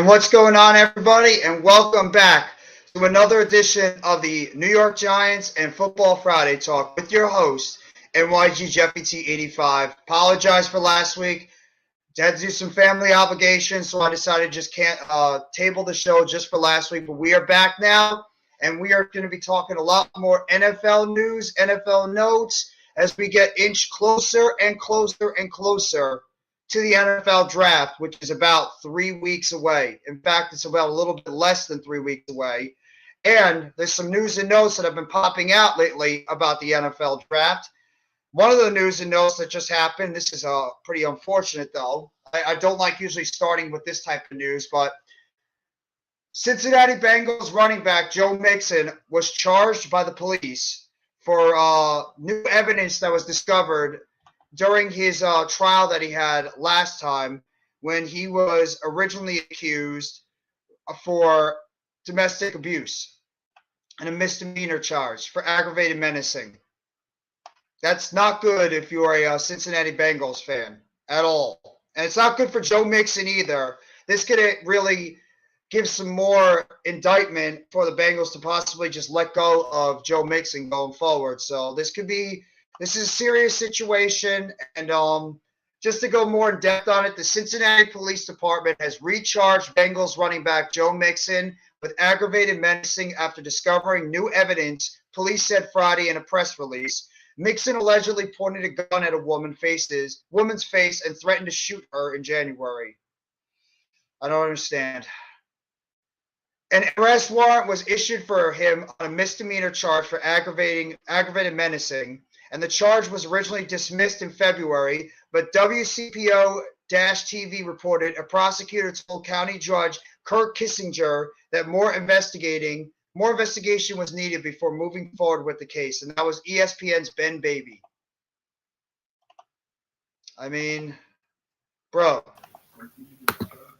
what's going on, everybody? And welcome back to another edition of the New York Giants and Football Friday Talk with your host, NYG Jeffy T85. Apologize for last week. Had to do some family obligations, so I decided to just can't table the show just for last week. But we are back now, and we are going to be talking a lot more NFL news, NFL notes, as we get inch closer and closer and closer to the NFL draft, which is about 3 weeks away. In fact, it's about a little bit less than 3 weeks away. And there's some news and notes that have been popping out lately about the NFL draft. One of the news and notes that just happened, this is pretty unfortunate though. I don't like usually starting with this type of news, but Cincinnati Bengals running back Joe Mixon was charged by the police for new evidence that was discovered during his trial that he had last time when he was originally accused for domestic abuse and a misdemeanor charge for aggravated menacing. That's not good if you're a Cincinnati Bengals fan at all. And it's not good for Joe Mixon either. This could really give some more indictment for the Bengals to possibly just let go of Joe Mixon going forward. So this is a serious situation. And just to go more in depth on it, the Cincinnati Police Department has recharged Bengals running back Joe Mixon with aggravated menacing after discovering new evidence, police said Friday in a press release. Mixon allegedly pointed a gun at a woman's face and threatened to shoot her in January. I don't understand. An arrest warrant was issued for him on a misdemeanor charge for aggravated menacing, and the charge was originally dismissed in February, but WCPO-TV reported a prosecutor told County Judge Kirk Kissinger that more investigation was needed before moving forward with the case, and that was ESPN's Ben Baby. I mean, bro.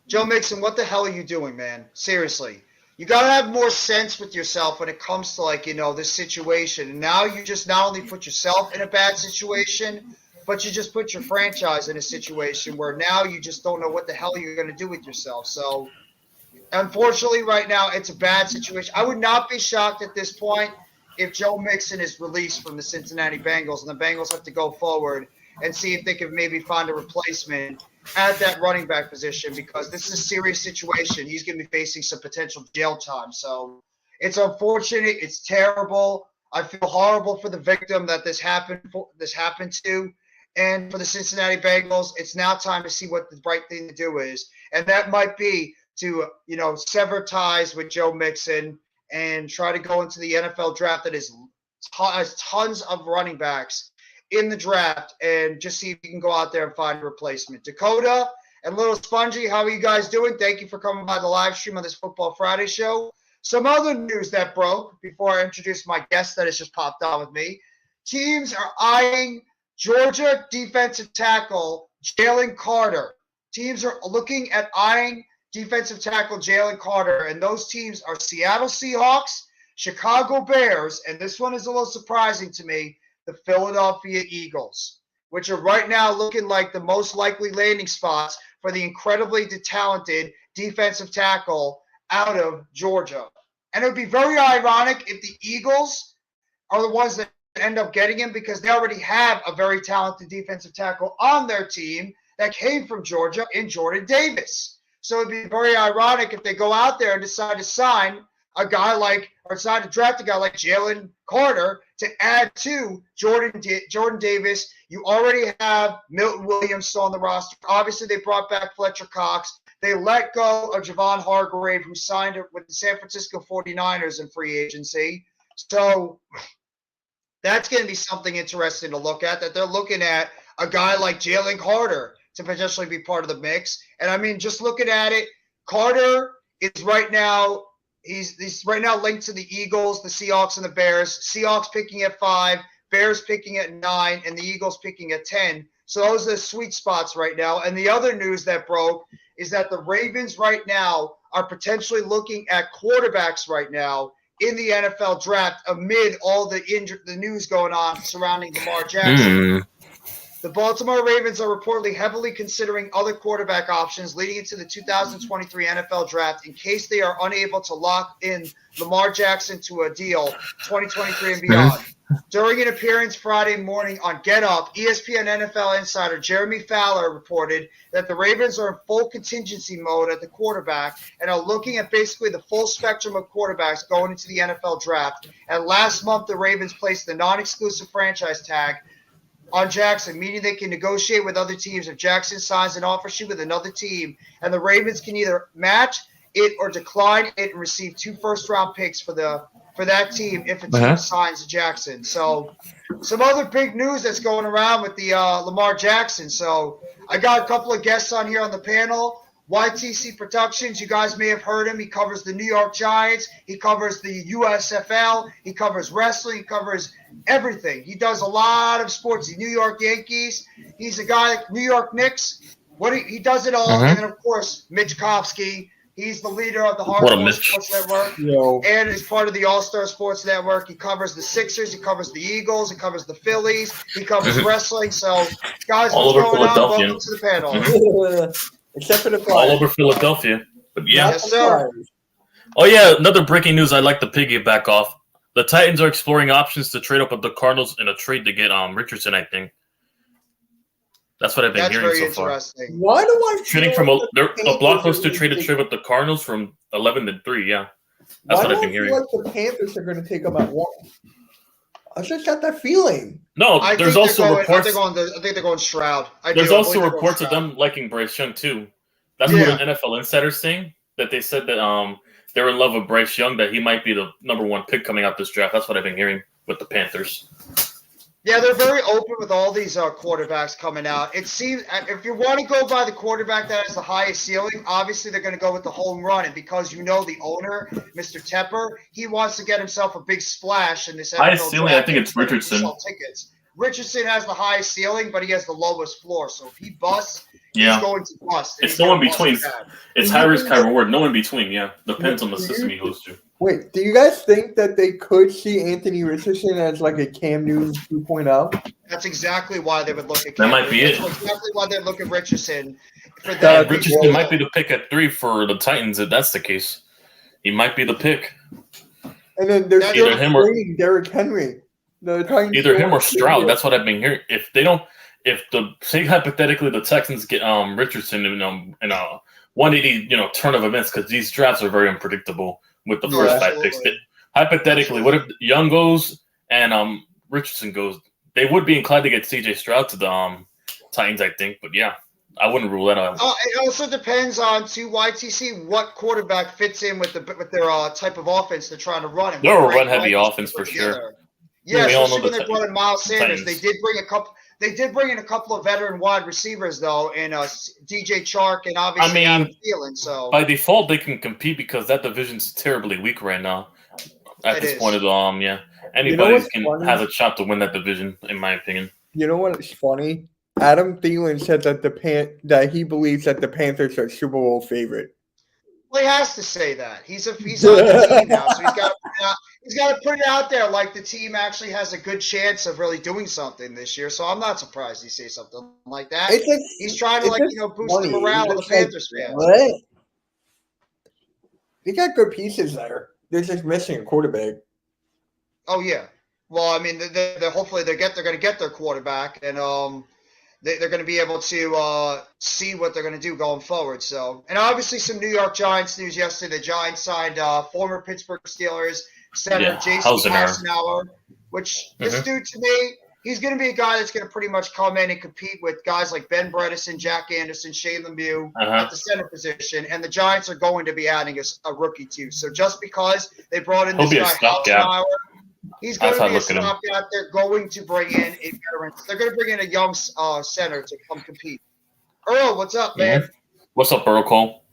Joe Mixon, what the hell are you doing, man? Seriously. You got to have more sense with yourself when it comes to, this situation. And now you just not only put yourself in a bad situation, but you just put your franchise in a situation where now you just don't know what the hell you're going to do with yourself. So, unfortunately, right now, it's a bad situation. I would not be shocked at this point if Joe Mixon is released from the Cincinnati Bengals and the Bengals have to go forward and see if they can maybe find a replacement at that running back position, because this is a serious situation. He's going to be facing some potential jail time. So it's unfortunate. It's terrible. I feel horrible for the victim that this happened to. And for the Cincinnati Bengals, it's now time to see what the right thing to do is. And that might be to, sever ties with Joe Mixon and try to go into the NFL draft that has tons of running backs in the draft and just see if you can go out there and find a replacement. Dakota and Little Spongy, how are you guys doing? Thank you for coming by the live stream on this Football Friday show. Some other news that broke before I introduce my guest that has just popped on with me. Teams are eyeing Georgia defensive tackle Jalen Carter. Teams are looking at eyeing defensive tackle Jalen Carter, and those teams are Seattle Seahawks, Chicago Bears, and this one is a little surprising to me, the Philadelphia Eagles, which are right now looking like the most likely landing spots for the incredibly talented defensive tackle out of Georgia. And it would be very ironic if the Eagles are the ones that end up getting him, because they already have a very talented defensive tackle on their team that came from Georgia in Jordan Davis. So it'd be very ironic if they go out there and decide to sign a guy decide to draft a guy like Jalen Carter to add to Jordan Davis. You already have Milton Williams still on the roster. Obviously, they brought back Fletcher Cox. They let go of Javon Hargrave, who signed with the San Francisco 49ers in free agency. So that's going to be something interesting to look at, that they're looking at a guy like Jalen Carter to potentially be part of the mix. And, I mean, just looking at it, Carter is right now – He's right now linked to the Eagles, the Seahawks, and the Bears. Seahawks picking at 5, Bears picking at 9, and the Eagles picking at 10. So those are the sweet spots right now. And the other news that broke is that the Ravens right now are potentially looking at quarterbacks right now in the NFL draft amid all the news going on surrounding Lamar Jackson. The Baltimore Ravens are reportedly heavily considering other quarterback options leading into the 2023 NFL Draft in case they are unable to lock in Lamar Jackson to a deal 2023 and beyond. During an appearance Friday morning on Get Up, ESPN NFL insider Jeremy Fowler reported that the Ravens are in full contingency mode at the quarterback and are looking at basically the full spectrum of quarterbacks going into the NFL Draft. And last month, the Ravens placed the non-exclusive franchise tag on Jackson, meaning they can negotiate with other teams if Jackson signs an offer sheet with another team, and the Ravens can either match it or decline it and receive 2 first-round picks for that team if a team signs Jackson. So some other big news that's going around with the Lamar Jackson. So I got a couple of guests on here on the panel. YTC Productions, you guys may have heard him. He covers the New York Giants. He covers the USFL. He covers wrestling. He covers everything. He does a lot of sports. The New York Yankees. He's a guy, New York Knicks. He does it all. And then, of course, Mitch Kopsky. He's the leader of the Hardcore Sports Network. And is part of the All-Star Sports Network. He covers the Sixers. He covers the Eagles. He covers the Phillies. He covers wrestling. So, guys, all what's over going on? Philadelphia. Welcome to the panel. Except for the Flyers. All over Philadelphia. But yeah. Yes, sir. Oh, yeah. Another breaking news I'd like to piggyback off. The Titans are exploring options to trade up with the Cardinals in a trade to get Richardson, I think. That's what I've been hearing so far. Interesting. Why do I Trading from a blockbuster trade to trade with the Cardinals from 11-3, yeah. That's what I've been hearing. Why do I feel like the Panthers are going to take them at 1? I just got that feeling. No, there's also reports. I think they're going Stroud. There's also reports of them liking Bryce Young too. That's what an NFL insider's saying. That they said that they're in love with Bryce Young. That he might be the number 1 pick coming out this draft. That's what I've been hearing with the Panthers. Yeah, they're very open with all these quarterbacks coming out. It seems if you want to go by the quarterback that has the highest ceiling, obviously they're going to go with the home run. And because the owner, Mr. Tepper, he wants to get himself a big splash in this NFL highest ceiling, draft. I think it's Richardson. Tickets. Richardson has the highest ceiling, but he has the lowest floor. So if he busts, he's going to bust. It's no in between. It's high risk, high reward. No in between. Yeah, depends on the system he goes to. Wait, do you guys think that they could see Anthony Richardson as like a Cam Newton 2.0? That's exactly why they would look at Cam. That might be it. That's exactly why they look at Richardson. For that, Richardson might be the pick at 3 for the Titans if that's the case. He might be the pick. And then there's either him or Derrick Henry. Either him or Stroud. That's what I've been hearing. Say hypothetically the Texans get Richardson in a 180 turn of events, because these drafts are very unpredictable with the first 5 picks. Hypothetically, what if Young goes and Richardson goes? They would be inclined to get CJ Stroud to the Titans, I think. But yeah, I wouldn't rule that out. It also depends on YTC what quarterback fits in with their type of offense they're trying to run. They're a run-heavy offense for sure. Yeah, especially when they're running Miles Sanders. They did bring in a couple of veteran wide receivers though, and DJ Chark and obviously Adam Thielen. So by default, they can compete because that division's terribly weak right now. At this point of the anybody has a shot to win that division, in my opinion. You know what's funny? Adam Thielen said that he believes that the Panthers are Super Bowl favorite. Well, he has to say that. He's on the team now, so he's got to put it out there like the team actually has a good chance of really doing something this year. So I'm not surprised he says something like that. He's trying to boost the morale of the Panthers fans. What? They got good pieces there. They're just missing a quarterback. Oh yeah. Well, I mean, they're hopefully they're going to get their quarterback, and they're going to be able to see what they're going to do going forward. So, and obviously some New York Giants news yesterday. The Giants signed former Pittsburgh Steelers center Jason Hassenauer, which this dude, to me, he's going to be a guy that's going to pretty much come in and compete with guys like Ben Bredeson, Jack Anderson, Shane Lemieux at the center position. And the Giants are going to be adding a rookie too. So just because they brought in this guy Hassenauer, he's going to be a stopgap. They're going to bring in a veteran. They're going to bring in a young center to come compete. Earl, what's up, man? What's up, Earl Cole?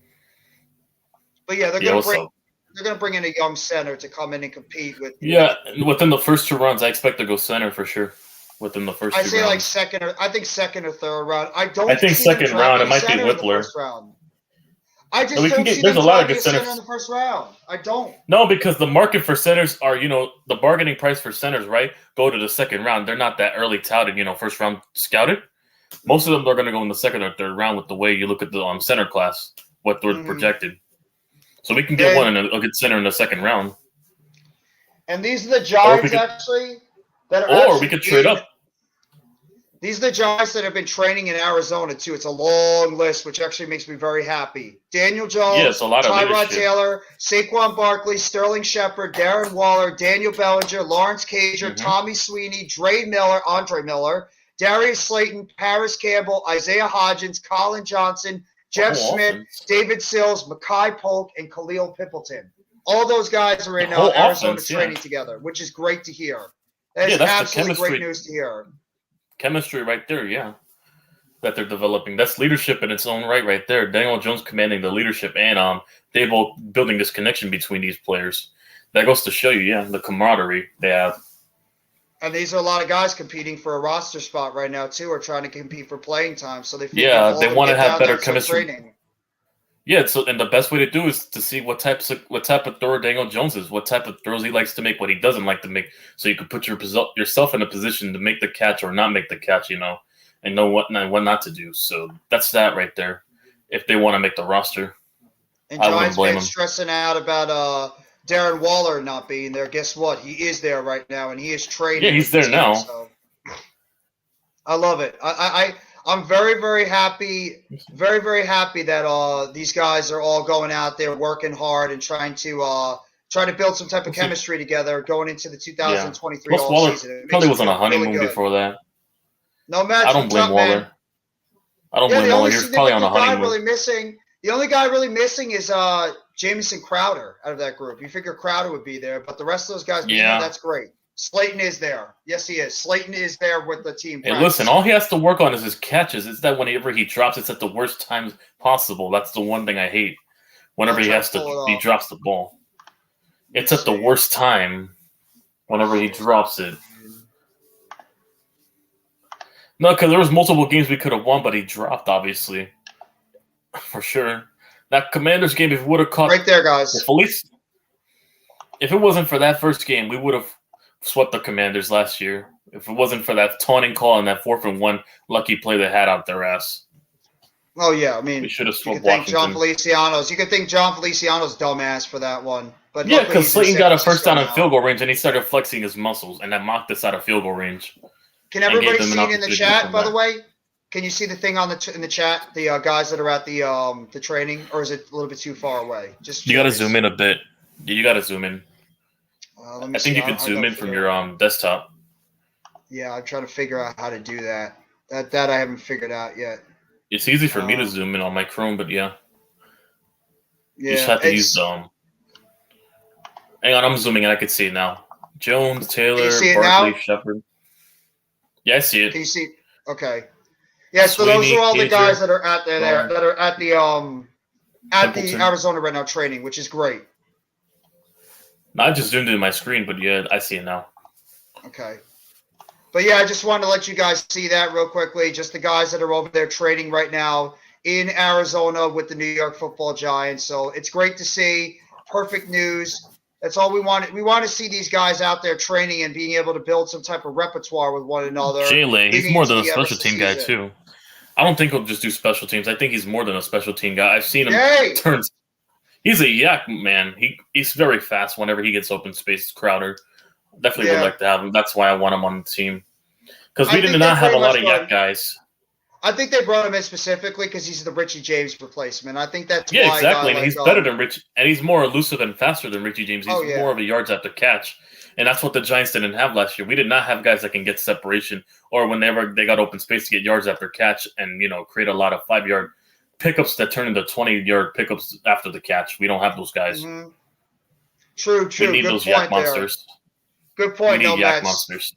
But yeah, they're going to bring in a young center to come in and compete with. Yeah, within the first 2 rounds, I expect to go center for sure. Within the first 2 rounds, like second or third round. I think second round. It might be Whippler. I just don't see there's a lot of good centers in the first round. I don't. No, because the market for centers are, the bargaining price for centers, right? Go to the second round. They're not that early touted, first round scouted. Most of them are going to go in the second or third round with the way you look at the center class, what they're projected. So we can get one in a good center in the second round. And these are the Giants, actually, that are Or we could trade up. These are the Giants that have been training in Arizona, too. It's a long list, which actually makes me very happy. Daniel Jones, Tyrod Taylor, Saquon Barkley, Sterling Shepard, Darren Waller, Daniel Bellinger, Lawrence Cager, Tommy Sweeney, Andre Miller, Darius Slayton, Paris Campbell, Isaiah Hodgins, Colin Johnson, Jeff Smith, David Sills, Mekhi Polk, and Khalil Pimpleton. All those guys are in Arizona training together, which is great to hear. That is absolutely great news to hear. Chemistry right there, yeah, that they're developing. That's leadership in its own right there. Daniel Jones commanding the leadership and they both building this connection between these players. That goes to show you, the camaraderie they have. And these are a lot of guys competing for a roster spot right now, too, or trying to compete for playing time. So they they want to have better chemistry. Yeah, and the best way to do is to see what type of thrower Daniel Jones is, what type of throws he likes to make, what he doesn't like to make, so you can put yourself in a position to make the catch or not make the catch, and know what not to do. So that's that right there. If they want to make the roster, and Giants fans stressing out about Darren Waller not being there. Guess what? He is there right now, and he is training. Yeah, he's there now. So. I love it. I'm very, very happy that these guys are all going out there working hard and trying to build some type of chemistry together going into the 2023 season. Probably was on a honeymoon before that. No match. I don't blame Waller. I don't blame Waller. He's probably on a honeymoon. The only guy really missing is Jamison Crowder out of that group. You figure Crowder would be there, but the rest of those guys, that's great. Slayton is there. Yes, he is. Slayton is there with the team. Hey, listen, all he has to work on is his catches. It's that whenever he drops, it's at the worst times possible. That's the one thing I hate. Whenever he drops the ball. It's at the worst time whenever he drops it. No, because there was multiple games we could have won, but he dropped, obviously. For sure. That Commanders game, if we would have caught... Right there, guys. If it wasn't for that first game, we would have swept the Commanders last year. If it wasn't for that taunting call and that 4th-and-1 lucky play they had out their ass. Oh, yeah. I mean, we should have swept Washington. You could think John Feliciano's dumbass for that one. But yeah, because Slayton got a first down in field goal range, and he started flexing his muscles, and that mocked us out of field goal range. Can everybody see it in the chat, by the way? Can you see the thing on in the chat, the guys that are at the training, or is it a little bit too far away? Just you got to zoom in a bit. You got to zoom in. I think you can zoom in from your desktop. Yeah, I'm trying to figure out how to do that. That I haven't figured out yet. It's easy for me to zoom in on my Chrome, but yeah. You just have to use Hang on, I'm zooming in. I can see it now. Jones, Taylor, Barkley, Shepard. Yeah, I see it. Can you see? Okay. Yeah, so those are all the guys that are at there that are at the Arizona right now training, which is great. I just zoomed in my screen, but yeah, I see it now. Okay. But yeah, I just wanted to let you guys see that real quickly. Just the guys that are over there training right now in Arizona with the New York Football Giants. So it's great to see. Perfect news. That's all we want. We want to see these guys out there training and being able to build some type of repertoire with one another. Jay, he's more than a special team guy, too. I don't think he'll just do special teams. I think he's more than a special team guy. I've seen him turn. He's a yak man. He's very fast whenever he gets open space. Crowder. Definitely would like to have him. That's why I want him on the team. Because we did not have a lot of yak guys. I think they brought him in specifically because he's the Richie James replacement. I think that's why exactly. And he's better than Richie, and he's more elusive and faster than Richie James. He's more of a yards after catch, and that's what the Giants didn't have last year. We did not have guys that can get separation, or whenever they got open space to get yards after catch, and create a lot of 5-yard pickups that turn into 20-yard pickups after the catch. We don't have those guys. Mm-hmm. True. We need those yak monsters. Good point. We need yak monsters.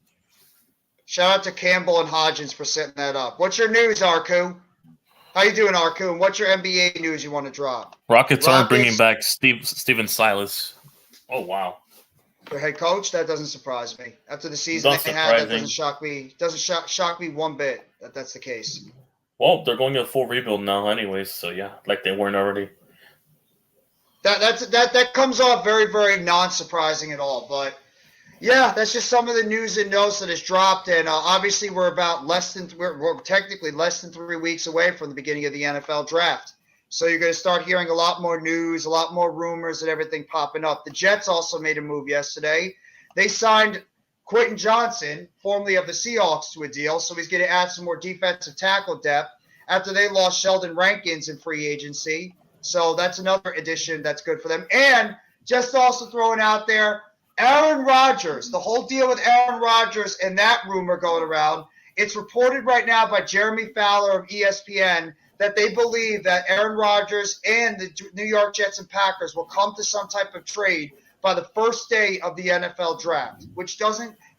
Shout out to Campbell and Hodgins for setting that up. What's your news, Arku? How you doing, Arku? And what's your NBA news you want to drop? Rockets aren't bringing back Steven Silas. Oh, wow. Their head coach? That doesn't surprise me. After the season they had, that doesn't shock me. Doesn't shock me one bit that that's the case. Well, they're going to a full rebuild now anyways, so yeah, like they weren't already. That comes off very, very non-surprising at all, but Yeah, that's just some of the news and notes that has dropped, and obviously we're technically less than 3 weeks away from the beginning of the NFL draft. So you're going to start hearing a lot more news, a lot more rumors, and everything popping up. The Jets also made a move yesterday. They signed Quentin Johnson, formerly of the Seahawks, to a deal, so he's going to add some more defensive tackle depth after they lost Sheldon Rankins in free agency. So that's another addition that's good for them. And just also throwing out there, Aaron Rodgers, the whole deal with Aaron Rodgers and that rumor going around, it's reported right now by Jeremy Fowler of ESPN that they believe that Aaron Rodgers and the New York Jets and Packers will come to some type of trade by the first day of the NFL draft, which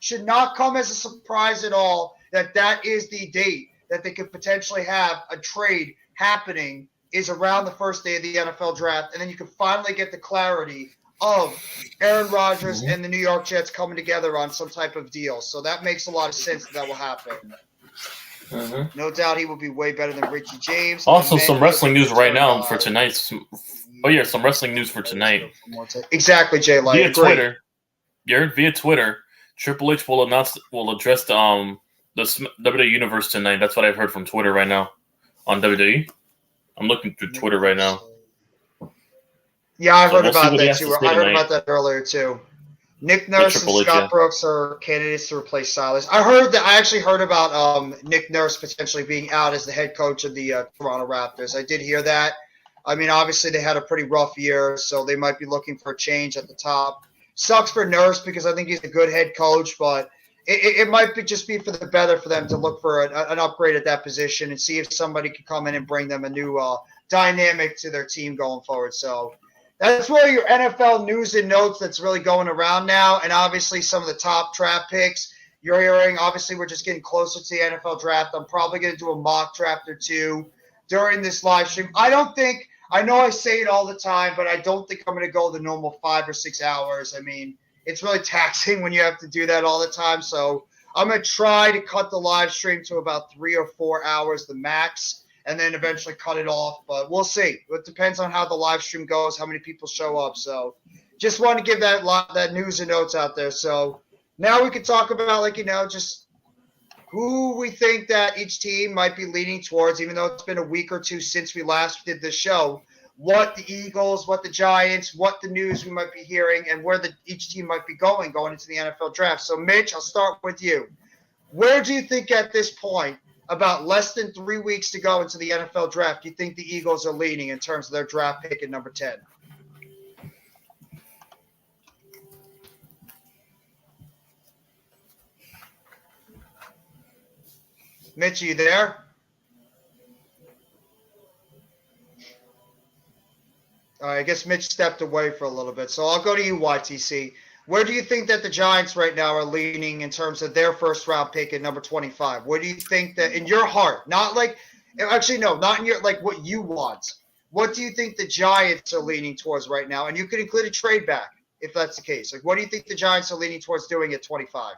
should not come as a surprise at all that is the date that they could potentially have a trade happening is around the first day of the NFL draft, and then you can finally get the clarity of Aaron Rodgers and the New York Jets coming together on some type of deal. So that makes a lot of sense that will happen. No doubt he will be way better than Richie James. Also, some wrestling news right now for tonight. Some wrestling news for tonight. Exactly, Jay Light. Via Twitter, Triple H will address the WWE Universe tonight. That's what I've heard from Twitter right now on WWE. I'm looking through Twitter right now. Yeah, I heard about that too. I heard about that earlier too. Nick Nurse and Scott Brooks are candidates to replace Silas. I actually heard about Nick Nurse potentially being out as the head coach of the Toronto Raptors. I did hear that. I mean, obviously they had a pretty rough year, so they might be looking for a change at the top. Sucks for Nurse because I think he's a good head coach, but it might just be for the better for them to look for an upgrade at that position and see if somebody can come in and bring them a new dynamic to their team going forward. So that's where your NFL news and notes that's really going around now. And obviously some of the top draft picks you're hearing. Obviously, we're just getting closer to the NFL draft. I'm probably going to do a mock draft or two during this live stream. I know I say it all the time, but I don't think I'm going to go the normal 5 or 6 hours. I mean, it's really taxing when you have to do that all the time. So I'm going to try to cut the live stream to about 3 or 4 hours, the max, and then eventually cut it off. But we'll see. It depends on how the live stream goes, how many people show up. So just want to give that news and notes out there. So now we can talk about, just who we think that each team might be leaning towards, even though it's been a week or two since we last did this show. What the Eagles, what the Giants, what the news we might be hearing, and where each team might be going into the NFL draft. So, Mitch, I'll start with you. Where do you think at this point, about less than 3 weeks to go into the NFL draft, you think the Eagles are leaning in terms of their draft pick at number 10? Mitch, are you there? All right, I guess Mitch stepped away for a little bit. So I'll go to you, YTC. Where do you think that the Giants right now are leaning in terms of their first round pick at number 25? Where do you think that in your heart, not in your, what you want. What do you think the Giants are leaning towards right now? And you could include a trade back if that's the case. What do you think the Giants are leaning towards doing at 25?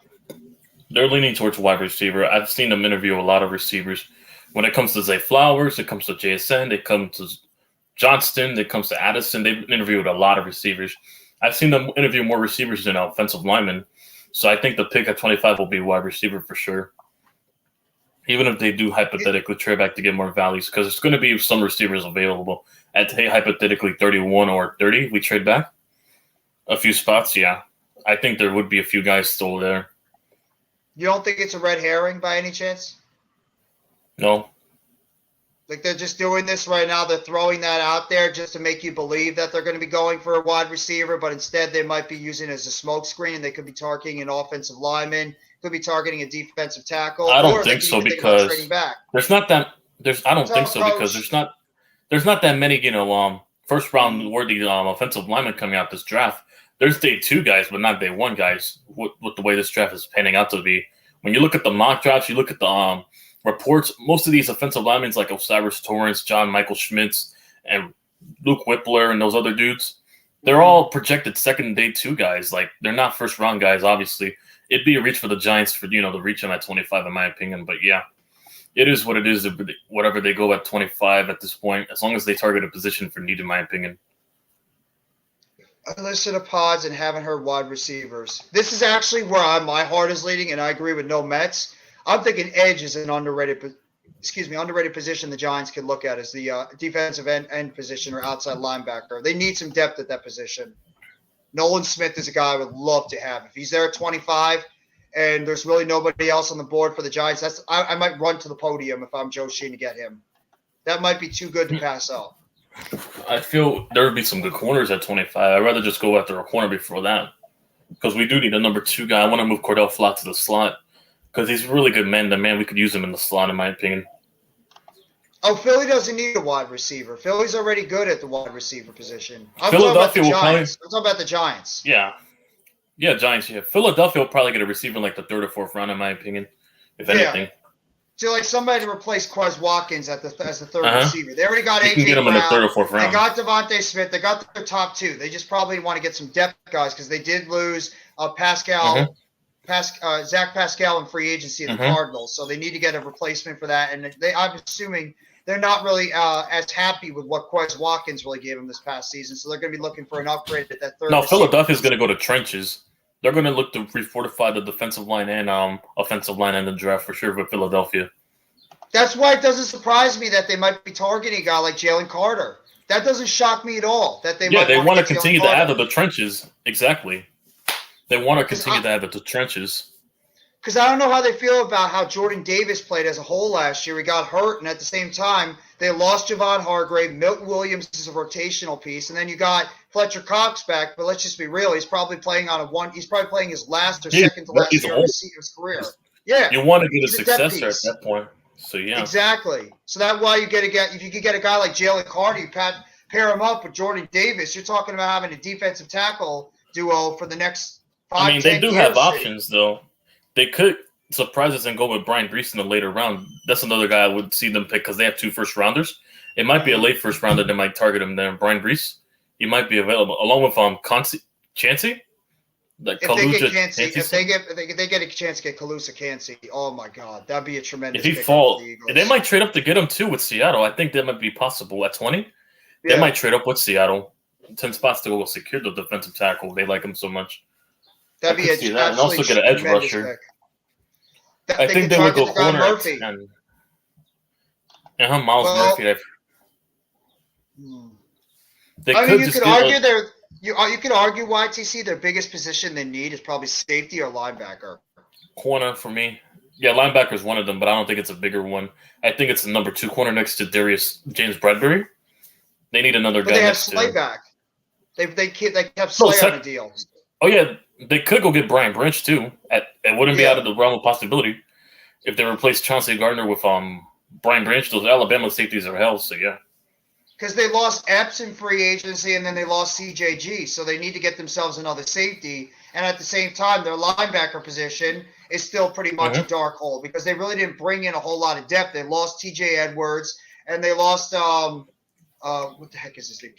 They're leaning towards wide receiver. I've seen them interview a lot of receivers. When it comes to Zay Flowers, it comes to JSN, it comes to Johnston, it comes to Addison. They've interviewed a lot of receivers. I've seen them interview more receivers than offensive linemen. So I think the pick at 25 will be wide receiver for sure. Even if they do hypothetically trade back to get more values, because there's going to be some receivers available at, hypothetically 31 or 30. We trade back a few spots. Yeah, I think there would be a few guys still there. You don't think it's a red herring by any chance? No. They're just doing this right now. They're throwing that out there just to make you believe that they're going to be going for a wide receiver, but instead they might be using it as a smoke screen, and they could be targeting an offensive lineman, could be targeting a defensive tackle. I don't think so because there's not that many first round worthy offensive linemen coming out this draft. There's day 2 guys, but not day 1 guys. With the way this draft is panning out to be, when you look at the mock drafts, you look at the reports, most of these offensive linemen like Osiris Torrance, John Michael Schmitz, and Luke Whippler and those other dudes, they're all projected second day 2 guys. They're not first round guys, obviously. It'd be a reach for the Giants to reach them at 25, in my opinion. But yeah, it is what it is. Whatever they go at 25 at this point, as long as they target a position for need, in my opinion. Listen to pods and haven't heard wide receivers. This is actually where my heart is leading, and I agree with no Mets. I'm thinking edge is an underrated position the Giants can look at as the defensive end position or outside linebacker. They need some depth at that position. Nolan Smith is a guy I would love to have. If he's there at 25 and there's really nobody else on the board for the Giants, I might run to the podium if I'm Joe Sheen to get him. That might be too good to pass up. I feel there would be some good corners at 25. I'd rather just go after a corner before that because we do need a number 2 guy. I want to move Cordell Flott to the slot because he's a really good man. The man, we could use him in the slot, in my opinion. Oh, Philly doesn't need a wide receiver. Philly's already good at the wide receiver position. Philadelphia will probably. I'm talking about the Giants. Yeah, Giants. Yeah, Philadelphia will probably get a receiver in like the 3rd or 4th round, in my opinion, if anything. So, like somebody to replace Quez Watkins as the third receiver. They already got AJ can get him in the 3rd or 4th round. They got Devontae Smith. They got their top 2. They just probably want to get some depth guys because they did lose Zach Pascal in free agency of the Cardinals. So they need to get a replacement for that. And I'm assuming they're not really as happy with what Quez Watkins really gave them this past season. So they're going to be looking for an upgrade at that 3rd. No, Philadelphia's going to go to trenches. They're going to look to refortify the defensive line and offensive line in the draft for sure with Philadelphia. That's why it doesn't surprise me that they might be targeting a guy like Jalen Carter. That doesn't shock me at all. That they want to continue to add to the trenches. Exactly. They want to continue to add to the trenches. Because I don't know how they feel about how Jordan Davis played as a whole last year. He got hurt, and at the same time, they lost Javon Hargrave. Milton Williams is a rotational piece, and then you got Fletcher Cox back. But let's just be real; he's probably playing He's probably playing his last or second to last year of his career. Yeah, you want to get a successor at that point. So yeah, exactly. So that's why if you could get a guy like Jalen Carter, you pair him up with Jordan Davis. You're talking about having a defensive tackle duo for the next 5 they do years. have options though. They could surprise us and go with Brian Brees in the later round. That's another guy I would see them pick because they have 2 first-rounders. It might be a late first-rounder that might target him there. Brian Brees, he might be available along with Chancey. If they get a chance to get Kalusa Cansey, oh my God, that'd be a tremendous. If he falls, they might trade up to get him too with Seattle. I think that might be possible at 20. They might trade up with Seattle. 10 spots to go secure the defensive tackle. They like him so much. That'd be and also get an edge rusher. I think they would go corner Murphy. Miles Murphy. You could argue YTC their biggest position they need is probably safety or linebacker. Corner for me. Yeah, linebacker is one of them, but I don't think it's a bigger one. I think it's the number 2 corner next to James Bradbury. They need another guy. They have Slay back. They kept Slay on the deal. Oh yeah, they could go get Brian Branch too. It wouldn't be out of the realm of possibility if they replace Chauncey Gardner with Brian Branch. Those Alabama safeties are hell. So yeah. Because they lost Epps in free agency and then they lost CJG, so they need to get themselves another safety. And at the same time, their linebacker position is still pretty much a dark hole because they really didn't bring in a whole lot of depth. They lost T.J. Edwards and they lost what the heck is his name?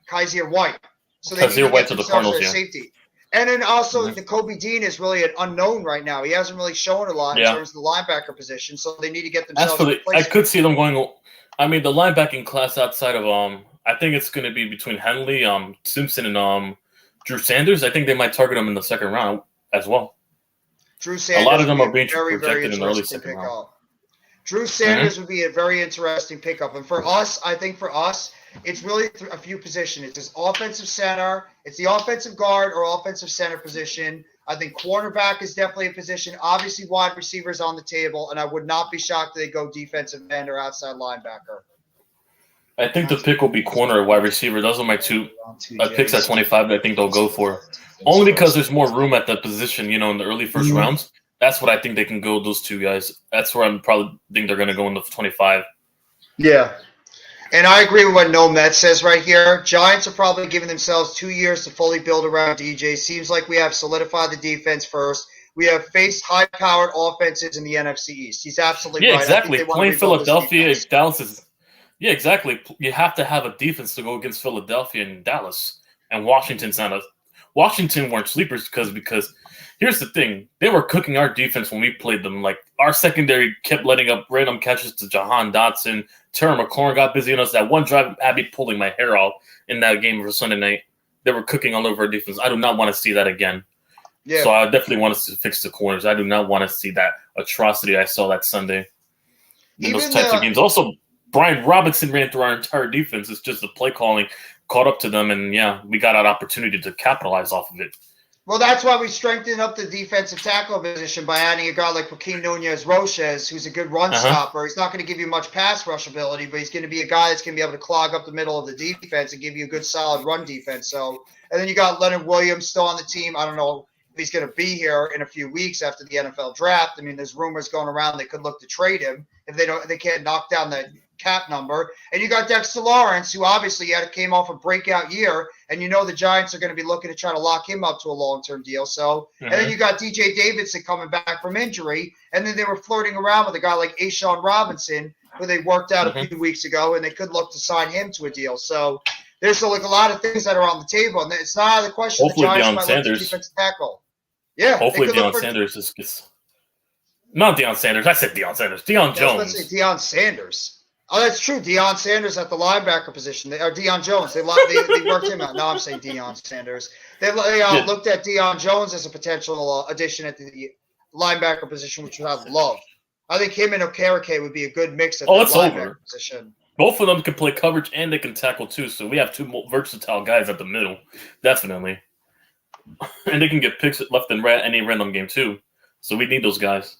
Kaiser White. So they Kaiser White to the Cardinals, safety. And then also the Kobe Dean is really an unknown right now. He hasn't really shown a lot in terms of the linebacker position, so they need to get themselves. I could see them going. I mean, the linebacking class outside of I think it's going to be between Henley, Simpson, and Drew Sanders. I think they might target them in the 2nd round as well. Drew Sanders. A lot of them are being projected in the early 2nd round. Drew Sanders would be a very interesting pickup, and for us, it's really a few positions. It's offensive center, it's the offensive guard or offensive center position. I think cornerback is definitely a position. Obviously, wide receivers on the table, and I would not be shocked if they go defensive end or outside linebacker. I think the pick will be corner or wide receiver. Those are my 2 picks at 25 that I think they'll go for. Only because there's more room at the position, in the early first rounds. That's what I think they can go, those 2 guys. That's where I'm probably think they're going to go in the 25. Yeah. And I agree with what No Met says right here. Giants are probably giving themselves 2 years to fully build around DJ. Seems like we have solidified the defense first. We have faced high-powered offenses in the NFC East. He's absolutely right. Yeah, exactly. Playing Philadelphia, Dallas is – yeah, exactly. You have to have a defense to go against Philadelphia and Dallas. And Washington's not a – Washington weren't sleepers because here's the thing. They were cooking our defense when we played them. Like, our secondary kept letting up random catches to Jahan Dotson. Terry McLaurin got busy on us. That one drive, Abby pulling my hair off in that game for Sunday night. they were cooking all over our defense. I do not want to see that again. Yeah. So I definitely want us to fix the corners. I do not want to see that atrocity I saw that Sunday in those types of games. Also, Brian Robinson ran through our entire defense. It's just the play calling caught up to them, and yeah, we got an opportunity to capitalize off of it. Well, that's why we strengthened up the defensive tackle position by adding a guy like Joaquin Nunez-Roches, who's a good run stopper. He's not going to give you much pass rush ability, but he's going to be a guy that's going to be able to clog up the middle of the defense and give you a good solid run defense. So, and then you got Leonard Williams still on the team. I don't know if he's going to be here in a few weeks after the NFL draft. I mean, there's rumors going around they could look to trade him if they can't knock down that cap number. And you got Dexter Lawrence, who obviously came off a breakout year, and you know the Giants are going to be looking to try to lock him up to a long-term deal. So, and then you got DJ Davidson coming back from injury, and then they were flirting around with a guy like Ashawn Robinson, who they worked out a few weeks ago, and they could look to sign him to a deal. So there's like a lot of things that are on the table, and it's not out of the question. Hopefully the Giants Deion might Sanders. look to defensive tackle. Yeah, hopefully Deion Sanders is not Deion Sanders. I said Deion Sanders. Deion Jones. I was going to say Deion Sanders. Oh, that's true. Deion Sanders at the linebacker position. Or Deion Jones. They worked him out. No, I'm saying Deion Sanders. They looked at Deion Jones as a potential addition at the linebacker position, which I love. I think him and Okereke would be a good mix at the linebacker position. Both of them can play coverage and they can tackle too. So we have two versatile guys at the middle, definitely. And they can get picks left and right any random game too. So we need those guys.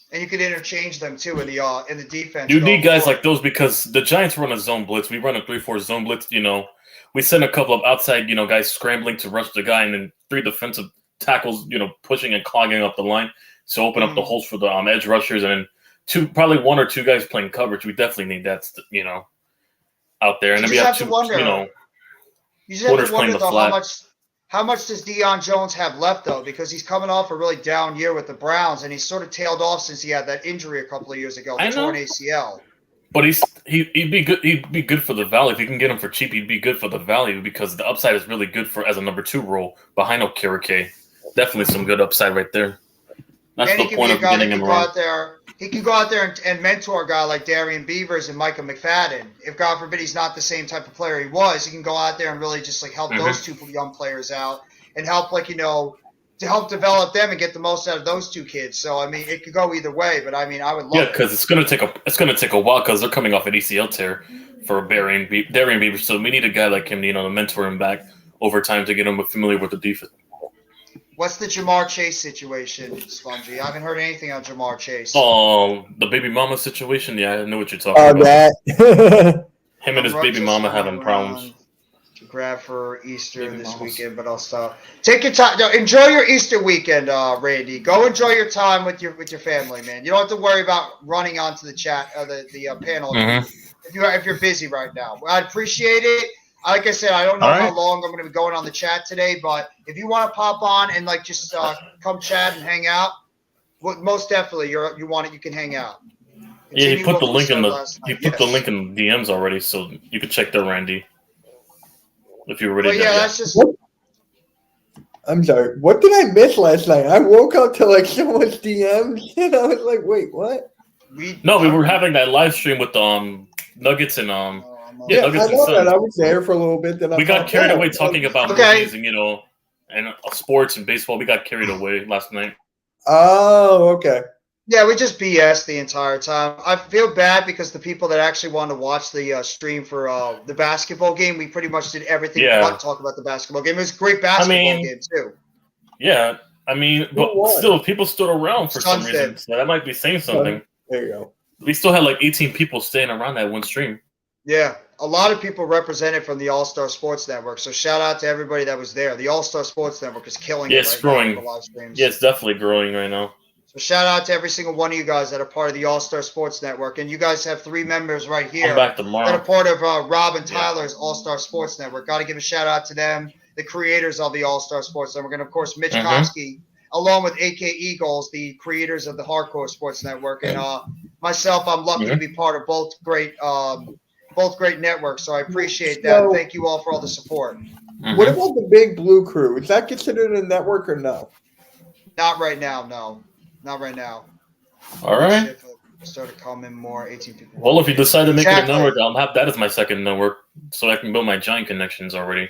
And you could interchange them too in the defense. You need guys like those because the Giants run a zone blitz. We run a 3-4 zone blitz. You know, we send a couple of outside, guys scrambling to rush the guy, and then 3 defensive tackles, pushing and clogging up the line to open up the holes for the edge rushers, and then probably 1 or 2 guys playing coverage. We definitely need that, out there. And then we have 2, you just have to wonder though, how much does Deion Jones have left, though? Because he's coming off a really down year with the Browns, and he's sort of tailed off since he had that injury a couple of years ago, the torn ACL. But he'd be good. He'd be good for the value if you can get him for cheap. He'd be good for the value because the upside is really good as a number 2 role behind Okereke. Definitely some good upside right there. That's the point of getting him around. He can go out there and mentor a guy like Darian Beavers and Micah McFadden. If God forbid he's not the same type of player he was, he can go out there and really just help those 2 young players out and help to help develop them and get the most out of those 2 kids. So I mean, it could go either way, but I mean, I would love it. Yeah, because it's gonna take a while because they're coming off an ACL tear for Darian Beavers. So we need a guy like him, to mentor him back over time to get him familiar with the defense. What's the Jamar Chase situation, Spongy? I haven't heard anything on Jamar Chase. Oh, the baby mama situation? Yeah, I know what you're talking about. That. Him and his baby mama having problems. To grab for Easter this weekend, but I'll stop. Take your time. No, enjoy your Easter weekend, Randy. Go enjoy your time with your family, man. You don't have to worry about running onto the chat or the panel if you're busy right now. I'd appreciate it. Like I said, I don't know how long I'm going to be going on the chat today, but if you want to pop on and just come chat and hang out, most definitely you can hang out. Yeah, he put the link in the link in DMs already, so you can check there, Randy. If you were ready. That's just. I'm sorry. What did I miss last night? I woke up to someone's DMs, and I was like, "Wait, what?" We were having that live stream with Nuggets and Yeah, I know that. I was there for a little bit. Then we got carried away talking about movies and and sports and baseball. We got carried away last night. Oh, okay. Yeah, we just BS the entire time. I feel bad because the people that actually wanted to watch the stream for the basketball game, we pretty much did everything but talk about the basketball game. It was a great basketball game too. Yeah, but still, people stood around for some reason. So that might be saying something. There you go. We still had 18 people staying around that one stream. Yeah, a lot of people represented from the All-Star Sports Network. So shout out to everybody that was there. The All-Star Sports Network is killing it. It's growing. Yeah, it's definitely growing right now. So shout out to every single one of you guys that are part of the All-Star Sports Network. And you guys have 3 members right here I'm back tomorrow. that are part of Rob and Tyler's All-Star Sports Network. Got to give a shout out to them, the creators of the All-Star Sports Network. And, of course, Mitch Kofsky, along with AK Eagles, the creators of the Hardcore Sports Network. And myself, I'm lucky to be part of both great networks. So I appreciate that. So, thank you all for all the support. What about the Big Blue Crew? Is that considered a network or no? Not right now, no. Not right now. All right. Started coming more 18 people. Well, if you decide to make it a network, I'll have that as my second network, so I can build my giant connections already.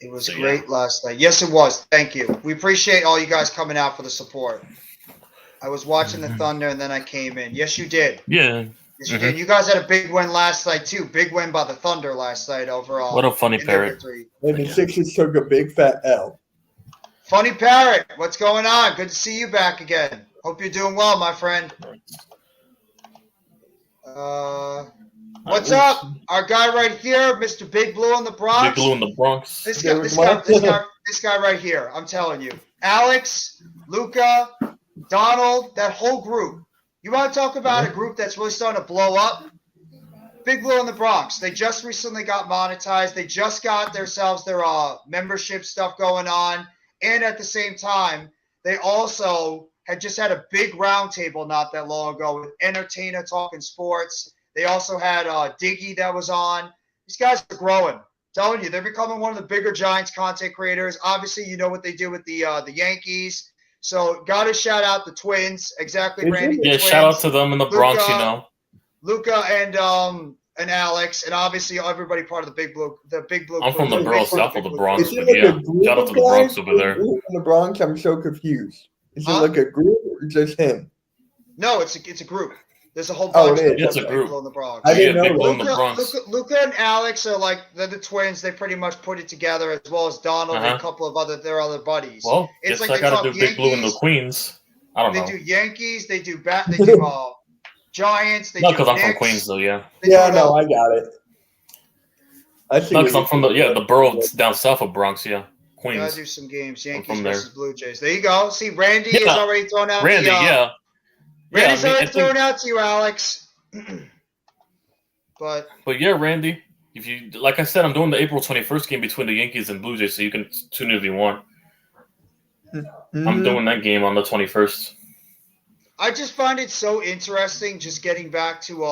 It was So, great last night. Yes, it was. Thank you. We appreciate all you guys coming out for the support. I was watching the Thunder and then I came in. Yes, you did. Yeah. Yes, you did. You guys had a big win last night too. Big win by the Thunder last night overall. What a funny in their parrot. victory. And the Sixers took a big fat L. Funny Parrot, what's going on? Good to see you back again. Hope you're doing well, my friend. What's up? Our guy right here, Mr. Big Blue in the Bronx. Big Blue in the Bronx. This guy right here. I'm telling you, Alex, Luca, Donald, that whole group. You want to talk about a group that's really starting to blow up? Big Blue in the Bronx. They just recently got monetized. They just got themselves their membership stuff going on, and at the same time, they also had just had a big roundtable not that long ago with Entertainer talking sports. They also had Diggy that was on. These guys are growing. Telling you, they're becoming one of the bigger Giants content creators. Obviously, you know what they do with the Yankees. So, got to shout out the Twins. Exactly, Randy. Yeah, shout out to them in the Bronx, you know. Luca and Alex, and obviously everybody part of the Big Blue. I'm from the borough south of the Bronx, Is it but like yeah, a group shout out of to the Bronx guys over there. in the Bronx? I'm so confused. Is it like a group or just him? No, it's a group. There's a whole Oh, bunch it of is. It's a group. people in the Bronx. I didn't Big know Blue that. in the Bronx. Luca and Alex are like they're the twins. They pretty much put it together, as well as Donald and a couple of their other buddies. Well, It's guess like I they gotta talk do Big Blue in the Yankees. Queens. I don't They know. do Yankees. They do They do Giants. They Not do because I'm from Knicks. Queens, though. Yeah. They Yeah, do it no, all. I got it. I see. No, because I'm from the borough down south of Bronx. Yeah, Gotta Queens. do some games. Yankees from there. versus Blue Jays. There you go. See, Randy is Yeah. already throwing out Randy, the, Randy's I already think- throwing out to you, Alex. But yeah, Randy. If you like, I said, I'm doing the April 21st game between the Yankees and Blue Jays, so you can tune in if you want. I'm doing that game on the 21st. I just find it so interesting. Just getting back to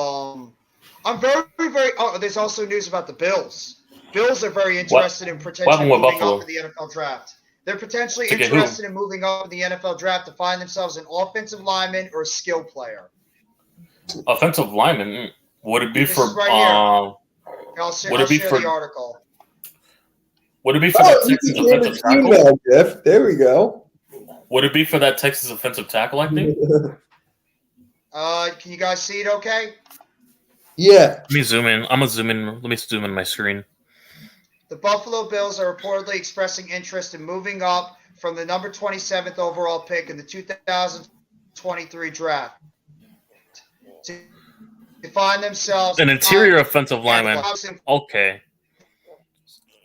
I'm very, very. Oh, there's also news about the Bills. Bills are very interested in potentially happened with moving Buffalo? up in the NFL draft. They're potentially To get who? interested in moving up in the NFL draft to find themselves an offensive lineman or a skill player. Offensive lineman. Would it be This for? is right here. I'll Would it be share for- the article. Would it be for Oh, that you Texas can offensive tackle? email, Jeff. There we go. Would it be for that Texas offensive tackle? I think. Can you guys see it? Okay. Yeah. Let me zoom in. I'm gonna zoom in. Let me zoom in my screen. The Buffalo Bills are reportedly expressing interest in moving up from the number 27th overall pick in the 2023 draft to find themselves An interior offensive lineman. Okay.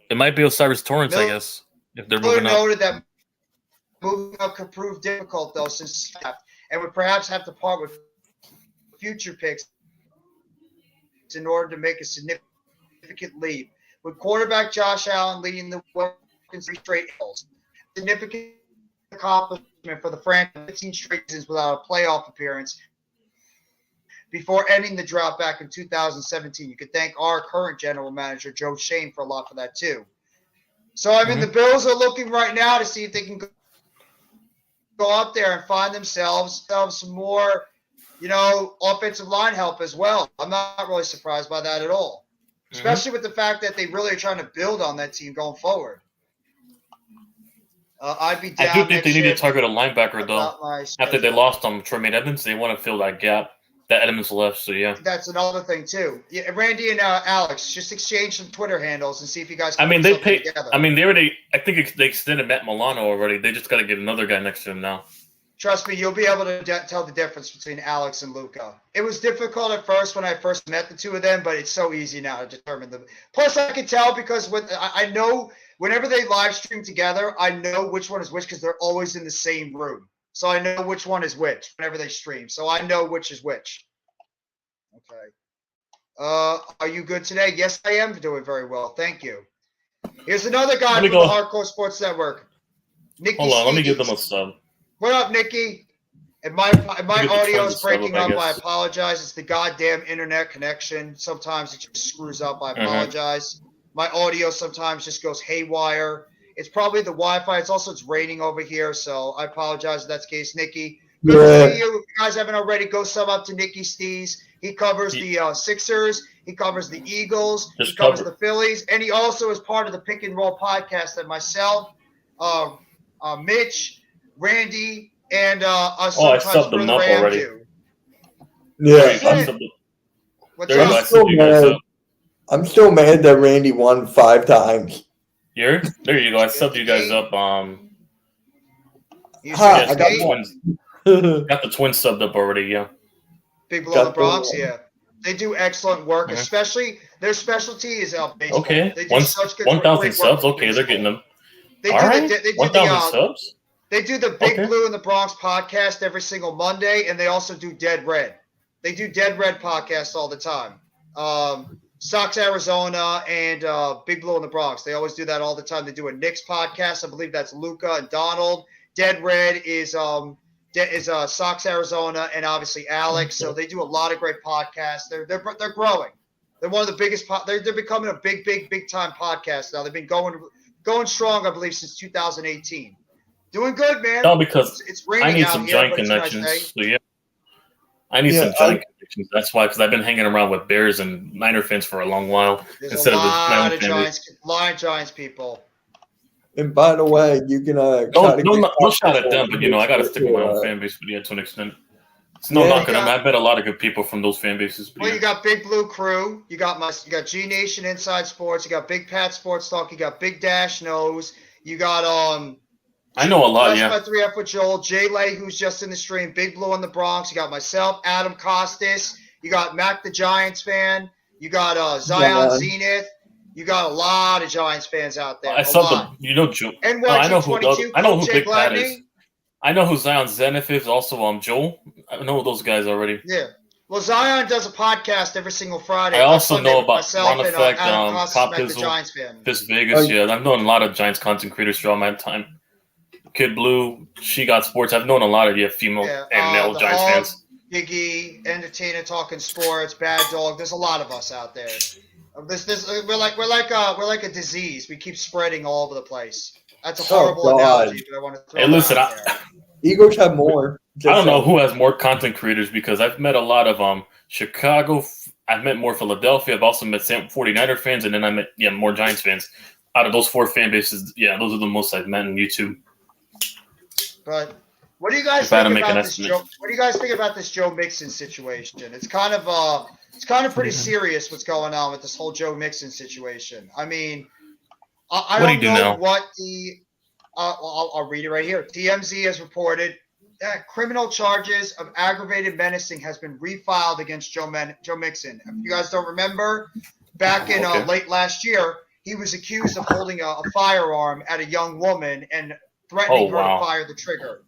It might be Osiris Torrance, I guess, if they're Miller moving up. noted that moving up could prove difficult, though, since draft, and would perhaps have to part with future picks in order to make a significant leap. With quarterback Josh Allen leading the Falcons 3 straight L's, significant accomplishment for the franchise, 15 straight seasons without a playoff appearance before ending the drought back in 2017. You could thank our current general manager, Joe Shane, for a lot for that, too. So, I mean, the Bills are looking right now to see if they can go up there and find themselves some more, offensive line help as well. I'm not really surprised by that at all, especially with the fact that they really are trying to build on that team going forward. I'd be down. I do think next they need year to target a linebacker, though. about my After they schedule. lost Tremaine Edmonds, they want to fill that gap. That Edmonds left, so yeah. That's another thing too. Yeah, Randy and Alex, just exchange some Twitter handles and see if you guys. I Can mean, put they something pay. together. I mean, they already. I think they extended Matt Milano already. They just got to get another guy next to him now. Trust me, you'll be able to tell the difference between Alex and Luca. It was difficult at first when I first met the two of them, but it's so easy now to determine them. Plus, I can tell because I know whenever they live stream together, I know which one is which because they're always in the same room. So I know which one is which whenever they stream. So I know which is which. Okay. Are you good today? Yes, I am doing very well. Thank you. Here's another guy Let me from the go. Hardcore Sports Network. Nikki Hold on, let me give Sneaky. them a sub. What up, Nikki? And my Give the audio Twins is a breaking sub, I up. I guess. apologize. It's the goddamn internet connection. Sometimes it just screws up. I apologize. My audio sometimes just goes haywire. It's probably the Wi-Fi. It's raining over here, so I apologize if that's the case. Nikki, Good to Yeah. see you. If you guys haven't already, go sub up to Nicky Stees. He covers the Sixers. He covers the Eagles. Just He covers cover. the Phillies. And he also is part of the Pick and Roll podcast that myself, Mitch, Randy, and I sometimes subbed them Brother up Ram already. do. Yeah. There you go. I Shit. subbed them. What's There you go. I up? subbed you guys up. I'm still mad that Randy won 5 times. Here? There you go. I subbed you guys up. You Ha, Yes, I said got eight? twins. Got the twins subbed up already. Yeah. Big Blow in the Got the Bronx, one. yeah. They do excellent work, Mhm. especially their specialty is baseball. Okay. They do such good 1,000 great work subs. with Okay, they're getting baseball. them. They All do right. they do 1,000 subs. They do the Big Okay. Blue in the Bronx podcast every single Monday, and they also do Dead Red. They do Dead Red podcasts all the time. Sox Arizona and Big Blue in the Bronx. They always do that all the time. They do a Knicks podcast. I believe that's Luca and Donald. Dead Red is Sox Arizona and obviously Alex. So they do a lot of great podcasts. They're growing. They're one of the biggest. They're becoming a big time podcast now. They've been going strong, I believe, since 2018. Doing good, man. No, because It's I raining need out some here, giant but it's a nice connections. day. So yeah. I need Yeah, some giant connections. That's why, because I've been hanging around with Bears and Niner fans for a long while There's instead a of my lot own of fan base. Giants people. And by the way, you can No shot at them, but I got to stick with my own fan base. But yeah, to an extent, it's no Yeah. knock at them. I met a lot of good people from those fan bases. But Well, yeah. you got Big Blue Crew. You got G Nation Inside Sports. You got Big Pat Sports Talk. You got Big Dash Knows. You got I know a lot. Plus Yeah. by 3F with Joel, Jay Lay, who's just in the stream, Big Blue in the Bronx. You got myself, Adam Costas. You got Mac the Giants fan. You got Zion Yeah. Zenith. You got a lot of Giants fans out there. I a saw lot. Joe. NYG I know who 22, I know Coach who Jay Big Pat Gladney. is. I know who Zion Zenith is. Also, Joel. I know those guys already. Yeah. Well, Zion does a podcast every single Friday. I also Sunday know with about myself Ron and Effect, Adam Costas, Pop Mac the Pizzle, Giants fan. Fist Vegas. Oh, Yeah, I've known a lot of Giants content creators throughout my time. Kid Blue, She Got Sports. I've known a lot of female and male the Giants Hog, fans. Biggie, Entertainer Talking Sports, Bad Dog. There's a lot of us out there. We're like a disease. We keep spreading all over the place. That's a horrible God. analogy, but I want to throw Hey, that listen, out there. Eagles have more. I don't know who has more content creators because I've met a lot of Chicago. I've met more Philadelphia. I've also met 49er fans, and then I met more Giants fans. Out of those 4 fan bases, those are the most I've met on YouTube. But what do you guys If I had to think make an about this estimate. Joe? What do you guys think about this Joe Mixon situation? It's kind of pretty serious what's going on with this whole Joe Mixon situation. I mean, I What don't do you do know now? what the. I'll read it right here. TMZ has reported that criminal charges of aggravated menacing has been refiled against Joe Mixon. If you guys don't remember, back in Okay. late last year, he was accused of holding a firearm at a young woman and threatening her wow. to fire the trigger.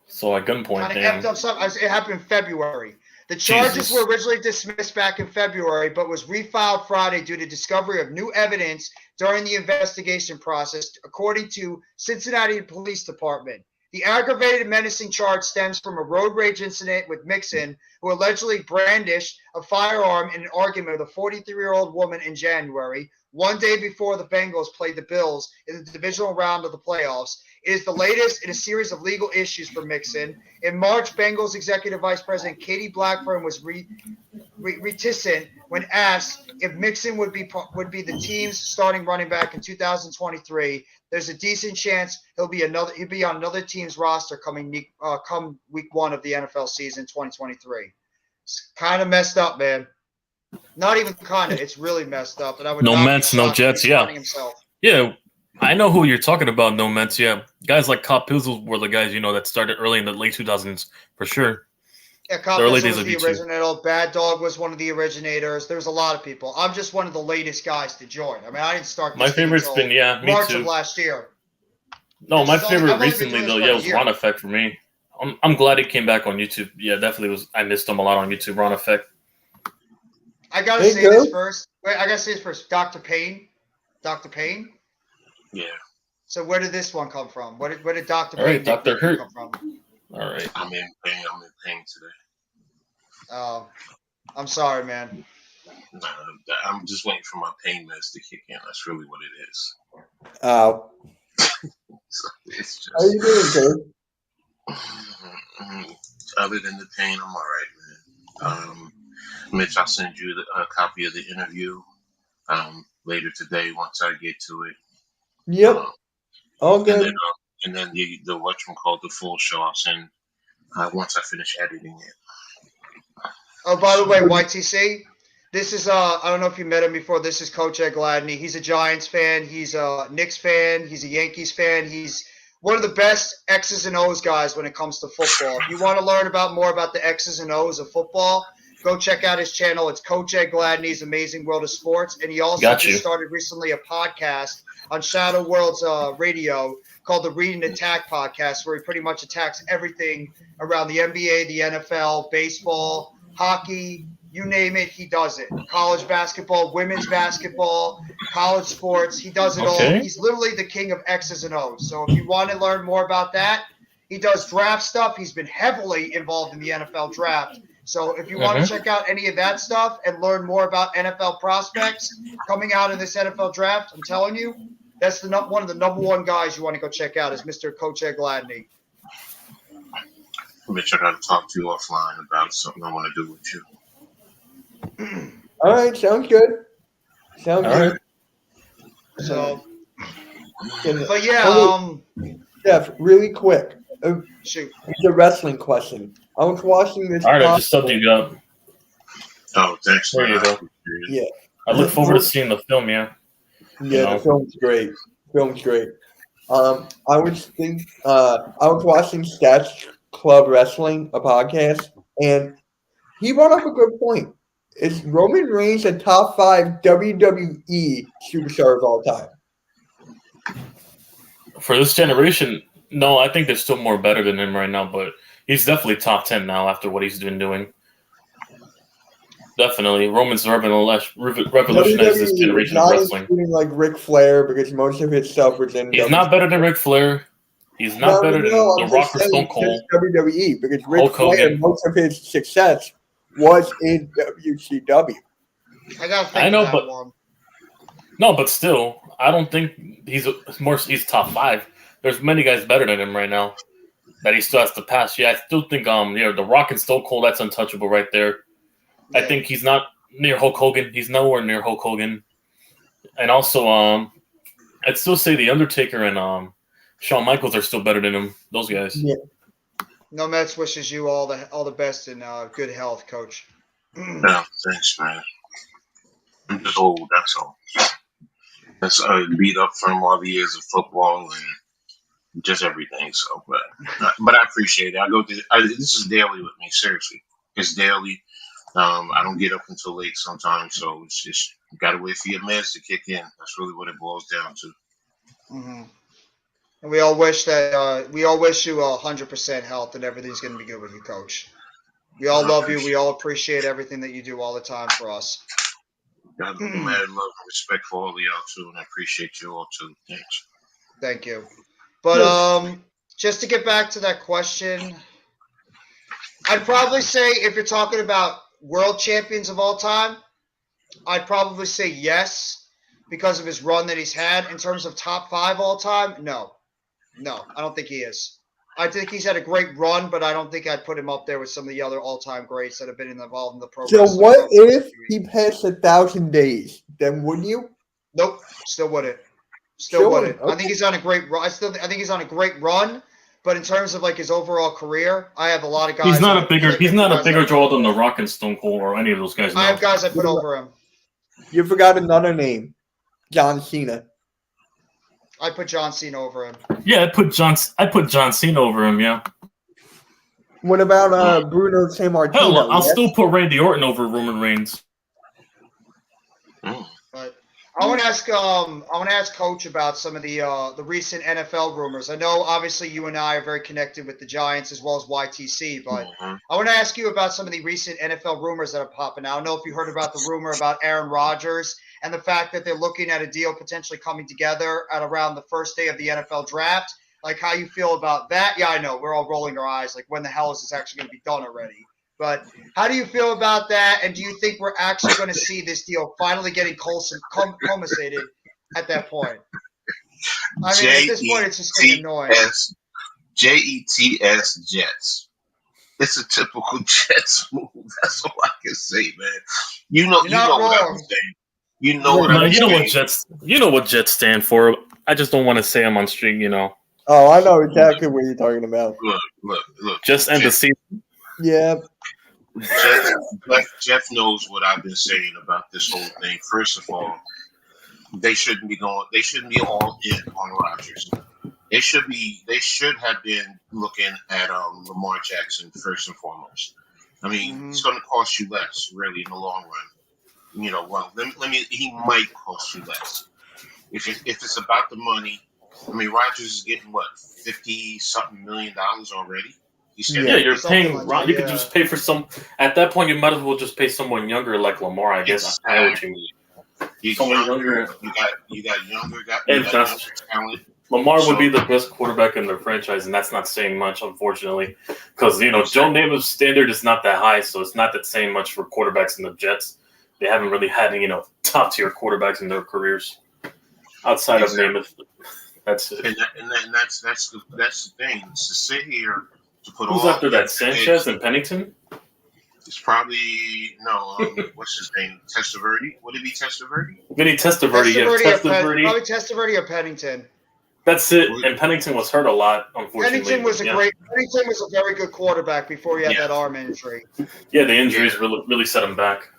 So at gunpoint, Kind of damn. effed up something. It happened in February. The charges Jesus. were originally dismissed back in February, but was refiled Friday due to discovery of new evidence during the investigation process, according to Cincinnati Police Department. The aggravated menacing charge stems from a road rage incident with Mixon, who allegedly brandished a firearm in an argument with a 43-year-old woman in January, one day before the Bengals played the Bills in the divisional round of the playoffs. It is the latest in a series of legal issues for Mixon. In March, Bengals Executive Vice President Katie Blackburn was reticent when asked if Mixon would be the team's starting running back in 2023. There's a decent chance he'll be on another team's roster come week 1 of the NFL season 2023. It's kind of messed up, man. Not even kind of. It's really messed up. And I would No not be Mets, no shocked if Jets, he's yeah. starting himself. Yeah, I know who you're talking about, no Mets, yeah. Guys like Cop Pizzle were the guys, that started early in the late 2000s, for sure. Yeah, Cop The early Pizzle days was of the YouTube. original. Bad Dog was one of the originators. There's a lot of people. I'm just one of the latest guys to join. I mean, I didn't start this My thing favorite's until been, me March too. of last year. No, my I've favorite only been recently, doing though, this for a was year. Ron Effect for me. I'm glad he came back on YouTube. Yeah, definitely was. I missed him a lot on YouTube, Ron Effect. I gotta Hey, say Joe. this first. Wait, I gotta say this first. Dr. Payne. Dr. Payne. Yeah, So where did this one come from? Where did Dr. All right, Payne Dr. Hurt. come from? All right. I'm in pain today. I'm sorry, man. Nah, I'm just waiting for my pain meds to kick in. That's really what it is. Ow. So it's How you just, doing, Coach? Other than the pain, I'm all right, man. Mitch, I'll send you a copy of the interview later today once I get to it. Yep. All And good. then the whatchamacallit, the full show, I'll send once I finish editing it. Oh, by the way, YTC, this is I don't know if you met him before. This is Coach Ed Gladney. He's a Giants fan. He's a Knicks fan. He's a Yankees fan. He's one of the best X's and O's guys when it comes to football. If you want to learn more about the X's and O's of football, go check out his channel. It's Coach Ed Gladney's Amazing World of Sports, and he also just started recently a podcast on Shadow Worlds Radio called the Read and Attack Podcast, where he pretty much attacks everything around the NBA, the NFL, baseball, hockey, you name it, he does it. College basketball, women's basketball, college sports, he does it all. He's literally the king of X's and O's. So if you want to learn more about that, he does draft stuff. He's been heavily involved in the NFL draft. So if you want to check out any of that stuff and learn more about NFL prospects coming out in this NFL draft, I'm telling you, that's one of the number one guys you want to go check out is Mr. Coach Ed Gladney. Mitch, I got to talk to you offline about something I want to do with you. All right, sounds good. Sounds good. Right. So, but yeah, Jeff, really quick. Shoot. It's a wrestling question. I was watching this. All right, I just subbed you up. Oh, thanks. There you go. Yeah. I look forward to seeing the film, yeah. Yeah, the film's great. I was watching Stats Club Wrestling, a podcast, and he brought up a good point. Is Roman Reigns a top 5 WWE superstar of all time? For this generation, no, I think there's still more better than him right now, but he's definitely top 10 now after what he's been doing. Definitely. Roman's revolutionized this generation of wrestling. Including like Ric Flair, because most of his stuff was in He's not better than Ric Flair. He's not better than The Rock or Stone Cold. WWE, because Ric Flair, most of his success was in WCW. I know, but one. No, but still, I don't think he's top 5. There's many guys better than him right now that he still has to pass. Yeah, I still think The Rock and Stone Cold, that's untouchable right there. Yeah. I think he's not near Hulk Hogan. He's nowhere near Hulk Hogan. And also, I'd still say The Undertaker and Shawn Michaels are still better than him. Those guys. Yeah. No, Mets wishes you all the best and good health, Coach. Yeah, thanks, man. I'm just old, that's all. That's beat up from all the years of football and just everything. So, but I appreciate it. This is daily with me, seriously. It's daily. I don't get up until late sometimes, so it's just you gotta wait for your meds to kick in. That's really what it boils down to. Mm-hmm. And we all wish you 100% health and everything's gonna be good with you, Coach. We all love you. We all appreciate everything that you do all the time for us. Got mad love and respect for all of y'all too, and I appreciate you all too. Thanks. Thank you. But just to get back to that question, I'd probably say if you're talking about world champions of all time, I'd probably say yes because of his run that he's had. In terms of top 5 all time, no, I don't think he is. I think he's had a great run, but I don't think I'd put him up there with some of the other all-time greats that have been involved in the program. So what if he passed 1,000 days? Then would you? Nope, still wouldn't. Still wouldn't. Okay. I think he's on a great run. I think he's on a great run. But in terms of like his overall career, I have a lot of guys. He's not a bigger draw than The Rock and Stone Cold or any of those guys. I have guys I put over him. You forgot another name, John Cena. I put John Cena over him. Yeah, I put John Cena over him. Yeah. What about Bruno Sammartino? Hell, I'll still put Randy Orton over Roman Reigns. But I want to ask Coach about some of the recent NFL rumors. I know obviously you and I are very connected with the Giants as well as YTC, but I want to ask you about some of the recent NFL rumors that are popping out. I don't know if you heard about the rumor about Aaron Rodgers and the fact that they're looking at a deal potentially coming together at around the first day of the NFL draft. Like how you feel about that? Yeah, I know. We're all rolling our eyes. Like when the hell is this actually going to be done already? But how do you feel about that? And do you think we're actually going to see this deal finally getting consummated at that point? I mean, at this point, it's just getting annoying. JETS Jets. It's a typical Jets move. That's all I can say, man. You know You're not what I've wrong. been saying. You know what No, I've been you know what saying. Jets. You know what Jets stand for. I just don't want to say them on stream. Oh, I know exactly what you're talking about. Look. Just end the season. Yeah. Jeff knows what I've been saying about this whole thing. First of all, they shouldn't be all in on Rodgers. They should have been looking at Lamar Jackson first and foremost. I mean, it's going to cost you less, really, in the long run. Well, he might cost you less if it's about the money. I mean, Rodgers is getting what, $50-something million already. Yeah, you're Something paying. like that, You could just pay for some. At that point, you might as well just pay someone younger like Lamar. I guess. I know what you mean. Someone younger. You got younger talent. Lamar would be the best quarterback in their franchise, and that's not saying much, unfortunately, because Joe Namath's standard is not that high, so it's not that saying much for quarterbacks in the Jets. They haven't really had top tier quarterbacks in their careers outside of Namath. That's it. And that's the thing. To sit here to put Who's after that? Sanchez and Pennington? It's probably what's his name? Testaverde? Would it be Testaverde? Vinny Testaverde. Probably Testaverde or Pennington. That's it. And Pennington was hurt a lot, unfortunately. Pennington was a very good quarterback before he had that arm injury. Yeah, the injuries really set him back.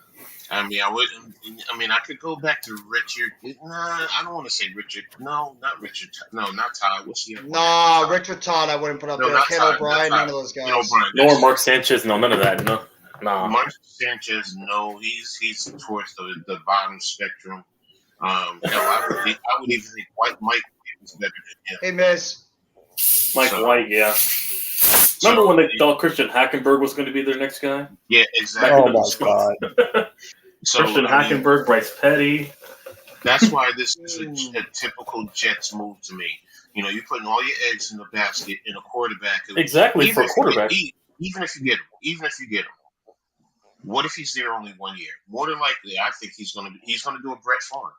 I mean, I could go back to Richard. Nah, I don't want to say Richard. No, not Richard. No, not Todd. What's the other one? Richard Todd I wouldn't put up there. Ken Todd, O'Brien, none of those guys. Nor Mark Sanchez. No, none of that. No. Mark Sanchez, no. He's towards the bottom spectrum. I would even think Mike was better than him. Hey, Miss. Mike White, yeah. Remember when they thought Christian Hackenberg was going to be their next guy? Yeah, exactly. Oh my God. Christian Hackenberg, Bryce Petty. That's why this is a typical Jets move to me. You're putting all your eggs in the basket in a quarterback. Exactly, for a quarterback. Even if you get him. What if he's there only 1 year? More than likely, I think he's going to do a Brett Favre.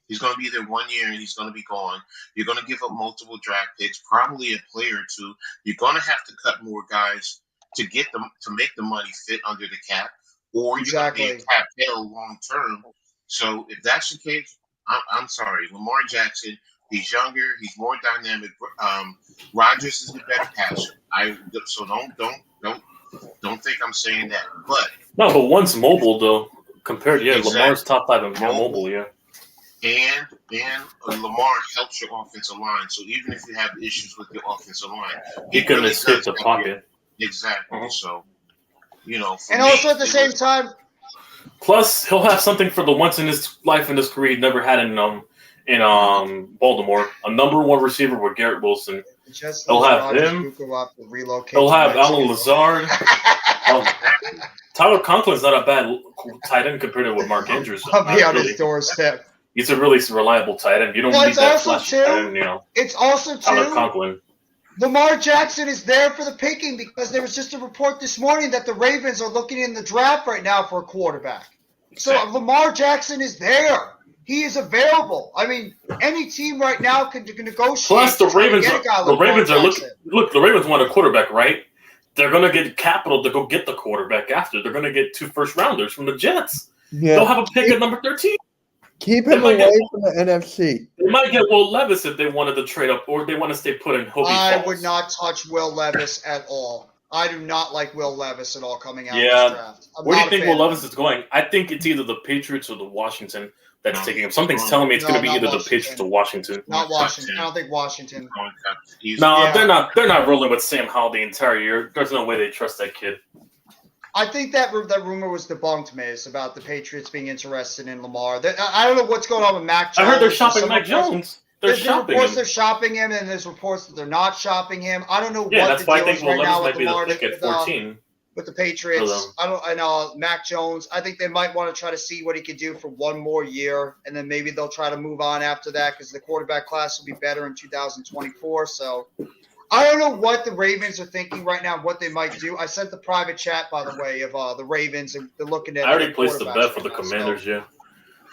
He's going to be there 1 year and he's going to be gone. You're going to give up multiple draft picks, probably a player or two. You're going to have to cut more guys to get them to make the money fit under the cap, or you're going to be a cap hell long term. So if that's the case, I'm sorry, Lamar Jackson. He's younger. He's more dynamic. Rodgers is the better passer. So don't think I'm saying that. But one's mobile though. Compared, Lamar's top 5 and mobile, yeah. And Lamar helps your offensive line. So even if you have issues with your offensive line, he can escape the pocket. Exactly. Uh-huh. So, and also at the same time. Plus, he'll have something for the once in his life and his career he never had in Baltimore. A number 1 receiver with Garrett Wilson. He'll have him. He'll have Alan Lazard. Tyler Conklin's not a bad tight end compared to what Mark Andrews. I'll be on his doorstep. He's a really reliable tight end. You don't need that flashy tight end, It's also Tyler Conklin. Lamar Jackson is there for the picking because there was just a report this morning that the Ravens are looking in the draft right now for a quarterback. So Lamar Jackson is there. He is available. I mean, any team right now can negotiate. Plus, the Ravens are looking. Look, the Ravens want a quarterback, right? They're going to get capital to go get the quarterback after. They're going to get 2 first-rounders from the Jets. Yeah. They'll have a pick at number 13. Keep him away from the NFC. They might get Will Levis if they wanted to trade up, or they want to stay put in Hobie Falls. Would not touch Will Levis at all. I do not like Will Levis at all coming out of this draft. Where do you think Will Levis is going? I think it's either the Patriots or the Washington that's taking him. Something's telling me it's going to be either the Patriots or Washington. Not Washington. I don't think Washington. No, they're not. They're not rolling with Sam Howell the entire year. There's no way they trust that kid. I think that rumor was debunked, Miz, about the Patriots being interested in Lamar. I don't know what's going on with Mac Jones. I heard they're shopping Mac Jones. There's reports they're shopping him, and there's reports that they're not shopping him. I don't know what that's the why deal I think is right now might with Lamar. Be the pick at 14. With the Patriots, I know Mac Jones. I think they might want to try to see what he could do for 1 more year, and then maybe they'll try to move on after that because the quarterback class will be better in 2024. So I don't know what the Ravens are thinking right now, what they might do. I sent the private chat, by the way, of the Ravens, and they're looking at. I already placed the bet for the Commanders. Yeah,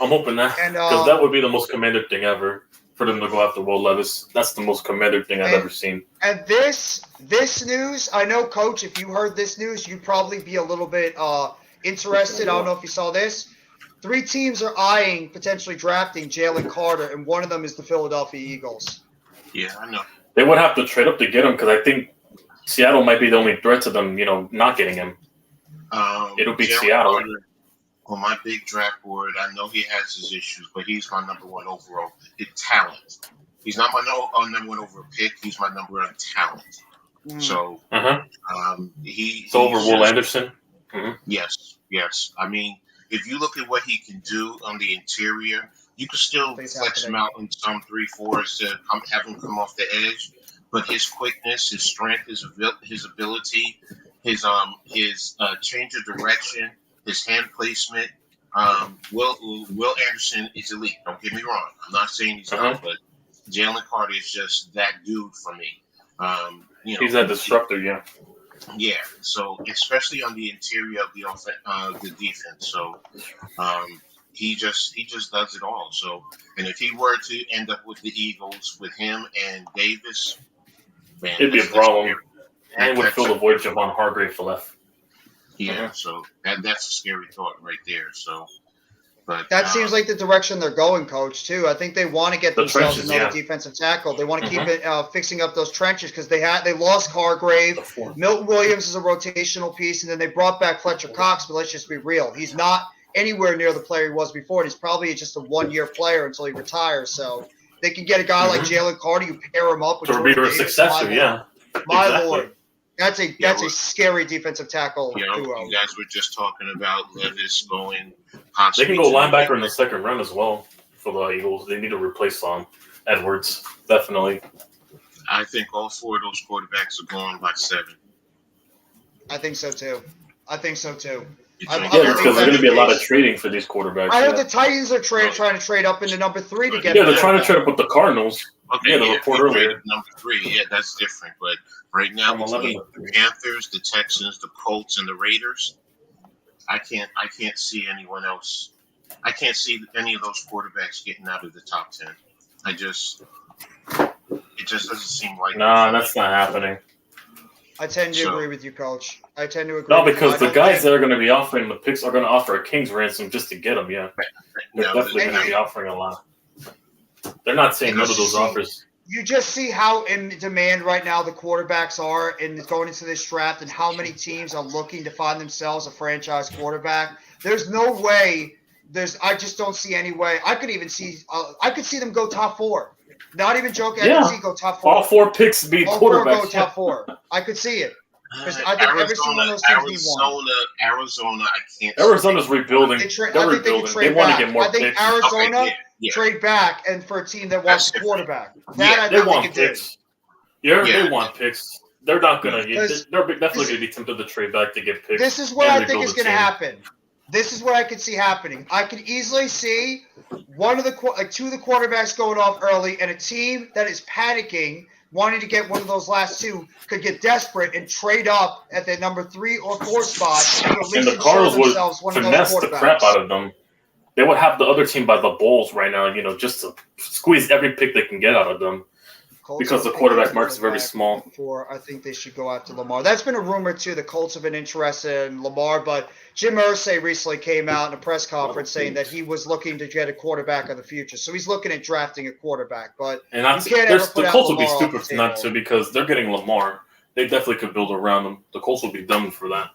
I'm hoping that because that would be the most Commander thing ever. for them to go after Will Levis. That's the most Commander thing I've ever seen. And this news, I know, Coach, if you heard this news, you'd probably be a little bit interested. I don't know if you saw this. 3 teams are eyeing potentially drafting Jalen Carter, and one of them is the Philadelphia Eagles. Yeah, I know. They would have to trade up to get him because I think Seattle might be the only threat to them, not getting him. It'll be Jalen Seattle. Carter, on my big draft board, I know he has his issues, but he's my number 1 overall. His talent. He's not my number 1 overall pick. He's my number 1 talent. So, He's over Will Anderson. Mm-hmm. Yes. I mean, if you look at what he can do on the interior, you can still flex him out in some 3-4s to have him come off the edge. But his quickness, his strength, his ability, his change of direction, his hand placement. Will Anderson is elite. Don't get me wrong. I'm not saying he's not, but Jalen Carter is just that dude for me. He's that disruptor, yeah. Yeah. So especially on the interior of the defense. So he just does it all. So, and if he were to end up with the Eagles with him and Davis, man, it'd be a problem. And would fill the void Javon Hargrave left. Yeah, so that's a scary thought right there. So, but that seems like the direction they're going, Coach. Too. I think they want to get themselves another defensive tackle. They want to keep it fixing up those trenches because they lost Hargrave. Milton Williams is a rotational piece, and then they brought back Fletcher Cox. But let's just be real, he's not anywhere near the player he was before. And he's probably just a 1-year player until he retires. So they can get a guy like Jalen Carter. You pair him up with to be a successor. My Lord. That's a scary defensive tackle duo. You guys were just talking about Levis going possibly. They can go linebacker in the second round as well for the Eagles. They need to replace Edwards, definitely. I think all 4 of those quarterbacks are going by 7. I think so too. Because there's going to be a lot of trading for these quarterbacks. I heard the Titans are trying to trade up into number 3 to get. Yeah, they're trying to trade up with the Cardinals. Okay, the report earlier. Number 3, yeah, that's different. But right now, between the Panthers, the Texans, the Colts, and the Raiders, I can't see anyone else. I can't see any of those quarterbacks getting out of the top 10. It just doesn't seem like. Nah, that's not happening. I tend to agree with you, Coach. I tend to agree. No, because the guys that are going to be offering the picks are going to offer a king's ransom just to get them. Yeah, they're definitely going to be offering a lot. They're not saying no to those offers. You just see how in demand right now the quarterbacks are and going into this draft and how many teams are looking to find themselves a franchise quarterback. There's no way. I just don't see any way. I could even see. I could see them go top 4. Not even joking. I could see go top 4. All 4 picks be all quarterbacks. 4 go top 4. I could see it. I think every single one of those teams need one. Arizona, I can't. Arizona's rebuilding. They're rebuilding. They want to get more picks. I think Arizona trade back and for a team that wants a quarterback. They want picks. They want picks. They're not gonna. They're definitely gonna be tempted to trade back to get picks. This is what I think is gonna happen. This is what I could see happening. I could easily see 2 of the quarterbacks going off early, and a team that is panicking, wanting to get one of those last 2, could get desperate and trade up at the number 3 or 4 spot. And the Cardinals would finesse the crap out of them. They would have the other team by the balls right now, just to squeeze every pick they can get out of them. Colts because the quarterback market is very small. I think they should go after Lamar. That's been a rumor, too. The Colts have been interested in Lamar, but Jim Irsay recently came out in a press conference saying that he was looking to get a quarterback of the future. So he's looking at drafting a quarterback. But the Colts would be stupid not to because they're getting Lamar. They definitely could build around them. The Colts would be dumb for that.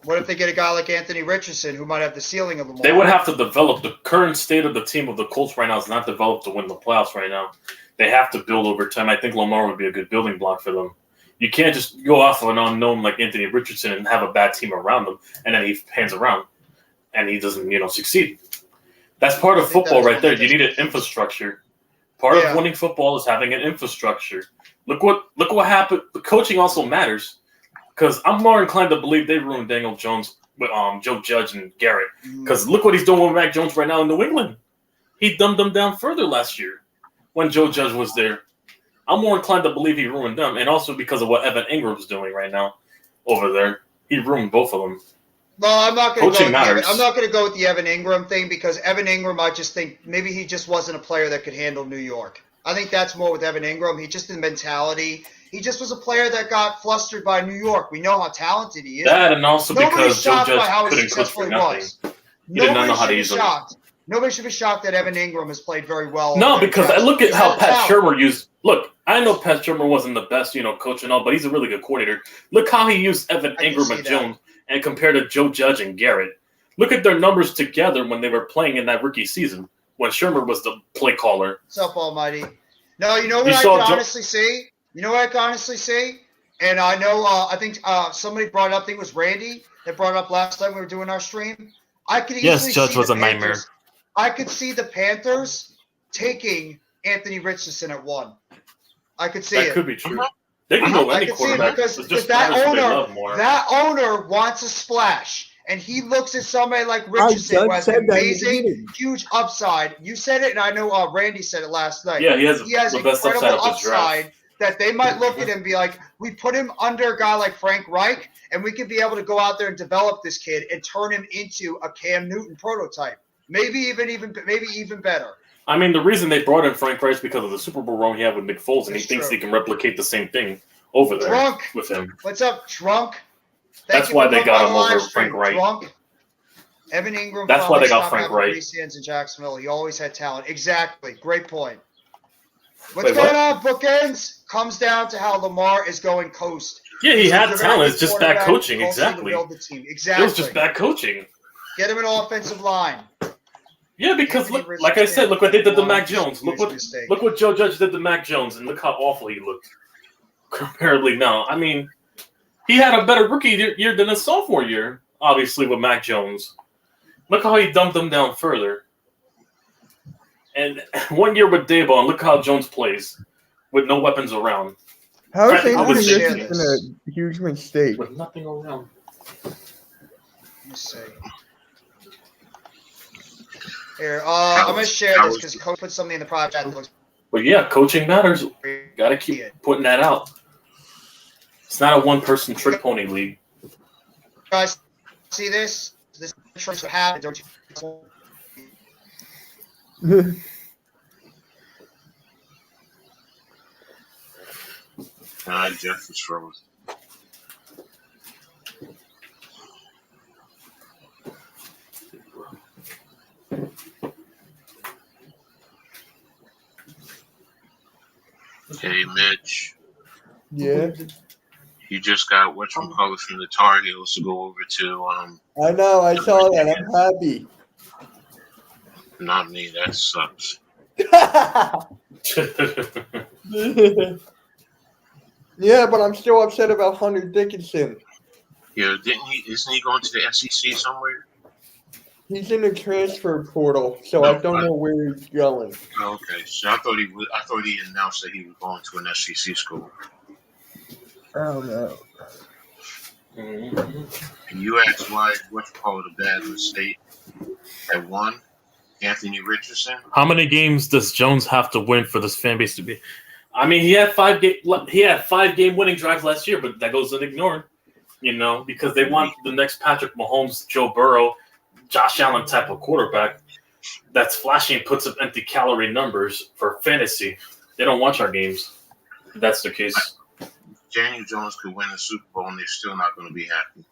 What if they get a guy like Anthony Richardson who might have the ceiling of Lamar? They would have to develop. The current state of the team of the Colts right now is not developed to win the playoffs right now. They have to build over time. I think Lamar would be a good building block for them. You can't just go off of an unknown like Anthony Richardson and have a bad team around him, and then he pans around and he doesn't, succeed. That's part of football right there. You need an infrastructure. Part of winning football is having an infrastructure. Look what happened. The coaching also matters because I'm more inclined to believe they ruined Daniel Jones with Joe Judge and Garrett. Because look what he's doing with Mac Jones right now in New England. He dumbed them down further last year when Joe Judge was there. I'm more inclined to believe he ruined them, and also because of what Evan Ingram's doing right now over there. He ruined both of them. No, I'm not going to go with the Evan Ingram thing because Evan Ingram, I just think maybe he just wasn't a player that could handle New York. I think that's more with Evan Ingram. He just the mentality. He just was a player that got flustered by New York. We know how talented he is. That and also Nobody's because Joe shocked by Judge how couldn't coach successful for he nothing. was. He did not know how to Nobody use should them. be shocked. Nobody should be shocked that Evan Ingram has played very well. No, because I look at He's how had Pat talent. Shermer used. Look, I know Pat Shermer wasn't the best, coach and all, but he's a really good coordinator. Look how he used Evan I can Ingram see and that. Jones and compared to Joe Judge and Garrett. Look at their numbers together when they were playing in that rookie season when Shermer was the play caller. What's up, Almighty? No, you know what You I saw can Joe- honestly see? You know what I can honestly see? And I know, I think somebody brought it up, I think it was Randy that brought it up last time we were doing our stream. I could easily Yes, Judge see was the a nightmare. Panthers. I could see the Panthers taking Anthony Richardson at 1. I could see That it. could be true. They can go I any could see it quarterback. because It's just that matters who they owner, love more. that owner wants a splash. And he looks at somebody like Richardson who has amazing, huge upside. You said it, and I know Randy said it last night. Yeah, he has the the best upside incredible of the draft. upside that they might look at him and be like, we put him under a guy like Frank Reich, and we could be able to go out there and develop this kid and turn him into a Cam Newton prototype. Maybe even better. I mean, the reason they brought in Frank Reich is because of the Super Bowl run he had with Nick Foles, and he That's thinks true. he can replicate the same thing over there Drunk. with him. What's up, Drunk? That's you why for they got coming him on the over live stream, Frank Reich. Drunk. Evan Ingram. That's why they got stopped Frank having Reich. greasy ends in Jacksonville. He always had talent. Exactly. Great point. What's Wait, going what? on, Bookends? Comes down to how Lamar is going coast. Yeah, he He's had a very talent. good It's just bad quarterback, coaching. culture to Exactly. build the team. It Exactly. was just bad coaching. Get him an offensive line. Yeah, because Anthony look, like I Richardson, said, look what they did to Mac huge Jones. Look what mistake. Joe Judge did to Mac Jones, and look how awful he looked. Comparably now, I mean, he had a better rookie year than his sophomore year, obviously with Mac Jones. Look how he dumped him down further. And 1 year with Dayball, and look how Jones plays with no weapons around, How is I wanna Anthony share Richardson a huge mistake? with nothing around. Let me see. Here, I'm gonna share this because Coach put something in the private chat that looks But yeah, coaching matters. great. Got to keep putting that out. It's not a one-person trick pony league. Guys, see this? This is what happened. Don't you? Jeff is frozen. Hey, Mitch. Yeah, You just got whatchamacallit from the Tar Heels to go over to I know. I saw that. I'm happy. not me, that sucks. Yeah, but I'm still upset about Hunter Dickinson. Yeah, isn't he going to the SEC somewhere? He's in the transfer portal, so I don't know where he's going. Oh, okay. So I thought he announced that he was going to an SEC school. Oh no. And you asked why whatchamacallit a bad mistake at 1, Anthony Richardson. How many games does Jones have to win for this fan base to be? I mean, he had 5-game winning drives last year, but that goes unignored, because they want the next Patrick Mahomes, Joe Burrow, Josh Allen type of quarterback that's flashy and puts up empty calorie numbers for fantasy. They don't watch our games. If that's the case. Daniel Jones could win the Super Bowl and they're still not going to be happy.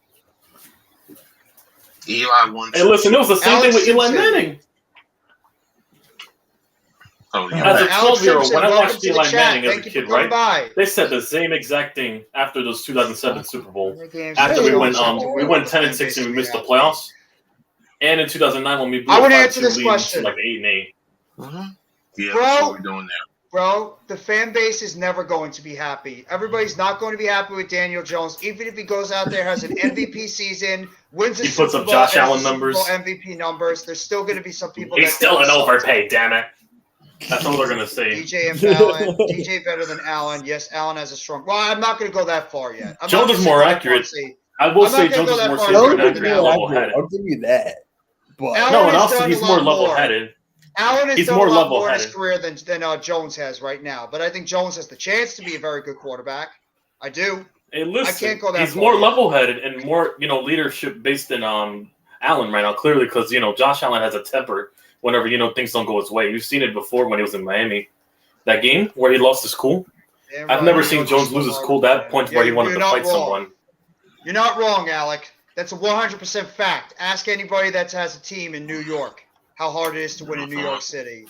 Eli won. Hey, listen, it was the same Alex thing with Eli Simpson. Manning. Oh, As a yeah. Alex 12-year-old, Simpson, when I welcome watched to the Eli chat. Manning as a Thank you kid, for coming right? by. They said the same exact thing after those 2007 Super Bowl. Games After that we went Jones had to win, 10-6 and we missed the playoffs, and in 2009 when we blew I would a answer 5-2 this lead question. to like 8-8. Yeah, Bro. that's what we're doing now. Bro, the fan base is never going to be happy. Everybody's not going to be happy with Daniel Jones, even if he goes out there, has an MVP season, wins a He puts Super up Bowl, Josh and has Allen a Super numbers. Bowl MVP numbers. There's still going to be some people. He's that still think an he sucks. overpay, damn it. That's all they're gonna say. DJ and Allen. DJ better than Allen. Yes, Allen has a strong. Well, I'm not going to go that far yet. I'm Jones not is gonna more go that far accurate. and say- I will I'm say not gonna Jones go is that more far. safer Jones and is accurate and more level-headed. I'll give you that. But Allen No, and has also done he's a more lot more. level-headed. Allen has He's done more a lot more in his level-headed. career than Jones has right now. But I think Jones has the chance to be a very good quarterback. I do. Hey, listen, can't go that he's far more yet. level-headed and more, leadership based than Allen right now. Clearly, because Josh Allen has a temper whenever things don't go his way. You've seen it before when he was in Miami. That game where he lost his cool. Damn I've right, never he seen lost Jones so lose his hard, cool to that man. point Yeah, where he wanted you're to not fight wrong. someone. You're not wrong, Alec. That's a 100% fact. Ask anybody that has a team in New York how hard it is to win in New York City.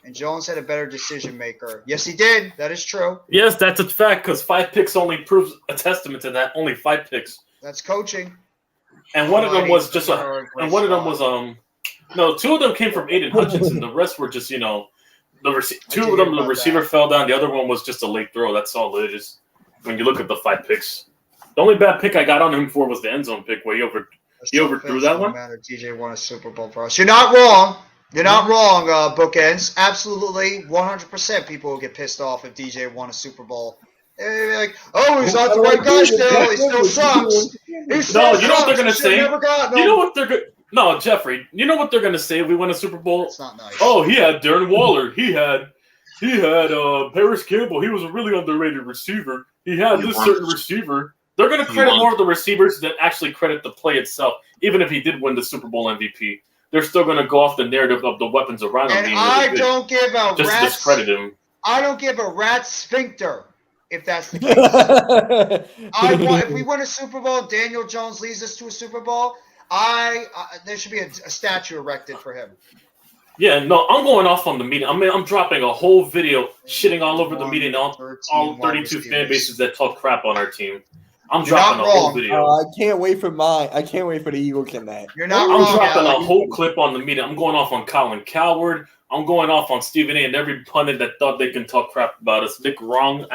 And Jones had a better decision maker. Yes, he did. That is true. Yes, that's a fact because 5 picks only proves a testament to that. Only 5 picks, That's coaching. and one of them was just and 2 of them came from Aiden Hutchinson. The rest were just 2 of them the receiver fell down. The other one was just a late throw. That's all it is. When you look at the 5 picks, the only bad pick I got on him for was the end zone pick where he overthrew that one. TJ won a Super Bowl for us. You're not wrong. You're not wrong, Bookends. Absolutely, 100% people will get pissed off if DJ won a Super Bowl. They're like, oh, he's not the right guy still. He still sucks. No, you know what they're going to say? You know what they're going to No, Jeffrey, you know what they're going to say if we win a Super Bowl? That's not nice. Oh, he had Darren Waller. He had Paris Campbell. He was a really underrated receiver. He had this certain receiver. They're going to credit more of the receivers than actually credit the play itself, even if he did win the Super Bowl MVP. They're still going to go off the narrative of the weapons around him. And I don't give a just to discredit him. I don't give a rat sphincter if that's the case. If we win a Super Bowl, Daniel Jones leads us to a Super Bowl, there should be a statue erected for him. Yeah, no, I'm going off on the media. I'm dropping a whole video shitting all over the media and all 32 fan bases that talk crap on our team. I'm dropping a whole video. I can't wait for mine. I can't wait for the Eagles in that. You're not I'm wrong, dropping Alec. a whole clip on the media. I'm going off on Colin Cowherd. I'm going off on Stephen A. and every pundit that thought they can talk crap about us. Nick Wrong,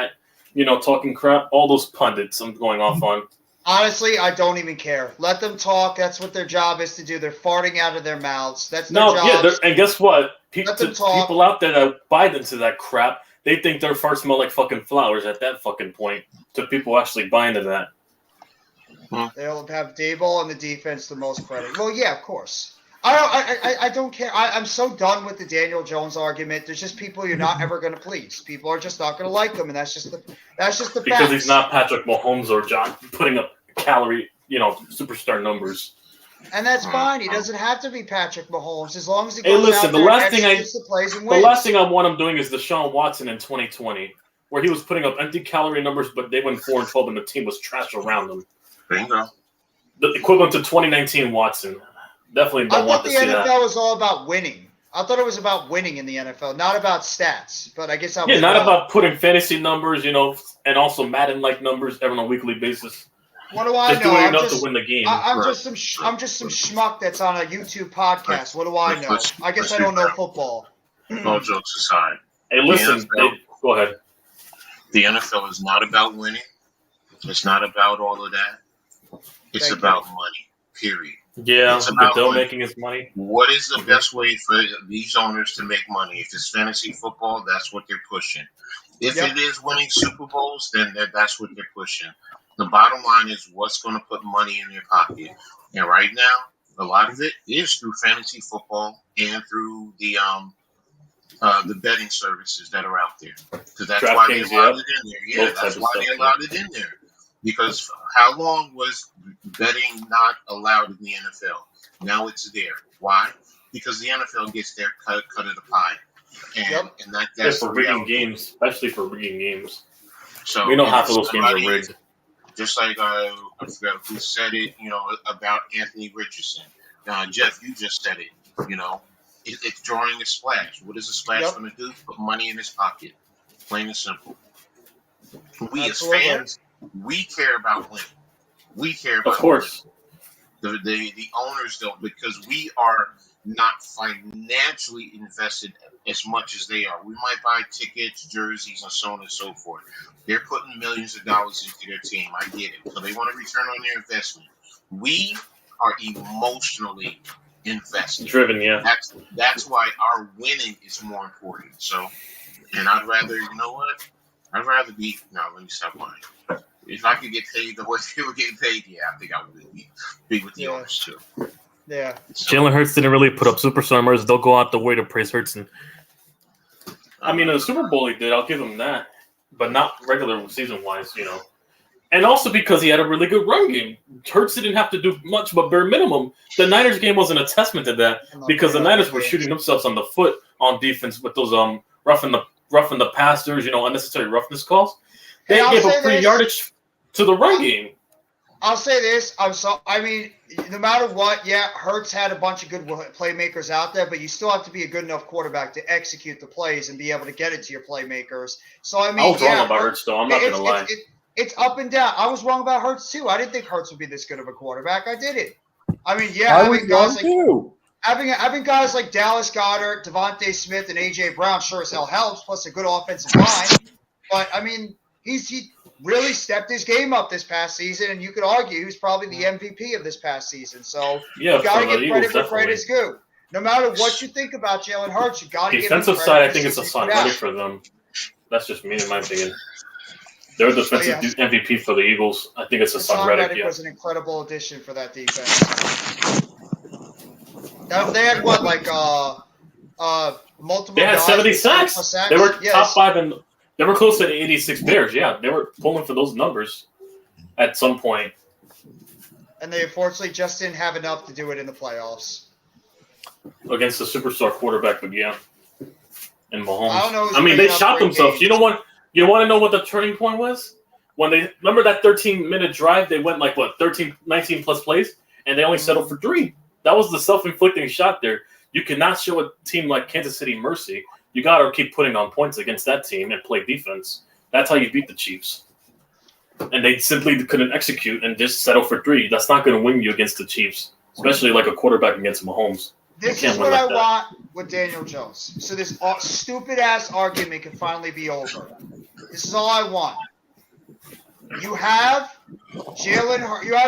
talking crap. All those pundits I'm going off on. Honestly, I don't even care. Let them talk. That's what their job is to do. They're farting out of their mouths. That's their job. Yeah, and guess what? Let them talk. People out there that buy into that crap, they think their farts smell like fucking flowers at that fucking point. To people actually buy into that. They'll have Daboll and the defense the most credit. Well, yeah, of course. I don't care. I'm so done with the Daniel Jones argument. There's just people you're not ever going to please. People are just not going to like him, and that's just the because facts. He's not Patrick Mahomes or John putting up calorie, superstar numbers. And that's fine. He doesn't have to be Patrick Mahomes as long as he Hey, goes listen, out the there last and thing executes the plays and The wins. last thing I want him doing is Deshaun Watson in 2020, where he was putting up empty calorie numbers, but they went 4-12, and the team was trash around them. Bingo. The equivalent to 2019 Watson. Definitely don't want to see that. I thought the NFL was all about winning. I thought it was about winning in the NFL, not about stats. But I guess I was not about putting fantasy numbers, and also Madden-like numbers on a weekly basis. What do I know? Doing enough to win the game. I'm just some schmuck that's on a YouTube podcast. What do I know? I guess I don't know football. No jokes aside. Hey, listen. Go ahead. The NFL is not about winning. It's not about all of that. It's about money, period. Yeah, Goodell making his money. What is the best way for these owners to make money? If it's fantasy football, that's what they're pushing. If it is winning Super Bowls, then that's what they're pushing. The bottom line is what's going to put money in your pocket. And right now, a lot of it is through fantasy football and through the betting services that are out there. Because that's why they allowed it in there. Yeah, that's why they allowed it in there. Because how long was betting not allowed in the NFL? Now it's there. Why? Because the NFL gets their cut of the pie. And that's for rigging games, especially for rigging games. So we know half of those games are rigged. Just like I forgot who said it, about Anthony Richardson. Jeff, you just said it. It's drawing a splash. What is a splash going to do? Put money in his pocket. Plain and simple. We as fans, we care about winning. We care about of course. Winning. The owners don't, because we are not financially invested as much as they are. We might buy tickets, jerseys, and so on and so forth. They're putting millions of dollars into their team. I get it. So they want a return on their investment. We are emotionally invested. Driven, yeah. That's why our winning is more important. So, and I'd rather, I'd rather be, let me stop lying. If I could get paid the way they were getting paid, I think I would be with the owners too. Yeah. So, Jalen Hurts didn't really put up superstar numbers. They'll go out the way to praise Hurts. And I mean, the Super Bowl he did, I'll give him that. But not regular season-wise, And also because he had a really good run game. Hurts didn't have to do much but bare minimum. The Niners game wasn't a testament to that because the Niners were shooting themselves on the foot on defense with those roughing the roughing the passers, unnecessary roughness calls. They And I'll gave say up free this. yardage to the run game. I'll say this. No matter what, yeah, Hurts had a bunch of good playmakers out there, but you still have to be a good enough quarterback to execute the plays and be able to get it to your playmakers. So, I was wrong about Hurts, though. I'm not going to lie. It's up and down. I was wrong about Hurts, too. I didn't think Hurts would be this good of a quarterback. I didn't. I was wrong, too. Having guys like Dallas Goedert, Devontae Smith, and A.J. Brown sure as hell helps, plus a good offensive line. But, he really stepped his game up this past season, and you could argue he was probably the MVP of this past season. So you got to give credit where credit is due. No matter what you think about Jalen Hurts, you got to give him credit. Defensive side, I think it's Hassan Reddick for them. That's just me, in my opinion. They're the defensive MVP for the Eagles. I think it's Hassan Reddick. Reddick was an incredible addition for that defense. They had what, multiple. They had 70 sacks. They were top 5 and they were close to the 86 Bears. Yeah, they were pulling for those numbers at some point. And they unfortunately just didn't have enough to do it in the playoffs against the superstar quarterback, but yeah, and Mahomes. I don't know. They shot themselves. You want to know what the turning point was? When they remember that 13-minute drive, they went 19 plus plays, and they only settled for 3. That was the self-inflicting shot there. You cannot show a team like Kansas City mercy. You got to keep putting on points against that team and play defense. That's how you beat the Chiefs. And they simply couldn't execute and just settle for 3. That's not going to win you against the Chiefs, especially like a quarterback against Mahomes. This is what I want with Daniel Jones. So this stupid-ass argument can finally be over. This is all I want. You have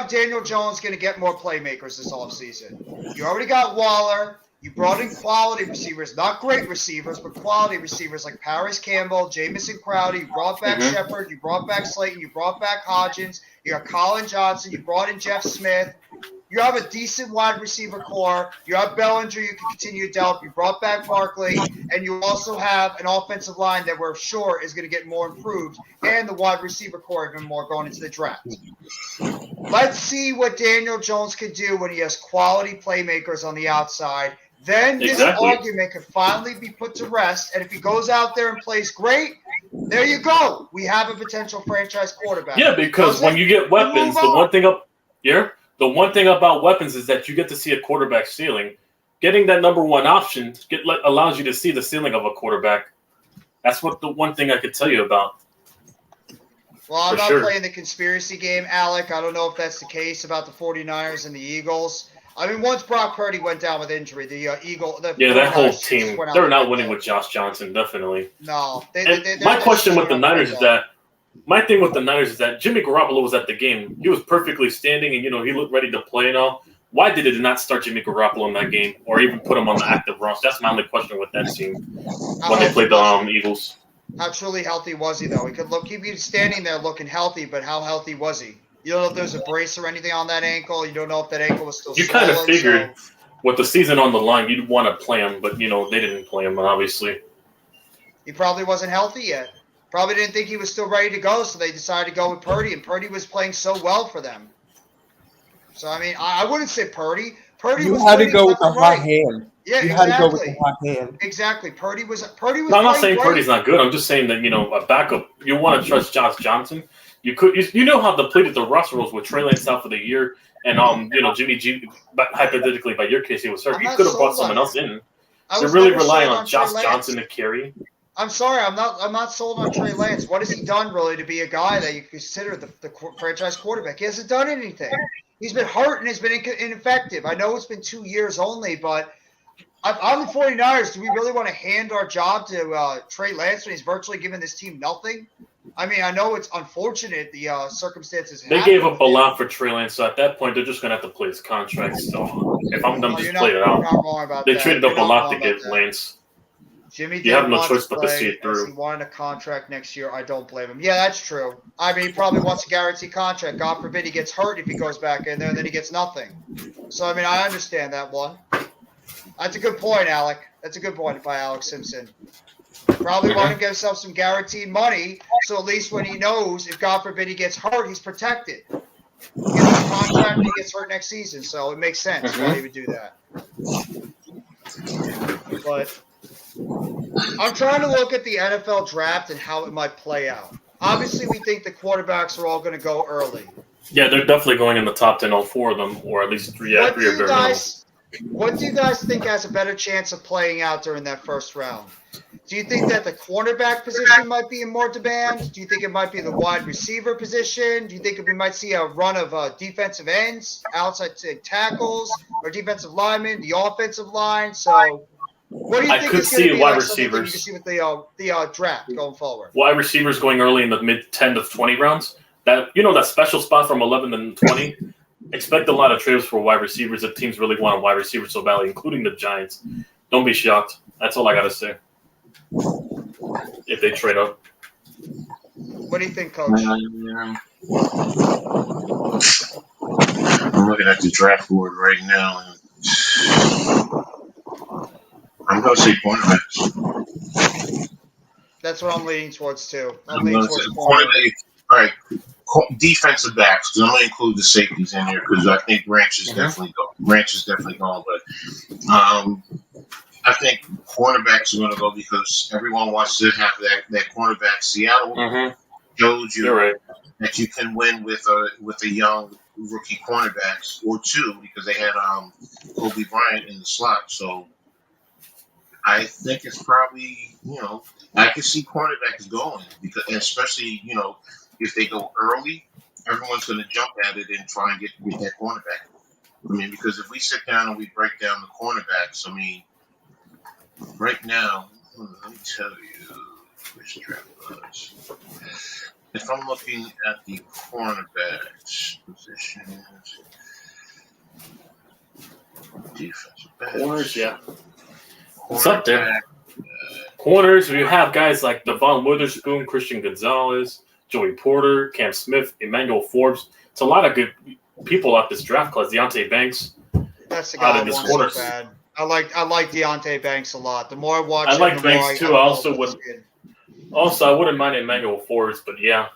Daniel Jones going to get more playmakers this offseason. You already got Waller. You brought in quality receivers, not great receivers, but quality receivers like Paris Campbell, Jamison Crowder. You brought back Shepard. You brought back Slayton. You brought back Hodgins. You got Colin Johnson. You brought in Jeff Smith. You have a decent wide receiver core. You have Bellinger you can continue to develop. You brought back Barkley. And you also have an offensive line that we're sure is going to get more improved. And the wide receiver core even more going into the draft. Let's see what Daniel Jones can do when he has quality playmakers on the outside. Then this argument can finally be put to rest. And if he goes out there and plays great, there you go. We have a potential franchise quarterback. Yeah, because when you get weapons, the one thing about weapons is that you get to see a quarterback ceiling. Getting that number 1 option allows you to see the ceiling of a quarterback. That's what the one thing I could tell you about. Well, I'm not playing the conspiracy game, Alec. I don't know if that's the case about the 49ers and the Eagles. Once Brock Purdy went down with injury, that whole team, they're not winning with Josh Johnson, definitely. No. My question with the Niners is that my thing with the Niners is that Jimmy Garoppolo was at the game. He was perfectly standing, and he looked ready to play and all. Why did it not start Jimmy Garoppolo in that game, or even put him on the active roster? That's my only question with that team when they played the Eagles. How truly healthy was he, though? He could keep standing there looking healthy, but how healthy was he? You don't know if there's a brace or anything on that ankle. You don't know if that ankle was still. You kind of figured with the season on the line, you'd want to play him, but they didn't play him, obviously. He probably wasn't healthy yet. Probably didn't think he was still ready to go, so they decided to go with Purdy, and Purdy was playing so well for them. So, I wouldn't say Purdy. You had to go with the hot hand. Yeah, you had to go with the hot hand. Exactly. Purdy was. No, I'm not saying great. Purdy's not good. I'm just saying that a backup. You want to trust Josh Johnson. You know how depleted the roster was with Trey Lance out for the year, and Jimmy G. Hypothetically, by your case, he was hurt. You could have brought someone else in. They're really relying on Josh Johnson to carry. I'm sorry, I'm not sold on Trey Lance. What has he done really to be a guy that you consider the franchise quarterback? He hasn't done anything. He's been hurt and has been ineffective. I know it's been 2 years only, but I'm the 49ers. Do we really want to hand our job to Trey Lance when he's virtually given this team nothing? I know it's unfortunate the circumstances. They gave up a lot for Trey Lance, so at that point, they're just going to have to play his contract. So if I'm them, just play it out. They traded up a lot to get Lance. Jimmy, you have no choice but to see it through. He wanted a contract next year. I don't blame him. Yeah, that's true. He probably wants a guaranteed contract. God forbid he gets hurt if he goes back in there, and then he gets nothing. So, I understand that one. That's a good point, Alec. That's a good point by Alex Simpson. Probably want to give himself some guaranteed money, so at least when he knows if God forbid he gets hurt, he's protected. He gets a contract and he gets hurt next season, so it makes sense why he would do that. But I'm trying to look at the NFL draft and how it might play out. Obviously, we think the quarterbacks are all going to go early. Yeah, they're definitely going in the top 10, all four of them, or at least three. What Three do of you their guys? What do you guys think has a better chance of playing out during that first round? Do you think that the cornerback position might be in more demand? Do you think it might be the wide receiver position? Do you think we might see a run of defensive ends, outside tackles, or defensive linemen, the offensive line? So, what do you I think could is going to see be wide like something that you receivers. can see with the draft going forward? Wide receivers going early in the mid 10 to 20 rounds. That that special spot from 11 to 20. Expect a lot of trades for wide receivers if teams really want a wide receiver so badly, including the Giants. Don't be shocked. That's all I gotta say. If they trade up. What do you think, Coach? I'm looking at the draft board right now, and I'm going to say cornerbacks. That's what I'm leaning towards too. I'm I'm leaning going to towards say corner. cornerback. All right, defensive backs. Because I'm going to include the safeties in there because I think Branch is definitely going. Branch is definitely going, but I think cornerbacks are going to go because everyone wants to have that cornerback. Seattle showed you You're right. that you can win with a young rookie cornerbacks or two because they had Kobe Bryant in the slot. So I think it's probably I can see cornerbacks going because especially if they go early, everyone's going to jump at it and try and get that cornerback. I mean, because if we sit down and we break down the cornerbacks, I mean, right now, let me tell you which draft was. If I'm looking at the cornerbacks positions, defensive backs, Corners, yeah. It's up there. Corners, we have guys like Devon Witherspoon, Christian Gonzalez, Joey Porter, Cam Smith, Emmanuel Forbes. It's a lot of good people at this draft class. Deonte Banks. That's the guy I in this want corner. so bad. I like Deonte Banks a lot. The more I watch I him, like the Banks more too. I I also would. Also, I wouldn't mind Emmanuel Forbes, but yeah,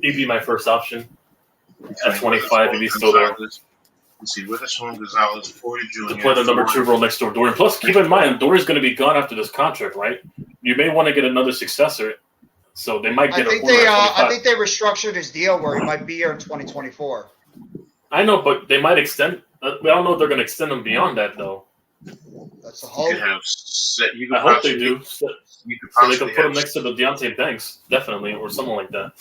he'd be my first option at 25 if he's still there. Let's see, Witherspoon, Gonzalez, Porter Jr. To play the number 2 role next to Dorian. Plus, keep in mind, Dorian's going to be gone after this contract, right? You may want to get another successor, so they might get a corner. I think they restructured his deal where he might be here in 2024. I know, but they might extend. I don't know if they're going to extend him beyond that, though. That's the hope. I hope they do. So they can put him next to the Deonte Banks, definitely, or something like that.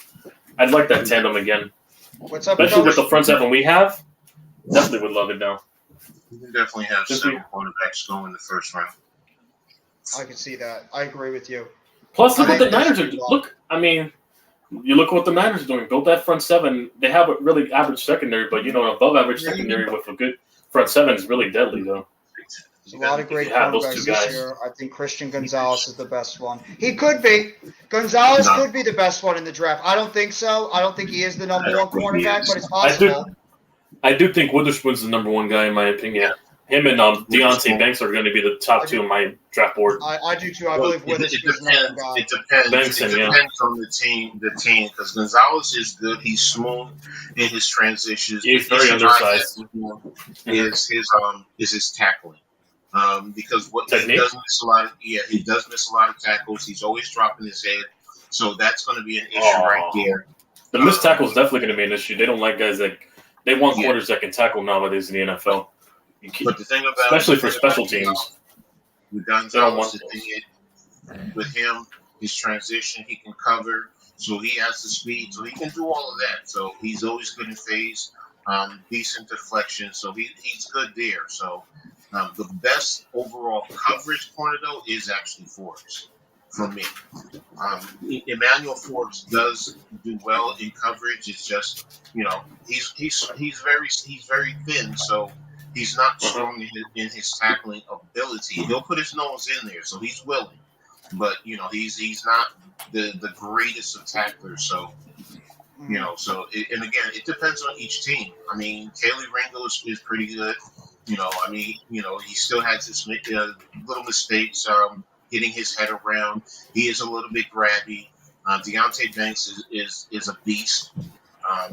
I'd like that tandem again. What's up, especially Coach? with the front seven we have. Definitely would love it now. You can definitely have 7 cornerbacks going in the first round. I can see that. I agree with you. Plus, look what the Niners are doing. Look, I mean, you look what the Niners are doing. Build that front seven. They have a really average secondary, but an above average secondary with a good front seven is really deadly, though. There's a lot of great cornerbacks this year. I think Christian Gonzalez is the best one. He could be. Gonzalez could be the best one in the draft. I don't think so. I don't think he is the number 1 cornerback, but it's possible. I do think Witherspoon's the number 1 guy in my opinion. Him and Deonte Banks are going to be the top 2 on my draft board. I do too. I believe Witherspoon's the number 1 guy. It depends. It depends on the team. Because Gonzalez is good. He's smooth in his transitions. He's very undersized. Is his tackling. Because Technique? he does miss a lot of he does miss a lot of tackles. He's always dropping his head. So that's going to be an issue right there. The missed tackle is definitely going to be an issue. They don't like guys that they want quarters that can tackle nowadays in the NFL. But the thing about especially for special teams, with Gonzalez, with him, his transition, he can cover, so he has the speed, so he can do all of that. So he's always good in phase, decent deflection, so he's good there. So the best overall coverage corner though is actually Forbes for me. Emmanuel Forbes does do well in coverage. It's just he's very thin, so he's not strong in his tackling ability. He'll put his nose in there, so he's willing. But he's not the greatest of tacklers. So and again, it depends on each team. I mean, Kaylee Ringo is pretty good. He still has his little mistakes. Getting his head around, he is a little bit grabby. Deonte Banks is a beast. I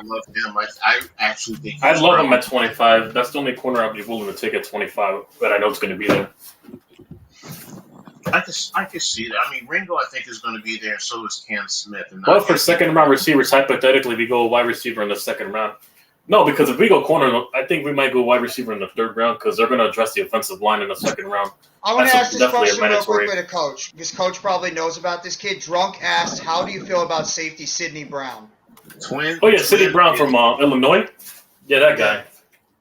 love him. I actually think I love him at 25. That's the only corner I'd be willing to take at 25, but I know it's going to be there. I could see that. I mean, Ringo, I think, is going to be there, and so is Cam Smith. And Well, for second round receivers, hypothetically, we go wide receiver in the second round. No, because if we go corner, I think we might go wide receiver in the third round because they're going to address the offensive line in the second round. I want to That's ask this definitely a question real mandatory. quickly to Coach, because Coach probably knows about this kid. Drunk asked, how do you feel about safety Sidney Brown? Twin. Oh yeah, Sidney Brown from Illinois. Yeah, that guy.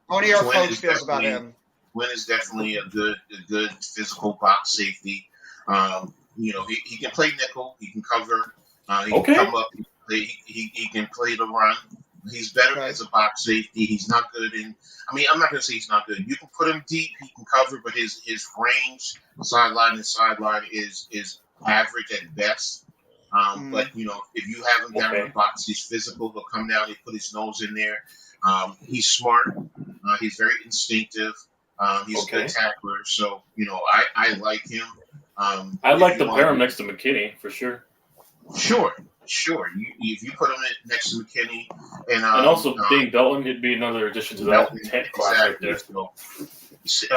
Only our Twin coach is feels about definitely- him. Quinn is definitely a good physical box safety. He can play nickel. He can cover. He Okay. can come up. He can play the run. He's better Right. as a box safety. He's not good in. I mean, I'm not going to say he's not good. You can put him deep. He can cover, but his range, sideline to sideline, is average at best. But if you have him down in the box, he's physical. He'll come down. He put his nose in there. He's smart. He's very instinctive. He's a good tackler. So I like him. I like the pair him next to McKinney for sure. Sure. If you put him next to McKinney and also Dane Belton, he'd be another addition to that class right there. Sid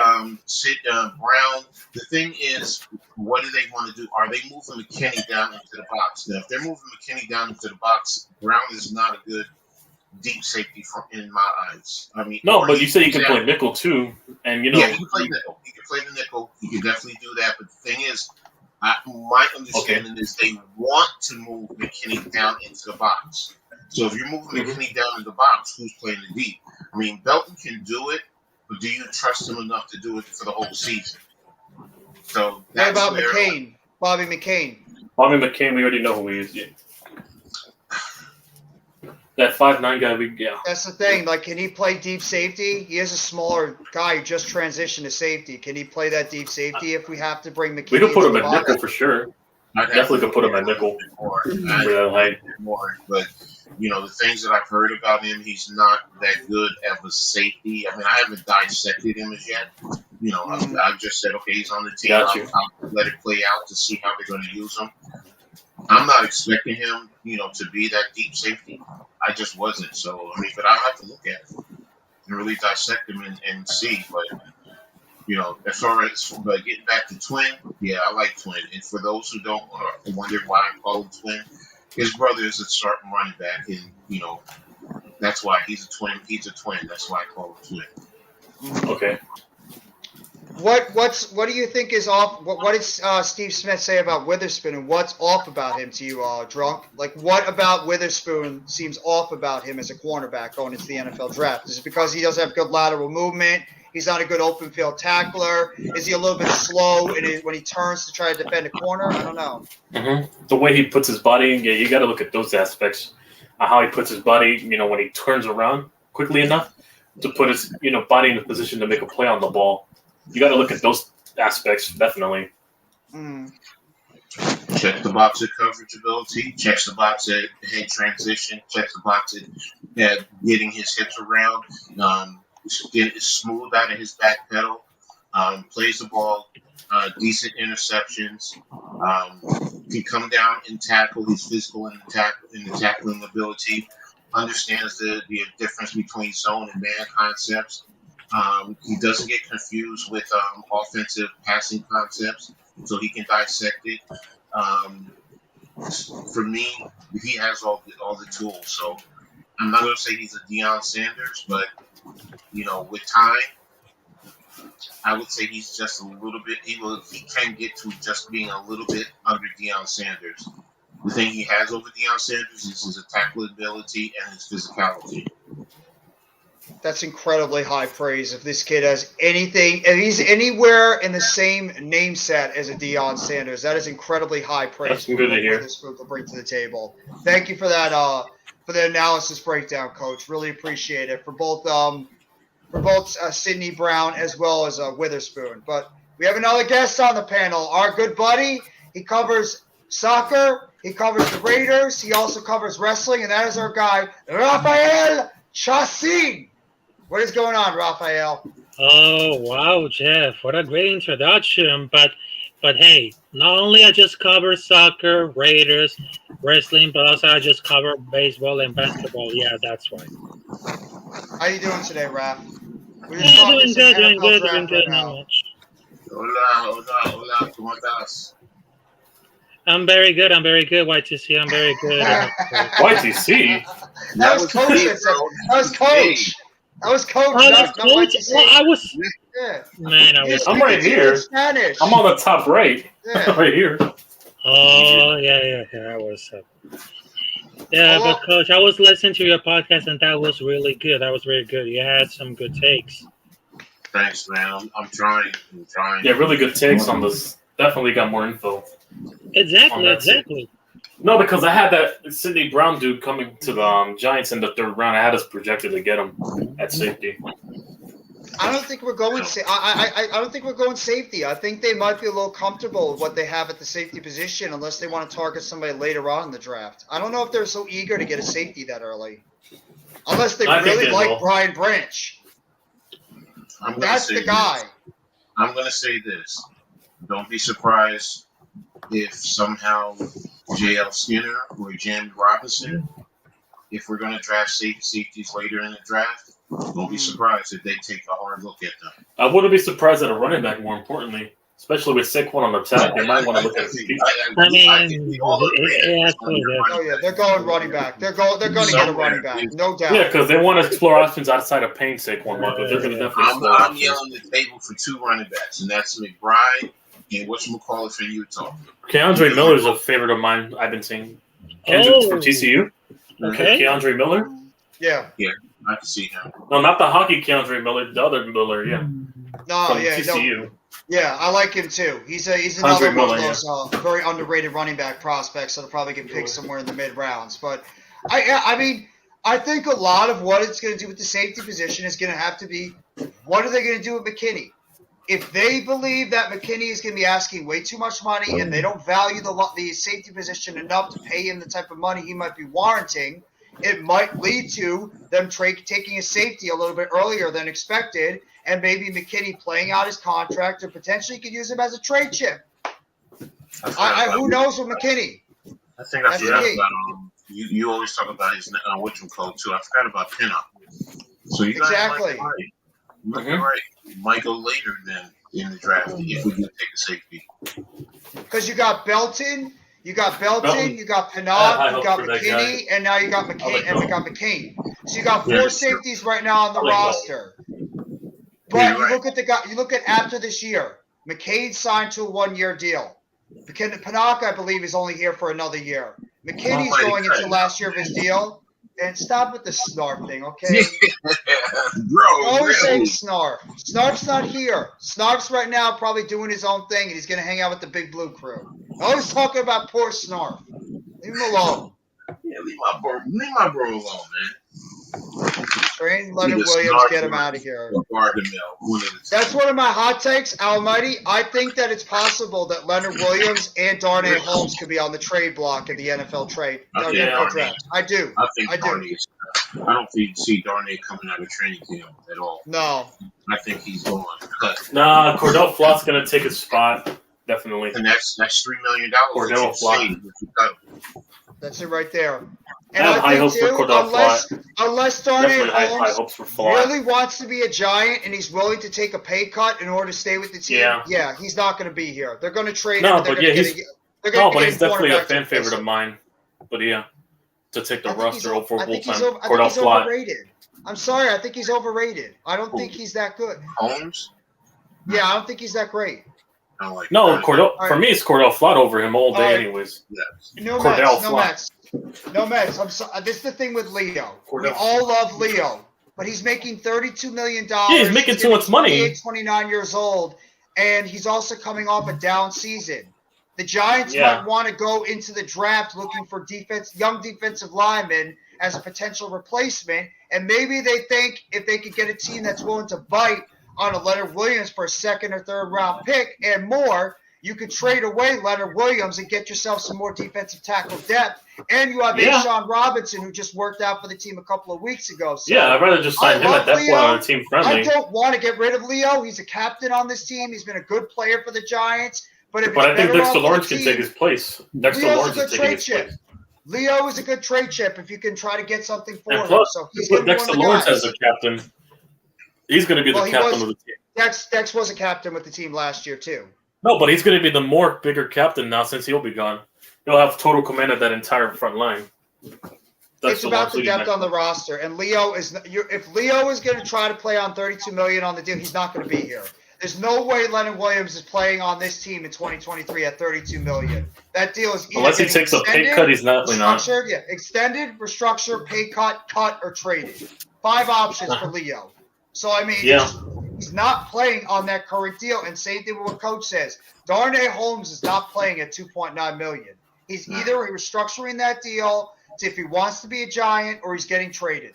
Brown. The thing is, what do they want to do? Are they moving McKinney down into the box? Now, if they're moving McKinney down into the box, Brown is not a good deep safety in my eyes. I mean, no, but you say he can play nickel too, and yeah, he can play nickel. He can play the nickel. He can definitely do that. But the thing is, my understanding is they want to move McKinney down into the box. So if you're moving McKinney down in the box, who's playing the deep? I mean, Belton can do it, but do you trust him enough to do it for the whole season? So What about McCain? Bobby McCain. Bobby McCain, we already know who he is. Yeah. That 5'9" guy, That's the thing. Like, can he play deep safety? He is a smaller guy who just transitioned to safety. Can he play that deep safety if we have to bring McKinney? We could put him into at the nickel box? for sure. Definitely could put him at nickel. More. But the things that I've heard about him, he's not that good of a safety. I mean, I haven't dissected him as yet. I've just said, okay, he's on the team. I'll let it play out to see how they're going to use him. I'm not expecting him, to be that deep safety. I just wasn't. So, I mean, but I'll have to look at him and really dissect him and see. But, as far as getting back to Twin, yeah, I like Twin. And for those who don't wonder why I call him Twin, his brother is a starting running back. And, that's why he's a twin. He's a twin. That's why I call him Twin. Okay. What do you think is off? What did Steve Smith say about Witherspoon, and what's off about him to you, Drunk? Like, what about Witherspoon seems off about him as a cornerback going into the NFL draft? Is it because he doesn't have good lateral movement? He's not a good open field tackler? Is he a little bit slow when he turns to try to defend a corner? I don't know. Mm-hmm. The way he puts his body in, you got to look at those aspects. How he puts his body, when he turns around quickly enough to put his, body in a position to make a play on the ball. You got to look at those aspects, definitely. Check the box at coverage ability. Checks the box at head transition. Checks the box at getting his hips around. Get smooth out of his back pedal. Plays the ball. Decent interceptions. Can come down and tackle. He's physical in the tackling ability. Understands the difference between zone and man concepts. He doesn't get confused with offensive passing concepts, so he can dissect it. For me, he has all the tools. So I'm not going to say he's a Deion Sanders, but with time, I would say he's just a little bit. He can get to just being a little bit under Deion Sanders. The thing he has over Deion Sanders is his tackling ability and his physicality. That's incredibly high praise. If this kid has anything, if he's anywhere in the same name set as a Deion Sanders, that is incredibly high praise. That's good to hear. This group will bring to the table. Thank you for that. For the analysis breakdown, Coach. Really appreciate it for both Sidney Brown as well as Witherspoon. But we have another guest on the panel. Our good buddy. He covers soccer. He covers the Raiders. He also covers wrestling, and that is our guy, Rafael Chassin. What is going on, Rafael? Oh, wow, Jeff. What a great introduction. But hey, not only I just cover soccer, Raiders, wrestling, but also I just cover baseball and basketball. Yeah, that's right. How you doing today, Raph? Doing good, not much. Hola, ¿cómo estás? I'm very good. YTC. I'm very good. YTC? That was Coach me, that said. bro. That was Coach. That was Coach. Oh, that's not Coach. YTC. Oh, I was. Yeah. Man, I He's was. I'm speaking right to you here. in Spanish. I'm on the top right. Yeah. Right here. Oh, yeah. I was. Yeah, Hello? but Coach, I was listening to your podcast, and that was really good. That was very good. You had some good takes. Thanks, man. I'm trying. Yeah, really good takes on this. Definitely got more info. Exactly. No, because I had that Sidney Brown dude coming to the Giants in the third round. I had us projected to get him at safety. I don't think we're going. I don't think we're going safety. I think they might be a little comfortable with what they have at the safety position, unless they want to target somebody later on in the draft. I don't know if they're so eager to get a safety that early, unless they I think really they like will. Brian Branch. I'm gonna That's say the guy. this. I'm gonna say this. Don't be surprised if somehow J.L. Skinner or James Robinson, if we're gonna draft safeties later in the draft, don't be surprised if they take a hard look at them. I wouldn't be surprised at a running back, more importantly. Especially with Saquon on the top. They might want to look at his feet. I mean, Oh yeah, they're going running back. They're going to get a running back, no doubt. Yeah, because they want to explore options outside of paying Saquon Barkley. They're going to definitely explore I'm options. yelling the table for two running backs, and that's McBride and whatchamacallit for Utah. Keandre Miller's a favorite of mine. I've been seeing. Kendrick from TCU. Okay. Keandre Miller. Yeah. I can see him. No, not the hockey Keandre Miller. The other Miller. Yeah. No, From yeah, no, TCU. yeah, I like him too. He's another Andre one of Miller, those very underrated running back prospects that'll probably get picked somewhere in the mid rounds. But I mean, I think a lot of what it's going to do with the safety position is going to have to be, what are they going to do with McKinney? If they believe that McKinney is going to be asking way too much money and they don't value the safety position enough to pay him the type of money he might be warranting, it might lead to them taking a safety a little bit earlier than expected, and maybe McKinney playing out his contract, or potentially could use him as a trade chip. Who knows with McKinney? I think I That's forgot the about you always talk about his whatchamacallit too. I forgot about Pinnock. So you guys Exactly. might be right. Might go later than in the draft if we do take a safety. Because you got Belton, you got Belton. you got I have Pinnock, high you hopes got for that McKinney, and now you got I McCain, like and we got Belton. McCain. So you got Yeah, four that's true. safeties right now on the I like roster. But Yeah, you you're look at the guy. You look at after this year. McCain signed to a 1-year deal. Pinnock, I believe, is only here for another year. McKinney's Almighty going into Christ. last year of his deal. And stop with the snarf thing, okay? Bro, You're always saying really? snarf. Snarf's not here. Snarf's right now probably doing his own thing, and he's going to hang out with the Big Blue crew. Always talking about poor Snarf. Leave him alone. Yeah, leave my bro alone, man. Train Leonard Either Williams, Snarf get him or- out of here. or Bargamel, one of the two. That's one of my hot takes, Almighty. I think that it's possible that Leonard Williams and Darnay Holmes could be on the trade block in the NFL trade. Okay, NFL Darnay. draft. I do. I think I do. Darnay is. I don't see Darnay coming out of training camp at all. No. I think he's going to cut, Nah, Cordell Flott's going to take his spot. Definitely. and that's $3 million. Cordell Flott. That's it right there. I And have I high think hopes for too, Cordell unless Darnay Definitely high Holmes hopes for Flott. really wants to be a Giant and he's willing to take a pay cut in order to stay with the team, Yeah. he's not going to be here. They're going to trade No, him. but yeah, he's definitely a fan favorite of mine. mine. But yeah, to take the I think he's roster for I think full he's time. over- I think Cordell he's Flott. overrated. I'm sorry, I think he's overrated. I don't think he's that good. Holmes? Yeah, I don't think he's that great. I don't like No, Darnay. Cordell. All For right. me, it's Cordell Flott over him all day, All right. anyways. No Cordell Mets, no Flott. Mets. No Mets. I'm so, this is the thing with Leo. We Cordell all love Leo, but he's making $32 million. Yeah, he's making too much money. 29 years old, and he's also coming off a down season. The Giants Yeah. might want to go into the draft looking for young defensive linemen as a potential replacement, and maybe they think if they could get a team that's willing to bite on a Leonard Williams for a second or third round pick and more, you could trade away Leonard Williams and get yourself some more defensive tackle depth. And you have Yeah. Ashawn Robinson, who just worked out for the team a couple of weeks ago. So Yeah, I'd rather just sign I him love at that Leo. point on a team I friendly. don't want to get rid of Leo. He's a captain on this team. He's been a good player for the Giants. But if But I it's think better Dexter off Lawrence for the can take team, his place. Dexter Leo's a Lawrence good is taking trade his chip. place. Leo is a good trade chip if you can try to get something for And him. plus, So he's put gonna be one Dexter of the Lawrence guys. as the captain. He's going to be Well, the he captain was- of the team. Dex was a captain with the team last year too. No, but he's going to be the more bigger captain now since he'll be gone. He'll have total command of that entire front line. It's about the depth on the roster, and Leo is. If Leo is going to try to play on $32 million on the deal, he's not going to be here. There's no way Leonard Williams is playing on this team in 2023 at $32 million. That deal is either unless he takes a pay cut, he's not. Yeah, extended, restructure, pay cut, or traded. 5 options for Leo. So I mean, he's not playing on that current deal. And same thing with what Coach says. Darnay Holmes is not playing at $2.9 million. He's either restructuring that deal to if he wants to be a Giant or he's getting traded.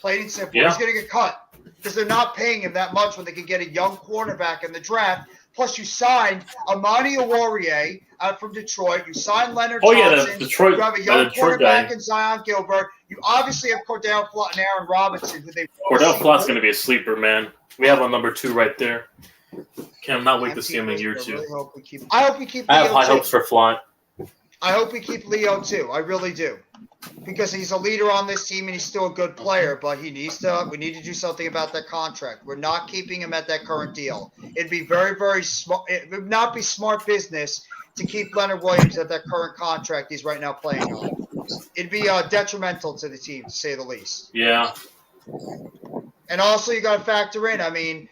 Plain and simple. Yeah. He's going to get cut because they're not paying him that much when they can get a young quarterback in the draft. Plus, you signed Amani Oruwariye out from Detroit. You signed Leonard Johnson. Detroit. You have a young Detroit quarterback guy. in Zion Gilbert. You obviously have Cordell Flott and Aaron Robinson. Who they Cordell Flott's going to be a sleeper, man. We have on number 2 right there. Cannot wait to see him in year 2. I hope we keep. I have Leo high too. hopes for Flott. I hope we keep Leo too. I really do, because he's a leader on this team and he's still a good player. But he needs to. We need to do something about that contract. We're not keeping him at that current deal. It'd be very, very smart. It would not be smart business to keep Leonard Williams at that current contract he's right now playing on. It'd be detrimental to the team, to say the least. Yeah. And also, you got to factor in. I mean,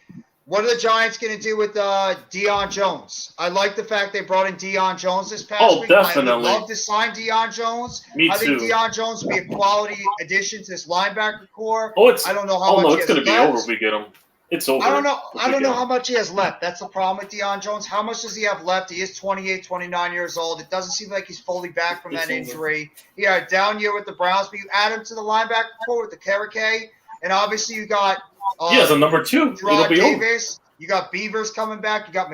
what are the Giants going to do with Deion Jones? I like the fact they brought in Deion Jones this past week. Definitely. I would love to sign Deion Jones. Me I think too. Deion Jones would be a quality addition to this linebacker core. I don't know Oh how much no, he it's has going to be left. over if we get him. It's over. I don't know how much he has left. That's the problem with Deion Jones. How much does he have left? He is 28, 29 years old. It doesn't seem like he's fully back from that injury. He had a down year with the Browns, but you add him to the linebacker core with the Karake, and obviously you got as a number 2. It'll be Davis. You got Beavers coming back. You got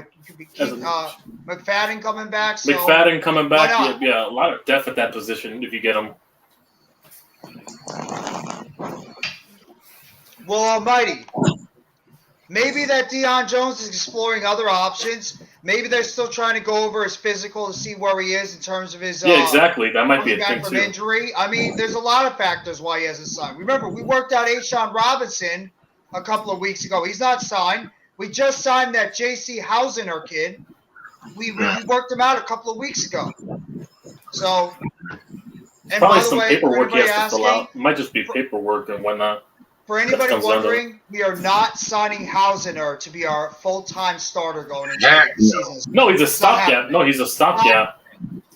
McFadden coming back. So McFadden coming back. Yeah, a lot of depth at that position if you get him. Well, almighty. Maybe that Deion Jones is exploring other options. Maybe they're still trying to go over his physical to see where he is in terms of his. Yeah, exactly. That might be a back thing from too. Injury. I mean, there's a lot of factors why he hasn't signed. Remember, we worked out Ashawn Robinson a couple of weeks ago. He's not signed. We just signed that J.C. Hausener kid. We worked him out a couple of weeks ago. So, and Probably by the some way, paperwork he has to asking, fill out. It might just be paperwork and whatnot. For anybody comes down to wondering, we are not signing Hausener to be our full-time starter going into the season. No, he's a stopgap. No, he's a stopgap.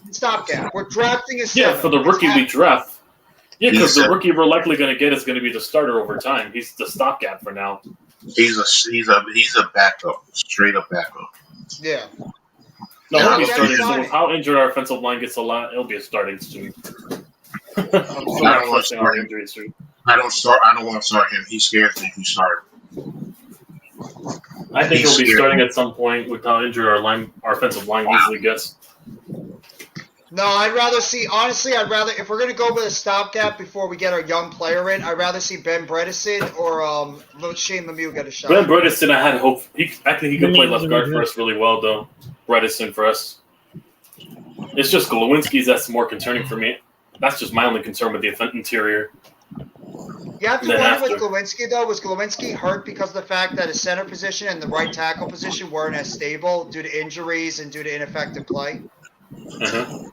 Stopgap. We're drafting a Yeah, for the rookie we draft. Yeah, because the rookie we're likely going to get is going to be the starter over time. He's the stopgap for now. He's a backup, straight up backup. Yeah. No, Yeah, he'll be yeah, starting he's soon. fine. How injured our offensive line gets a lot, it'll be starting soon. I'm still I not don't want to trusting our start him. injury soon. I don't want to start him. He scares me if you start him. I think He's he'll be scared. starting at some point with how injured our offensive line usually gets. No, I'd rather see, honestly, if we're going to go with a stopgap before we get our young player in, I'd rather see Ben Bredesen or Shane Lemieux get a shot. Ben Bredesen, I had hope. I think he could play left guard for us really well, though. Bredesen for us. It's just Glowinski's that's more concerning for me. That's just my only concern with the interior. You have to Then wonder with after. Glowinski, though. Was Glowinski hurt because of the fact that his center position and the right tackle position weren't as stable due to injuries and due to ineffective play? Uh-huh.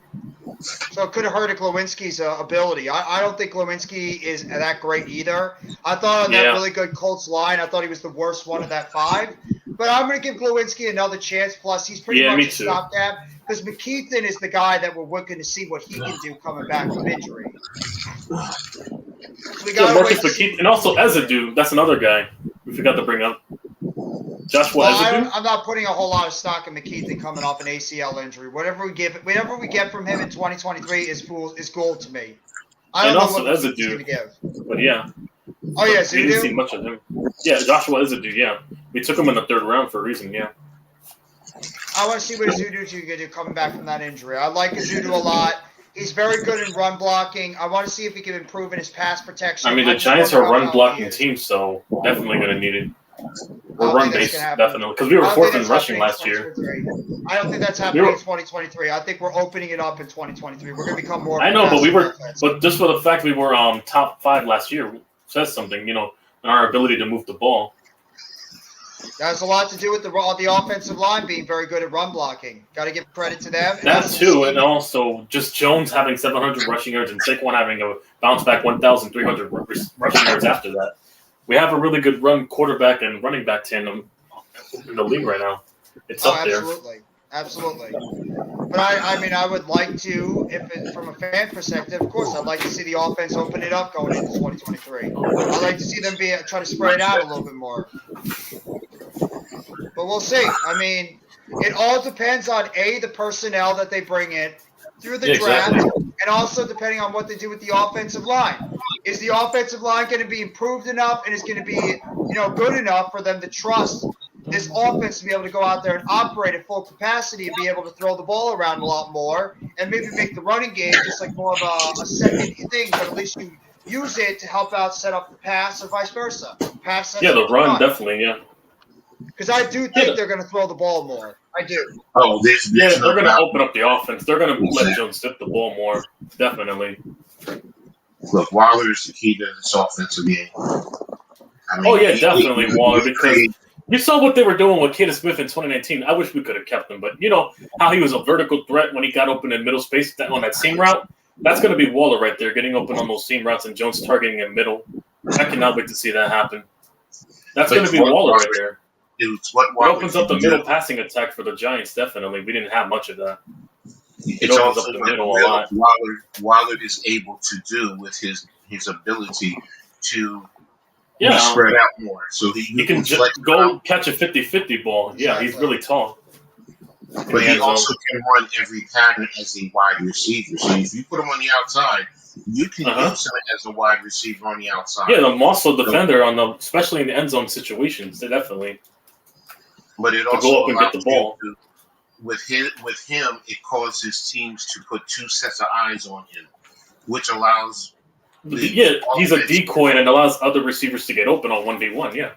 So it could have hurt Glowinski's ability. I don't think Glowinski is that great either. I thought on that Yeah. really good Colts line, I thought he was the worst one of that 5. But I'm going to give Glowinski another chance. Plus, he's pretty Yeah, me much a too. stopgap because McKeithen is the guy that we're looking to see what he can do coming back from injury. So we Yeah, got to Marcus wait. McKeith, and also Ezadu. That's another guy we forgot to bring up. Joshua Well, Ezadu. I'm not putting a whole lot of stock in McKeithen coming off an ACL injury. Whatever we get from him in 2023 is gold to me. I don't And know also what McKeithen's Ezadu. going to give. But yeah, Oh yeah, we didn't see Zudu. much of him. Yeah, Joshua Ezadu. Yeah, we took him in the 3rd round for a reason. Yeah. I want to see what Zudu's going to do coming back from that injury. I like Zudu a lot. He's very good in run blocking. I want to see if he can improve in his pass protection. I mean, the just Giants are wonder a how run blocking he is. team, so definitely going to need it. I We're don't run think that's based, gonna happen. definitely, because we were I don't think 4th in that's rushing happening last in year. 2023. I don't think that's happening in 2023. I think we're opening it up in 2023. We're going to become more. I know, but we were, offense. but just for the fact we were top 5 last year says something, in our ability to move the ball. That has a lot to do with the offensive line being very good at run blocking. Got to give credit to them. That too, and also just Jones having 700 rushing yards and Saquon having a bounce back 1,300 rushing yards after that. We have a really good run quarterback and running back tandem in the league right now. It's up there. Absolutely. But I would like to, from a fan perspective, of course, I'd like to see the offense open it up going into 2023. I'd like to see them try to spread it out a little bit more. But we'll see. I mean, it all depends on the personnel that they bring in through the draft, and also depending on what they do with the offensive line. Is the offensive line going to be improved enough, and is going to be, good enough for them to trust this offense to be able to go out there and operate at full capacity and be able to throw the ball around a lot more, and maybe make the running game just like more of a second thing, but at least you use it to help out set up the pass or vice versa. The run definitely, yeah. Because I do think they're going to throw the ball more. I do. Oh, they're going to open up the offense. They're going to let Jones dip the ball more, definitely. Look, Waller is the key to this offensive game. Definitely Waller, because you saw what they were doing with Kaden Smith in 2019. I wish we could have kept him, but you know how he was a vertical threat when he got open in middle space on that seam route? That's going to be Waller right there, getting open on those seam routes and Jones targeting in middle. I cannot wait to see that happen. That's going to be Waller right there. It opens up the middle passing attack for the Giants, definitely. We didn't have much of that. It's also the middle a lot. Waller is able to do with his ability to spread out more. So he can just go catch a 50-50 ball. Yeah, he's really tall. But he also can run every pattern as a wide receiver. So if you put him on the outside, you can use him as a wide receiver on the outside. Yeah, the muscle defender especially in the end zone situations, definitely. But it also go up and get the ball. With him, it causes teams to put two sets of eyes on him, which allows. He's a decoy and it allows other receivers to get open on 1v1. Yeah,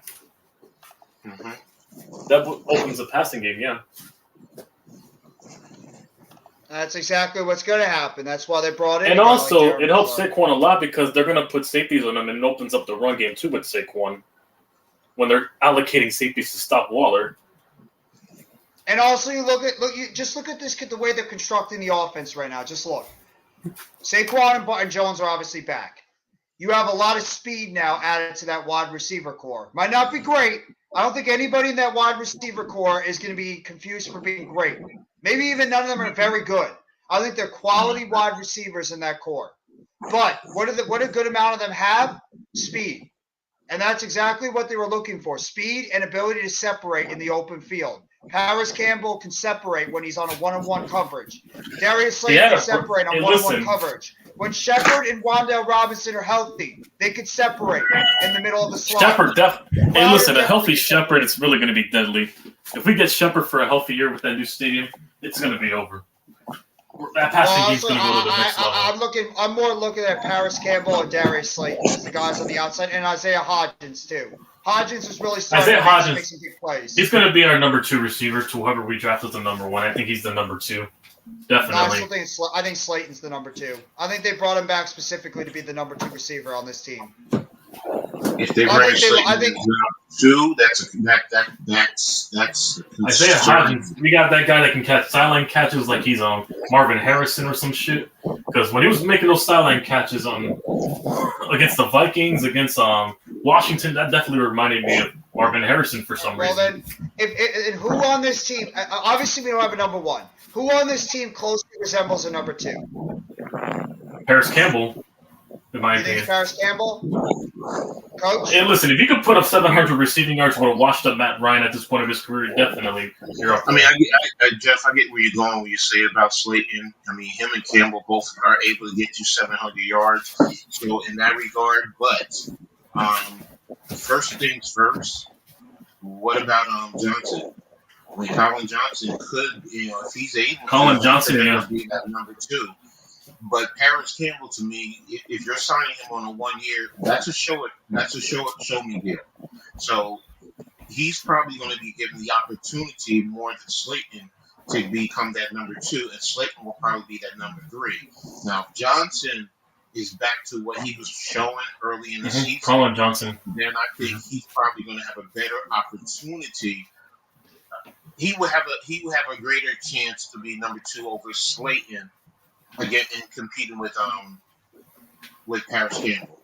that opens the passing game. Yeah. That's exactly what's going to happen. That's why they brought in. And also, it helps Saquon a lot because they're going to put safeties on him, and it opens up the run game too with Saquon when they're allocating safeties to stop Waller. And also, look at this, the way they're constructing the offense right now. Just look. Saquon and Jones are obviously back. You have a lot of speed now added to that wide receiver core. Might not be great. I don't think anybody in that wide receiver core is going to be confused for being great. Maybe even none of them are very good. I think they're quality wide receivers in that core. But what a good amount of them have? Speed. And that's exactly what they were looking for. Speed and ability to separate in the open field. Paris Campbell can separate when he's on a one-on-one coverage. Darius Slayton can separate on one-on-one coverage. When Shepard and Wan'Dale Robinson are healthy, they could separate in the middle of the slot. A healthy Shepard is really going to be deadly. If we get Shepard for a healthy year with that new stadium, it's going to be over. That passing game's going to go to the next level. I'm more looking at Paris Campbell and Darius Slayton as the guys on the outside, and Isaiah Hodgins too. Hodgins is really starting to make some big plays. He's going to be our number 2 receiver to whoever we draft as the number 1. I think he's the number 2. Definitely. No, I think Slayton's the number 2. I think they brought him back specifically to be the number 2 receiver on this team. If they bring Slayton two, that's Isaiah Hodgins. We got that guy that can catch sideline catches like he's on Marvin Harrison or some shit. Because when he was making those sideline catches against the Vikings, against Washington, that definitely reminded me of Marvin Harrison for some reason. Well, then, if who on this team? Obviously, we don't have a number 1. Who on this team closely resembles a number 2? Paris Campbell. In my opinion. Think Paris Campbell? Coach? Hey, listen, if you could put up 700 receiving yards with a washed up Matt Ryan at this point of his career, definitely you're up. I mean, Jeff, I get where you're going when you say about Slayton. I mean, him and Campbell both are able to get you 700 yards. So, in that regard, but first things first, what about Johnson? I mean, Colin Johnson could, if he's able to be that number 2. But Paris Campbell, to me, if you're signing him on a 1 year, that's a show me deal. So he's probably going to be given the opportunity more than Slayton to become that number 2, and Slayton will probably be that number 3. Now, if Johnson is back to what he was showing early in the season, Colin Johnson. then I think he's probably going to have a better opportunity. He would have a greater chance to be number 2 over Slayton again and competing with Paris Campbell.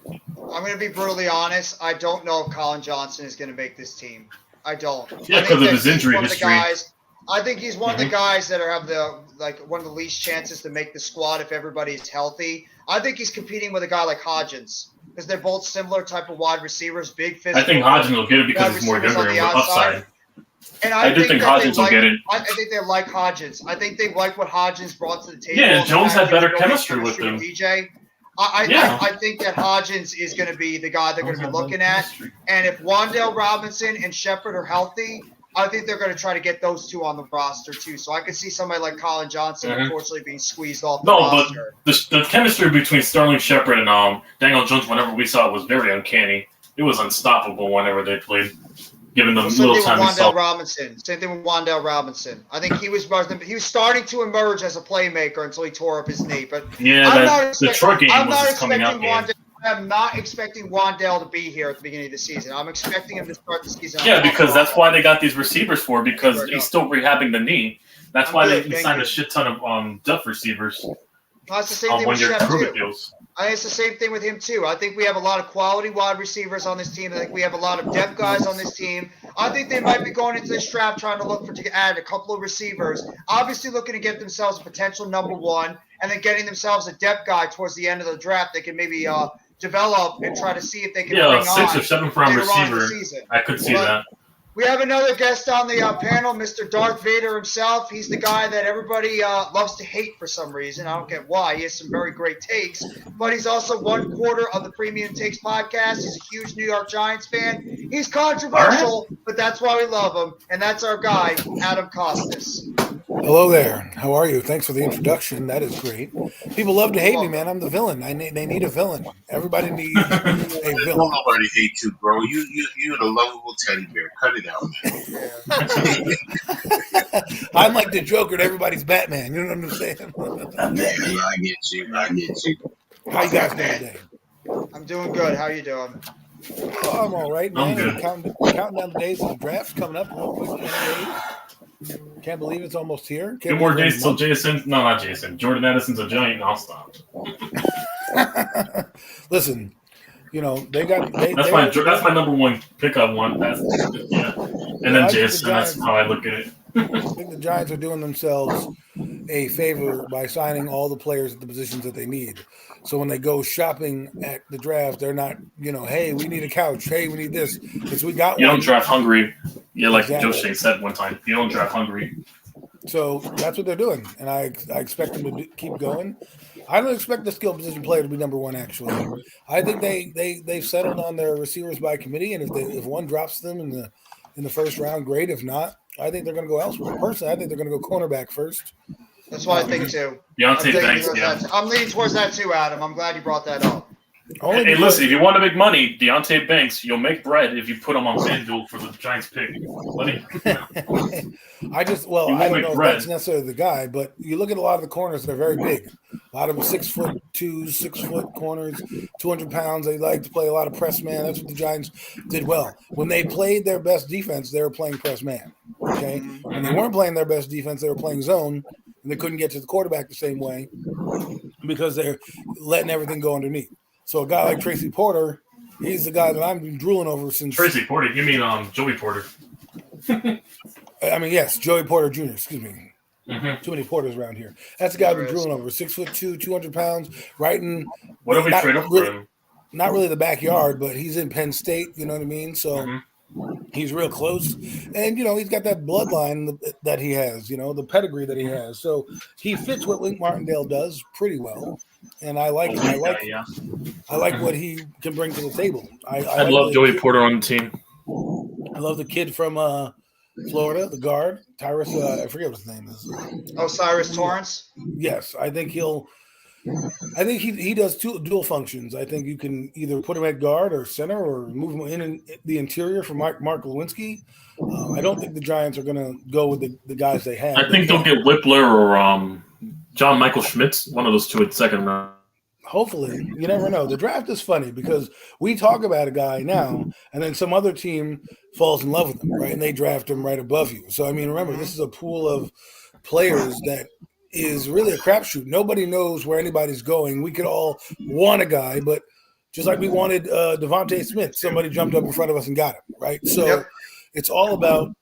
I'm going to be brutally honest. I don't know if Colin Johnson is going to make this team. I don't. Yeah, I think because of that his he's injury one of the history. guys- I think he's one of the guys that have one of the least chances to make the squad if everybody is healthy. I think he's competing with a guy like Hodgins because they're both similar type of wide receivers, big physical. I think Hodgins will get it because he's more younger and with upside. And I do think that Hodgins will get it. I think they like Hodgins. I think they like what Hodgins brought to the table. Yeah, and Jones had better Going chemistry with him. DJ. Yeah. I think that Hodgins is going to be the guy they're going to be looking at. And if Wan'Dale Robinson and Shepard are healthy, I think they're going to try to get those two on the roster too. So I could see somebody like Colin Johnson unfortunately being squeezed off the roster. But the chemistry between Sterling Shepard and Daniel Jones, whenever we saw it, was very uncanny. It was unstoppable whenever they played, giving them little time to Same thing with Wan'Dale Robinson. I think he was starting to emerge as a playmaker until he tore up his knee. But yeah, the Detroit game was his coming out game. I'm not expecting Wan'Dale to be here at the beginning of the season. I'm expecting him to start the season. Yeah, because that's why they got these receivers for, because he's still rehabbing the knee. That's why they signed a shit ton of depth receivers. That's the same thing with Shep too. It's the same thing with him too. I think we have a lot of quality wide receivers on this team. I think we have a lot of depth guys on this team. I think they might be going into this draft trying to look to add a couple of receivers. Obviously looking to get themselves a potential number 1, and then getting themselves a depth guy towards the end of the draft. They can maybe develop and try to see if they can bring 6 on or 7th round later on in the receiver. season. I could see that. We have another guest on the panel, Mr. Darth Vader himself. He's the guy that everybody loves to hate for some reason. I don't get why. He has some very great takes, but he's also 1/4 of the Premium Takes podcast. He's a huge New York Giants fan. He's controversial, but that's why we love him, and that's our guy, Adam Costas. Hello there. How are you? Thanks for the introduction. That is great. People love to hate me, man. I'm the villain. They need a villain. Everybody needs a villain. Nobody hates you, bro. You're the lovable teddy bear. Cut it out, man. I'm like the Joker and everybody's Batman. You know what I'm saying? I get you. How you guys doing today? I'm doing good. How you doing? Oh, I'm all right, man. I'm good. Counting down the days of the draft's coming up. Can't believe it's almost here. Two more days till Jordan Addison's a Giant, and I'll stop. Listen, they got. That's my number 1 pickup one. And then Jason. That's how I look at it. I think the Giants are doing themselves a favor by signing all the players at the positions that they need. So when they go shopping at the draft, they're not, hey, we need a couch. Hey, we need this. Because we got You one. don't draft hungry. Yeah, like Exactly. Joe Shea said one time. You don't draft hungry. So that's what they're doing. And I expect them to keep going. I don't expect the skill position player to be number 1, actually. I think they've settled on their receivers by committee. And if one drops them in the first round, great. If not, I think they're going to go elsewhere. Personally, I think they're going to go cornerback first. That's what I think too. Deontay Banks, I'm leaning towards that too, Adam. I'm glad you brought that up. Hey, listen, if you want to make money, Deontay Banks, you'll make bread if you put him on FanDuel for the Giants pick. I don't know if that's necessarily the guy, but you look at a lot of the corners, they're very big. A lot of them 6'2", 6-foot corners, 200 pounds. They like to play a lot of press man. That's what the Giants did well. When they played their best defense, they were playing press man. Okay? When they weren't playing their best defense, they were playing zone, and they couldn't get to the quarterback the same way because they're letting everything go underneath. So a guy like Tracy Porter, he's the guy that I've been drooling over since. Tracy Porter? You mean Joey Porter? I mean, yes, Joey Porter Jr., excuse me. Mm-hmm. Too many Porters around here. That's the guy I've been drooling over. 6'2", 200 pounds, right in. What if we trade up for him? Not really the backyard, but he's in Penn State, you know what I mean? So he's real close. And, he's got that bloodline that he has, the pedigree that he has. So he fits what Wink Martindale does pretty well. And I like it. I like what he can bring to the table. I love Joey Porter on the team. I love the kid from Florida, the guard, Tyrus. I forget what his name is. Osiris Torrance. Yes, I think he does dual functions. I think you can either put him at guard or center, or move him in the interior for Mark Lewinsky. I don't think the Giants are going to go with the guys they have. I think they'll get Whippler or John Michael Schmitz, one of those two in second round. Hopefully, you never know. The draft is funny because we talk about a guy now, and then some other team falls in love with him, right? And they draft him right above you. So, I mean, remember, this is a pool of players that is really a crapshoot. Nobody knows where anybody's going. We could all want a guy, but just like we wanted Devontae Smith, somebody jumped up in front of us and got him, right? So it's all about,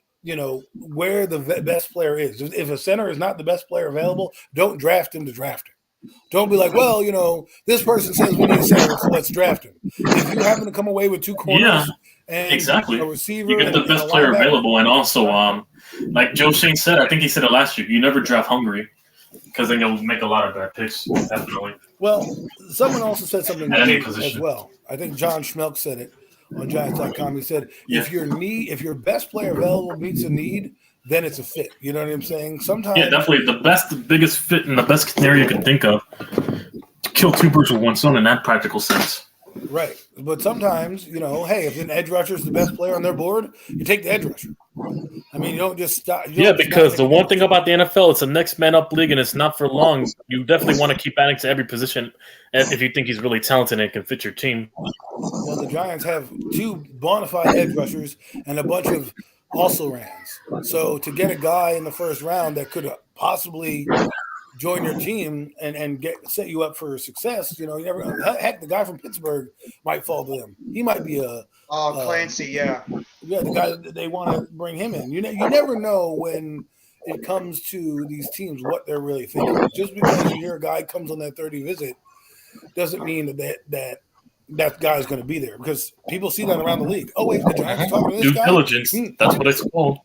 where the best player is. If a center is not the best player available, don't draft him to draft him. Don't be like, well, this person says we need a center, so let's draft him. If you happen to come away with two corners and exactly. a receiver, you get the best player available, and also, like Joe Shane said, I think he said it last year, you never draft hungry because then you'll make a lot of bad picks, definitely. Well, someone also said something at any as position well. I think John Schmelk said it on Giants.com. He said, if your best player available meets a need, then it's a fit. You know what I'm saying? Sometimes, definitely the biggest fit and the best scenario you can think of. Kill two birds with one stone in that practical sense. Right, but sometimes hey, if an edge rusher is the best player on their board, you take the edge rusher. I mean, you don't just stop. Because the one thing about the NFL, it's a next man up league, and it's not for long. You definitely want to keep adding to every position if you think he's really talented and can fit your team. Well, the Giants have two bona fide edge rushers and a bunch of also rans. So to get a guy in the first round that could possibly join your team and set you up for success, you never know. Heck, the guy from Pittsburgh might fall to them. He might be Clancy, the guy that they want to bring him in. You never know when it comes to these teams what they're really thinking. Just because you hear a guy comes on that 30 visit doesn't mean that guy's going to be there, because people see that around the league. Oh wait, the Giants talking to this guy? Due diligence. That's what it's called.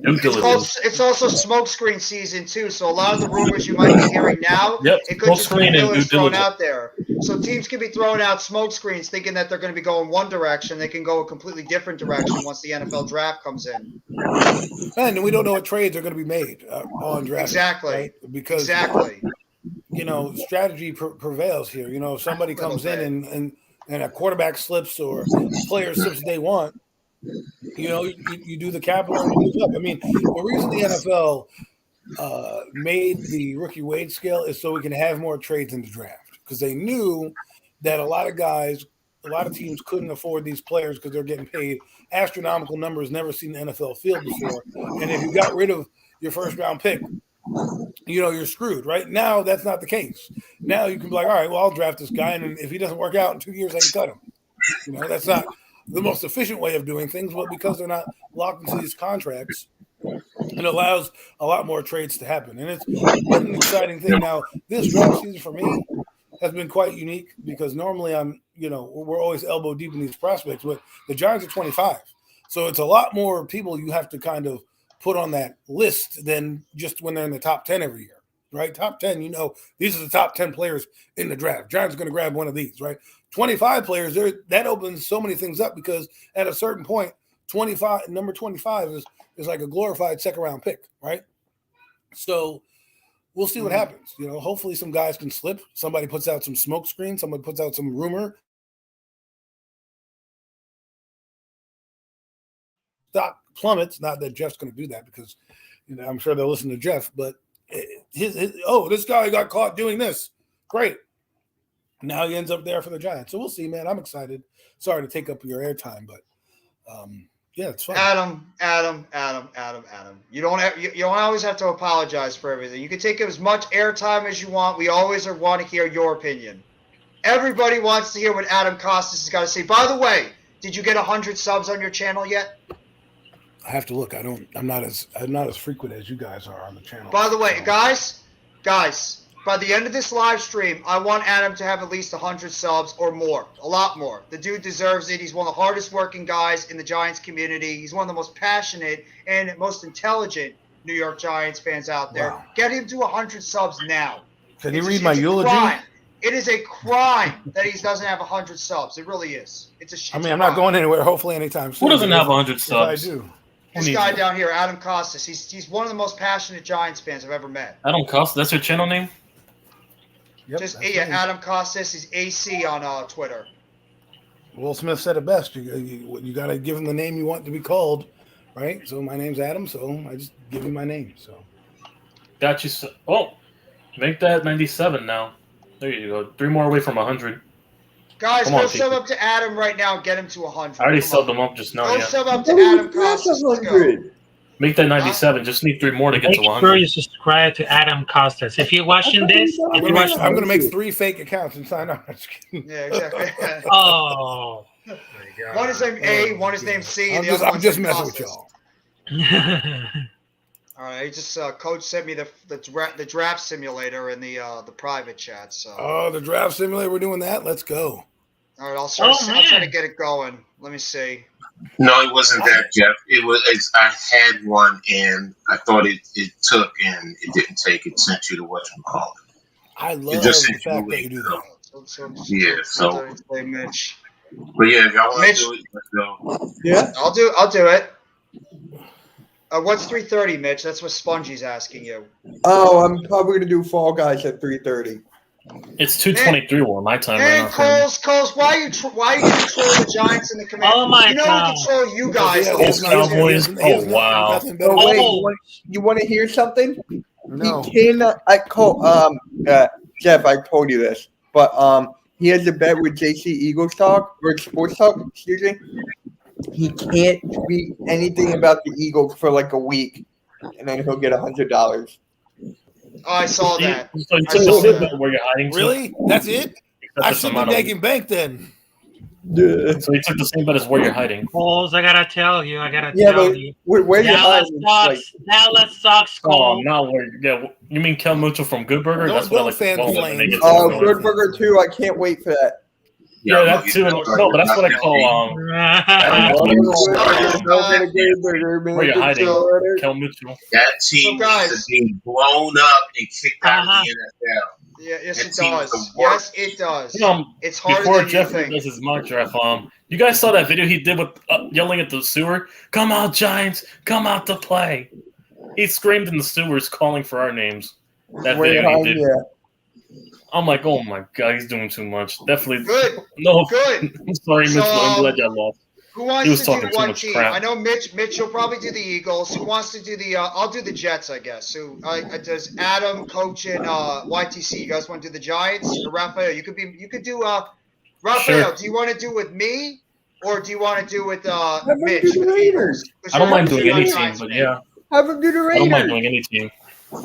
It's also smokescreen season too, so a lot of the rumors you might be hearing now, it could just be fillers thrown out there. So teams can be throwing out smokescreens thinking that they're going to be going one direction. They can go a completely different direction once the NFL draft comes in. And we don't know what trades are going to be made on draft. Exactly. Right? Because strategy prevails here. If somebody comes in and a quarterback slips or a player slips they want, you do the capital and move up. I mean, the reason the NFL made the rookie wage scale is so we can have more trades in the draft, because they knew that a lot of teams couldn't afford these players because they're getting paid astronomical numbers, never seen the NFL field before. And if you got rid of your first round pick, you're screwed. Right now, that's not the case. Now you can be like, all right, well, I'll draft this guy, and if he doesn't work out in 2 years, I can cut him. That's not the most efficient way of doing things, but because they're not locked into these contracts, it allows a lot more trades to happen. And it's been an exciting thing. Now, this draft season for me has been quite unique, because normally we're always elbow deep in these prospects, but the Giants are 25. So it's a lot more people you have to kind of put on that list than just when they're in the top 10 every year, right? Top 10, these are the top 10 players in the draft. Giants are going to grab one of these, right? 25 players, that opens so many things up, because at a certain point, number 25 is like a glorified second round pick, right? So we'll see what happens. Hopefully some guys can slip. Somebody puts out some smoke screen. Somebody puts out some rumor. Stock plummets. Not that Jeff's going to do that, because I'm sure they'll listen to Jeff. But this guy got caught doing this. Great. Now he ends up there for the Giants. So we'll see, man. I'm excited. Sorry to take up your airtime, but it's fun. Adam. You don't always have to apologize for everything. You can take as much airtime as you want. We always want to hear your opinion. Everybody wants to hear what Adam Costas has got to say. By the way, did you get 100 subs on your channel yet? I have to look. I'm not as frequent as you guys are on the channel. By the way, guys, by the end of this live stream, I want Adam to have at least 100 subs or more, a lot more. The dude deserves it. He's one of the hardest working guys in the Giants community. He's one of the most passionate and most intelligent New York Giants fans out there. Wow. Get him to 100 subs now. Can you read my eulogy? It is a crime that he doesn't have 100 subs. It really is. It's a shit. I'm not going anywhere, hopefully anytime soon. Who doesn't have 100 subs? I do. This guy down here, Adam Costas, he's one of the most passionate Giants fans I've ever met. Adam Costas, that's your channel name? Yep, Adam Costas. He's AC on Twitter. Will Smith said it best. You got to give him the name you want to be called, right? So my name's Adam, so I just give him my name. So got you. Make that 97 now. There you go. 3 more away from 100. Guys, Come on, go sub people. up to Adam right now and get him to 100. I already Come subbed on. them up just now. Go Yeah. sub up to Adam Costas. Let's go. 100. Make that 97. Just need 3 more to get Make to sure 100. you subscribe to Adam Costas. If you're watching this, I'm going to make 3 fake accounts and sign up. Yeah, exactly. Oh. One is named A, one is named C, and the other I'm one's just named messing with Costas. y'all. All right, he just Coach sent me the draft simulator in the private chat. So Oh, the draft simulator. We're doing that. Let's go. all right, I'll try to man. get it going. Let me see. No, it wasn't that, Jeff. I had one and I thought it took and it didn't take. It sent you to whatchamacallit. I love just the sent fact you that you do that. Yeah, so- Play Mitch. But yeah, if y'all want Mitch. to do it, let's go. Yeah. I'll do it. What's 3:30, Mitch? That's what Spongy's asking you. Oh, I'm probably gonna do Fall Guys at 3:30. It's 2:23 on my time right And now. Coles, why are you control the Giants and the Commanders? Oh my you know God. we control you guys. Yeah, the he whole has Colts, nothing- he has- Cowboys. he has Oh, wow. nothing better Oh, to wait, do. you want to hear something? No. He cannot. Jeff, I told you this, but he has a bet with JC Eagles Talk or Sports Talk. Excuse me. He can't tweet anything about the Eagles for like a week, and then he'll get $100. Oh, I saw that. So you I took saw the same that. bet where you're hiding to? Really? That's it? I That's should the be amount of- making bank then. Yeah, So you took the same bet as where you're hiding. Coles, I gotta tell you. but where you Dallas hiding? sucks. Dallas sucks, Oh, Coles. now where? Yeah, you mean Kel Mitchell from Good Burger? Don't- That's what I don't like to fan call it when flame. they get Oh, to Good Burger too. I can't wait for that. Yeah, Y'all that know too. he's No, but that's what I call where you're hiding. Kel Mitchell. That team So, guys- is being blown up and kicked out of the NFL. Yeah, yes, That it team is does. the Yes, worst. it does. It's harder Before than you Jeffrey think. does his mock draft, you guys saw that video he did with yelling at the sewer? Come out, Giants! Come out to play! He screamed in the sewers, calling for our names. That Where you video he hiding? did. Yeah. I'm like, oh my god, he's doing too much. Definitely. Good, No. good. I'm sorry, So, Mitchell. I'm glad y'all lost. Who wants He was to talking do too one much team? crap. I know Mitch will probably do the Eagles. Who wants to do the? I'll do the Jets, I guess. So does Adam, Coach, and YTC? You guys want to do the Giants or Raphael? You could do Raphael. Sure. Do you want to do with me or do you want to do with them Mitch? do the with the Raiders. Eagles? 'Cause I don't you're mind a doing any team, Giants but fan. yeah. Have him do the I don't mind Raiders. doing any team.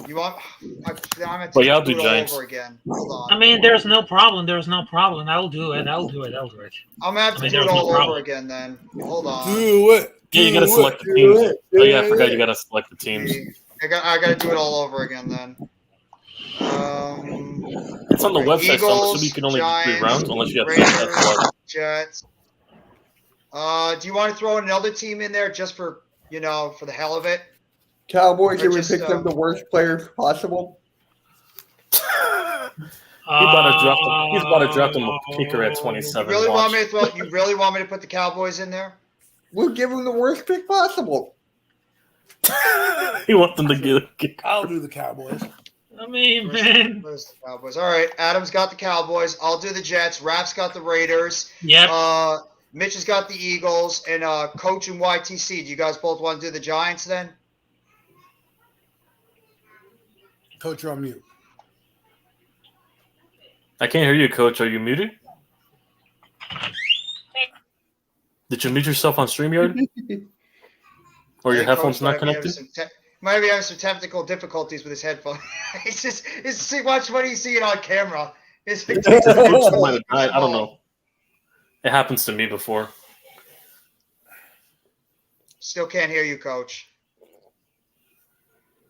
You want? I'm gonna But yeah, I'll do it all Giants. over again. Hold on. I mean, there's no problem. There's no problem. I'll do it. I'll do it. I'm gonna have to do there's it no all over problem. again then. Hold on. Do it. Yeah, you gotta Do select the do teams. it, Oh yeah, I do forgot it. you gotta select the teams. I gotta do it all over again then. It's on the website, so I'm Eagles, assuming you can only do 3 Giants, rounds unless you have Raiders, that's Jets. Do you want to throw another team in there just for for the hell of it? Cowboys, Or you would just, pick them the worst players possible. He's about to draft him a kicker at 27. You really want Watch. me to throw? You really want me to put the Cowboys in there? We'll give them the worst pick possible. He wants them to get a kick. I'll do the Cowboys. I mean, man. Where's the Cowboys? All right, Adam's got the Cowboys. I'll do the Jets. Rap's got the Raiders. Yep. Mitch has got the Eagles, and Coach and YTC. Do you guys both want to do the Giants then? Coach, you're on mute. I can't hear you, Coach. Are you muted? Did you mute yourself on StreamYard? Or your I think headphones Coach might not be having connected? might be having some technical difficulties with his headphones. See, watch what you see it on camera. It's like, I don't know. It happens to me before. Still can't hear you, Coach.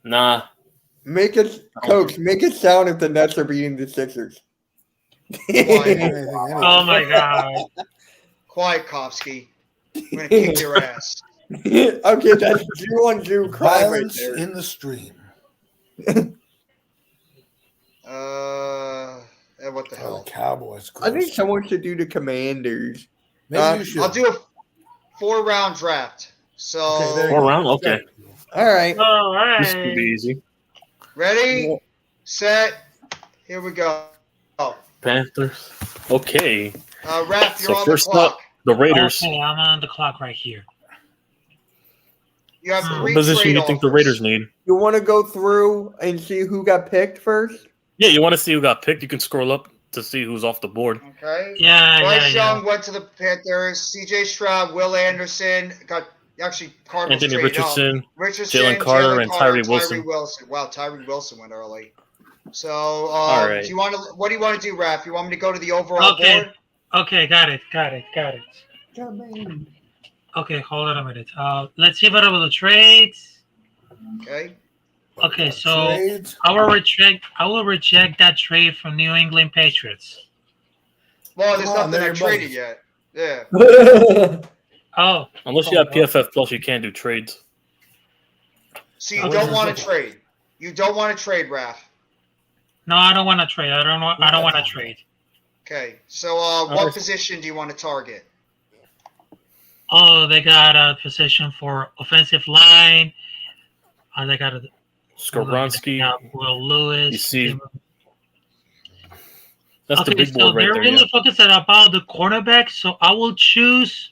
Nah. Make it, Coach. Make it sound if the Nets are beating the Sixers. Oh my God. Quiet, Kopsky. I'm gonna kick your ass. Okay, that's Jew on Jew crime right Violence there. in the stream. What the Oh, hell? Cowboys. I think someone should do the Commanders. Maybe you should. I'll do a 4-round draft. So Okay, there you 4 go. round? Okay. All right. All This could be right. easy. ready, set, here we go. Panthers. Okay. Raph, you're So on the first clock. up, the Raiders. Okay, I'm on the clock right here. You have What three What position do trade you think the offers. Raiders need? You want to go through and see who got picked first? Yeah, you want to see who got picked? You can scroll up to see who's off the board. Okay. Yeah, Bryce yeah. Young went to the Panthers. C.J. Stroud, Will Anderson got actually Cardinals Anthony traded Richardson, up. Richardson, Jalen Carter, and Tyree Wilson. Wow, Tyree Wilson went early. So, All right. what do you want to do, Raph? You want me to go to the overall Okay. board? Okay, got it. Okay, hold on a minute. Let's see about the trades. Okay. Okay, so Trades. I will reject that trade from New England Patriots. Well, there's Come on, nothing I they're traded buddies. yet. Yeah. Oh, Unless you have PFF Plus, you can't do trades. So you What don't does want this to trade. You don't want to trade, Raph. no, I don't want to trade. I don't want to trade. Okay. So, what right. position do you want to target? Oh, they got a position for offensive line. They got a Skoronski. Will Lewis. You see, that's the Okay, big board so right they're there. really Yeah. focused about the cornerback. So I will choose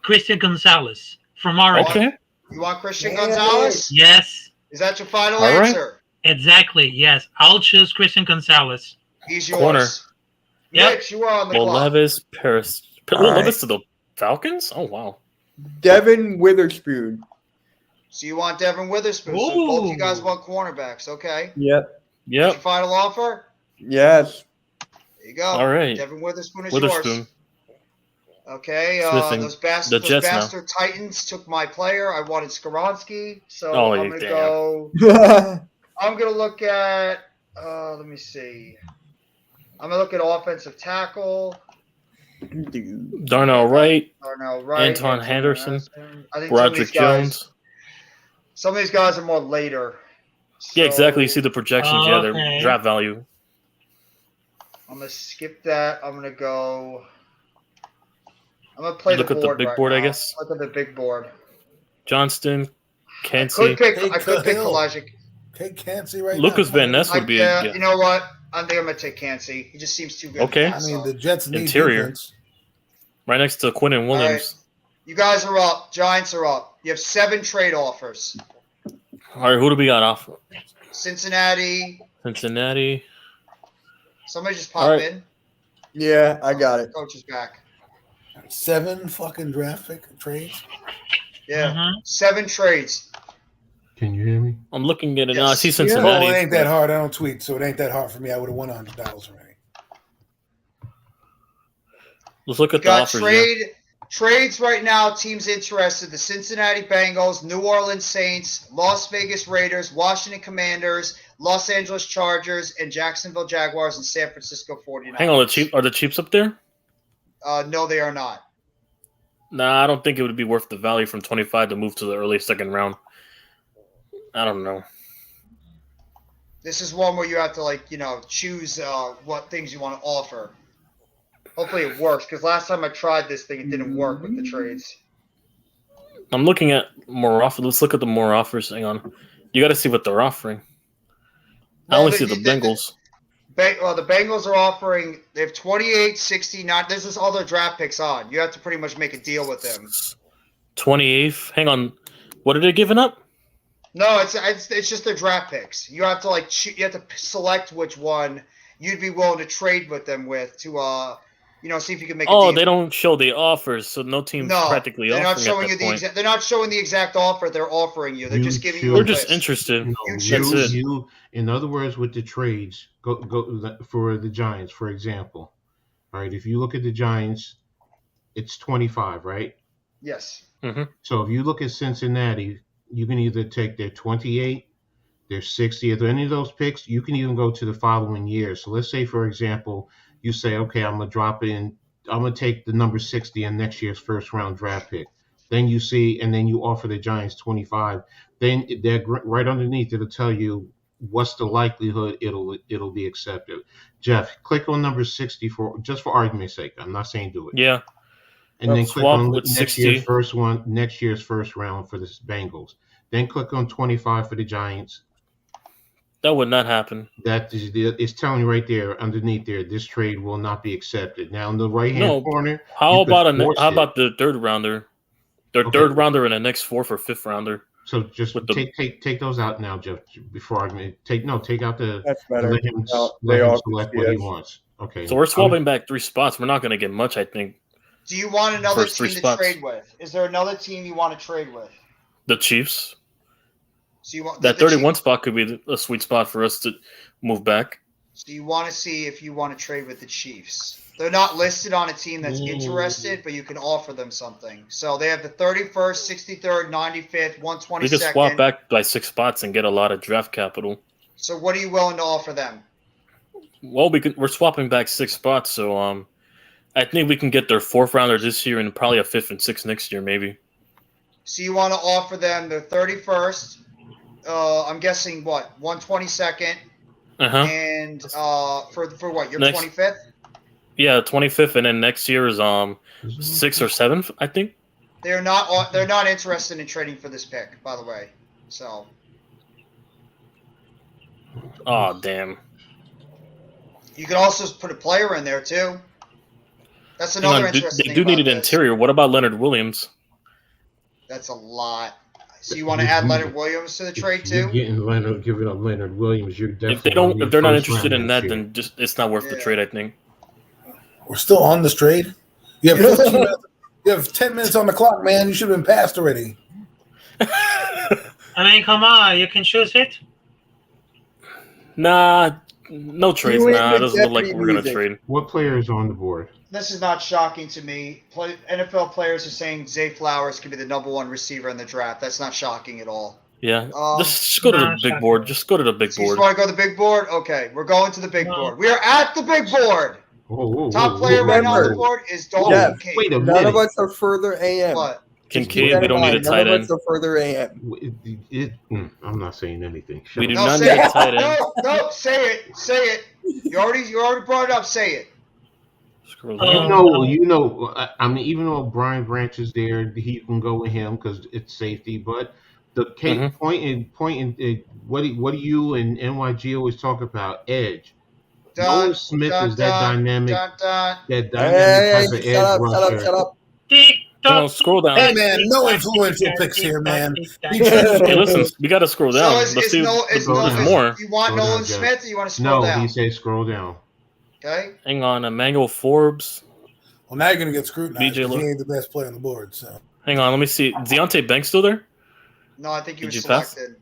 Christian Gonzalez from Oregon. Okay. You want Christian Yeah, Gonzalez? Yes, Is that your final All right. answer? exactly. Yes, I'll choose Christian Gonzalez. He's yours. Corner. Yep. Mitch, you are on the Will clock. Levis, Paris. All Will right. Levis to the Falcons? Oh, wow. Devin Witherspoon. So you want Devin Witherspoon. So both you guys want cornerbacks. Okay. Yep. What's your Yep. final offer? Yes. There you go. All right. Devin Witherspoon is Witherspoon. yours. Okay. Smithing. Those The Jets now. bastard Titans took my player. I wanted Skoronski. So Oh, I'm you gonna damn. go. I'm gonna look at. Let me see. I'm gonna look at offensive tackle. Dude. Darnell Wright, Darnell Wright, Anton Henderson, I think some of Broderick these guys- Jones. Some of these guys are more later. Yeah, exactly. You So see the projections. Yeah, their Okay. draft value. I'm gonna skip that. I'm gonna go. I'm gonna play Look the at the board. big right board, I now. guess. Look at the big board. Johnston, I Kancey, could pick. Hey, I could pick Khalil. Elijah. Take Cansey right Lucas now. Van Ness would be a You know what? I think I'm gonna take Cansey. He just seems too good. Okay. I mean, the Jets need Interior. defense. right next to Quinn and Williams. You guys are up. Giants are up. You have 7 trade offers. All right, who do we got off? Cincinnati. Cincinnati. Somebody just All pop right. in. Yeah, I got it. Coach is back. 7 fucking draft pick trades. Yeah. Mhm. 7 trades. Can you hear me? I'm looking at it now. I Yes. see Oh, Cincinnati. it ain't that hard. I don't tweet, so it ain't that hard for me. I would have won $100 already. Let's look You at the got offers. Yeah. trades right now. Teams interested: the Cincinnati Bengals, New Orleans Saints, Las Vegas Raiders, Washington Commanders, Los Angeles Chargers, and Jacksonville Jaguars and San Francisco 49ers. Hang on, are the Chiefs up there? No, they are not. Nah, I don't think it would be worth the value from 25 to move to the early second round. I don't know. This is one where you have to choose what things you want to offer. Hopefully it works, because last time I tried this thing, it didn't work with the trades. I'm looking at more offers. Let's look at the more offers. Hang on. You got to see what they're offering. I only see the Bengals. The Bengals are offering, they have 28, 69. This is all their draft picks on. You have to pretty much make a deal with them. 28th. Hang on. What are they giving up? No, it's just their draft picks. You have to you have to select which one you'd be willing to trade with them with to see if you can make a deal. Oh, they don't show the offers, so no team's practically they're offering not showing at you that point. they're not showing the exact offer they're offering you. They're You just giving choose. you a We're just list. interested. No, choose. That's it. in other words, with the trades, go for the Giants, for example. All right, if you look at the Giants, it's 25, right? Yes. So if you look at Cincinnati, you can either take their 28, their 60, if any of those picks, you can even go to the following year. So let's say, for example, you say, okay, I'm going to take the number 60 in next year's first round draft pick. Then you see, and then you offer the Giants 25. Then they're right underneath. It'll tell you what's the likelihood it'll be accepted. Jeff, click on number 60 just for argument's sake. I'm not saying do it. Yeah. And then click swap on with next 60. next year's first round for the Bengals. Then click on 25 for the Giants. That would not happen. That is, it's telling you right there underneath there, this trade will not be accepted. Now in the right hand No. corner, How you could about force how it. about the third rounder? Their Okay. third rounder and the next 4th or 5th rounder. So just With the- take those out now, Jeff. Before I take out the. That's better. Let him No, let they him are select what he yes. wants. Okay. So we're swapping back 3 spots. We're not going to get much, I think. Do you want another First 3 team to spots. trade with? Is there another team you want to trade with? The Chiefs. So you want That the 31 Chiefs- spot could be a sweet spot for us to move back. So you want to see if you want to trade with the Chiefs. They're not listed on a team that's interested, but you can offer them something. So they have the 31st, 63rd, 95th, 122nd. We could swap back by 6 spots and get a lot of draft capital. So what are you willing to offer them? Well, we're swapping back 6 spots, so I think we can get their 4th rounder this year and probably a 5th and 6th next year, maybe. So you want to offer them the 31st, I'm guessing what, 122nd, and for what, your Next. 25th? Yeah, 25th, and then next year is 6th or 7th, I think. They're not interested in trading for this pick, by the way. So Oh, damn. you can also put a player in there too. That's Hang another on, interesting they thing do need about an this. interior. What about Leonard Williams? That's a lot. So you want to add Leonard Williams to the trade You're too? giving up Leonard Williams. You're definitely. If they're not interested in that, then just it's not worth the Yeah. trade, I think. We're still on this trade. You have 15 minutes. You have 10 minutes on the clock, man. You should have been passed already. I mean, come on, you can choose it. Nah, no trades. You ain't Nah, it the doesn't look like deputy we're gonna music. trade. What player is on the board? This is not shocking to me. NFL players are saying Zay Flowers could be the #1 receiver in the draft. That's not shocking at all. Yeah, Um, just go to the big board. Just go to the big So you just board. want to go to the big board? Okay, we're going to the big No. board. We are at the big board. Whoa, Top player right now on the board is Dalton Yeah, Kincaid. Wait a None minute. of us are further AM. What? Kincaid, we don't need a tight None of end. us are further AM. I'm not saying anything. We do No, not say need a it. tight end. No, say it. Say it. You already brought it up. Say it. Scroll Oh. down. You know. I mean, even though Brian Branch is there, he can go with him because it's safety. But the Mhm. point in what do you and NYG always talk about? Edge. Dun, Nolan Smith dun, is that dun, dynamic, dun, dun. that dynamic Hey, type of shut edge up, rusher. shut up. No, scroll down. Hey, man, no influential picks here, man. Hey, listen, we got to scroll down. So Let's see is if there's more. you want Scroll Nolan down, Jeff. Smith or you want to scroll No, down? he said scroll down. Okay. Hang on, Emmanuel Forbes. Well, now you're going to get scrutinized. BJ 'Cause Lowe. he ain't the best player on the board. So Hang on, let me see. Deontay Banks still there? No, I think he Did was you pass? selected.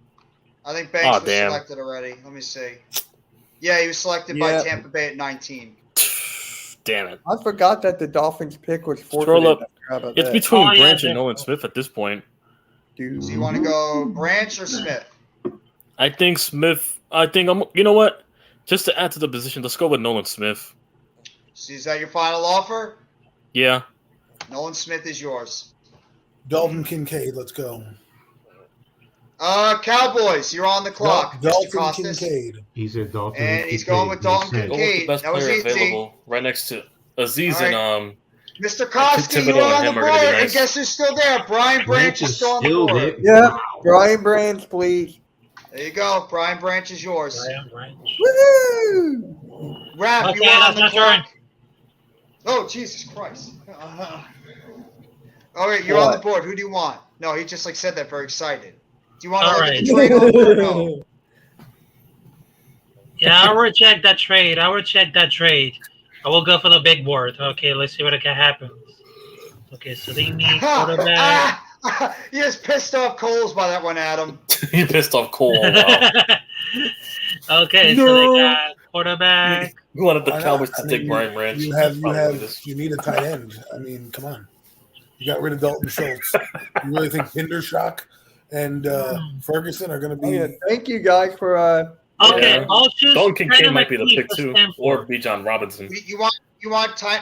I think Banks Aw, was damn. selected already. Let me see. Yeah, he was selected by Yeah. Tampa Bay at 19. Damn it. I forgot that the Dolphins pick was forfeited. Scroll up. How about It's that? between Oh, yeah, Branch and yeah. Nolan Smith at this point. Dude. So you want to go Branch or Smith? I think Smith. You know what? Just to add to the position, let's go with Nolan Smith. So is that your final offer? Yeah. Nolan Smith is yours. Dalton Kincaid, let's go. Cowboys, you're on the clock. Mr. Dalton Costas. Kincaid. He said Dalton. And he's Kincaid. going with Dalton Makes sense. Go with the Kincaid. best That was player easy. available, right next to Aziz All and Mr. Koski, Thibodeau you're and on the him are board. gonna be And nice. guess who's still there? Brian Branch is still on the still board. there. Yeah, Wow. Brian Branch, please. There you go. Brian Branch is yours. Woo! Raph, Okay, you are on that's the my clock. turn. Oh, Jesus Christ. All right, you're on the What? board. Who do you want? No, he just said that very excited. Do you want to All look at right. the trade offer or no? Yeah, I'll reject that trade. I will go for the big board. Okay, let's see what can happen. Okay, so they need quarterback. You just pissed off Coles by that one, Adam. you pissed off Cole. Wow. Okay, so they got quarterback. You wanted the Why not? Cowboys I to mean, take Brian Branch. You need a tight end. I mean, come on. You got rid of Dalton Schultz. You really think Hindershock and Ferguson are going to Oh, be? yeah. Thank you guys for Okay, Yeah. I'll choose. Dalton Kincaid Tanner might be the McKee pick for too, Stanford. or B. John Robinson. You want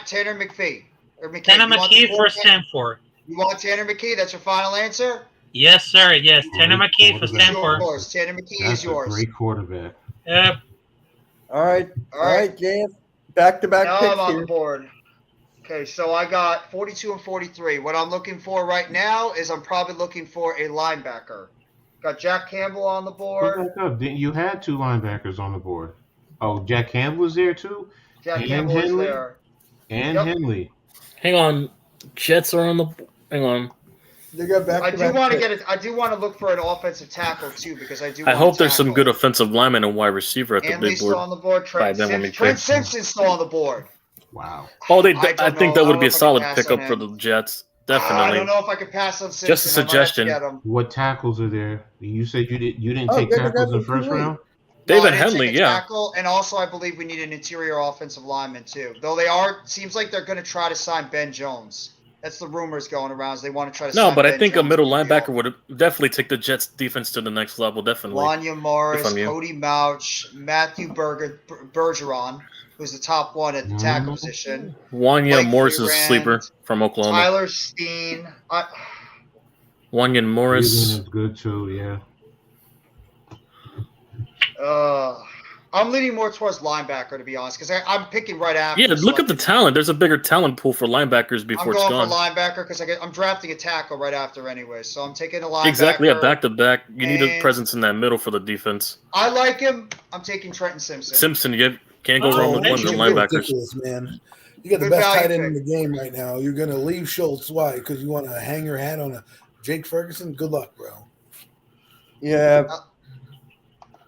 Tanner McPhee or McKee? Tanner You want the McKee for quarterback? Stanford. You want Tanner McKee? That's your final answer? Yes, sir. Yes, Tanner Great McKee for quarterback. Stanford. Yours. Tanner McKee That's is a yours. great quarterback. Yep. all right. All All right. right, Jeff. Back-to-back Now picks I'm on here. the board. Okay, so I got 42 and 43. What I'm looking for right now is I'm probably looking for a linebacker. Got Jack Campbell on the board. Back up. You had two linebackers on the board. Oh, Jack Campbell was there too, Jack And Campbell is Henley? there. and Yep. Henley. Hang on. Jets are on the. Hang on. They got back. I do want to get it. I do want to look for an offensive tackle too because I do. I want hope to there's some tackle. good offensive lineman and wide receiver at the Hanley's big still board. on the board. Trent, then when we Trent pick. Simpson's still on the board. Wow. Oh, I I don't think know. that I would don't be know a if I can solid pass pickup on for him. the Jets. I Definitely. don't know if I could pass on Simpson. Just a suggestion. I might have to get him. What tackles are there? You said you didn't Oh, take they tackles in got the first three. round? David I didn't Henley, take a yeah. tackle, and also I believe we need an interior offensive lineman too. Though seems like they're going to try to sign Ben Jones. That's the rumors going around. Is they want to try to. No, sign but I Ben think a Jones middle to the linebacker deal. would definitely take the Jets defense to the next level. Definitely. Wanya Morris, If I'm you. Cody Mouch, Matthew Bergeron, who's the top one at the tackle Mhm. position. Wanya Blake Morris is a Freeland, sleeper from Oklahoma. Tyler Steen. Wanya Cleveland Morris. is good too. Yeah. I'm leaning more towards linebacker to be honest, because I'm picking right after. Yeah, so look at the talent. There's a bigger talent pool for linebackers I'm before it's going gone. for linebacker because I'm drafting a tackle right after anyway, so I'm taking a linebacker. Exactly, yeah, back to back. You need a and- presence in that middle for the defense. I like him. I'm taking Trenton Simpson. Simpson, you can't go Oh, wrong with one of the Simpson, You're linebackers. ridiculous, man. You got the Good best value tight end in pick. the game right now. You're going to leave Schultz. Why? Because you want to hang your hat on a Jake Ferguson? Good luck, bro. Yeah.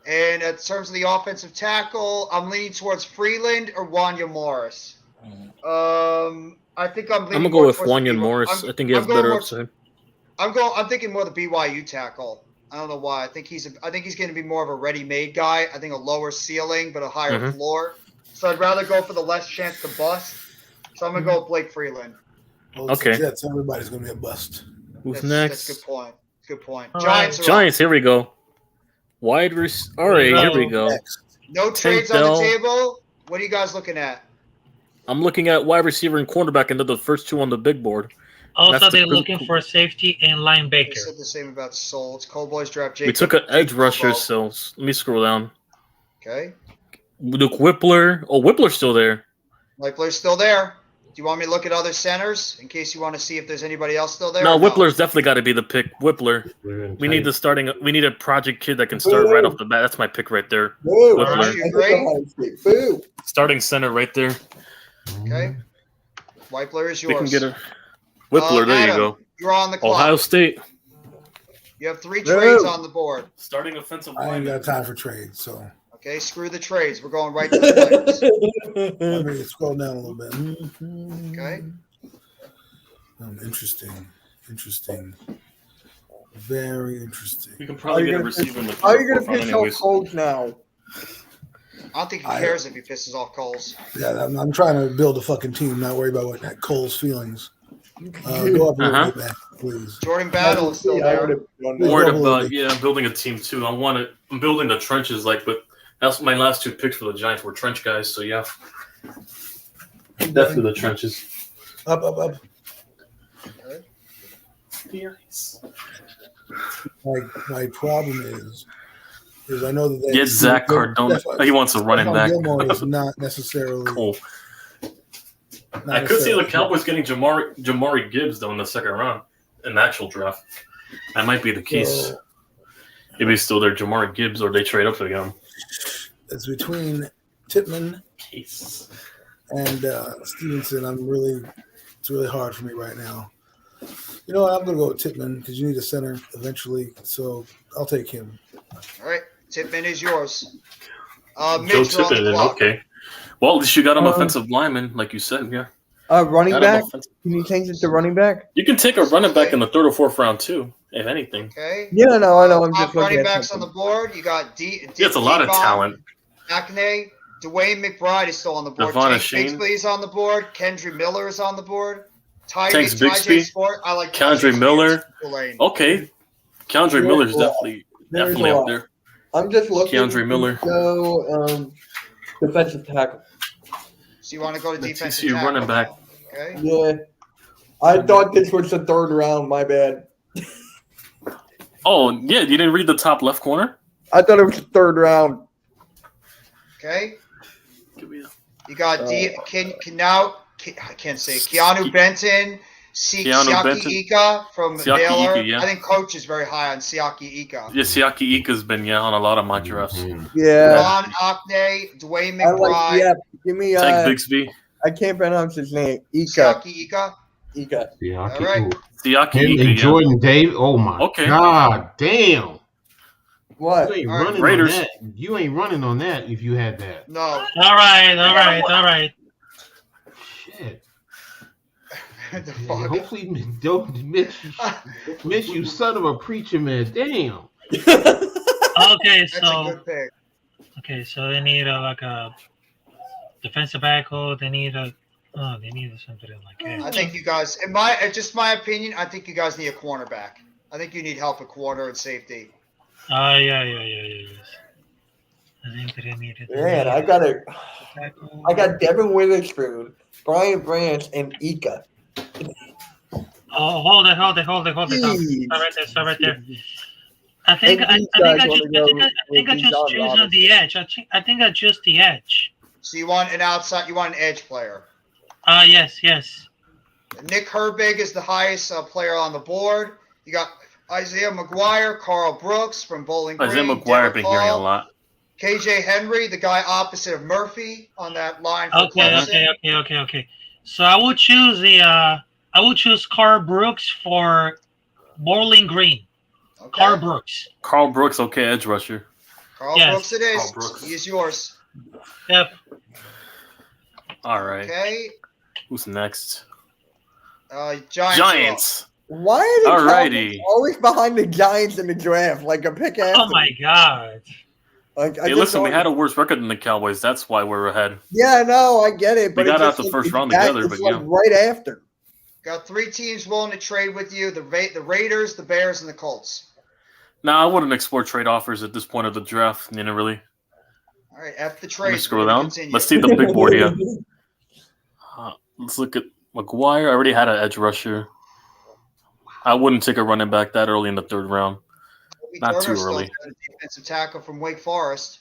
And in terms of the offensive tackle, I'm leaning towards Freeland or Wanya Morris. I think I'm leaning I'm gonna more go with towards Wanya the- Morris. I'm- I think he has I'm going better more- upside. I'm thinking more the BYU tackle. I don't know why. I think he's going to be more of a ready-made guy. I think a lower ceiling but a higher Mhm. floor. So I'd rather go for the less chance to bust. So I'm going to go with Blake Freeland. Well, it's Okay. the Jets. Everybody's going to be a bust. Who's That's a next? good point. Good point. All Giants are up. Giants, here we go. All right, here we go. Next. No trades on the table. What are you guys looking at? I'm looking at wide receiver and cornerback, and they're the first two on the big board. Also, That's the they're critical- looking for a safety and I linebacker. said the same about Souls. Cowboys draft Jake. We took an edge Jake rusher, Bobo. so let me scroll down. Okay. Luke Whippler. Oh, Whippler's still there. Whippler's still there. Do you want me to look at other centers in case you want to see if there's anybody else still there? No, or Whippler's definitely got to be the pick. Whippler. We're in We need tight. the starting. We need a project kid that can start right off the bat. That's my pick right there. Boo. Whippler. I took Ohio State. Boo. Starting center right there. Okay. Whippler is We yours. can get a Whippler. There you Adam, go. You're on the clock. Ohio State. You have 3 No. trades on the board. Starting offensive I ain't lineman. got time for trades, so Okay, screw the trades. We're going right to the players. let me scroll down a little bit. Okay. Interesting. Very interesting. We can Are probably you get a gonna receiver in the How are third you or going to fourth round piss off anyways. Coles now? I don't think he I- cares if he pisses off Coles. Yeah, I'm trying to build a fucking team, not worry about what Cole's feelings. Go up a little bit, man, please. Jordan Battle is still I there. would've done Wait, that. Worried Double about league. I'm building a team too. I'm building the trenches but that's my last 2 picks for the Giants were trench guys. So yeah, definitely the trenches. Up. My problem is I know that they Get Zach Cardona. He wants a running Stephon back. Gilmore is not necessarily. Cool. not I could see the necessarily- Cowboys getting Jamari Gibbs though in the second round in the actual draft. That might be the case. So, If he's still there, Jamari Gibbs, or they trade up again. it's between Tippmann Case. and Stevenson. It's really hard for me right now. You know what? I'm going to go with Tippmann because you need a center eventually. So I'll take him. All right. Tipman is yours. Joe Mitch, you're on the Tippett, clock. okay. Well, at least you got him offensive lineman, like you said. Yeah. Running Got him back? offensive- Can you change it to running back? You can take a running back in the 3rd or 4th round too, if anything. Okay. Yeah, no, I know. I'm Top just looking running at backs on the something. board. You got D. Yeah, it's a lot of Devon, talent. Acne. Dwayne McBride is still on the board. Devon Tank Shane. Bigsby is on the board. Kendry Miller is on the board. Tanks Tyjae Bigsby. Sport. I like Kendry Tyjae Miller. Tulane. Okay. Keandre Yeah, Miller's well, definitely there's definitely a up lot. there. I'm just looking. Keandre Miller. So, defensive tackle. So you want to go to The defensive TCU tackle. running back. Okay. Yeah. I thought this was the 3rd round. My bad. Oh, yeah, you didn't read the top left corner? I thought it was the 3rd round. Okay. Give me You got I can't say it. Keanu Benton, Keanu Siaki Benton. Ika from Siaki Baylor. Ika, yeah. I think coach is very high on Siaki Ika. Yeah, Siaki Ika's been on a lot of my drafts. Mhm. Yeah. Ron Akne, Dwayne I like, McBride, yeah. Give me, Tank Bigsby. I can't pronounce his name. Ika. Siaki Ika. Ika. Siaki. All right. Ooh. Siaki Him Ika, and yeah. Jordan Davis. Oh my Okay. God, damn! What? You ain't All right, running Raiders. on that. You ain't running on that if you had that. No. All right. Shit. The Yeah, fuck? hopefully, don't Mitch, you son of a preacher man. Damn. Okay, That's a so good pick. they need like a defensive back. They need something like that. I think you guys, just my opinion, I think you guys need a cornerback. I think you need help at corner and safety. Yeah. I think they need it. Man, I got Devin Witherspoon, Brian Branch, and Ika. Oh, hold it. Jeez. Stop right there. I think I just choose on the edge. I think I choose the edge. So you want an edge player. Yes. Nick Herbig is the highest player on the board. You got Isaiah McGuire, Carl Brooks from Bowling Green. Isaiah McGuire, Derek been hearing a Hall, lot. KJ Henry, the guy opposite of Murphy on that line for Okay. Clemson. Okay. So I would choose Carl Brooks for Bowling Green. Okay. Carl Brooks. Carl Brooks, okay, edge rusher. Carl Yes. Brooks it is. Carl Brooks. He is yours. Yep. All right. Okay. Who's next? Giants. Why are the Alrighty. Cowboys always behind the Giants in the draft? Like a pick after. Oh my God. Like, Hey, listen, we had a worse record than the Cowboys. That's why we're ahead. Yeah, no, I get it. We But got it's out just the like, first it's round back- together, it's but like yeah. right after. Got 3 teams willing to trade with you: the Raiders, the Bears, and the Colts. Now, I wouldn't explore trade offers at this point of the draft. You know, really. All right, F the Let trade. me scroll down. Let's see the big board here. Let's look at McGuire. I already had an edge rusher. I wouldn't take a running back that early in the third round. Not too early. Defensive tackle from Wake Forest.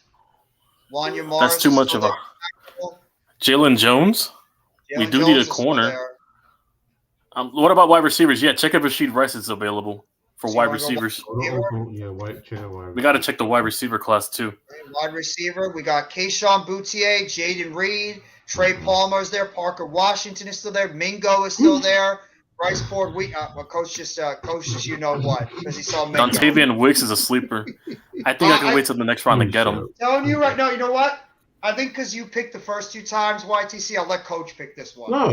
Wanya Morris. That's too much of a. Jalen Jones. We do need a corner. What about wide receivers? Yeah, check if Rashid Rice is available for wide receivers. Yeah, We got to check the wide receiver class too. Wide receiver, we got Keyshawn Boutier, Jaden Reed, Trey Palmer's there, Parker Washington is still there, Mingo is still there, Bryce Ford. Coach just you know what, because he saw Mingo. Dontavian Wicks is a sleeper. I think I can wait till the next round to get him. Telling you right now, you know what? I think because you picked the first 2 times, YTC, I'll let Coach pick this one. No.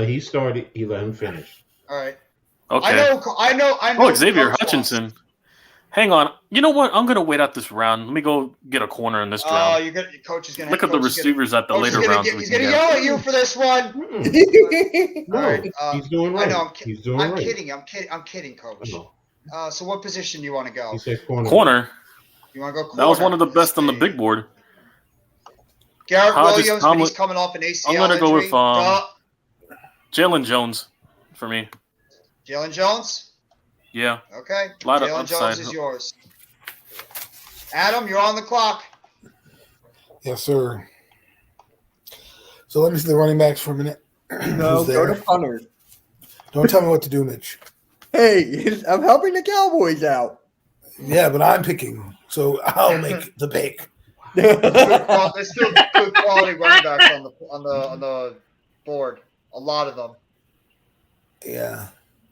He started. He let him finish. All right. Okay. I know. Oh, Xavier Coach Hutchinson. lost. Hang on. You know what? I'm gonna wait out this round. Let me go get a corner in this Oh, round. Coach is gonna Look at the receivers at the later rounds. He's gonna yell at you for this one. No, All right, he's doing right. I know. He's doing I'm right. kidding, Coach. No. So what position do you want to go? He said corner. Corner. You want to go corner? That was one of the best on the big board. Garrett Hodges, Williams, but he's Tomlin- coming off an ACL I'm gonna go injury. with Jalen Jones for me. Jalen Jones. Yeah. Okay. A lot of Jalen upside. Jones is yours. Adam, you're on the clock. Yes, sir. So let me see the running backs for a minute. No, Who's go there? to punter. Don't tell me what to do, Mitch. Hey, I'm helping the Cowboys out. Yeah, but I'm picking, so I'll make the pick. There's still good quality running backs on the board. A lot of them. Yeah,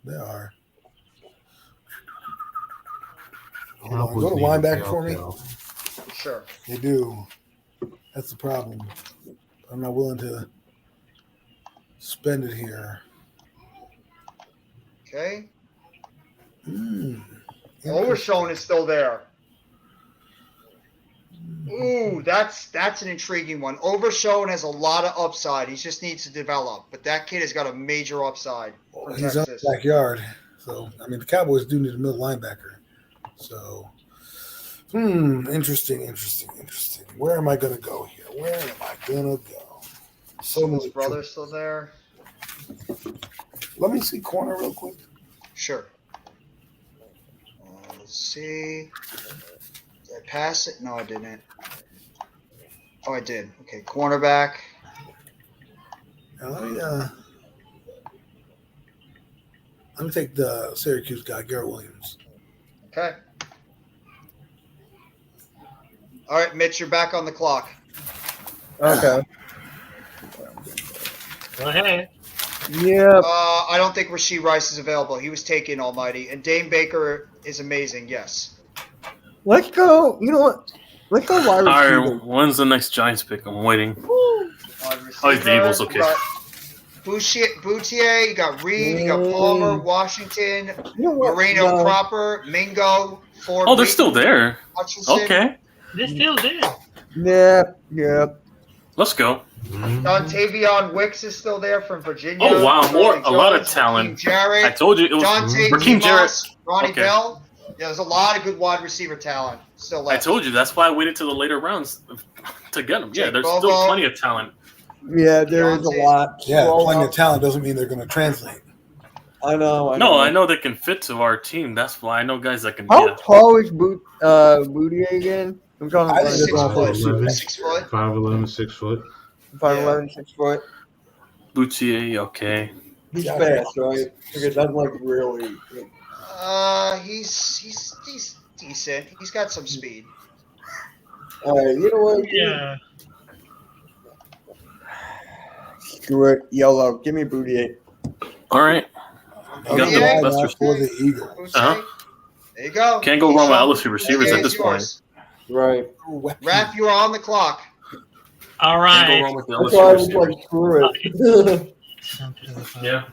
there are. Hold Cowboys on. Go to need a linebacker bell for me. cow. Sure. They do. That's the problem. I'm not willing to spend it here. Okay. Overshown is still there. Ooh, that's an intriguing one. Overshown has a lot of upside. He just needs to develop. But that kid has got a major upside. for He's on Texas. the backyard. So, I mean, the Cowboys do need a middle linebacker. So, interesting. Where am I going to go here? So His many brother's still there. Let me see corner real quick. Sure. Let's see. Did I pass it? No, I didn't. Oh, I did. Okay, cornerback. Now let me take the Syracuse guy, Garrett Williams. Okay. All right, Mitch, you're back on the clock. Okay. Go ahead. Yeah. I don't think Rashee Rice is available. He was taken almighty. And Dame Baker is amazing, yes. Let's go. You know what? Let's go wide All receiver. right, when's the next Giants pick? I'm waiting. Wide Oh, he's the Eagles, receiver, okay. you got Boutier, you got Reed, you got Palmer, Washington, You know what? Moreno No. Cropper, Mingo, Ford. Oh, they're Wheaton, still there. Hutchinson, Okay, They're still there. Yeah. let's go. Dontavion Wicks is still there from Virginia. Oh, wow, Sterling a lot of Jones, talent. Raheem Jarrett, I told you it was Dante Raheem Jarrett. Demas, Ronnie Okay. Bell. Yeah, there's a lot of good wide receiver talent still I left. told you that's why I waited till the later rounds to get them. Yeah, Jake there's Bobo. still plenty of talent. Yeah, there is a Deontay. lot. Yeah, Well, playing the talent doesn't mean they're going to translate. I know. No, I know they can fit to our team. That's why I know guys that can. How Yeah. tall is Boutier again? I'm trying to I find think it. 6 foot. 5'11". 6 foot. 5'11", 6 foot. 5'11", 6 foot. Boutier, okay. He's Yeah. fast, right? Because I'm like really. He's decent. He's got some speed. All right, you know what? Yeah. Screw it. YOLO. Give me Boutier. All right. Okay, got the why best not receiver. for the Eagles. Uh-huh. There you go. Can't go wrong with LSU receivers at this point. Right. Raph, you are on the clock. All Can't go right. wrong with the That's why I LSU was receivers. like, screw it. Yeah.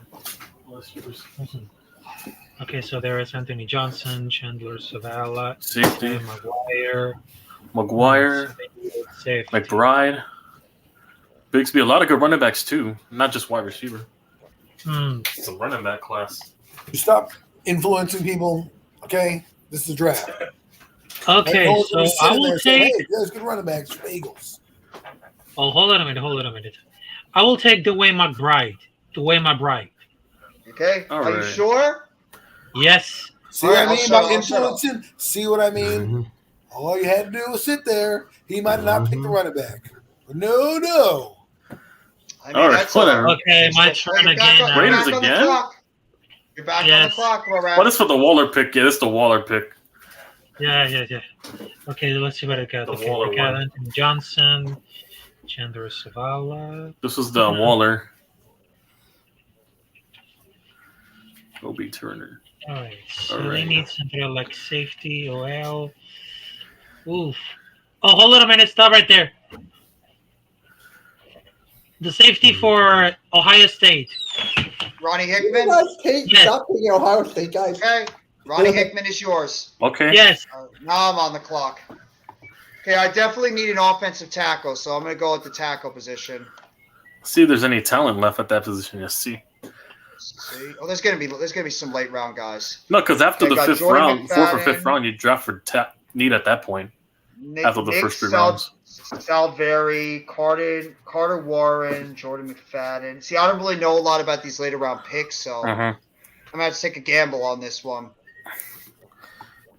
Okay, so there is Anthony Johnson, Chandler Zavala, Safety. McGuire, McGuire, McBride, Bigsby. A lot of good running backs too, not just wide receiver. It's a running back class. You stop influencing people, okay? This is a draft. Okay, No one's so gonna sit I in there will and say, take. hey, there's good running backs for the Eagles. Oh, hold on a minute. I will take Dwayne McBride. Okay. All Are you right. sure? Yes. See All what right, I I'll mean shut by up, I'll shut up. influencing? See what I mean? Mhm. All you had to do was sit there. He might not pick the Mhm. running back. But no. I mean, All right, that's whatever. Okay, my So turn you're back again. on- now. Raiders back on the again? clock. You're back on the Yes. clock, bro. Raph. What is for the Waller pick? Yeah, it's the Waller pick. Yeah. Okay, let's see what I got. The Okay, Waller I got one. Anthony Johnson, Chandler Zavala. This was the Waller. Obi Turner. All right, so All they right. need somebody like safety, OL. Oof. Oh, hold on a minute. Stop right there. The safety for Ohio State. Ronnie You Hickman. guys Yes. stop taking Ohio State guys. Okay. Ronnie Hickman is yours. Okay. Yes. Now I'm on the clock. Okay, I definitely need an offensive tackle, so I'm going to go at the tackle position. See if there's any talent left at that position. Yes, see. See? Oh, there's gonna be some late round guys. No, because after I the got fifth Jordan round, fourth or McFadden. fifth round, you draft for need at that point. After the first three rounds. Salveri, Carter Warren, Jordan McFadden. See, I don't really know a lot about these later round picks, so I'm Uh-huh. gonna have to take a gamble on this one.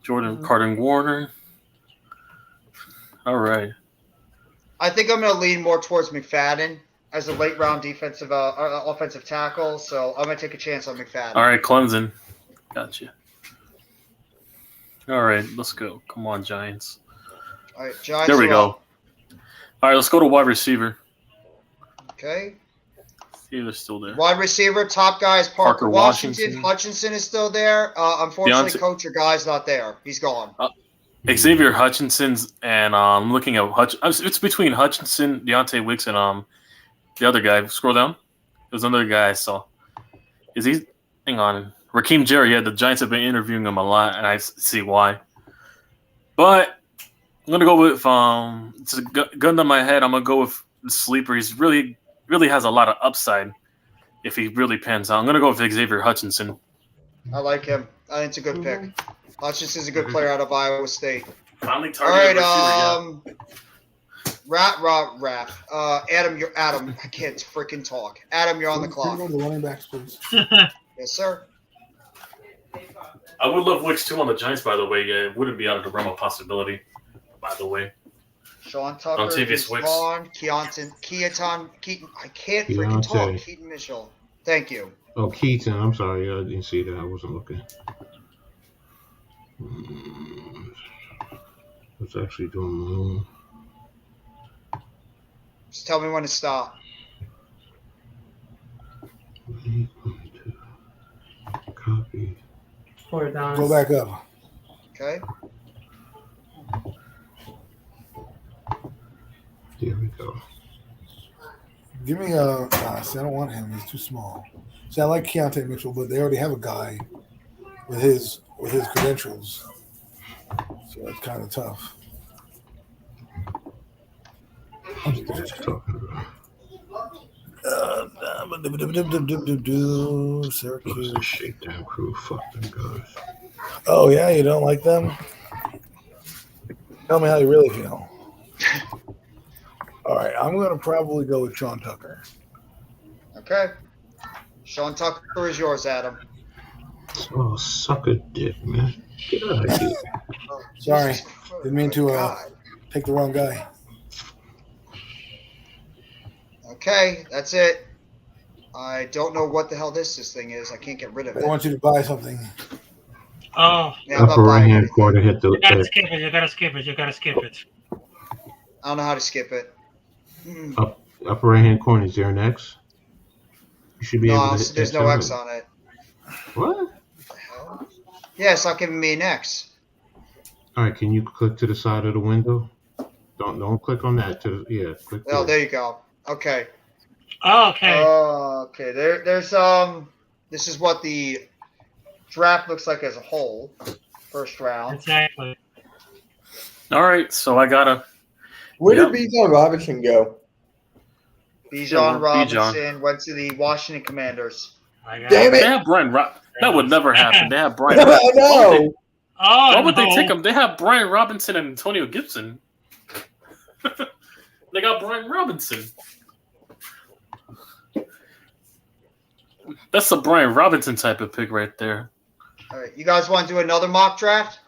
Jordan Carter Warner. All right. I think I'm gonna lean more towards McFadden as a late round defensive offensive tackle, so I'm gonna take a chance on McFadden. All right, Clemson. Gotcha. All right, let's go. Come on, Giants. All right, Giants. There we are go. up. All right, let's go to wide receiver. Okay. See if they're still there. Wide receiver, top guy is Parker Parker Washington. Washington. Hutchinson is still there. Unfortunately, Deontay- coach, your guy's not there. He's gone. Xavier Hutchinson's and I'm looking at it's between Hutchinson, Deontay Wicks, and the other guy. Scroll down. There's another guy I saw. Is he? Hang on. Raheem Jerry. Yeah, the Giants have been interviewing him a lot, and I see why. But I'm gonna go with it's a gun to my head. I'm gonna go with the sleeper. He's really has a lot of upside if he really pans out. I'm gonna go with Xavier Hutchinson. I like him. I think it's a good pick. Hutchinson's a good player out of Iowa State. Finally All right, targeted Adam, Adam. I can't freaking talk. Adam, you're on the clock. Bring on the running backs, please. Yes, sir. I would love Wicks too on the Giants, by the way. Yeah, it wouldn't be out of the realm of possibility, by the way. Sean Tucker, Dontavious Wicks. Vaughn, Keaton. I can't freaking talk. Keontae. Keaton Mitchell. Thank you. Oh, Keaton. I'm sorry. I didn't see that. I wasn't looking. I was actually doing my own. Just tell me when to stop. Poor Adonis. Go back up. Okay. There we go. Give me see, I don't want him. He's too small. See, I like Keontae Mitchell, but they already have a guy with his credentials, so that's kind of tough. Syracuse. Shakedown crew. Fuck them guys. Oh yeah, you don't like them? Tell me how you really feel. All right, I'm gonna probably go with Sean Tucker. Okay. Sean Tucker is yours, Adam. Oh, suck a dick, man. Get out of here. Sorry, Jesus didn't mean to God. take the wrong guy. Okay, that's it. I don't know what the hell this thing is. I can't get rid of I it. want you to buy something. Oh, Yeah, I'm not Upper right buying hand anything. corner hit the. you gotta skip it. You gotta skip it. You gotta skip it. I don't know how to skip it. Mm. Upper right hand corner. Is there an X? You should be able No, to hit there's that no X seven. on it. What? What the hell? Yeah, it's not giving me an X. All right, can you click to the side of the window? Don't click on that. Click Oh, there. there you go. Okay. Oh, okay. Okay. There's This is what the draft looks like as a whole. First round. Exactly. All right, so I gotta. Where Yep. did Bijan Robinson go? Bijan Bijan. Robinson went to the Washington Commanders. I got Damn They it! have Brian. That would never happen. They have Brian. I know. Oh, Why would they no. take him? They have Brian Robinson and Antonio Gibson. They got Brian Robinson. That's a Brian Robinson type of pick right there. All right, you guys want to do another mock draft?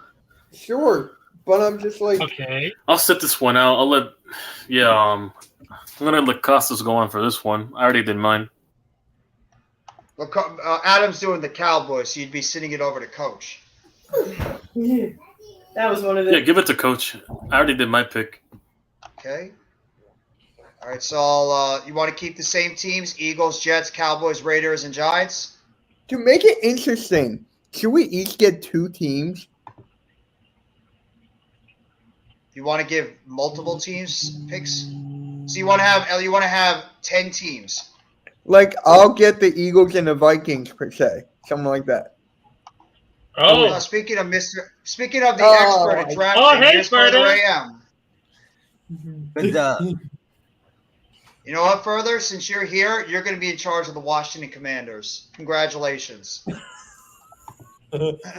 Sure, but I'm just like, Okay. I'll sit this one out. I'm gonna let Costas go on for this one. I already did mine. Look, Adam's doing the Cowboys, so you'd be sending it over to Coach. That was one of the. Yeah, give it to Coach. I already did my pick. Okay. All right, so you want to keep the same teams: Eagles, Jets, Cowboys, Raiders, and Giants. to make it interesting, should we each get 2 teams? You want to give multiple teams picks? So you want to have 10 teams. Like, I'll get the Eagles and the Vikings per se, something like that. Oh, Speaking of the Oh, expert at drafting, oh, hey, here's Further Further. AM. Good job. You know what, Further? Since you're here, you're going to be in charge of the Washington Commanders. Congratulations.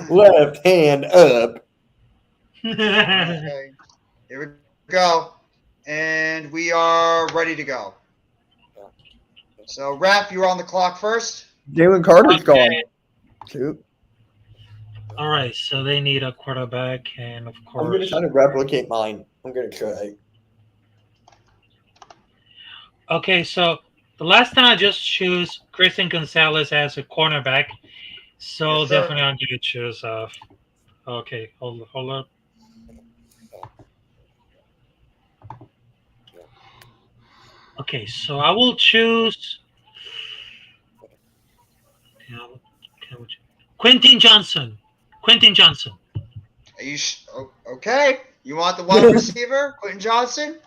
Left hand up. Okay. Here we go. And we are ready to go. So, Raph, you're on the clock first. Jalen Carter's gone. okay. Shoot. All right. So they need a quarterback, and of I'm going to course, try to replicate mine. I'm going to try. okay. So the last time I just choose Christian Gonzalez as a cornerback. So Yes, sir. definitely I'm going to choose. Okay. Hold up. Okay. So I will choose. Quentin Johnson. Quentin Johnson. Are you okay? You want the wide receiver, Quentin Johnson?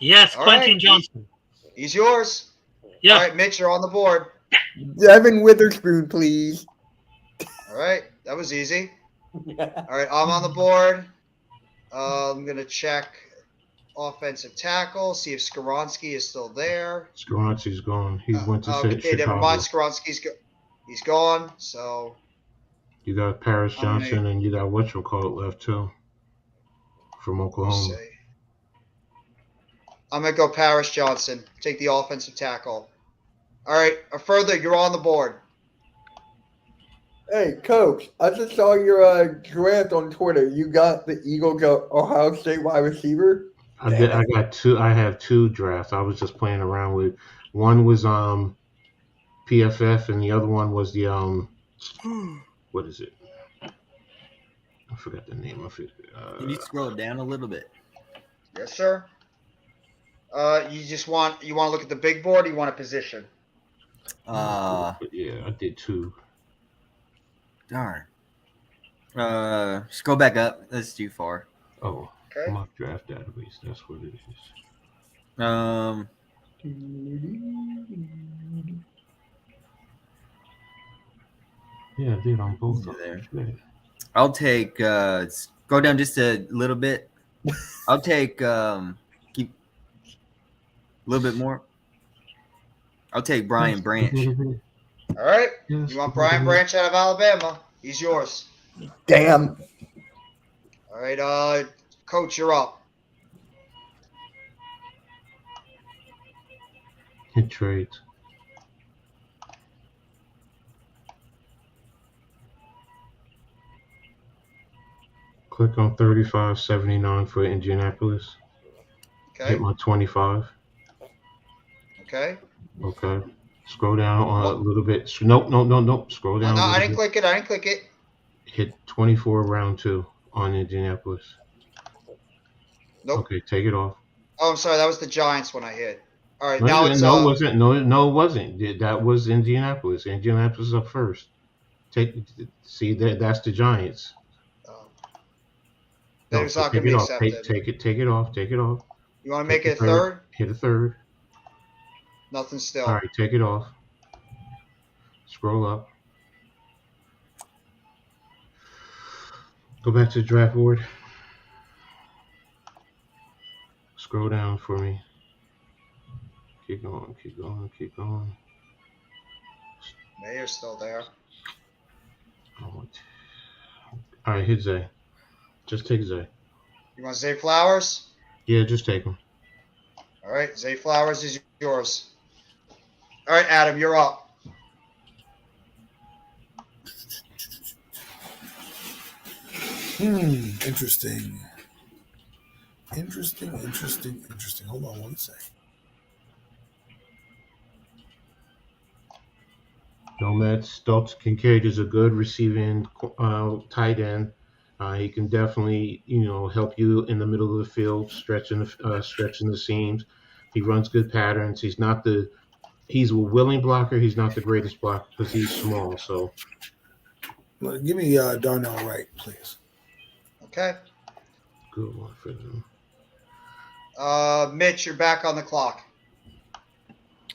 Yes, All Quentin right. Johnson. He's yours. Yeah. All right, Mitch, you're on the board. Devin Witherspoon, please. All right, that was easy. All right, I'm on the board. I'm going to check offensive tackle, see if Skoronski is still there. Skoronski's gone. He went to Okay, never Chicago. mind. He's gone. So You got Paris I'm gonna- Johnson and you got whatchamacallit left too. From let's Oklahoma. see. I'm going to go Paris Johnson. Take the offensive tackle. All right, Further, you're on the board. Hey, Coach, I just saw your draft on Twitter. You got the Eagles Ohio State wide receiver? I got 2. I have 2 drafts. I was just playing around with. One was PFF and the other one was the what is it? I forgot the name of it. Can you scroll down a little bit? Yes, sir. You want to look at the big board, or you want a position? But yeah, I did 2. Darn. Just go back up. That's too far. Oh, Okay. mock draft database. That's what it is. Yeah, I did on both of There. them. I'll take go down just a little bit. I'll take keep a little bit more. I'll take Brian Branch. All right. You want Brian Branch out of Alabama? He's yours. Damn. All right, Coach, you're up. Hit trades. Click on 35.79 for Indianapolis. Okay. Hit my 25. Okay. Okay. Scroll down a little bit. Nope. Scroll down. No, a I little didn't click it. I didn't click it. Hit 24 round 2 on Indianapolis. Nope. Okay, take it off. Oh, I'm sorry. That was the Giants one I hit. All right. No, Now it's it wasn't. No, it wasn't. That was Indianapolis. Indianapolis is up first. See that? That's the Giants. Then it's not going to be accepted. Take it off. You want to make it a third? Hit a third. Nothing still. All right, take it off. Scroll up. Go back to the draft board. Scroll down for me. Keep going. Mayer's still there. All right, hit Zay. Just take Zay. You want Zay Flowers? Yeah, just take him. All right. Zay Flowers is yours. All right, Adam, you're up. Interesting. Hold on one second. Nomad Stokes Kincaid is a good receiving tight end. He can definitely, help you in the middle of the field, stretching the seams. He runs good patterns. He's a willing blocker. He's not the greatest blocker because he's small. So, Give me Darnell Wright, please. Okay. good one for them. Mitch, you're back on the clock.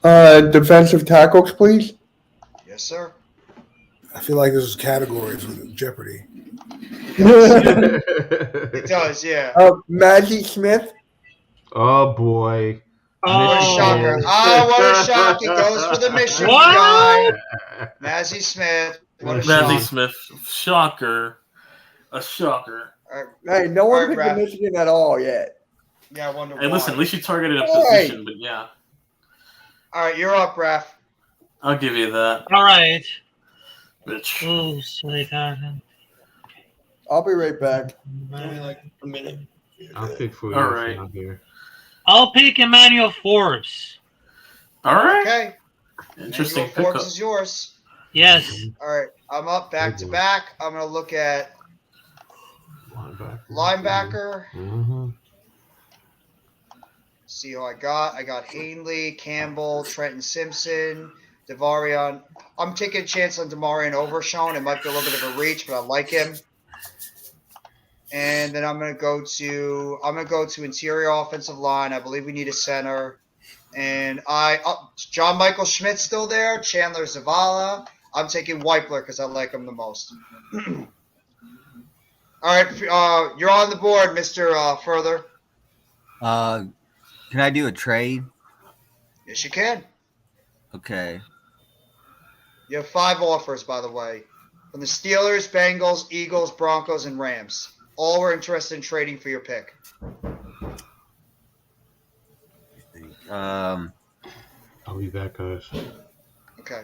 Defensive tackles, please. Yes, sir. I feel like this is categories with Jeopardy. It does, yeah. Maggie Smith. Oh boy. What a shocker. Oh, what a shock. He goes for the Michigan guy. Mazzie Smith. What a Mazzie shock. Smith. Shocker. A shocker. Hey, no one All right, picked Raph. Michigan at all yet. Yeah, I wonder Hey, why. listen, at least you targeted a Hey. position, but yeah. All right, you're up, Raph. I'll give you that, All right. bitch. Oh, sweetheart. I'll be right back. Give me like a minute. I'll pick for you. All right. Out here. I'll pick Emmanuel Forbes. All right. Okay. Interesting Emmanuel Forbes pickup. is yours. Yes. All right, I'm up back to back. I'm going to look at linebacker. Mm-hmm. See who I got. I got Hanley, Campbell, Trenton Simpson, Devarion. I'm taking a chance on Demarion Overshown. It might be a little bit of a reach, but I like him. And then I'm gonna go to interior offensive line. I believe we need a center. And John Michael Schmidt's still there. Chandler Zavala. I'm taking Weipler because I like him the most. All right, you're on the board, Mr. Further. Can I do a trade? Yes, you can. Okay. You have 5 offers, by the way, from the Steelers, Bengals, Eagles, Broncos, and Rams. All were interested in trading for your pick. I'll be back, guys. Okay.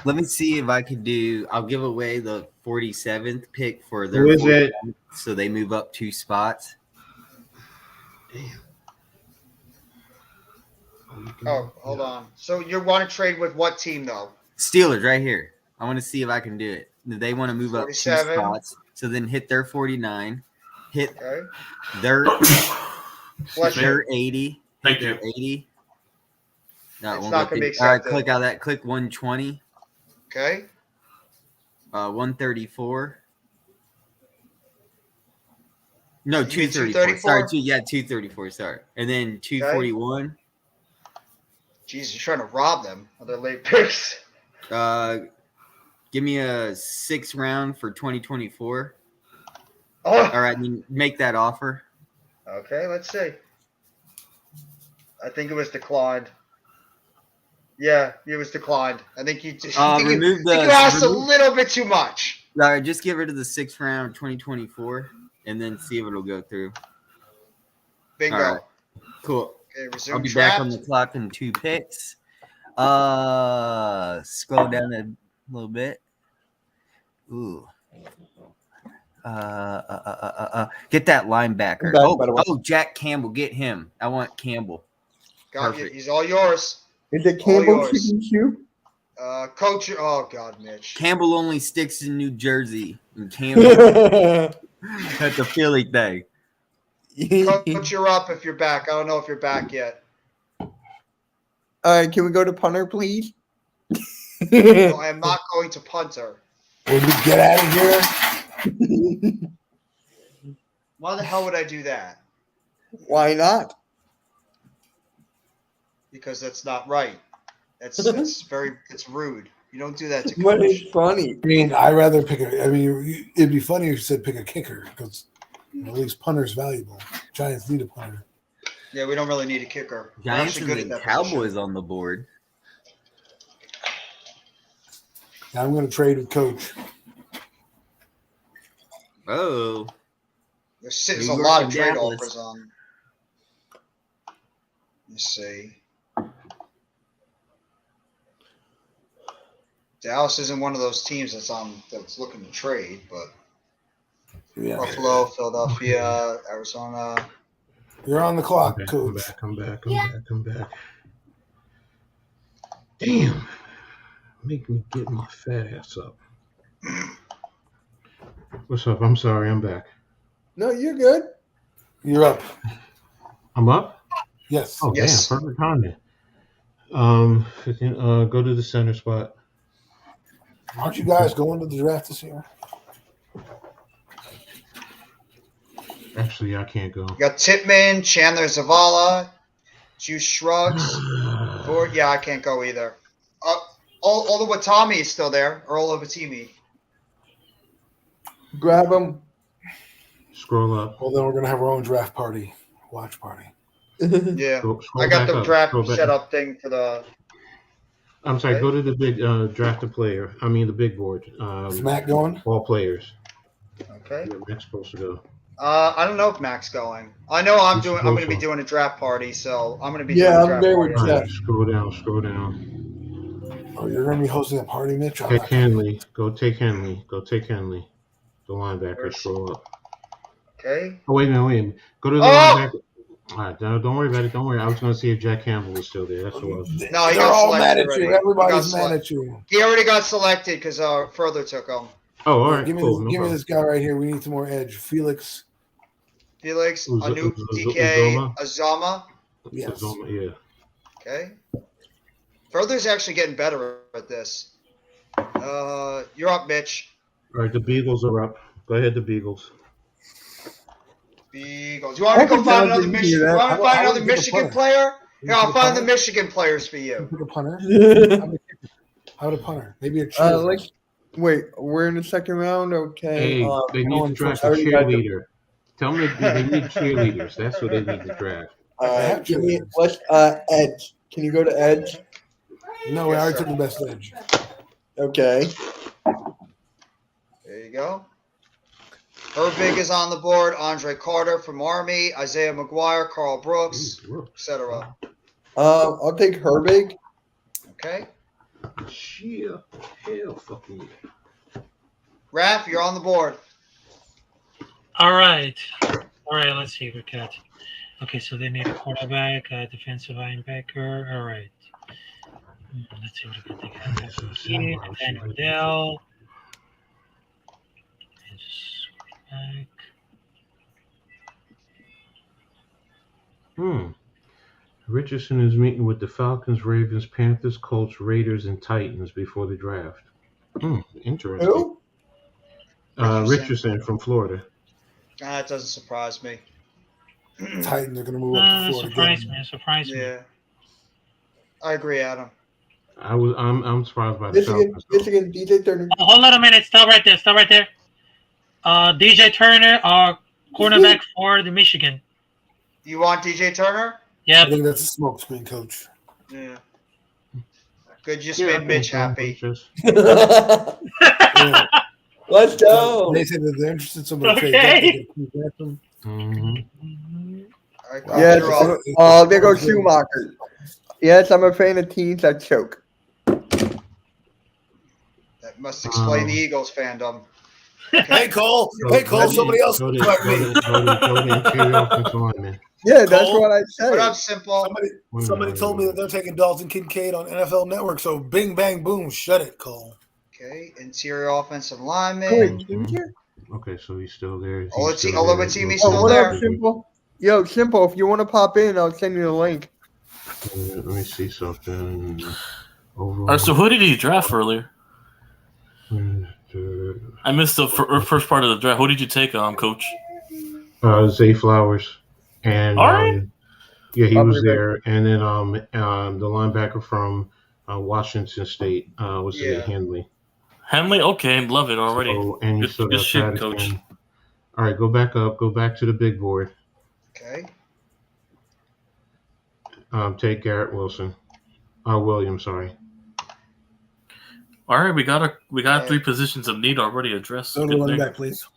Let me see if I could do. I'll give away the 47th pick for their. Who is it? So they move up 2 spots. Damn. Oh, hold on. So you want to trade with what team, though? Steelers right here. I want to see if I can do it. They want to move up 2 47. spots. So then hit their 49, hit Okay. their Bless you. their 80. Thank Their you. 80. No, it It's won't not go gonna be through. All right, accepted. click out that. Click 120, Okay. 134, No, You mean 234. Sorry, 234? 234. Sorry, and then 241. Jeez, you're trying to rob them of their late picks. Give me a 6th round for 2024. Oh, All right, make that offer. okay. Let's see. I think it was declined. Yeah, it was declined. I think you asked a little bit too much. All right, just get rid of the 6th round 2024, and then see if it'll go through. Bingo. All right. Cool. Okay, resume I'll be draft. back on the clock in 2 picks. Scroll down a little bit. Ooh. Get that linebacker. Oh, Jack Campbell. Get him. I want Campbell. Got you. He's all yours. Is it Campbell Chicken Soup? Coach. Oh God, Mitch. Campbell only sticks in New Jersey. And Campbell at the Philly thing. Coach, you're up if you're back. I don't know if you're back yet. All right, can we go to punter, please? No, I am not going to punter. Will you get out of here? Why the hell would I do that? Why not? Because that's not right. It's rude. You don't do that to coach. But it's funny. I mean, I'd rather pick it'd be funny if you said pick a kicker because at least punter's valuable. Giants need a punter. Yeah, we don't really need a kicker. We're Giants actually good and at the that Cowboys position. on the board. Now I'm going to trade with Coach. Oh. There's New a York lot and of trade Dallas. offers on. Let's see. Dallas isn't one of those teams that's looking to trade, but Yeah. Buffalo, Philadelphia, Arizona. You're on the clock, I'm Coach. back. Damn. Make me get my fat ass up. What's up? I'm sorry, I'm back. No, you're good. You're up. I'm up? Yes. Oh, Yes. damn, perfect timing. Go to the center spot. Aren't you guys going to the draft this year? Actually, I can't go. You got Titman, Chandler Zavala, Juice Shrugs. Yeah, I can't go either. Although Watami is still there, or Olobatimi. Grab him. Scroll up. Well, then we're going to have our own draft party, watch party. Yeah, Scroll I got back the up. draft Scroll back set up. up thing for the. I'm sorry, Okay. go to the big draft a player. I mean, the big board. Is Matt going? All players. Okay. Yeah, Matt's supposed to go. I don't know if Mac's going. I know I'm He's going to be supposed to. doing a draft party, so I'm going to be Yeah, doing a I'm draft there party. with All Jeff. right, scroll down. Oh, you're going to be hosting a party, Mitch? I'm Take not- Henley. Go take Henley. The linebacker. Where's- Scroll up. Okay. Oh, wait a minute. Go to the Oh! linebacker. All right, don't worry about it. Don't worry. I was going to see if Jack Campbell was still there. That's what I was. No, he They're got all selected mad at already. you. He Everybody's got mad select- at you. He already got selected because Further took him. Oh, all right, Give me, cool. this, No give me problem. this guy right here. We need some more edge. Felix. Felix, Uz- Anoop, Uz- DK, Uzoma? Azama. Yes. Yeah. Okay. Further's actually getting better at this. You're up, Mitch. All right, the Beagles are up. Go ahead, the Beagles. Beagles. You want me to go Every find time another you hear Michigan? that, You want me to I find would another pick a Michigan punter. player? You Here, I'll pick a find the punter? Michigan players for you. Pick a punter. How would a punter? Maybe a Let's wait. We're in the second round. Okay. Hey, they need to draft a already got the- cheerleader. Tell them that they need cheerleaders. That's what they need to draft. Give me. Let's edge. Can you go to edge? No, I already took the best edge. Okay. There you go. Herbig is on the board. Andre Carter from Army. Isaiah McGuire, Carl Brooks, etc. I'll take Herbig. Okay. Yeah, hell fucking yeah. Raph, you're on the board. All right. Let's see. We got. Okay, so they need a quarterback, a defensive linebacker. All right. Let's see what they got. Here, Nathaniel Dell. Richardson is meeting with the Falcons, Ravens, Panthers, Colts, Raiders, and Titans before the draft. Interesting. Who? Richardson. Richardson from Florida. That doesn't surprise me. Titans are going to move up to 4 Surprise again. me, surprise me. Yeah. I agree, Adam. I'm surprised by the Michigan, Falcons. though. Michigan, DJ Turner. Oh, hold on a minute. Stop right there. Stop right there. DJ Turner, cornerback for the Michigan. You want DJ Turner? I Yep. think that's a smoke screen, coach. Yeah. Good, just Yeah, I made Mitch think so. happy. Just- Yeah. Let's go. They said that they're interested in somebody to Okay. trade. They can draft them. Mhm. All right, Yes. you're up. Oh, there goes Schumacher. Yes, I'm a fan of teams that choke. That must explain the Eagles fandom. Hey, Cole. Hey, Cole. Somebody else Go can to- correct go me. to- go to interior offensive lineman. Yeah, that's Cole? what I What said. up, Simple? Somebody told me that they're taking Dalton Kincaid on NFL Network. So bing, bang, boom. Shut it, Cole. Okay, interior offensive lineman. Wait, Ginger? Okay, so he's still there. Olabatimi's Oh, still what there. up, Simple? Yo, Simple, if you want to pop in, I'll send you the link. Let me see something. All right, so who did he draft earlier? I missed the first part of the draft. Who did you take, Coach? Zay Flowers, and All right. yeah, he I'll was be back. there. And then the linebacker from Washington State was Yeah. Henley. Henley, okay, love it already. So, and you Good- still good got shit, Patterson. Coach. All right, go back up. Go back to the big board. Okay. Take Garrett Williams. Sorry. All right, we got Right. 3 positions of need already addressed. Go to Good running thing. back, please.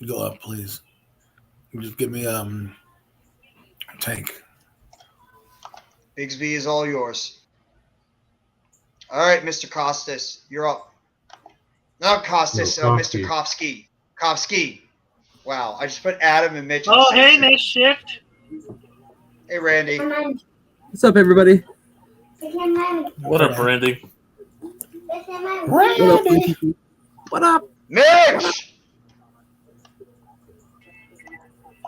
Go up, please. Just give me Tank. Bigsby is all yours. All right, Mr. Costas, you're up. Not Costas, No, Mr. Kofsky. Kofsky. Wow, I just put Adam and Mitch. in the Oh, same hey, thing. nice shift. Hey, Randy. What's up, everybody? What up, Brandy? What up, Ricky? What up? Mitch!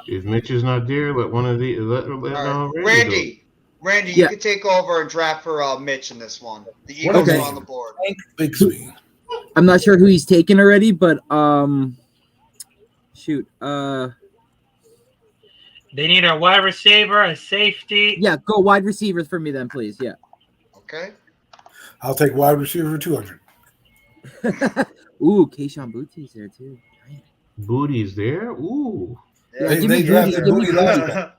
If Mitch is not there, let one of the let All right. Randy. Randy, Yeah. you can take over and draft for Mitch in this one. The Eagles Okay. are on the board. Tank Bigsby. I'm not sure who he's taken already, but shoot, They need a wide receiver, a safety. yeah, go wide receivers for me then, please. Yeah. Okay. I'll take wide receiver for 200. Ooh, Keyshawn Bootie's there too. Booty's there. Ooh. Yeah, They give me drafted Booty, give me Booty Booty. last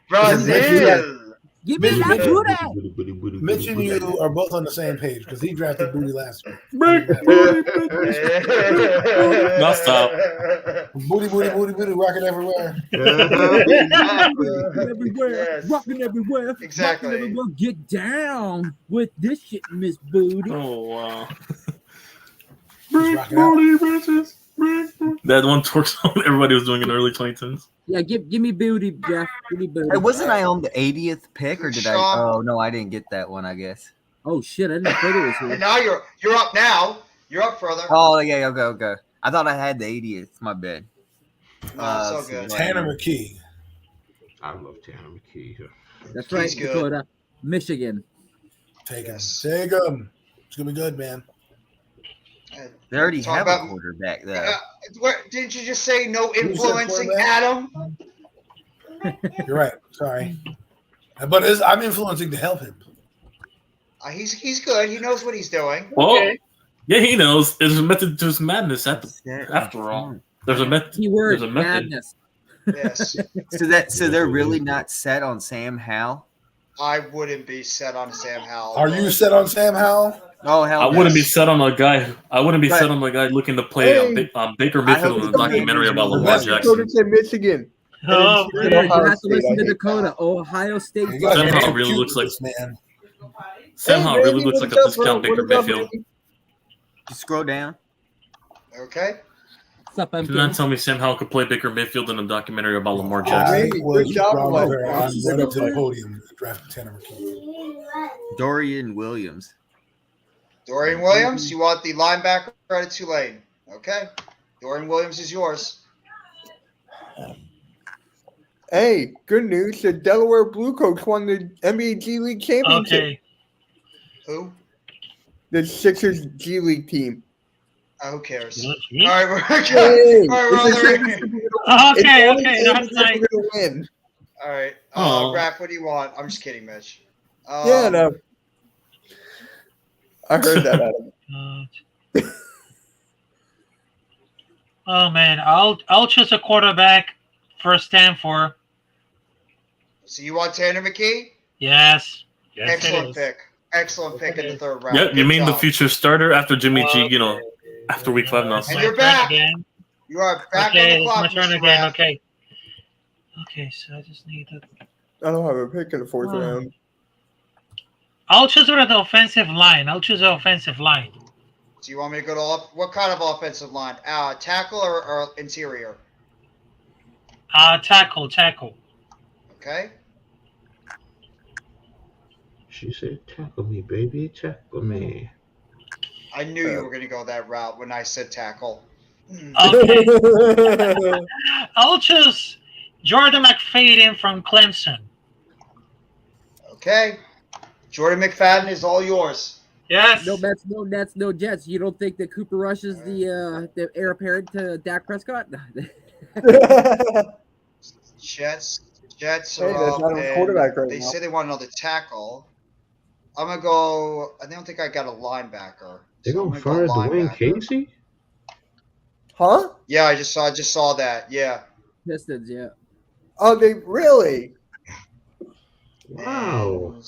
Brazil. Give me Mitch- that Mitch- Booty. Mitch and you are both on the same page because he drafted Booty last week. No, stop. Booty, rocking everywhere. Everywhere, Yes. rocking everywhere, Exactly. rocking everywhere. Get down with this shit, Miss Booty. Oh wow. He's rocking out. That one twerk song everybody was doing in the early 2010s. Yeah, give me Booty, Jeff. Give me Booty. Hey, wasn't I on the 80th pick, or did I? Sean. Oh no, I didn't get that one. I guess. Oh shit, I didn't know Further was And here. now you're up now. You're up further. Oh yeah, okay. I thought I had the 80th. My bad. No, so good. Tanner McKee. I love Tanner McKee. That's right, He's good. Dakota, Michigan. Take him. Yes. Take him. It's going to be good, man. They already Talk have about- a quarterback though. Didn't you just say no said influencing, quarterback? Adam? You're right. Sorry. But I'm influencing to help him. He's good. He knows what he's doing. Well, yeah, he knows. There's a method to his madness. After all, there's a method. Keyword There's a method. madness. Yes. So they're really not set on Sam Howell. I wouldn't be set on Sam Howell. Are you set on Sam Howell? Oh hell, I wouldn't be Yes. set on a guy. I wouldn't be Right. set on a guy looking to play Baker I hope Mayfield in a it's the documentary about Patriots. Lamar That's Jackson. Dakota said Michigan. Oh, Yeah, Yeah, man. you Ohio have to listen State, to I hate Dakota. Ohio State. You guys are Somehow too really cute looks with like- this, man. Somehow Hey, really Randy, looks like what's a up, bro? discount Baker What is up, Mayfield. Randy? Just scroll down. Okay. What's up, Do not MK? tell me Sam Howell could play Baker Mayfield in a documentary about Lamar I Jackson. Randy, was good job, proud bro. of her. I'm right up to the podium. Drafted Tanner McKee. Dorian Williams. Dorian Williams, you want the linebacker out of Tulane. Okay. Dorian Williams is yours. Hey, good news. The Delaware Blue Coats won the NBA G League championship. Okay. Who? The Sixers G League team. Who cares? Not All me. right, we're Hey, all right, it's we're a on the Sixers ring. Okay, It's okay, only that's if nice. we're gonna win. All right, Oh. Raph, what do you want? I'm just kidding, Mitch. Yeah, no. I heard that, Adam. Oh man, I'll choose a quarterback for Stanford. So you want Tanner McKee? Yes. Yes, Excellent it is. pick. Excellent pick in the third round. Yep, you Good mean the job. future starter after Jimmy G, after week 5 now. And My you're turn back. again. You are back Okay, on the it's clock, my turn Mr. again. Raph. Okay. Okay, so I just need to. I don't have a pick in the fourth round. I'll choose with the offensive line. I'll choose the offensive line. So you want me to go to what kind of offensive line? Tackle or interior? Tackle. Okay. She said, "Tackle me, baby, tackle me." I knew you were going to go that route when I said tackle. Okay. I'll choose Jordan McFadden from Clemson. Okay. Jordan McFadden is all yours. Yes. No Mets, no Nets, no Jets. You don't think that Cooper Rush is the heir apparent to Dak Prescott? Jets Hey, are that's up, not a and quarterback right they now. say they want another tackle. I'm going to go – I don't think I got a linebacker. They're So I'm gonna gonna go fire Dwayne linebacker. Casey? Huh? Yeah, I just saw that. Yeah. Pistons, yeah. Oh, they really? Wow. And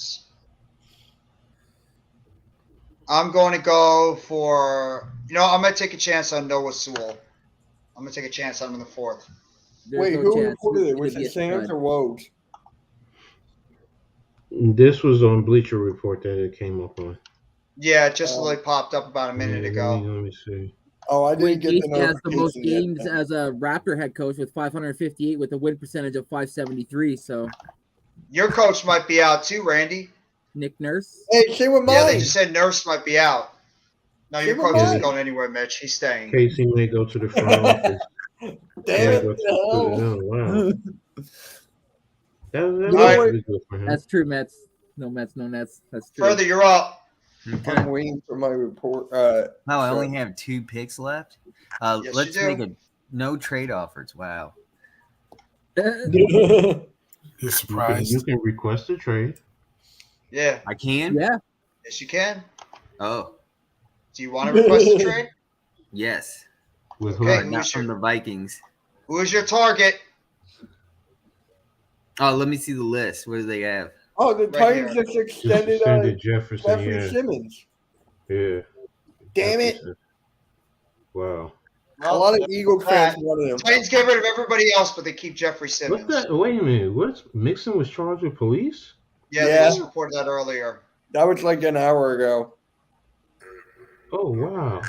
I'm going to go for – I'm going to take a chance on Noah Sewell. I'm going to take a chance on him in the fourth. There's Wait, no who chance. reported He's it? Was gonna be it a Sands stud. or Woj? This was on Bleacher Report that it came up on. Yeah, it just literally popped up about a minute Yeah, ago. Let me see. Oh, I Dwayne didn't get the Casey has the most notification games yet. as a Raptor head coach with 558 with a win percentage of 573. So Your coach might be out too, Randy. Nick Nurse. Hey, say with Yeah, they mine. just said Nurse might be out. No, your Never coach isn't mind. going anywhere, Mitch. He's staying. Casey may go to the front office. Damn it. Go to oh, wow. That You was know what? really good for him. That's true, Mets. No Mets, no Nets. That's true. Further, you're up. Okay. I'm waiting for my report. Wow, I so- only have 2 picks left. Yes, Let's you do. make no trade offers. Wow. You're You surprised. can request a trade. Yeah. I can? Yeah. Yes, you can. Oh, Do you want to request a trade? yes. With Okay. who? Who Not is from your- the Vikings. Who is your target? Oh, let me see the list. What do they have? Oh, the Right Titans here. just Just extended extended Jefferson, Jeffrey yeah. Simmons. Yeah. Damn it. Jefferson. Wow. A lot of Eagles fans wanted him. Titans get rid of everybody else, but they keep Jeffrey What's Simmons. that? Wait a minute. What's Mixon was charged with police? Yeah, they Yeah. just reported that earlier. That was like an hour ago. Oh, wow.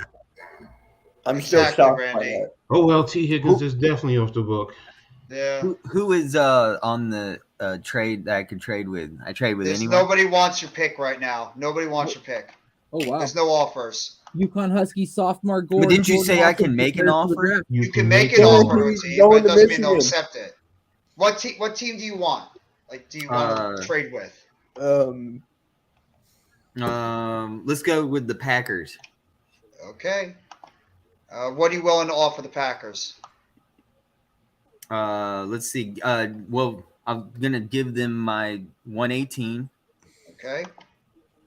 I'm still Exactly, shocked by Randy. that. Oh, well, T. Higgins is definitely off the book. Yeah. Who is on the trade that I could trade with? I trade with There's anyone. nobody wants your pick right now. Nobody wants your pick. Oh wow. There's no offers. UConn Huskies sophomore Gordon. didn't you Gordon say I Haskins can make an prepares for the offer? draft. You can make an Go offer to a to- team, go but it into doesn't mean they'll Michigan. accept it. What team do you want? Like, do you want to trade with? Let's go with the Packers. Okay. What are you willing to offer the Packers? Let's see. Well, I'm gonna give them my 118, Okay.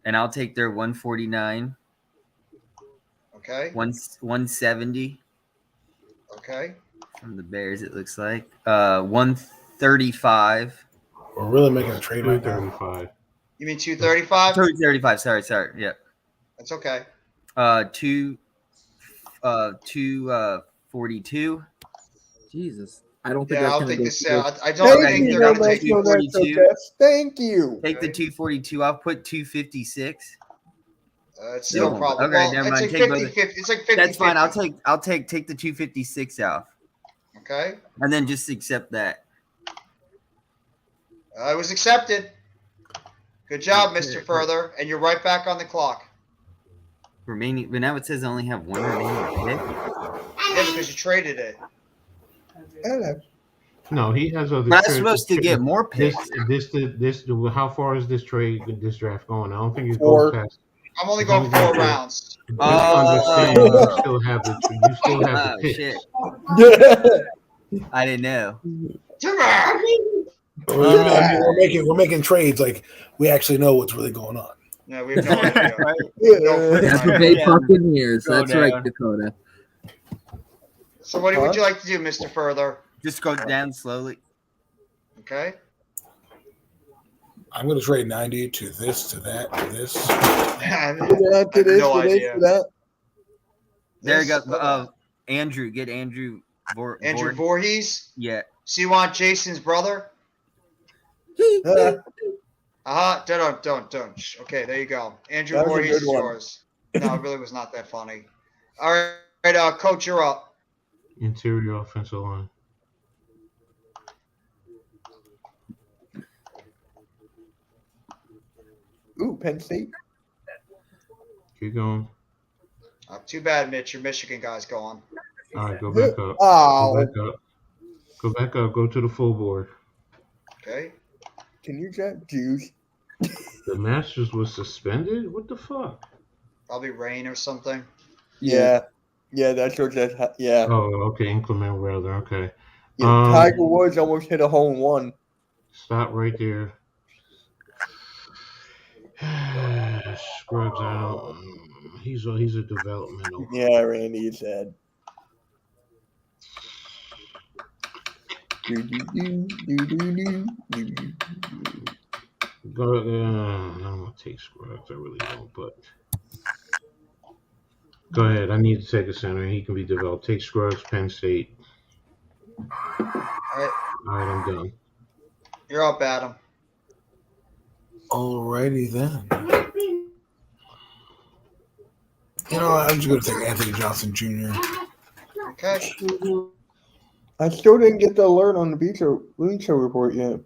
and I'll take their 149, Okay. 170 Okay. from the Bears. It looks like 135. We're really making a trade right now. 235. You mean 235? 235. Sorry. Yeah. That's okay. 242. Jesus. I don't think Yeah, I that's don't gonna think go this. through. I don't Thank think you, they're no going to Max, take. no Max, no 42. Jets. Thank you. Take the 242. I'll put 256. It's still a No. problem. Okay, Well, never it's mind. like Take both 50-50. It's like 50-50. That's fine. I'll take the 256 out, Okay. and then just accept that. It was accepted. Good job, Mr. Further. And you're right back on the clock. Remaining, but now it says I only have one remaining pick. Yeah, because you traded it. Hello. No, he has other. But I'm trades. supposed to get more This, picks. this. How far is this trade, this draft going? I don't think it Four. goes past I'm only going 4 rounds. Just understand, you still have the pick. Shit. I didn't know. We're making trades like we actually know what's really going on. No, we have no idea. That's what they fucking years. Go That's right, down. Dakota. So what would you like to do, Mr. Further? Just go down slowly. Okay. I'm going to trade 90 to this, to that, to this. I have To this, no to this, idea. to that. There you This- go. Andrew, get Andrew. Andrew Voorhees? Yeah. So you want Jason's brother? Don't. Shh. Okay, there you go. Andrew That was a Voorhees good is one. yours. No, it really was not that funny. All right, Coach, you're up. Interior offensive line. Ooh, Penn State. Keep going. Too bad, Mitch. Your Michigan guy's gone. All right, go back up. Oh. Go back up. Go back up. Go to the full board. Okay. Can you draft Jews? The Masters was suspended? What the fuck? Probably rain or something. Yeah. Yeah, that's what that. Yeah. Oh, okay. Inclement weather. Okay. Yeah, Tiger Woods almost hit a hole in one. Stop right there. Scruggs out. He's a developmental. Yeah, Randy said. Go, I don't want to take Scruggs. I really don't. But go ahead. I need to take a center. He can be developed. Take Scruggs, Penn State. All right. All right, I'm done. You're up, Adam. Alrighty then. You know, I'm just going to take Anthony Johnson Jr. Okay. I still didn't get the alert on the Bleacher Report yet.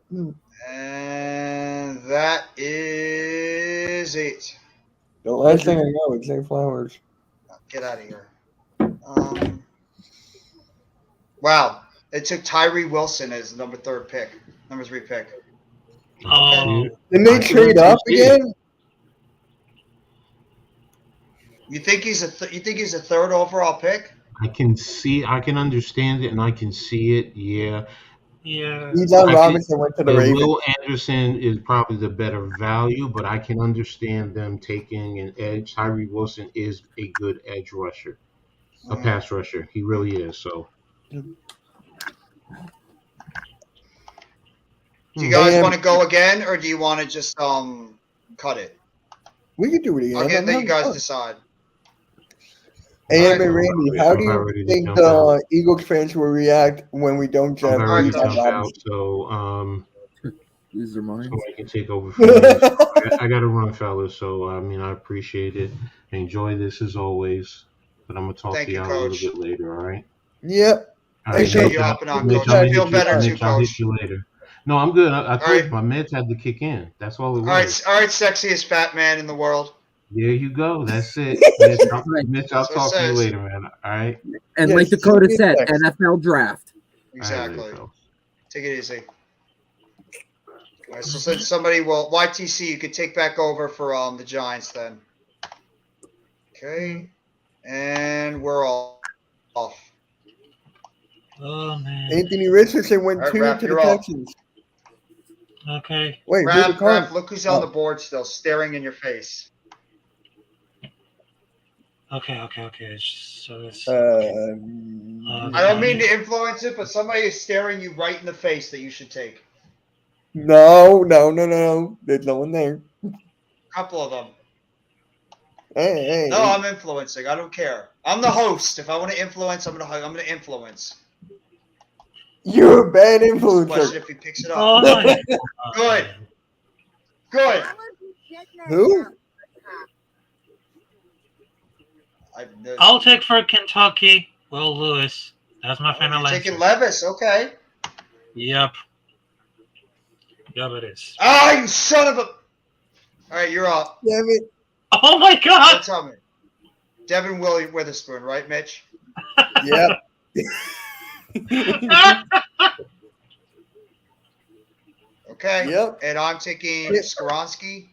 And that is it. The last thing I know is Zay Flowers. Get out of here. Wow. It took Tyree Wilson as the number 3 pick. Number 3 pick. Oh, Didn't they trade up again? You think he's a 3rd overall pick? I can understand it, and I can see it. Yeah. yeah. Eden Robinson went to the Ravens. Will Anderson is probably the better value, but I can understand them taking an edge. Tyree Wilson is a good edge rusher, a pass rusher. He really is. So. Do you guys want to go again, or do you want to just cut it? We could do it again. I'll let you guys decide. AM and Randy, how do you think the Eagles fans will react when we don't I'm draft ready to Eden jump out, Robinson? so Lose their minds. so I can take over. For I got to run, fellas. So I mean, I appreciate it. I enjoy this as always, but I'm gonna talk Thank to you, y'all Coach. a little bit later. All right. Yep. All Appreciate Mitch, you hopping on, Mitch, Coach. I'll I hit feel you- better too, Mitch, I'll Coach. hit you later. No, I'm good. I told right. you my meds had to kick in. That's all it was. All right, sexiest fat man in the world. There you go. That's it. Mitch, I'll That's what it talk to you says. later, man. All right. And Yes, like Dakota shoot me said, a text. NFL draft. Exactly. All right, so. Take it easy. All right, so since somebody will YTC, you could take back over for the Giants then. Okay, and we're all off. Oh man. Anthony Richardson went All right, 2 Raph, to the you're up. Texans. Okay. Wait, who's the Raph, Cardinals? look who's on the board still, staring in your face. Okay. So it's. I don't mean to influence it, but somebody is staring you right in the face that you should take. No. There's no one there. A couple of them. Hey. No, I'm influencing. I don't care. I'm the host. If I want to influence, I'm gonna influence. You're a bad Question influencer. if he picks it up. Oh my. Good. Good. Who? I'll take for Kentucky. Will Lewis. That's my final You're answer. taking Levis, okay. Yep. Yep, it is. Ah, you son of a. All right, you're up. Damn it. Oh my God! Don't tell me. Devin Willie Witherspoon, right, Mitch? Yep. Okay. Yep. And I'm taking Yep. Skoronski.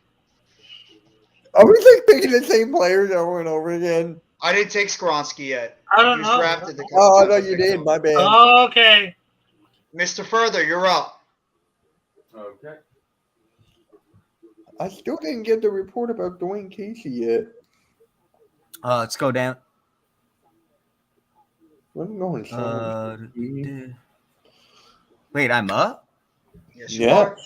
Are we just picking the same players over and over again? I didn't take Skronsky yet. I don't He was know. drafted the Oh, I couple thought times you picked did. him. My bad. Oh, okay. Mr. Further, you're up. Okay. I still didn't get the report about Dwayne Casey yet. Let's go down. I'm going so Wait, I'm up? Yes, you Yeah. are.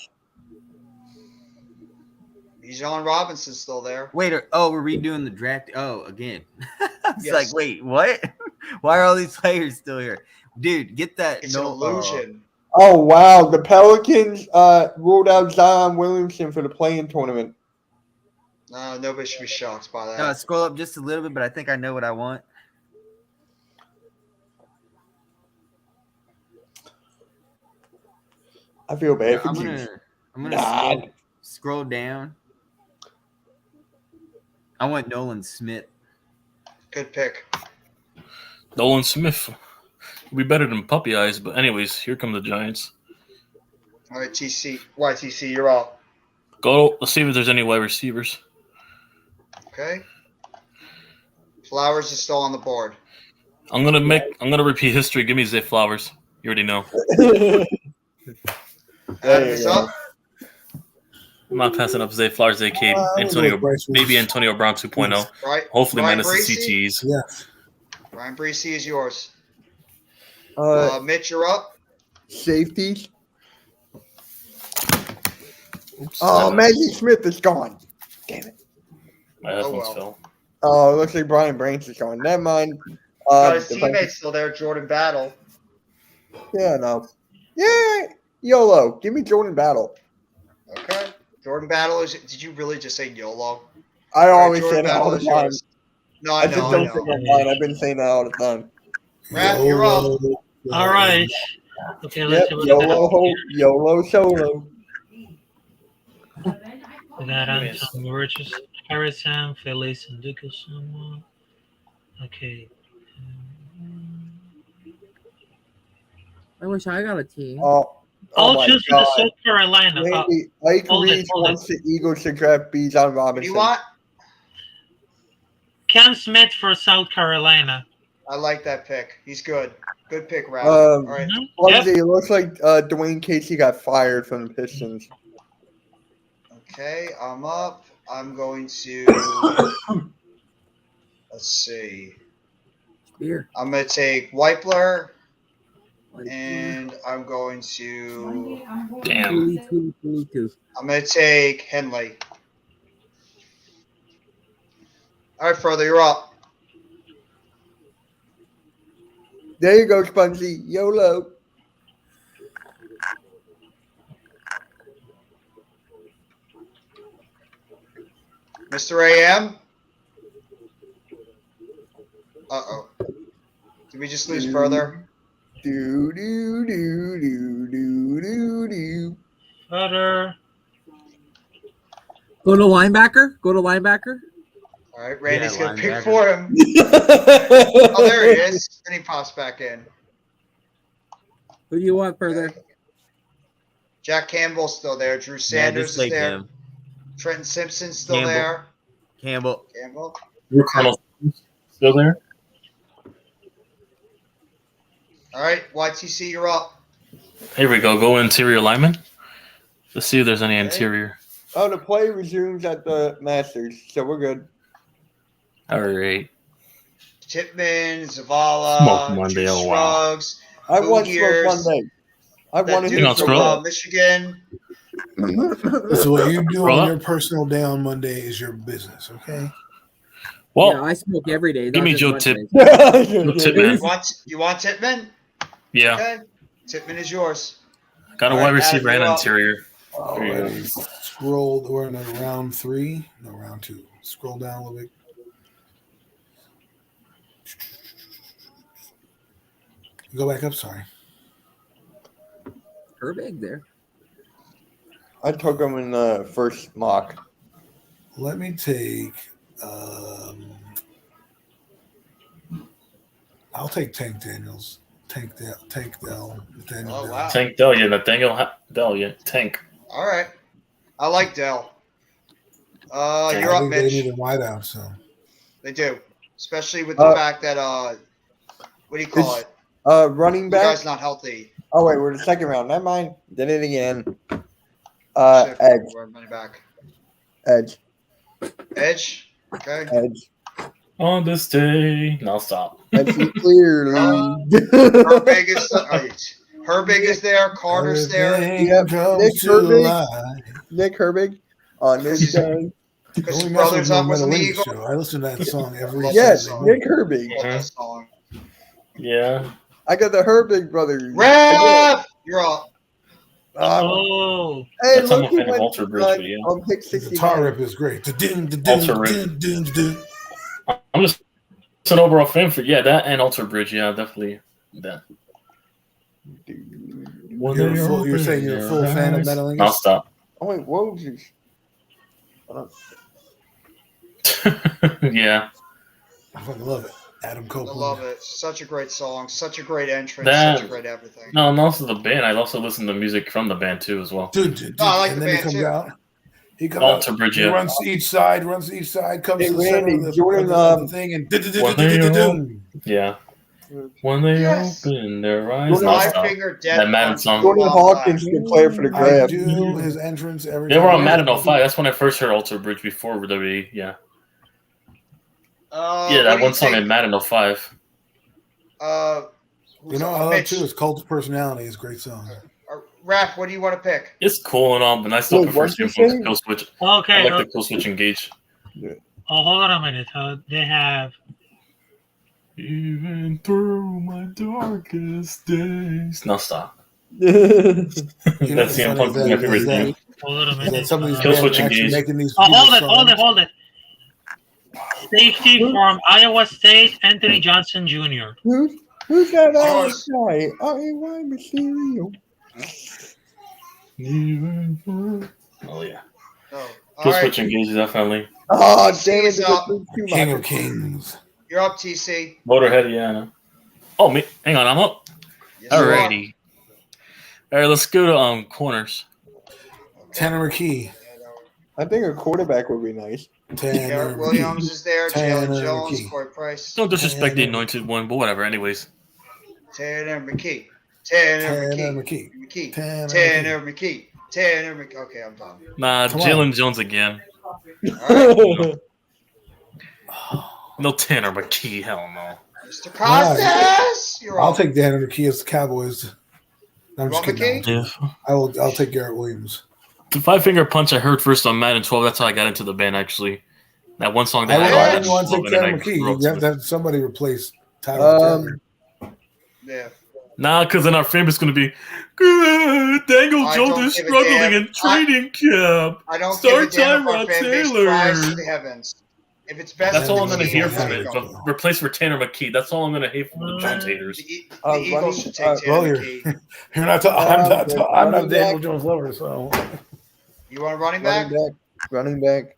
Bijan Robinson's still there. Wait, we're redoing the draft. Oh, again. It's Yes. like, wait, what? Why are all these players still here? Dude, get that. It's an illusion. Oh wow, the Pelicans ruled out Zion Williamson for the play-in tournament. No, nobody should be shocked by that. No, scroll up just a little bit, but I think I know what I want. I feel bad for I'm you. gonna scroll down. I want Nolan Smith. Good pick. Nolan Smith will be better than Puppy Eyes, but anyways, here come the Giants. All right, YTC, you're up. Let's see if there's any wide receivers. Okay. Flowers is still on the board. I'm gonna repeat history. Give me Zay Flowers. You already know. Adam is up. I'm not passing up Zay Flowers, aka maybe Antonio Brown 2.0. Right. Hopefully Ryan minus the Bracey? CTEs. Yes. Ryan Breesy is yours. Uh, Mitch, you're up. Safeties. Oops, Oh, Maggie Smith is gone. Damn it. my headphones well. fell. Oh, it looks like Brian Branch is gone. Never mind. Got his defensive- teammate still there, Jordan Battle. Yeah, no. Yeah, YOLO. Give me Jordan Battle. Okay. Jordan Battle is. Did you really just say YOLO? I always Jordan say that all Battle the is time. yours. No, I I just know. I don't say know. that line. I've been saying that all the time. Matt, you're up. All right. Okay, let's Yep, see what I got here. YOLO solo. We got Anton Richards, Harrison, Felix, and Dickerson. Okay. I wish I got a team. Oh I'll my choose for God. the South Carolina. Randy, Ike hold it, Reed hold it. wants the Eagles to draft Bijan What Robinson. do you want? Cam Smith for South Carolina. I like that pick. He's good. Good pick, Ralph. Um, All right. Yep. It looks like Dwayne Casey got fired from the Pistons. Okay, I'm up. I'm going to. Let's see. Here. I'm going to take Weipler, and I'm going to. Damn. I'm going to take Henley. All right, Further, you're up. There you go, Spongy. YOLO. Mr. AM? Uh-oh. Did we just lose Further? Do do do do do do do. Further. Go to linebacker. Go to linebacker. All right, Randy's Yeah, going to pick linebacker. for him. Oh, there he is. And he pops back in. Who do you want further? Jack Campbell's still there. Drew Yeah, Sanders just is take there. him. Trenton Simpson's still Campbell. there. Campbell. Campbell. Colonel still there? All right, YTC, you're up. Here we go. Go interior lineman. Let's see if there's any interior. Oh, the play resumes at the Masters, so we're good. All right. Tipman, Zavala, Smoke Monday, Drew oh, wow. Scruggs, I want Years. Smoke Monday. I that wanted dude You know, to from scroll. Michigan. So what you do Roll on up. your personal day on Monday is your business, okay? Well, Yeah, I smoke every day. give not me just Joe Mondays. Tipman. You want Tipman? Yeah. Okay. Tipman is yours. Got a All wide right, receiver and Adam, you're up. interior. Alrighty. Scroll. We're in round 3. No, round 2. Scroll down a little bit. Go back up. Sorry. Her big there. I took him in the first mock. Let me take. I'll take Tank Daniels. Tank Dell. Nathaniel Oh, Dell. wow. Tank Delia, Nathaniel Delia, Tank. All right. I like Dell. You're up, I think they Mitch. need a wideout, so. They do, especially with the fact that what do you call it? Running You back. guys not healthy. Oh wait, we're in the second round. Never mind. Did it again. Shit, Edge. we're running back. Edge. Edge. Okay. Edge. On this day, no, stop. Edge clearly. Herbig is there. Carter's there. Yep. Nick Herbig on this day. Because his Don't mess brother's with up no with an Metalingus Eagle. show. I listen to that song every Yes, Saturday. Nick Herbig. Love that song. Yeah. I got the Herbig brothers. Ref, you're up. Oh, Hey, That's how I'm a look who fan of went Alter Bridge, but yeah. on pick The 69. guitar rip is great. Alter Rip. I'm just an overall fan for that and Alter Bridge. Yeah, definitely that. You're saying you're a full fan of Metalingus? I'll stop. Oh wait, whoa. Yeah. I fucking love it. Adam I Copeland. love it. Such a great song. Such a great entrance. That- Such a great everything. No, and also the band. I also listen to music from the band too, as well. I like and the then he band comes too. out. He comes Alter out. Bridge, He yeah. runs to each side. Comes Hey, to the center Randy, of the, Jordan, of the thing, and Yeah. When they Yes. open their eyes, Jordan, no, Five stop. finger death That Madden punch. song. Jordan Wow. Hawkins could play for the I Grabs. do his entrance every They time. were on Madden 05. That's when I first heard Alter Bridge before WWE. Yeah. What Yeah, that do one you song think? in Madden 05. You know, I love Mitch, too. His Cult of Personality is a great song. Raph, what do you want to pick? It's cool and all, but I still Wait, prefer what'd you Steamboat's say? Kill Switch. okay. I like the Kill Switch Engage. Hold on a minute. They have. Even through my darkest days. No, stop. You know, That's CM Punk, my favorite thing. Hold on a Is that minute. some of these Kill bands Switch actually Engage. making these? Hold it, songs? hold it. Safety from Iowa State, Anthony Johnson Jr. Who's that all Yours. guy? I Mysterio. Even through. Oh, yeah. Oh, all Kill right. Switch Engage, definitely. Oh, damn it. He's up. King of Kings. You're up, TC. Motorhead, yeah. I know. Oh, me. Hang on, I'm up. Yes, you are. Alrighty. All right, let's go to corners. Tanner McKee. I think a quarterback would be nice. Tanner Garrett Williams McKee. is there. Tanner Jalen Jones, McKee. Corey Price. Don't disrespect the anointed one, but whatever. Anyways, Tanner McKee. Tanner Tanner McKee. McKee. McKee. Tanner Tanner McKee. Tanner McKee. Okay, I'm done. nah, Come Jalen Jones again. All right, No Tanner McKee, hell no. Mr. Costas, you're I'll up. take Tanner McKee as the Cowboys. No, I'm just Want kidding. McKee? No. I'll take Garrett Williams. The 5-finger punch I heard first on Madden 12. That's how I got into the band. Actually, that one song that I I didn't want to take love, and then Tanner I McKee. grew up You have to to it. have somebody replace Tyler. Yeah. Nah, because then our fame is going to be good. Dangle I Jones don't is give a struggling damn. in training camp. I don't Start give a damn if our Tyrod fan base Taylor. cries to the heavens. If it's best That's for all the I'm going to team, hear I'm from not it. going. But replace for Tanner McKee. That's all I'm going to hate from the Jones haters. The Eagles should take well, Tanner you're- McKee. You're not. I'm not Daniel Jones lover, so You want a running back? Running back.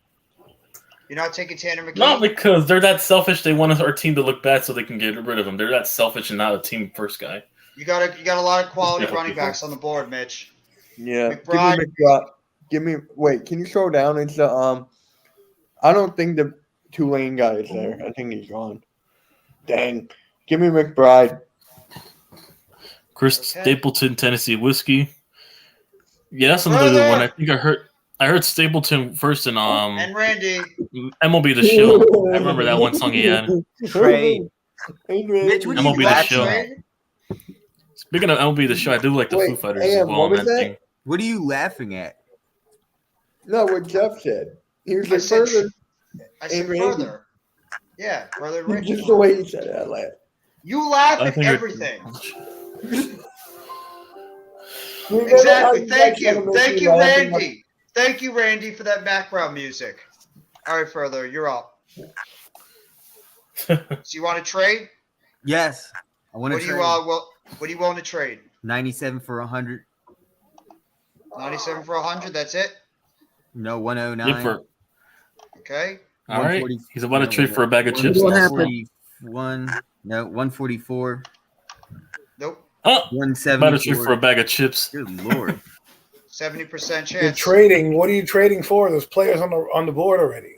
You're not taking Tanner McKee? Not because they're that selfish. They want our team to look bad so they can get rid of him. They're that selfish and not a team first guy. You got a lot of quality Yeah. running backs on the board, Mitch. Yeah. McBride. Give me. Wait. Can you scroll down? It's the I don't think the Tulane guy is there. I think he's gone. Dang. Give me McBride. Chris Okay. Stapleton, Tennessee Whiskey. Yeah, that's another good one. I think I heard Stapleton first in And Randy. MLB The Show. I remember that one song he had. Trade. Mitch, what are MLB you The laughing Show. at? Speaking of MLB The Show, I do like the Wait, Foo Fighters AM, as well. what on was that that? thing. What are you laughing at? No, what Jeff said. He was I like said- further. I said And Randy. further. Yeah, brother Randy. Just the way he said it, I laughed. You laugh I at think everything. Remember how Exactly. you Thank guys gotta you. make Thank me you, laugh and Randy. Thank you, Randy, for that background music. All right, further. You're up. So you want to trade? Yes. I want What to do you trade what do you want to trade? 97 for 100. 97 for 100. That's it. No, 109. Look for, Okay. all right. 140 He's about to no, trade for a bag of chips. What now. happened? 141. No, 144. Nope. Oh, about to trade for a 174. bag of chips. Good lord. 70% You're chance. trading. What are you trading for? There's players on the board already.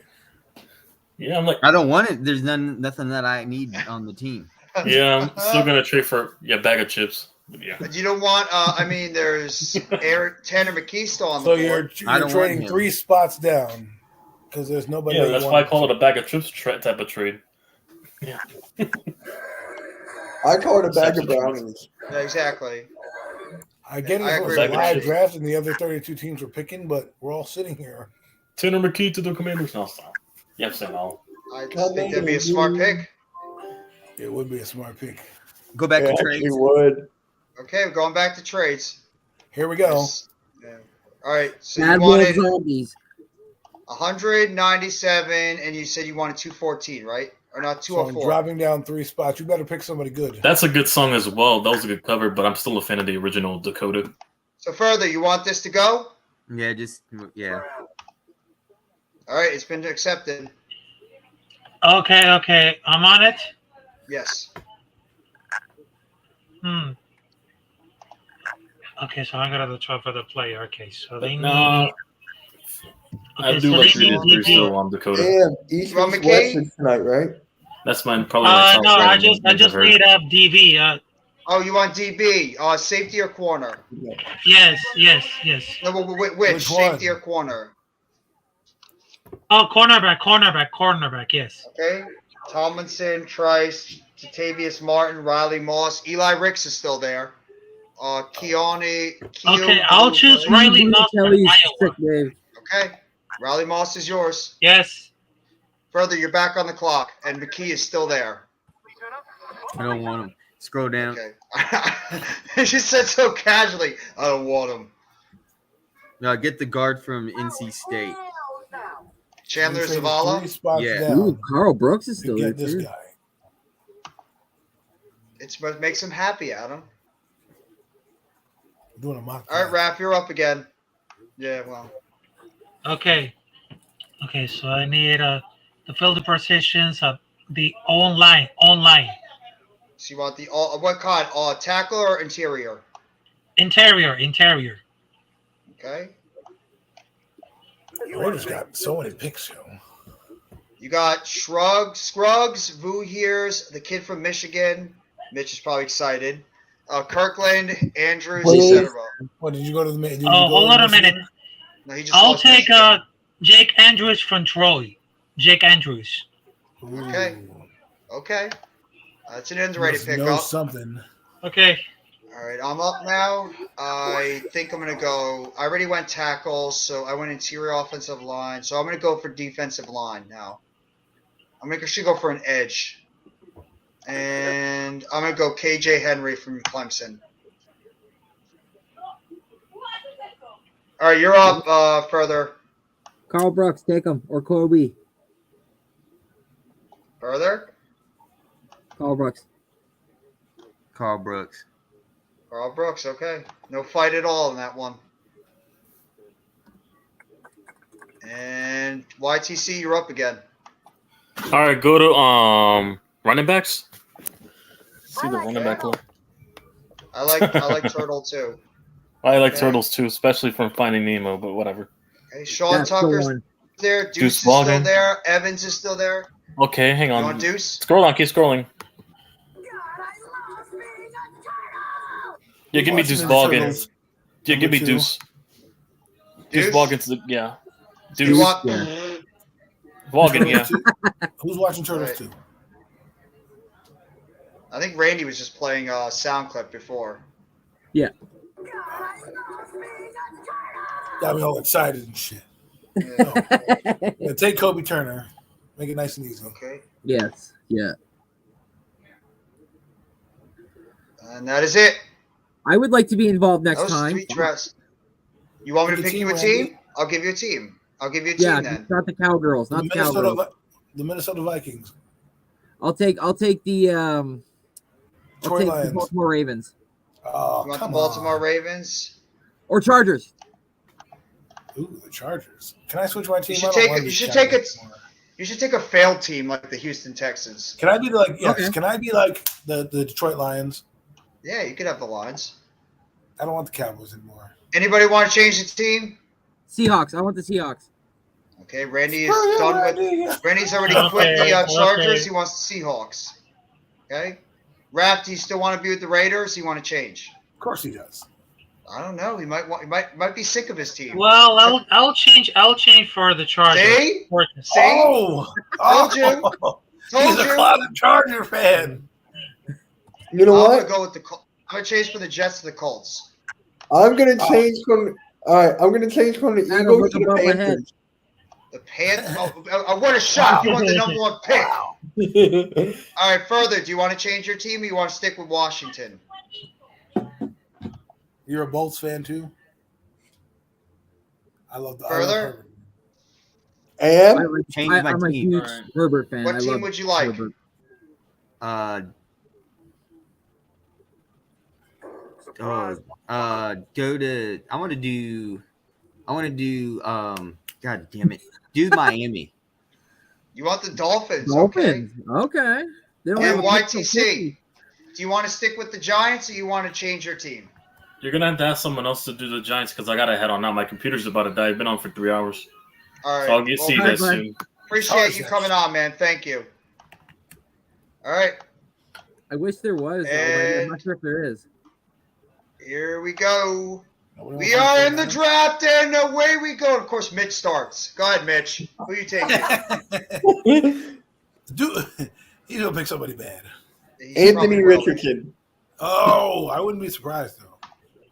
Yeah, I'm like, I don't want it. There's nothing that I need on the team. yeah, I'm still gonna trade for bag of chips. But yeah, But you don't want. I mean, there's Tanner McKee still on the So board. you're I don't want trading him. 3 spots down because there's nobody. yeah, that that's you why I want call to- it a bag of chips type of trade. Yeah, I call it a bag of brownies. Yeah, exactly. I get it. I If it was agree a with live you. draft and the other 32 teams were picking, but we're all sitting here. Tanner McKee to the Commanders. No, stop. You have to say no. I just think that'd be a smart pick. It would be a smart pick. Go back Yeah, to actually trades. would. Okay, we're going back to trades. Here we go. Yeah. All right, so Bad you Wolf wanted Zombies. 197, and you said you wanted 214, right? Or not So I'm 204? dropping down 3 spots. You better pick somebody good. That's a good song as well. That was a good cover, but I'm still a fan of the original Dakota. So further, you want this to go? Yeah, yeah. All right, it's been accepted. Okay, I'm on it. Yes. Okay, so I got to try for the player. Okay, so they need. No, I Okay, do so like they need the DB. still on Dakota. Damn, East Ron West McKay? is tonight, right? That's probably my top No, I seven just I've heard. need a DV. Oh, you want DB? Safety or corner? Yes. No, which? Which one? Safety or corner? Oh, cornerback. Yes. Okay. Tomlinson, Trice, Tavius Martin, Riley Moss, Eli Ricks is still there. Keone. Okay, I'll choose Riley Moss from Kelly's Iowa. sick, Dave. Okay. Riley Moss is yours. Yes. Further, you're back on the clock, and McKee is still there. I don't want him. Scroll down. Okay. She said so casually, I don't want him. Get the guard from NC State. Chandler You traded Zavala. 3 spots Yeah. down Ooh, Carl Brooks is to still there get this too. guy. It's what makes him happy, Adam. I'm doing a mock. All right, Raph, you're up again. Yeah, well. Okay, so I need to fill the positions of the online. So you want the what kind? Tackle or interior? Interior. Okay. Raiders got so many picks, yo. You got Scruggs, Vu Hears, the kid from Michigan. Mitch is probably excited. Kirkland, Andrews, etc. What did you go to the? Did you Oh, go hold to on a Michigan? minute. No, he just I'll lost take Michigan. Jake Andrews from Troy. Jake Andrews. Okay. Ooh, Okay. That's an underrated must know pickup. something. Okay. All right, I'm up now. I think I'm going to go. I already went tackles, so I went interior offensive line. So I'm going to go for defensive line now. Should go for an edge. And I'm going to go KJ Henry from Clemson. All right, you're up further. Carl Brooks, take him. Or Kobe. Further. Carl Brooks. Carl Brooks. Carl Brooks, okay. No fight at all in that one. And YTC, you're up again. All right, go to running backs. See the running back one. I like Turtle too. I like Okay. Turtles too, especially from Finding Nemo. But whatever. Okay, Sean That's the Tucker's one. there. Deuce Deuce is still Logan. there. Evans is still there. Okay, hang You on. want Deuce? Scroll on, keep scrolling. Yeah, give me Watching Deuce the Boggan. Turtles. Yeah, give me Number two. Deuce. Deuce Boggan's the You Deuce want? Yeah. Boggan, yeah. Who's watching Turtles Right. too? I think Randy was just playing a sound clip before. Yeah. Got me all excited and shit. Yeah. Yeah, take Kobe Turner. Make it nice and easy. Okay. Yes. Yeah. And that is it. I would like to be involved That next was time. 3 drafts. You want me to Pick a pick you a team, Randy. team? I'll give you a team. I'll give you a Yeah, team then. not the Cowgirls, not the Cowgirls. The Minnesota Vikings. I'll take the Troy the Lions. Baltimore Ravens Oh, You want the come Baltimore on. Ravens? or Chargers. Ooh, the Chargers. Can I switch my team? should I don't take want it- the you should take Chargers it- anymore. You should take a failed team like the Houston Texans. Can I be like yes? Okay. Can I be like the Detroit Lions? Yeah, you could have the Lions. I don't want the Cowboys anymore. Anybody want to change the team? Seahawks. I want the Seahawks. Okay, Randy is done with. Randy's already quit the Chargers. He wants the Seahawks. Okay, Raph, do you still want to be with the Raiders? You want to change? Of course he does. I don't know. He might be sick of his team. Well, I'll change for the Chargers. See? See? Told you. He's a closet Charger fan. You know I'm what? gonna go with I'm gonna change from the Jets to the Colts. I'm gonna change from. All right, I'm gonna change from the Adam, Eagles look to the above my head. Panthers. The Panthers. Oh, what a shock! You want the number one pick. All right, further. Do you want to change your team, or you want to stick with Washington? You're a Bolts fan too. I love the Further? And I'm a huge Herbert fan. What team would you like? Herbert. Go to. I want to do. God damn it, do Miami. You want the Dolphins? Dolphins. Okay. They don't have And a pick till YTC. 50. Do you want to stick with the Giants, or you want to change your team? You're gonna have to ask someone else to do the Giants because I gotta head on now. My computer's about to die. I've been on for 3 hours. All right. So I'll see you guys bye. soon. Appreciate you coming on, man. Thank you. All right. I wish there was. Though, but I'm not sure if there is. Here we go. We are in the draft, and away we go. Of course, Mitch starts. Go ahead, Mitch. Who you taking? He's gonna pick somebody bad. Anthony Richardson. Oh, I wouldn't be surprised though.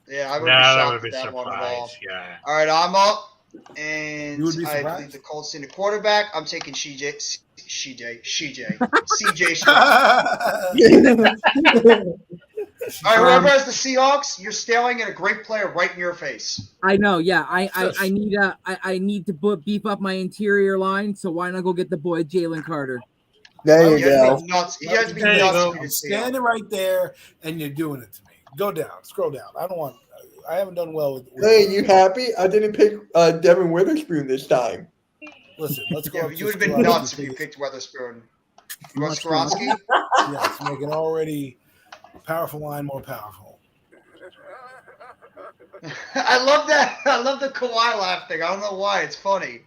Yeah, I would No, be that shocked would at be that one at all. surprised. Yeah. All right, I'm up, and You would be I surprised? believe the Colts in the quarterback. I'm taking CJ. All right, whoever has the Seahawks, you're staring at a great player right in your face. I know. Yeah. I need to beef up my interior line. So why not go get the boy Jalen Carter? There you He has go. to be nuts. He has to be There you nuts go. for you to see Standing him. right there, and you're doing it to me. Go down. Scroll down. I haven't done well with. Hey, you happy? I didn't pick Devin Witherspoon this time. Listen, let's go. Yeah, up but to you would have been Skronsky. nuts if you picked Weatherspoon. You want Skronsky? Yes, make an already powerful line more powerful. I love that. I love the Kawhi laugh thing. I don't know why. It's funny.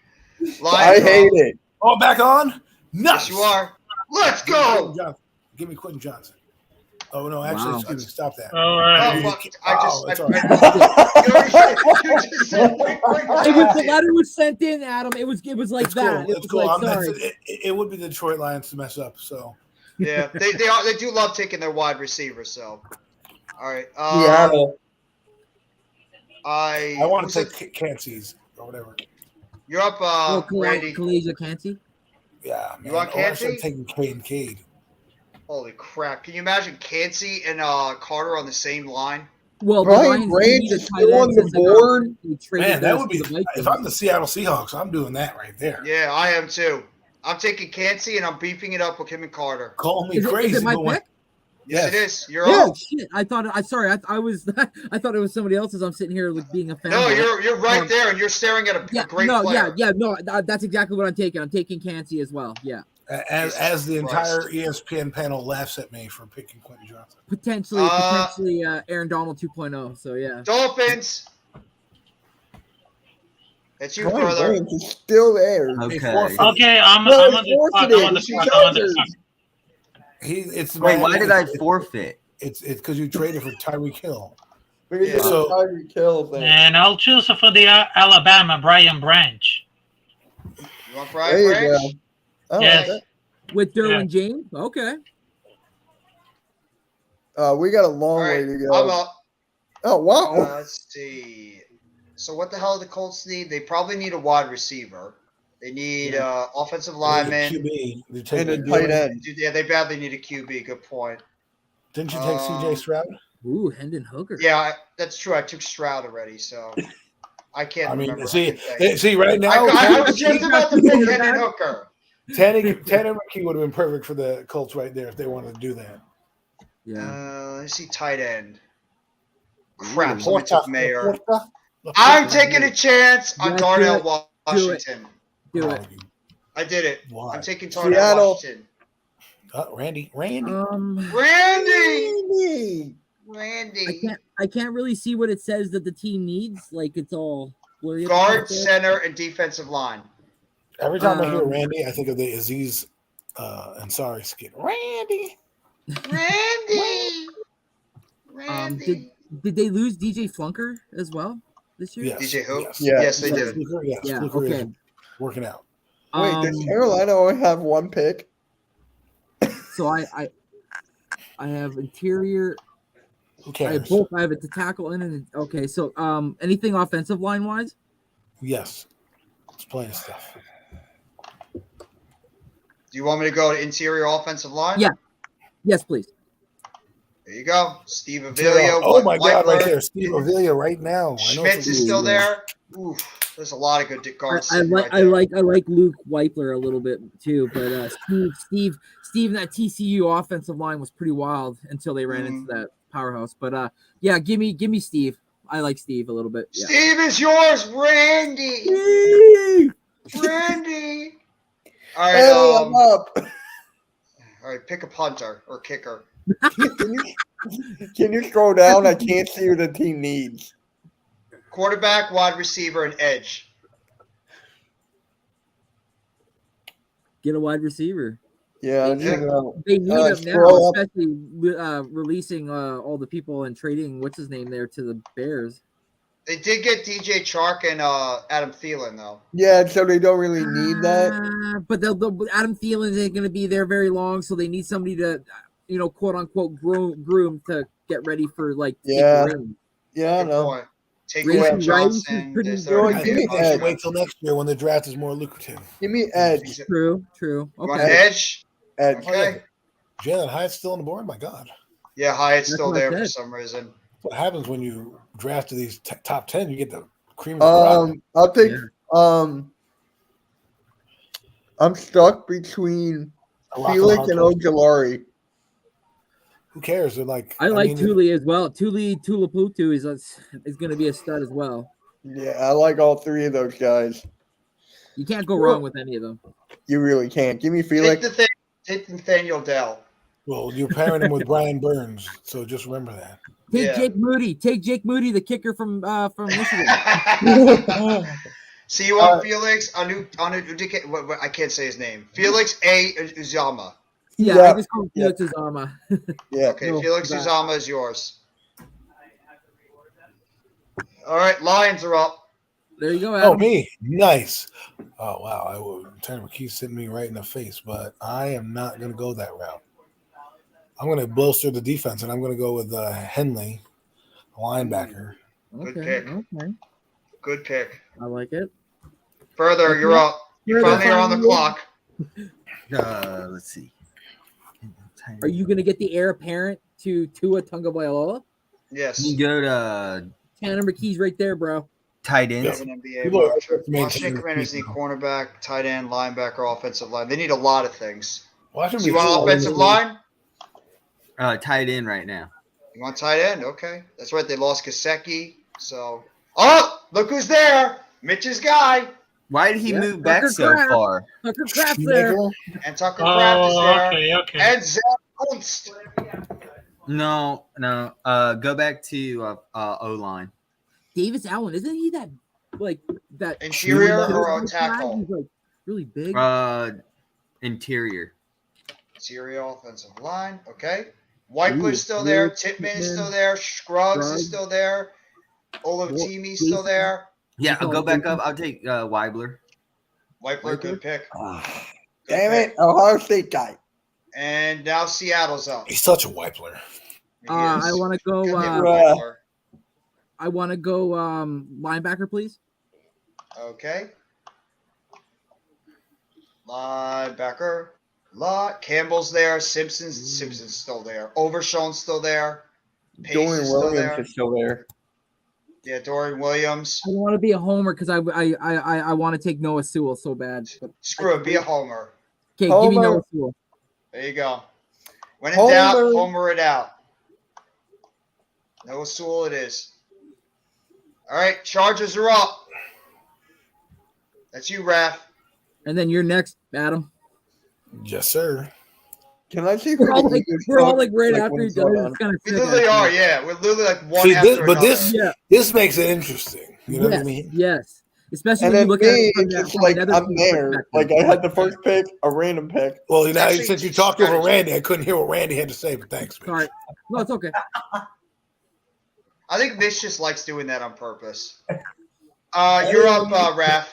I hate it. Oh, back on? Nice. Yes, you are. Let's go. Give me Quentin Johnson. Oh no, actually, Wow. excuse me. Stop that. All right. Oh, fuck. It's all right. You just said, wait, The letter was sent in, Adam. It was like It's that. cool. It It's was cool. like, sorry. It would be the Detroit Lions to mess up. So Yeah, they do love taking their wide receivers. So, all right. Seattle. I want to take Cansey's or whatever. You're up, Randy. Kalijah Kancey. Yeah, man. You want Or I should Cansey? have taken Cade. Holy crap! Can you imagine Cansey and Carter on the same line? Well, Brian Branch is still on the board. Man, that would be. If I'm the Seattle Seahawks, I'm doing that right there. Yeah, I am too. I'm taking Cansey and I'm beefing it up with him and Carter. Call me Is crazy. it my but when- pick? Yes, it is. You're Oh up. shit! I thought. I thought it was somebody else's. I'm sitting here like being a fan. No, you're right there, and you're staring at a great player. That's exactly what I'm taking. I'm taking Cansey as well. Yeah. As the Jesus entire Christ. ESPN panel laughs at me for picking Quentin Johnson. Potentially Aaron Donald 2.0. So yeah. Dolphins. It's you, Brian brother. Branch is still there. Okay. Okay, I'm No, on the clock. I'm on the it's clock. I'm on the Chargers. clock. It's Wait, why did I it's- forfeit? It's because you traded for Tyreek Hill. Look at Yeah. this So- Tyreek Hill thing. And I'll choose for the Alabama, Brian Branch. You want Brian There you Branch? go. I like Yes. that. With Derwin James. Okay. We got a long All right, way to go. I'm up. Oh wow! Let's see. So what the hell do the Colts need? They probably need a wide receiver. They need offensive lineman. QB. And a tight end. Yeah, they badly need a QB. Good point. Didn't you take CJ Stroud? Ooh, Hendon Hooker. Yeah, that's true. I took Stroud already, so I can't I mean, remember. see, right now, I was just about to pick Hendon Hooker. Tanner McKee would have been perfect for the Colts right there if they wanted to do that. Yeah. Let's see, tight end. Crap, someone took Mayer. Laporta. I'm taking a chance on Yeah, Darnell do it. Washington. Do it. I did it. Why? I'm taking Darnell Seattle. Washington. Randy. Randy! Randy! Randy. I can't really see what it says that the team needs. Like it's all blurry. Guard, center, and defensive line. Every time I hear Randy, I think of the Aziz Ansari skit. Randy. Did they lose DJ Flunker as well this year? Yes. DJ who? Yes. Yes, they did. Yes, Yeah, Fluker okay. is working out. Wait, does Carolina only have one pick? So I have interior. Who I have cares? both. I have it to tackle and okay. So anything offensive line wise? Yes. It's playing stuff. Do you want me to go to interior offensive line? Yeah. Yes, please. There you go. Steve Avila. Oh my God, right Whitler. there. Steve Avila right now. I know Schmitz is still there. Oof. There's a lot of good guards. I like Luke Weipler a little bit too, but Steve in that TCU offensive line was pretty wild until they ran into that powerhouse. But yeah, give me Steve. I like Steve a little bit. Yeah. Steve is yours, Randy. Randy. All right. Hey, I'm up. All right. Pick a punter or kicker. Can you scroll down? I can't see what the team needs. Quarterback, wide receiver, and edge. Get a wide receiver. Yeah, they need him now, especially releasing all the people and trading what's his name there to the Bears. They did get DJ Chark and Adam Thielen though. Yeah, so they don't really need that. But Adam Thielen isn't going to be there very long, so they need somebody to, quote unquote, groom to get ready for like. Yeah, I know. Take Grayson Johnson. I think they should wait till next year when the draft is more lucrative. Give me edge. True. You want edge? Edge. Okay. Jalen Hyatt's still on the board? My God. Yeah, Hyatt's still there for some reason. What happens when you draft to these top 10? You get the cream of the crop. I'll take. I'm stuck between Felix and Ojulari. Who cares? They're like. I like Tuli as well. Tuli Tuipulotu is going to be a stud as well. Yeah, I like all three of those guys. You can't go wrong with any of them. You really can't. Give me Felix. Take Nathaniel Dell. Oh, Well, you're pairing him with Brian Burns, so just remember that. Take Jake Moody. Take Jake Moody, the kicker from Michigan. So you want Felix I can't say his name. Felix A. Uzama. Yeah, I just call him Felix Uzama. Yeah. Okay, Felix Uzama is yours. All right, Lions are up. There you go, Adam. Oh, me. Nice. Oh, wow. Tanner McKee's sitting me right in the face, but I am not going to go that route. I'm going to bolster the defense, and I'm going to go with Henley, a linebacker. Good pick. Okay. Good pick. I like it. Further, you're up. You finally are on the clock. Let's see. Are you going to get the heir apparent to Tua Tagovailoa? Yes. You go to Tanner McKee's right there, bro. tight ends. An NBA watcher. Washington Commanders need cornerback, tight end, linebacker, offensive line. They need a lot of things. So you want offensive line? Tight end right now. You want tight end? Okay. That's right. They lost Gesicki. So, look who's there. Mitch's guy. Why did he move back so far? Tucker Kraft's there. And Tucker Kraft is there. Okay. And Zach Kunst. No. Go back to O-line. Davis Allen, isn't he that interior or a tackle? He's like really big. Interior. Interior offensive line. Okay. Whiteford's still there. Titman is still there. Scruggs is still there. Olatimi's still there. Yeah, I'll go back up. I'll take Weibler. Whiteford, good pick. Damn it, Ohio State guy. And now Seattle's up. He's such a Weibler. I want to go. Whiteford. I want to go linebacker, please. Okay. Linebacker. Campbell's there. Simpson's still there. Overshown's still there. Pace Dorian is still Williams there. is still there. Yeah, Dorian Williams. I don't want to be a homer because I want to take Noah Sewell so bad. Screw it. Be a homer. Okay, give me Noah Sewell. There you go. When in doubt, homer it out. Noah Sewell it is. All right, Chargers are up. That's you, Raph. And then you're next, Adam. Yes, sir. Can I see? We're all like right Like, after when each it's all other. done. It's kind of We literally are, yeah. We're literally like one See, after another. this makes it interesting. You know what I mean? Yes. Especially And when you then look at me, it from it's that, just from like another I'm team's there. perspective. Like I had the first pick, a random pick. Well, you know, Actually, since you talked over strategy. Randy, I couldn't hear what Randy had to say, but thanks, Mitch. Sorry. No, it's okay. I think Mitch just likes doing that on purpose. You're up, Raph.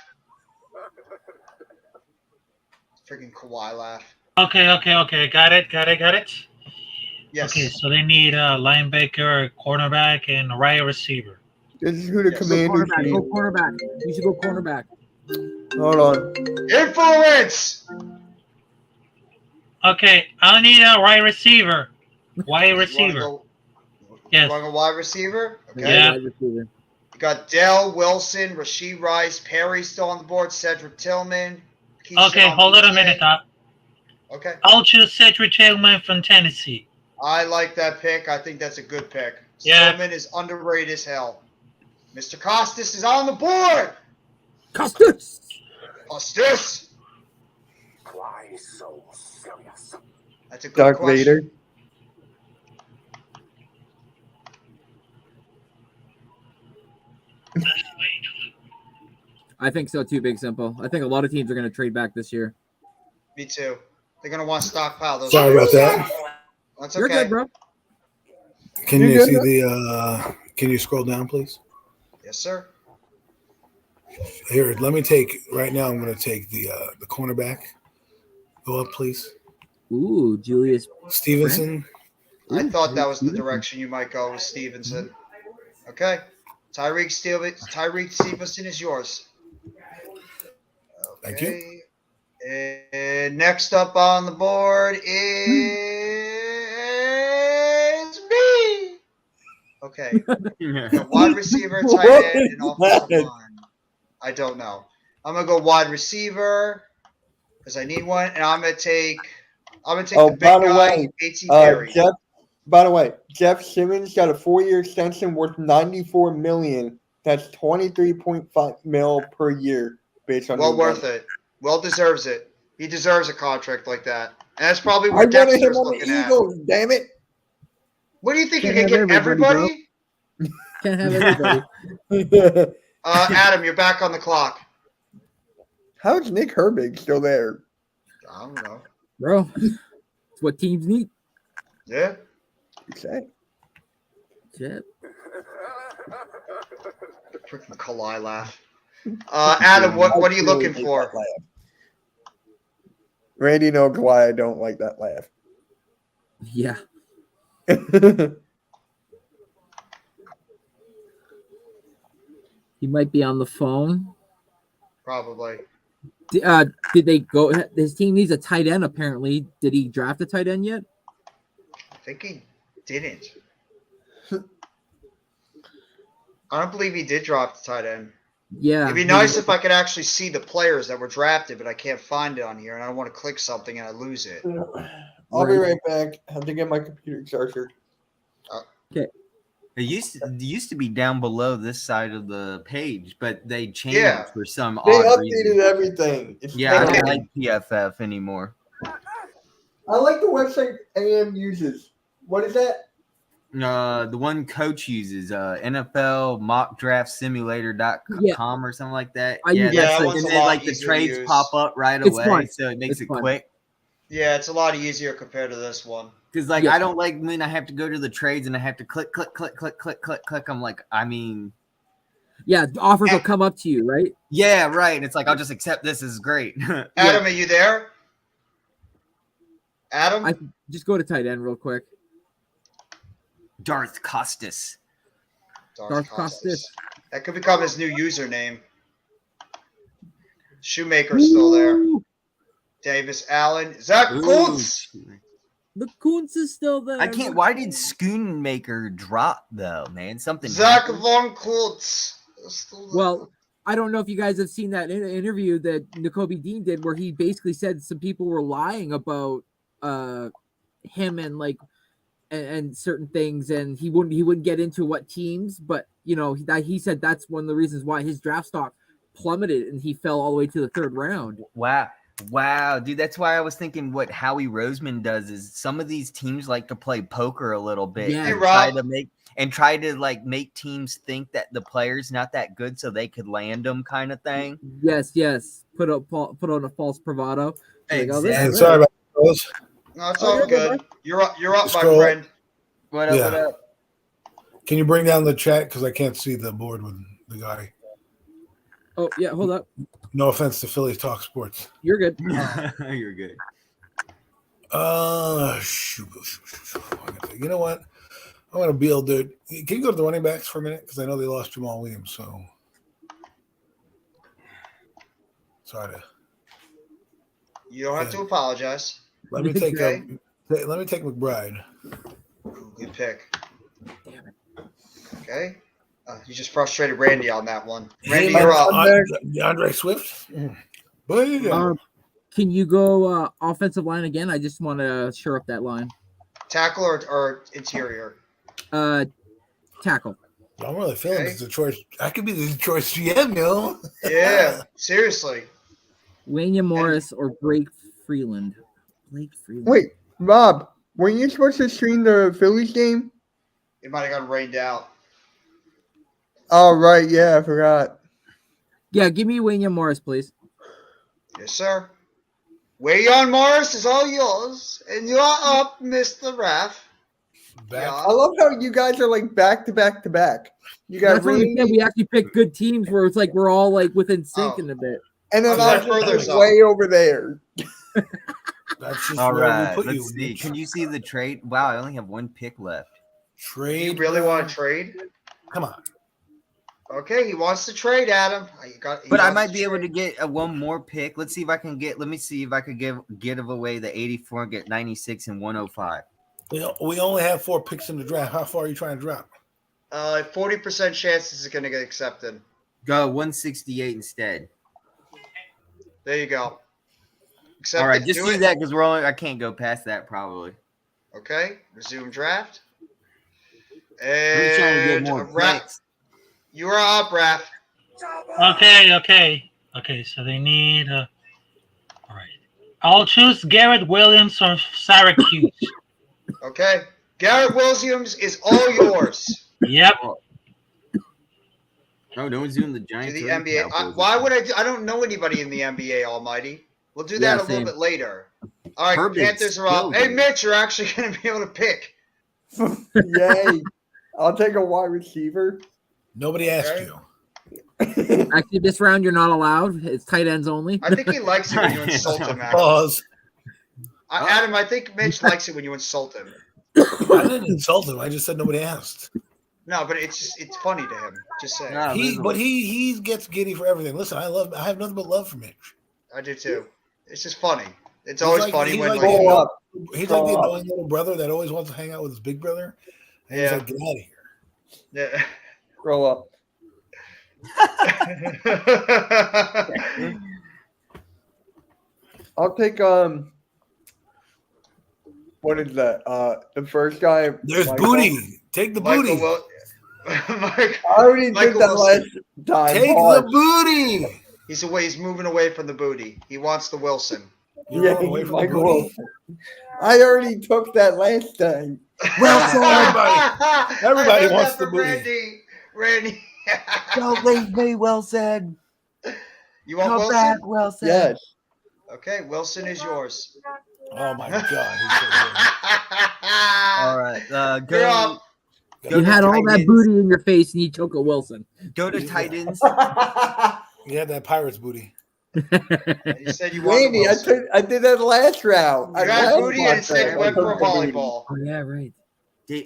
Freaking Kawhi laugh. Okay. Got it. Yes. Okay, so they need a linebacker, a cornerback, and a right receiver. This is who the Yes. Commanders Cornerback. need. Go cornerback. You should go cornerback. Hold on. Influence. Okay, I need a right receiver. Wide You wanna receiver. go? Yes. You want a wide receiver? Okay. Yeah. Wide receiver. You got Dell, Wilson, Rasheed Rice, Perry still on the board, Cedric Tillman. Keyshawn Okay, hold on a Boutte. minute. Okay. I'll choose Cedric Tillman from Tennessee. I like that pick. I think that's a good pick. Yeah. Tillman is underrated as hell. Mr. Costas is on the board. Costas. Costas. Why so serious? That's a good Darth question. Vader. I think so too, Big Simple. I think a lot of teams are going to trade back this year. Me too. They're gonna want to stockpile those. Sorry about picks. that. That's You're okay. good, bro. Can You you good, see bro? the? Can you scroll down, please? Yes, sir. Here, let me take right now. I'm going to take the cornerback. Go up, please. Ooh, Julius. Stevenson. I Ooh, thought that was the Stevenson. direction you might go with Stevenson. Okay. Tyreek Stevenson is yours. Thank you. Okay. And next up on the board is me. Okay. Got wide receiver, tight What end, and is offensive that? line. I don't know. I'm gonna go wide receiver because I need one, and I'm gonna take Oh, the big by the guy, way, A.T. Perry. Jeff. By the way, Jeff Simmons got a 4-year extension worth $94 million. That's 23.5 mil per year, based on. Well worth it. Well deserves it. He deserves a contract like that, and that's probably I where wanted him Dexter's on the looking at. Eagles. Damn it! What do you think? Can't You can have get everybody, everybody? Can't have everybody. Adam, you're back on the clock. How's Nick Herbig still there? I don't know. Bro, it's what teams need. Yeah. Okay. Shit. Freaking Kawhi laugh. Adam, what are you looking for? Randy knows why I don't like that laugh. Yeah. He might be on the phone. Probably. Did they go? His team needs a tight end, apparently. Did he draft a tight end yet? I think he didn't. I don't believe he did drop the tight end. Yeah. It'd be nice if I could actually see the players that were drafted, but I can't find it on here, and I don't want to click something and I lose it. I'll be right back. I have to get my computer charger. Okay. It used to be down below this side of the page, but they changed Yeah. for some They odd updated reason. everything. It's Yeah, I don't terrible. like PFF anymore. I like the website AM uses. What is that? The one coach uses, NFL mock draft simulator.com or something like that. I use that that's site. and one's a then lot like the easier to trades use. pop up right It's away, fun. so it makes It's it fun. quick. Yeah, it's a lot easier compared to this one. Because like Yeah. I don't like when I have to go to the trades and I have to click. I'm like, I mean, Yeah, the offers will come up to you, right? yeah, right. And it's like I'll just accept this is great. Adam, are you there? Adam? I just go to tight end real quick. Darth Costas. Darth Costas. That could become his new username. Shoemaker's still there. Ooh, Davis Allen. Zach Ooh. Kuntz. the Kuntz is still there. I can't. Why did Schoonmaker drop though, man? Something. Zach happened? Von Kuntz. Well, I don't know if you guys have seen that interview that N'Kobe Dean did, where he basically said some people were lying about him and like and certain things, and he wouldn't get into what teams, but you know he said that's one of the reasons why his draft stock plummeted and he fell all the way to the third round. Wow. Wow, dude, that's why I was thinking what Howie Roseman does is some of these teams like to play poker a little bit Yeah. and try to like make teams think that the player's not that good so they could land them kind of thing. Yes. Put on a false bravado. Like, oh, this And is sorry it. about those. No, it's Oh, all you're good, good. You're up, my Scroll. friend. What up, Yeah. what up? Can you bring down the chat because I can't see the board with the guy? Oh yeah, hold up. No offense to Philly Talk Sports. You're good. You're good. Shoot. You know what? I'm gonna be able to. Can you go to the running backs for a minute? Because I know they lost Jamal Williams. So sorry to. You don't have to apologize. Let me take Okay. let me take McBride. Ooh, good pick. Okay. You just frustrated Randy on that one. Randy, you're up. DeAndre Swift. But yeah. Can you go offensive line again? I just want to shore up that line. Tackle or interior? Tackle. I'm really feeling this Detroit. I could be the Detroit GM, yo. Yeah, seriously. Wanya Morris or Blake Freeland. Blake Freeland. Wait, Rob, weren't you supposed to stream the Phillies game? It might have gotten rained out. Oh, right. Yeah, I forgot. Yeah, give me Wanya Morris, please. Yes, sir. Wayon Morris is all yours, and you're up, Mr. Raf. I love how you guys are like back to back to back. You got That's what we said. We actually picked good teams where it's like we're all like within sync in a bit. and then I'm I'm further just up. way over there. That's just All where right, we put let's you. see. Can you see the trade? Wow, I only have one pick left. Trade? You really want to trade? Come on. Okay, he wants to trade, Adam. But I might be able to get a one more pick. Let's see if I can get. Let me see if I could give away the 84 and get 96 and 105. We only have 4 picks in the draft. How far are you trying to drop? 40% chance this is going to get accepted. Go 168 instead. There you go. Accept All right, it. just do it. that because I can't go past that probably. Okay, resume draft. I'm trying to get And more Raph, picks. you are up, Raph. Okay. So they need. All right. I'll choose Garrett Williams from Syracuse. Okay, Garrett Williams is all yours. Yep. Oh, no one's doing the To Giants. the or the NBA. Cowboys. Why would I? I don't know anybody in the NBA. Almighty. We'll do that Yeah, a little same. bit later. All right, Herbert's Panthers are up. killed Hey, me. Mitch, you're actually going to be able to pick. Yay. I'll take a wide receiver. Nobody asked Okay. you. Actually, this round you're not allowed. It's tight ends only. I think he likes it when you insult him. Adam. Pause. Adam, I think Mitch likes it when you insult him. I didn't insult him. I just said nobody asked. No, but it's funny to him. Just saying. No. He gets giddy for everything. Listen, I have nothing but love for Mitch. I do too. It's just funny. It's He's always like- funny he's when like like, the Grow up. He's Grow like the up. annoying little brother that always wants to hang out with his big brother. And he's Yeah. like, get out of here. yeah. Grow up. I'll take what is that? The first guy. There's Michael. booty. Take the Michael booty. Mike, I already Michael did that Wilson. last time. Take Pause. the booty. he's moving away from the booty. He wants the Wilson. You're Yeah, going away from the Michael booty. Wilson. I already took that last time. Everybody I heard wants that the from booty. Randy. Don't leave me, Wilson. You want Come Wilson? back, Wilson. Yes. Okay, Wilson is yours. Oh my god. He's so All right. Go. You're up. Go You to had all tight that ends. booty in your face and you took a Wilson. Go to tight ends. good. You had that Pirates booty. You said you wanted Randy, Wilson. I did that last round. You had booty and instead went for a booty. volleyball. Oh yeah, right.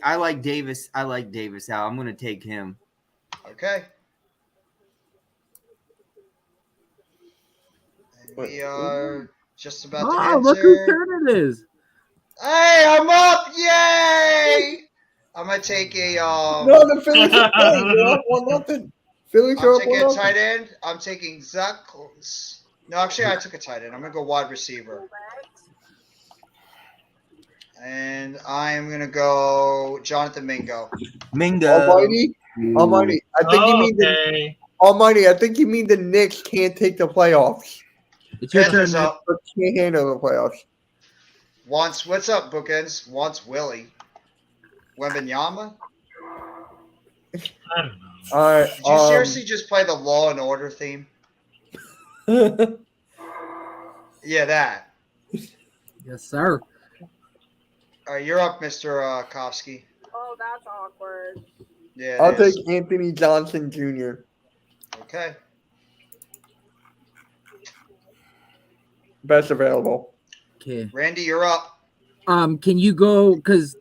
I like Davis. I like Davis. Al. I'm going to take him. Okay. And we are just about to Oh, look whose enter. turn it is. Hey, I'm up! Yay! I'm gonna take a No, the Phillies are playing. They're up 1-0. Phillies are I'm up taking a 1-0. tight end. I'm taking Zach. No, actually, I took a tight end. I'm gonna go wide receiver. And I am gonna go Jonathan Mingo. Mingo. Almighty. I think you mean the Okay. Almighty. I think you mean the Knicks can't take the playoffs. It's your turn. Panthers Matt. up. But can't handle the playoffs. What's up, Bookends? Wants Willie. Wembenyama? I don't know. All right. Did you seriously just play the Law and Order theme? Yeah, that. Yes, sir. All right, you're up, Mr. Kofsky. Oh, that's awkward. Yeah, I'll it is. take Anthony Johnson Jr. Okay. Best available. Okay. Randy, you're up. Can you go because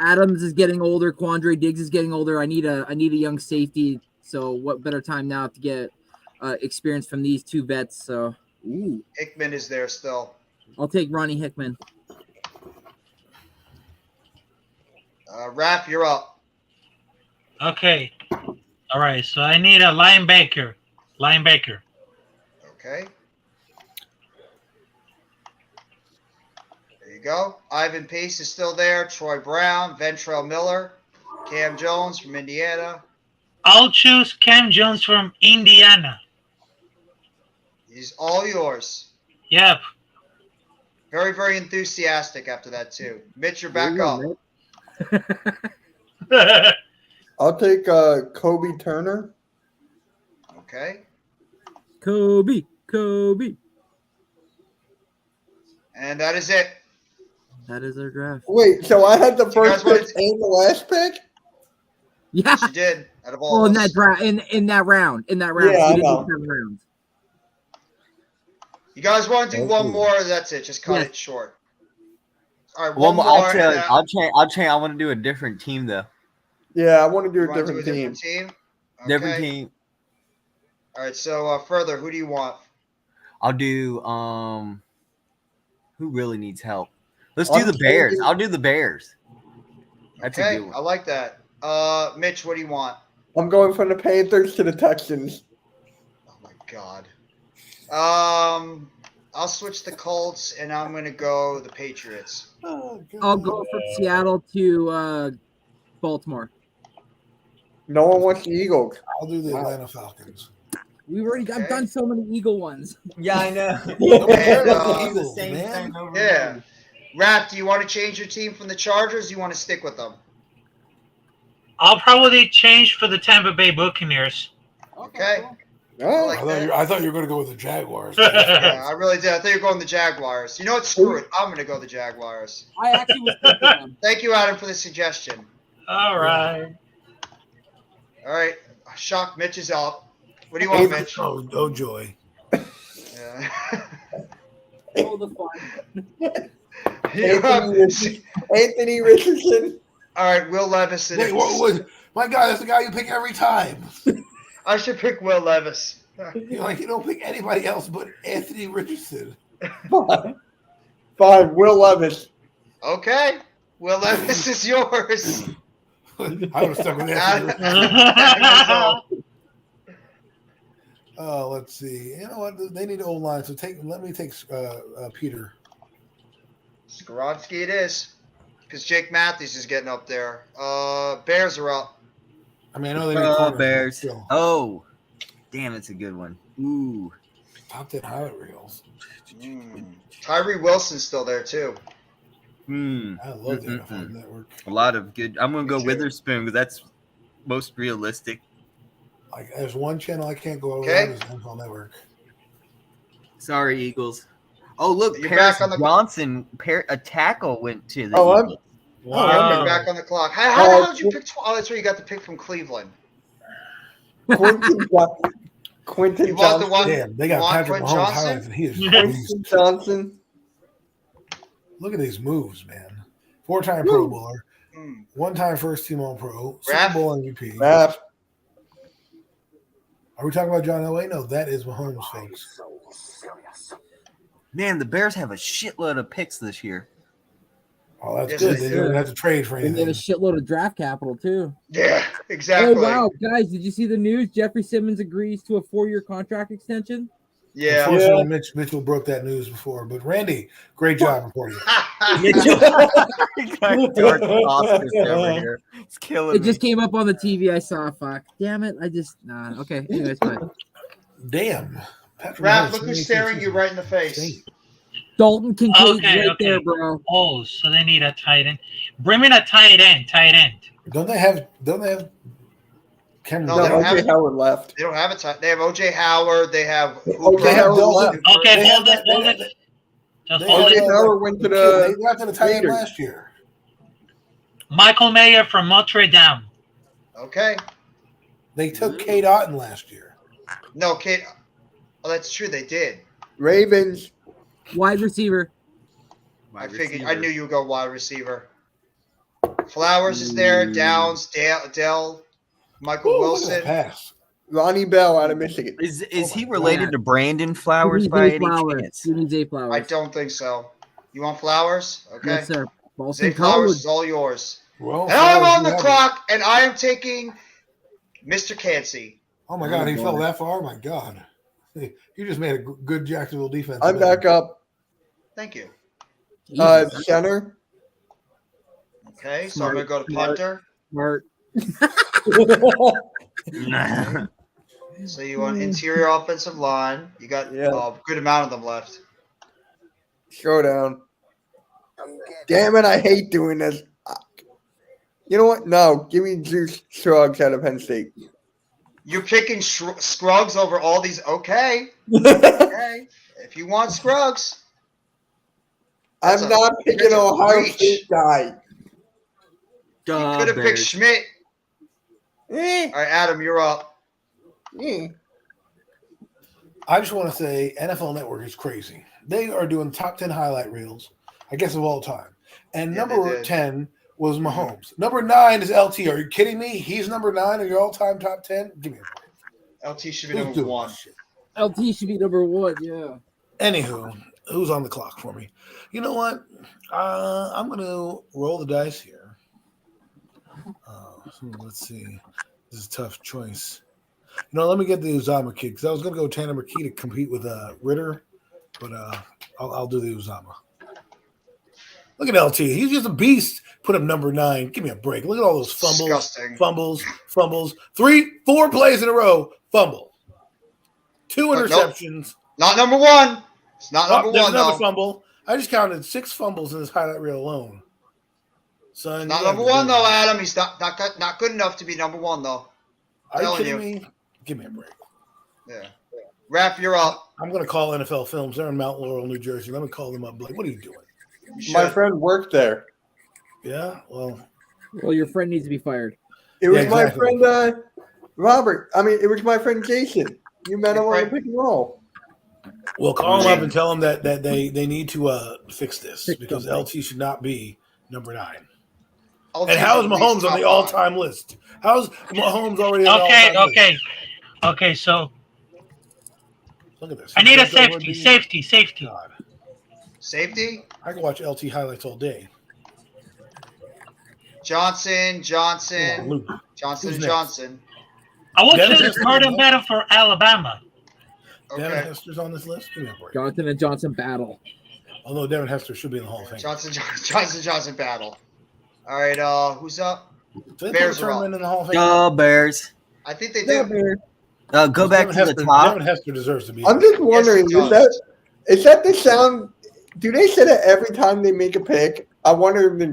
Adams is getting older, Quandre Diggs is getting older. I need a young safety. So what better time now to get experience from these two vets? So Hickman is there still. I'll take Ronnie Hickman. Raph, you're up. Okay. All right. So I need a linebacker. Okay. There you go. Ivan Pace is still there. Troy Brown, Ventrell Miller, Cam Jones from Indiana. I'll choose Cam Jones from Indiana. He's all yours. Yep. Very, very enthusiastic after that, too. Mitch, you're back up. I'll take Kobe Turner. Okay. Kobe. And that is it. That is our draft. Wait, so I had the You first guys wanna- pick and the last pick? Yeah. She did. Out of all Well, of in us. that draft, in that round. Yeah, we I did know. 7 rounds. You guys want to do one Okay. more? That's it. Just cut Yeah. it short. All right, One more. I'll and change. then- I'll change. I want to do a different team though. Yeah, I want to do you a wanna different team. team? Different Okay. team. All right. So further, who do you want? I'll do. Who really needs help? Let's I'm do the Bears. thinking- I'll do the Bears. That's a Okay, good one. I like that. Mitch, what do you want? I'm going from the Panthers to the Texans. Oh my God. I'll switch the Colts, and I'm gonna go the Patriots. I'll go from Seattle to Baltimore. No one wants the Eagles. I'll do the Wow. Atlanta Falcons. We've already I've Okay. done so many Eagle ones. Yeah, I know. And, Eagles, the same man. thing over yeah. again. Rap, do you want to change your team from the Chargers? Or you want to stick with them? I'll probably change for the Tampa Bay Buccaneers. Okay. Oh, like I thought you were going to go with the Jaguars. Yeah, I really did. I thought you were going the Jaguars. You know what? Screw it. I'm gonna go the Jaguars. I actually was thinking them. Thank you, Adam, for the suggestion. All right. All right. Shock Mitch is up. What do you want, Mitch? Oh, joy. Yeah. Oh, the fun. Anthony Richardson. All right, Will Levis. Hey, what, my guy, that's the guy you pick every time. I should pick Will Levis. You don't pick anybody else but Anthony Richardson. Fine, Will Levis. Okay. Will Levis is yours. I would have stuck with Anthony Richardson. Let's see. You know what? They need O line. So let me take Peter. Skoronski it is. Because Jake Matthews is getting up there. Bears are up. I mean, I know they need corners, but Bears. still. Oh, damn, it's a good one. Ooh. Top 10 highlight reels. Tyree Wilson's still there, too. I love the NFL Network. A lot of good. I'm gonna go Me too. Witherspoon because that's most realistic. Like, there's one channel I can't go over. Okay. That is NFL Network. Sorry, Eagles. Oh, look, You're Paris back on the- Johnson, a tackle went to the Oh, I'm- Eagles. Yeah, you're back on the clock. How the hell did you pick? Oh, that's right. You got the pick from Cleveland. Quentin You want the Johnson. one? Damn, they got you want Patrick Quentin Mahomes Johnson? highlights, and he is beast. Quentin Johnson. Look at these moves, man. 4-time Pro Woo. Bowler, Hmm. 1-time first team All Pro, Super Raph? Bowl MVP. Raph. Are we talking about John Elway? No, that is Mahomes, folks. So serious. Man, the Bears have a shitload of picks this year. Oh, that's Yes, good. they They do. don't have to trade for And they have a anything. shitload of draft capital too. Yeah, exactly. Oh wow, guys, did you see the news? Jeffrey Simmons agrees to a 4-year contract extension. Yeah. Unfortunately, Mitchell broke that news before. But Randy, great job reporting. Dark Oscars over here. It's killing It me. just came up on the TV. I saw. Fuck, damn it! I just nah. Okay. Anyways, fine. Damn. Patrick Rap, Mahomes, look who's 2018 staring you season. right in the face. Insane. Dalton Kincaid Okay, right okay. there, bro. Oh, so they need a tight end. Bring me a tight end. Tight end. Don't they have Cameron? No, No, they don't have OJ it. Howard left. They don't have it. They have OJ Howard. They have OJ They have Howard Dalton. left. Okay, They hold have it, hold that- it. Just They hold have it. OJ Howard went to They the drafted a tight end Raiders. last year. Michael Mayer from Notre Dame. Okay. They took Kate Otten last year. No, Kate. Oh, that's true. They did. Ravens. Wide receiver. I figured. I knew you would go wide receiver. Flowers is there. Downs. Dell. Michael Ooh, look at Wilson. that pass. Ronnie Bell out of Michigan. Is Oh he my related God. to Brandon Flowers He by needs any Flowers. chance? He needs A Flowers. I don't think so. You want Flowers? Okay. Yes, sir. Boston Zay Flowers College. is all yours. Well, And I'm Flowers, on you the have clock, and I am taking Mr. Cansey. it. Oh my God, he Oh, fell boy. that far. Oh my God, you just made a good Jacksonville defense. I'm back up. Thank you. Jesus. Center. Okay, so I'm going to go to punter. Smart. So you want interior offensive line. You got Yeah. a good amount of them left. Showdown. Damn it, I hate doing this. You know what? No, give me Juice Scruggs out of Penn State. You're picking Scruggs over all these. Okay. Okay. If you want Scruggs. That's I'm a- not picking that's an a Ohio reach. State guy. You could have picked Schmidt. Eh, All right, Adam, you're up. eh. I just want to say NFL Network is crazy. They are doing top 10 highlight reels, I guess, of all time. And Yeah, they number did. 10 was Mahomes. Number 9 is LT. Are you kidding me? He's number 9 in your all-time top 10? Give me a break. LT should be Who's number doing one. this shit? LT should be number 1. Yeah. Anywho, who's on the clock for me? You know what? I'm going to roll the dice here. Let's see. This is a tough choice. You know, let me get the Uzama kid because I was going to go Tanner McKee to compete with Ritter, but I'll do the Uzama. Look at LT. He's just a beast. Put him number 9. Give me a break. Look at all those Disgusting. fumbles. 3-4 plays in a row. Fumble. 2 Nope. interceptions. Not number one. It's not number There's one, another though. fumble. I just counted 6 fumbles in this highlight reel alone. Son, Not you number gotta be one, better. though, Adam. He's not good enough to be number one, though. Are you telling kidding you. me? Give me a break. Yeah. Rap, you're up. I'm going to call NFL Films. They're in Mount Laurel, New Jersey. Let me call them up. Like, what are you doing? You My should. friend worked there. Yeah, well, Well, your friend needs to be fired. It was Yeah, my exactly. friend Robert. I mean, it was my friend Jason. You met him on the Right. pick and roll. we'll call them up and tell them that they need to fix this Fix because something. LT should not be number 9. LT And how is at least Mahomes on top the five. all-time list? How's Mahomes already on the Okay, all-time list? okay. So Look at this. I need a He jumped over safety. the- Safety. God, Safety? I can watch LT highlights all day. Johnson. Come on, Luke. Johnson Who's and next? Johnson. I want Dennis you to Hester, start him no? better for Alabama. Devin Okay. Hester's on this list. Give me a break. Jonathan and Johnson battle. Although Devin Hester should be in the Hall of Fame. Johnson battle. All right, who's up? So they Bears put a are tournament in the Hall of Fame. Go Bears. I think they Yeah, do. Bear. Go back Devin to the Hester, top. Devin Hester deserves to be. I'm just wondering, Yes, he is that the sound? Do they say that every time they make a pick? I wonder if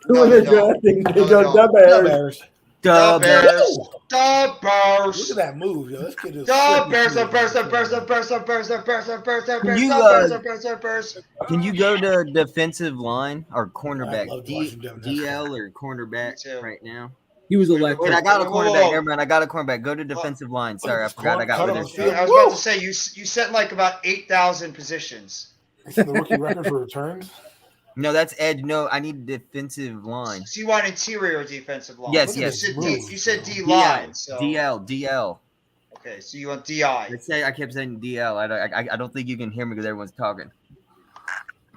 No, when they they're don't. drafting, No, they they go don't. the The Bears. Bears. The Bears. Bears. The Look Bears. at that move, yo. This kid is. The Bears. The Bears. The Bears. The Bears. The Bears. The Bears. The Bears. The Bears. You, The Bears. The Bears. The Bears. Can you go to defensive line or I cornerback? loved watching Devin Hester. DL or cornerback Me too. right now? He was Wait, electric. Wait, I got a Whoa, whoa, cornerback. whoa. Never mind. I got a cornerback. Go to defensive line. Sorry, I Cut forgot. I got him with off it. field. I was about to say you set like about 8,000 positions. Is that the rookie record for returns? No, that's edge. No, I need defensive line. So you want interior defensive line? Yes, Look at yes. this You said D, move. you said D DL, line. So DL. okay, so you want DI. I kept saying DL. I don't think you can hear me because everyone's talking.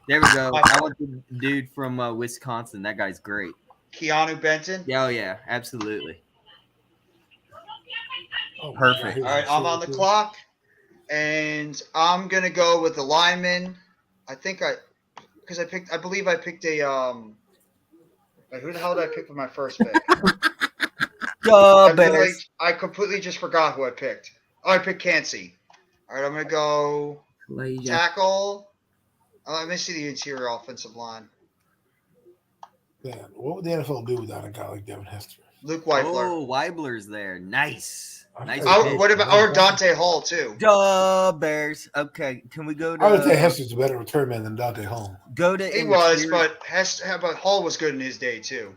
There we go. I want the dude from Wisconsin. That guy's great. Keanu Benton. Yeah, oh yeah, absolutely. Oh, Perfect. yeah, All right, I'm on the clock, and I'm gonna go with the lineman. I believe I picked a wait, who the hell did I pick for my first pick? Go Bears. I completely just forgot who I picked. Oh, I picked Cansey. All right, I'm gonna go Elijah. tackle. Let me see the interior offensive line. Man, what would the NFL do without a guy like Devin Hester? Luke Weibler. Oh, Weibler's there. Nice. Nice. Oh, pick. what about or Dante Hall too? Duh, Bears. Okay, can we go to? I would say Hester's a better return man than Dante Hall. Go to. He was, but Hall was good in his day too.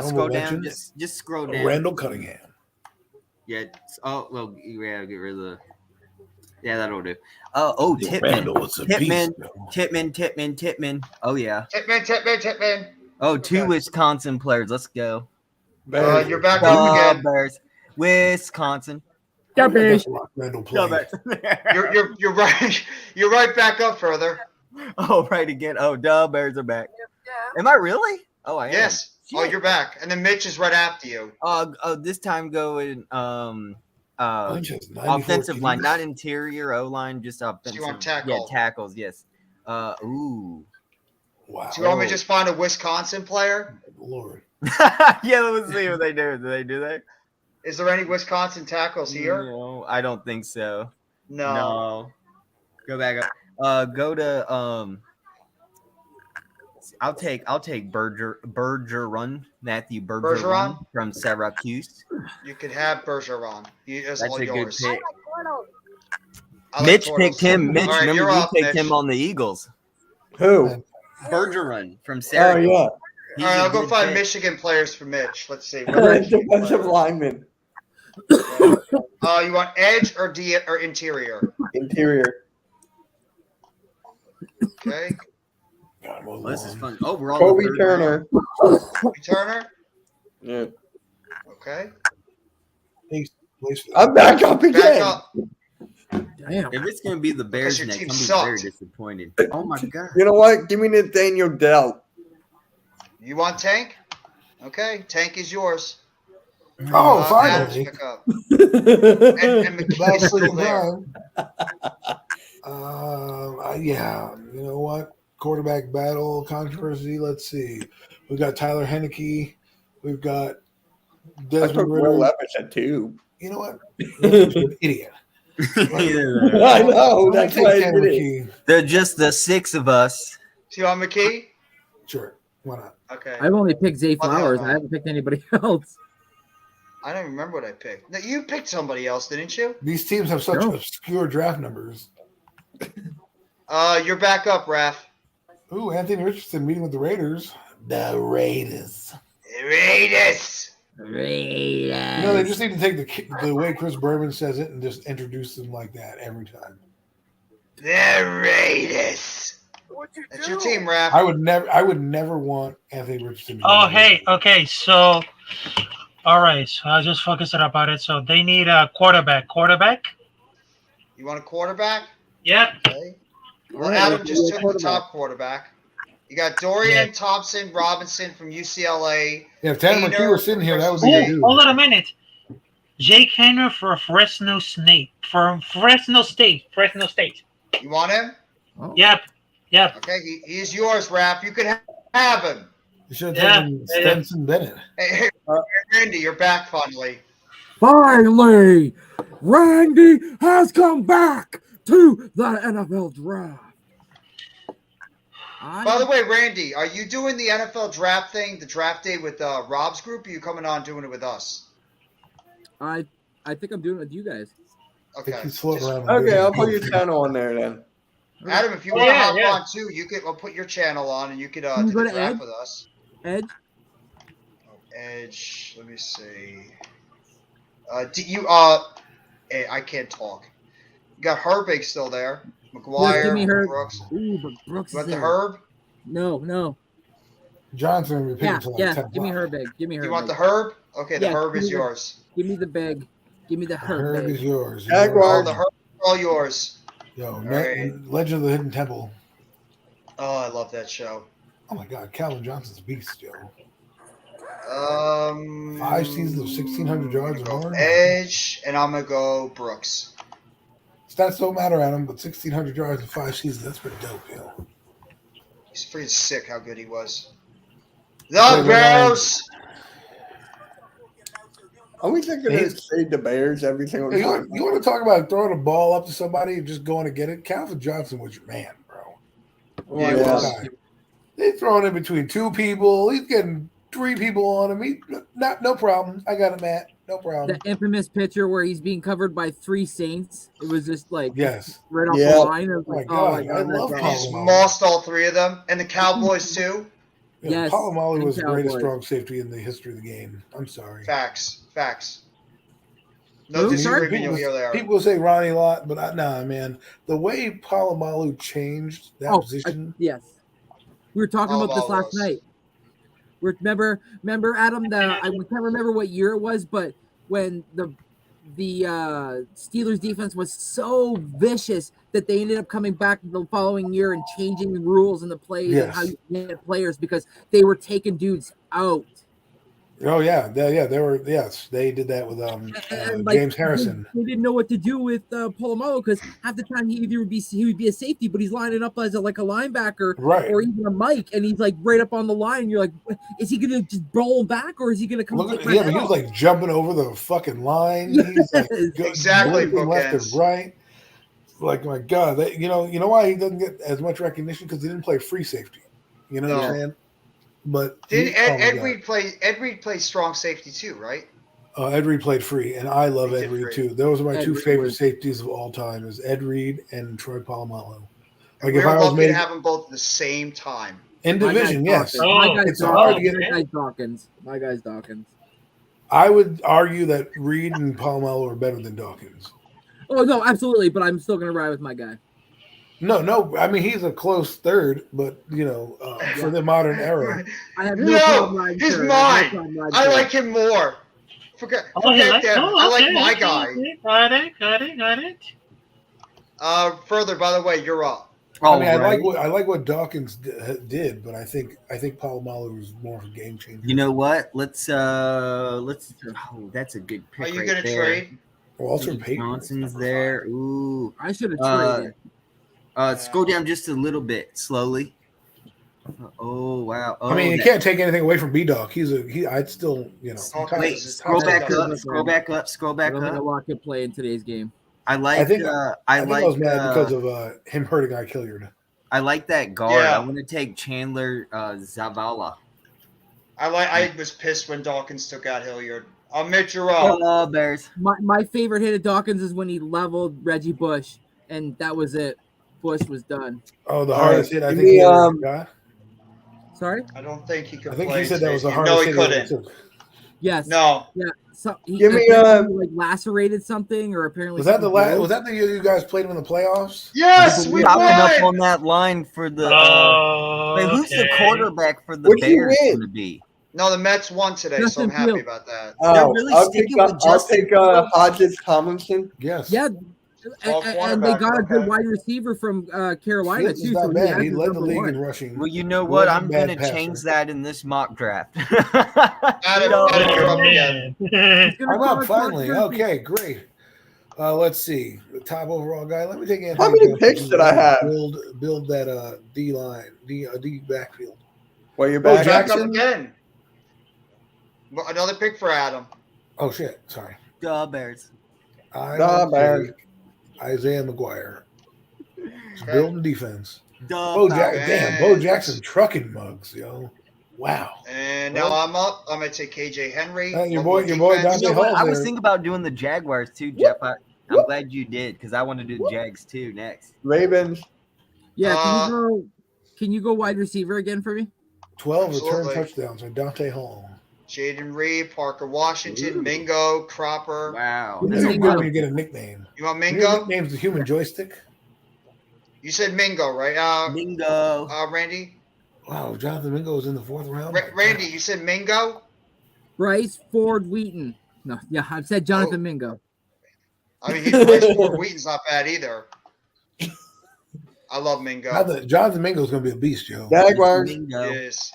Scroll down. Just scroll down. Randall Cunningham. Yeah. Oh well. Yeah. Get rid of the. Yeah, that'll do. Titman. Randall was a beast. Titman. Oh yeah. Titman. Oh, two Wisconsin players. Let's go. You're back up again. Bears. Wisconsin. Garbage. Randall You're right. You're right back up further. Oh, right again. Oh, Bears are back. Am I really? Oh, I am. Yes. Shit. Oh, you're back. And then Mitch is right after you. This time going offensive line, not interior O line, just offensive. So you want tackle? Yeah, tackles. Yes. Ooh. Wow. Do you want me to just find a Wisconsin player? Lord. Yeah, let's see what they do. Do they do that? Is there any Wisconsin tackles here? No, I don't think so. No. Go back up. Go to I'll take Bergeron, Matthew Bergeron from Syracuse. You could have Bergeron. That's all a yours. good pick. I like Mitch Bortles. picked him. Mitch, All right, remember you're you up, picked Mitch. him on the Eagles. Who? Bergeron from Oh Syracuse. yeah. All right, I'll go find Michigan players for Mitch. Let's see. Defensive lineman. You want edge or interior? Interior. Okay. Well, this is fun. Oh, we're on Kobe the third Turner. Turner. Yeah. Okay. I'm back up again. Back up. Damn. If it's gonna be the Bears your next, team I'm gonna be very sucked. disappointed. Oh my god. You know what? Give me Nathaniel Dell. You want Tank? Okay, Tank is yours. Oh, Adams, finally. pick up. And McKee's still there. Yeah, you know what? Quarterback battle controversy. Let's see. We've got Tyler Henneke. We've got I took Desmond Will Ritter. Levis at 2. You know what? That's an idiot. I know. That's Take why I Tanner did it. McKee. They're just the six of us. Do you want McKee? Sure. Why not? Okay. I've only picked Zay Well, Flowers. no. I haven't picked anybody else. I don't remember what I picked. No, you picked somebody else, didn't you? These teams have such No. obscure draft numbers. You're back up, Raph. Ooh, Anthony Richardson meeting with the Raiders. The Raiders. Raiders. Raiders. You know, they just need to take the way Chris Berman says it and just introduce them like that every time. The Raiders. That's your team, Raph. I would never want Anthony Richardson. Oh, hey, okay, so, all right, so I just focused about it. So they need a quarterback. You want a quarterback? Yep. Okay. Well, All right, Adam let's just do a took the quarterback. top quarterback. You got Dorian Thompson Robinson from UCLA. Yeah, if Tanner McKee was sitting here, that would be Oh, the dude. hold on a minute. Jake Henry for Fresno State. Fresno State. You want him? Oh. Yep. Okay, he's yours, Raph. You can have him. You should have taken Stenson Bennett. Hey, Randy, you're back finally. Finally, Randy has come back to the NFL draft. By the way, Randy, are you doing the NFL draft thing, the draft day with Rob's group, or are you coming on doing it with us? I think I'm doing it with you guys. Okay. He's floating around. Okay, I'll put your channel on there then. Adam, if you want to hop on too, you could. I'll put your channel on, and you could Can you do go the to draft Edge? with us. Edge. Edge. Let me see. Hey, I can't talk. You got Herbig still there. McGuire, Give me Herb. Brooks. Ooh, but Brooks You is want the there. Herb? No. Johnson will be picking Yeah, until like yeah. 10 Give me o'clock. Herbig. Give me Herbig. You want the Herb? Okay, the Yeah, Herb give is me the- yours. Give me the bag. Give me the Herb is Herbig. yours. Jaguars. Oh, the Herb is all yours. Yo, right. Legend of the Hidden Temple. Oh, I love that show. Oh my God, Calvin Johnson's a beast, yo. 5 seasons of 1,600 yards or more. Edge, and I'm gonna go Brooks. Stats don't matter, Adam, but 1,600 yards in 5 seasons—that's pretty dope, yo. He's pretty sick how good he was. The Bears. I wish I could have saved the Bears every single You time. want to talk about throwing a ball up to somebody and just going to get it? Calvin Johnson was your man, bro. Yeah, Like, it was. guy. They throwing in between two people. He's getting 3 people on him. No problem. I got it, Matt. No problem. The infamous picture where he's being covered by 3 Saints. It was just like Yes. right off Yeah. the line. Of Oh my like, God, my God, I love that's He's Palomalu. mossed all 3 of them, and the Cowboys too. Yeah, Yes, Palomalu and was the greatest Cowboys. strong safety in the history of the game. I'm sorry. Facts. No Who? disagreement you'll hear there. People say Ronnie Lott, but nah, man. The way Palomalu changed that position. Yes. We were talking about this Palomalu last was- night. Remember, Adam? I can't remember what year it was, but when the Steelers defense was so vicious that they ended up coming back the following year and changing the rules and the plays and how Yes. you get players because they were taking dudes out. Oh yeah, they were. Yes, they did that with And, like, James Harrison. They didn't know what to do with Polamalu because half the time he would be a safety, but he's lining up as a linebacker, Right. or even a Mike, and he's like right up on the line. You're like, is he gonna just roll back, or is he gonna come? Look take at my him. head He was off? like jumping over the fucking line. He's like Exactly, looking left and bookends. right. Like my God, you know why he doesn't get as much recognition because he didn't play free safety. You know what I'm saying? But Did he- Ed, oh my Ed God. Reed play? Ed Reed plays strong safety too, right? Ed Reed played free, and I love He Ed did Reed free. too. Those are my Ed 2 Reed favorite was- safeties of all time: is Ed Reed and Troy Polamalu. Like We if were I was lucky made to have them both at the same time. in My division, guy's yes, Dawkins. My Oh, guy's it's hard to get. Dawkins. My guy's Dawkins. My guy's Dawkins. I would argue that Reed and Polamalu are better than Dawkins. Oh no, absolutely, but I'm still gonna ride with my guy. No. I mean, he's a close third, but for the modern era, I have no, No, problem riding he's third. I have no mine. problem riding I third. like him more. Forget like, them. I like my okay, guy. okay. Got it. Further, by the way, you're up. I mean, I like what Dawkins did, but I think Polamalu was more of a game changer. You know what? Let's. Oh, that's a good pick. Are you right gonna there. trade? Walter Steve Payton. Johnson's there. Ooh. I should have traded. Scroll down just a little bit slowly. Oh wow! Oh, I mean, you can't take anything away from B-Dog. I'd still, Okay. Wait, scroll back up. Scroll back up. Scroll I back don't think up. Lock could play in today's game. I like. I think I I like. was mad because of him hurting Ike Hilliard. I like that guard. Yeah. I want to take Chandler Zavala. I was pissed when Dawkins took out Hilliard. Mitch, you're up. Oh, Bears. My favorite hit of Dawkins is when he leveled Reggie Bush, and that was it. Bush was done. Oh, the All hardest right, hit I give think me, he ever got. Sorry? I don't think he could I think play. he said that was the No, hardest he hit he ever couldn't. took. Yes. No. Yeah. So he, Give me, apparently, like lacerated something, or apparently Was that the something last? broke. Was that the year you guys played him in the playoffs? Yes, we Popping up won. on that line for the. Oh, Wait, who's the okay. quarterback for the What'd you Bears win? going to be? No, the Mets won today, so Justin I'm happy Fields. about that. Oh, really I'll sticking take, with I'll Justin take Fields? Hodges Tomlinson. Yes. Yeah. All And they got a quarterbacks, good okay. wide receiver from Carolina Fields is too. not So bad. he, He has led the number league one. in rushing. Well, you know He what? wasn't a I'm bad going to passer. change that in this mock draft. Adam, Oh, you're up again. man. He's gonna I'm cause up finally. controversy. Okay, great. Let's see. The top overall guy. Let me take Anthony. How many Johnson picks to did I have? Build that D line, D backfield. Well, you're Bo back. Back up Jackson? again. Well, another pick for Adam. Oh shit! Sorry. Duh, Bears. I Nah, will man. take Isaiah McGuire. He's Okay. building defense. Duh, Bo Falcons. Damn, Bo Jackson trucking mugs, yo. Wow. And now I'm up. I'm gonna take KJ Henry. Your One boy more Dante defense. You know what? Hall's I was there. thinking about doing the Jaguars too, Jeff. I'm glad you did because I want to do the Jags too next. Ravens. Yeah. Can you go wide receiver again for me? 12 return Absolutely. touchdowns on Dante Hall. Jaden Reed, Parker Washington, Mingo, Cropper. Wow. That's Mingo. good when you get a nickname. You want Your Mingo? nickname's the human joystick. You said Mingo, right? Bingo. Randy? Wow, Jonathan Mingo was in the 4th round. Randy, you said Mingo? Bryce Ford Wheaton. No, yeah, I've said Jonathan Mingo. I mean, Bryce Ford Wheaton's not bad either. I love Mingo. Jonathan Mingo's going to be a beast, yo. Jaguars. Bingo. Yes.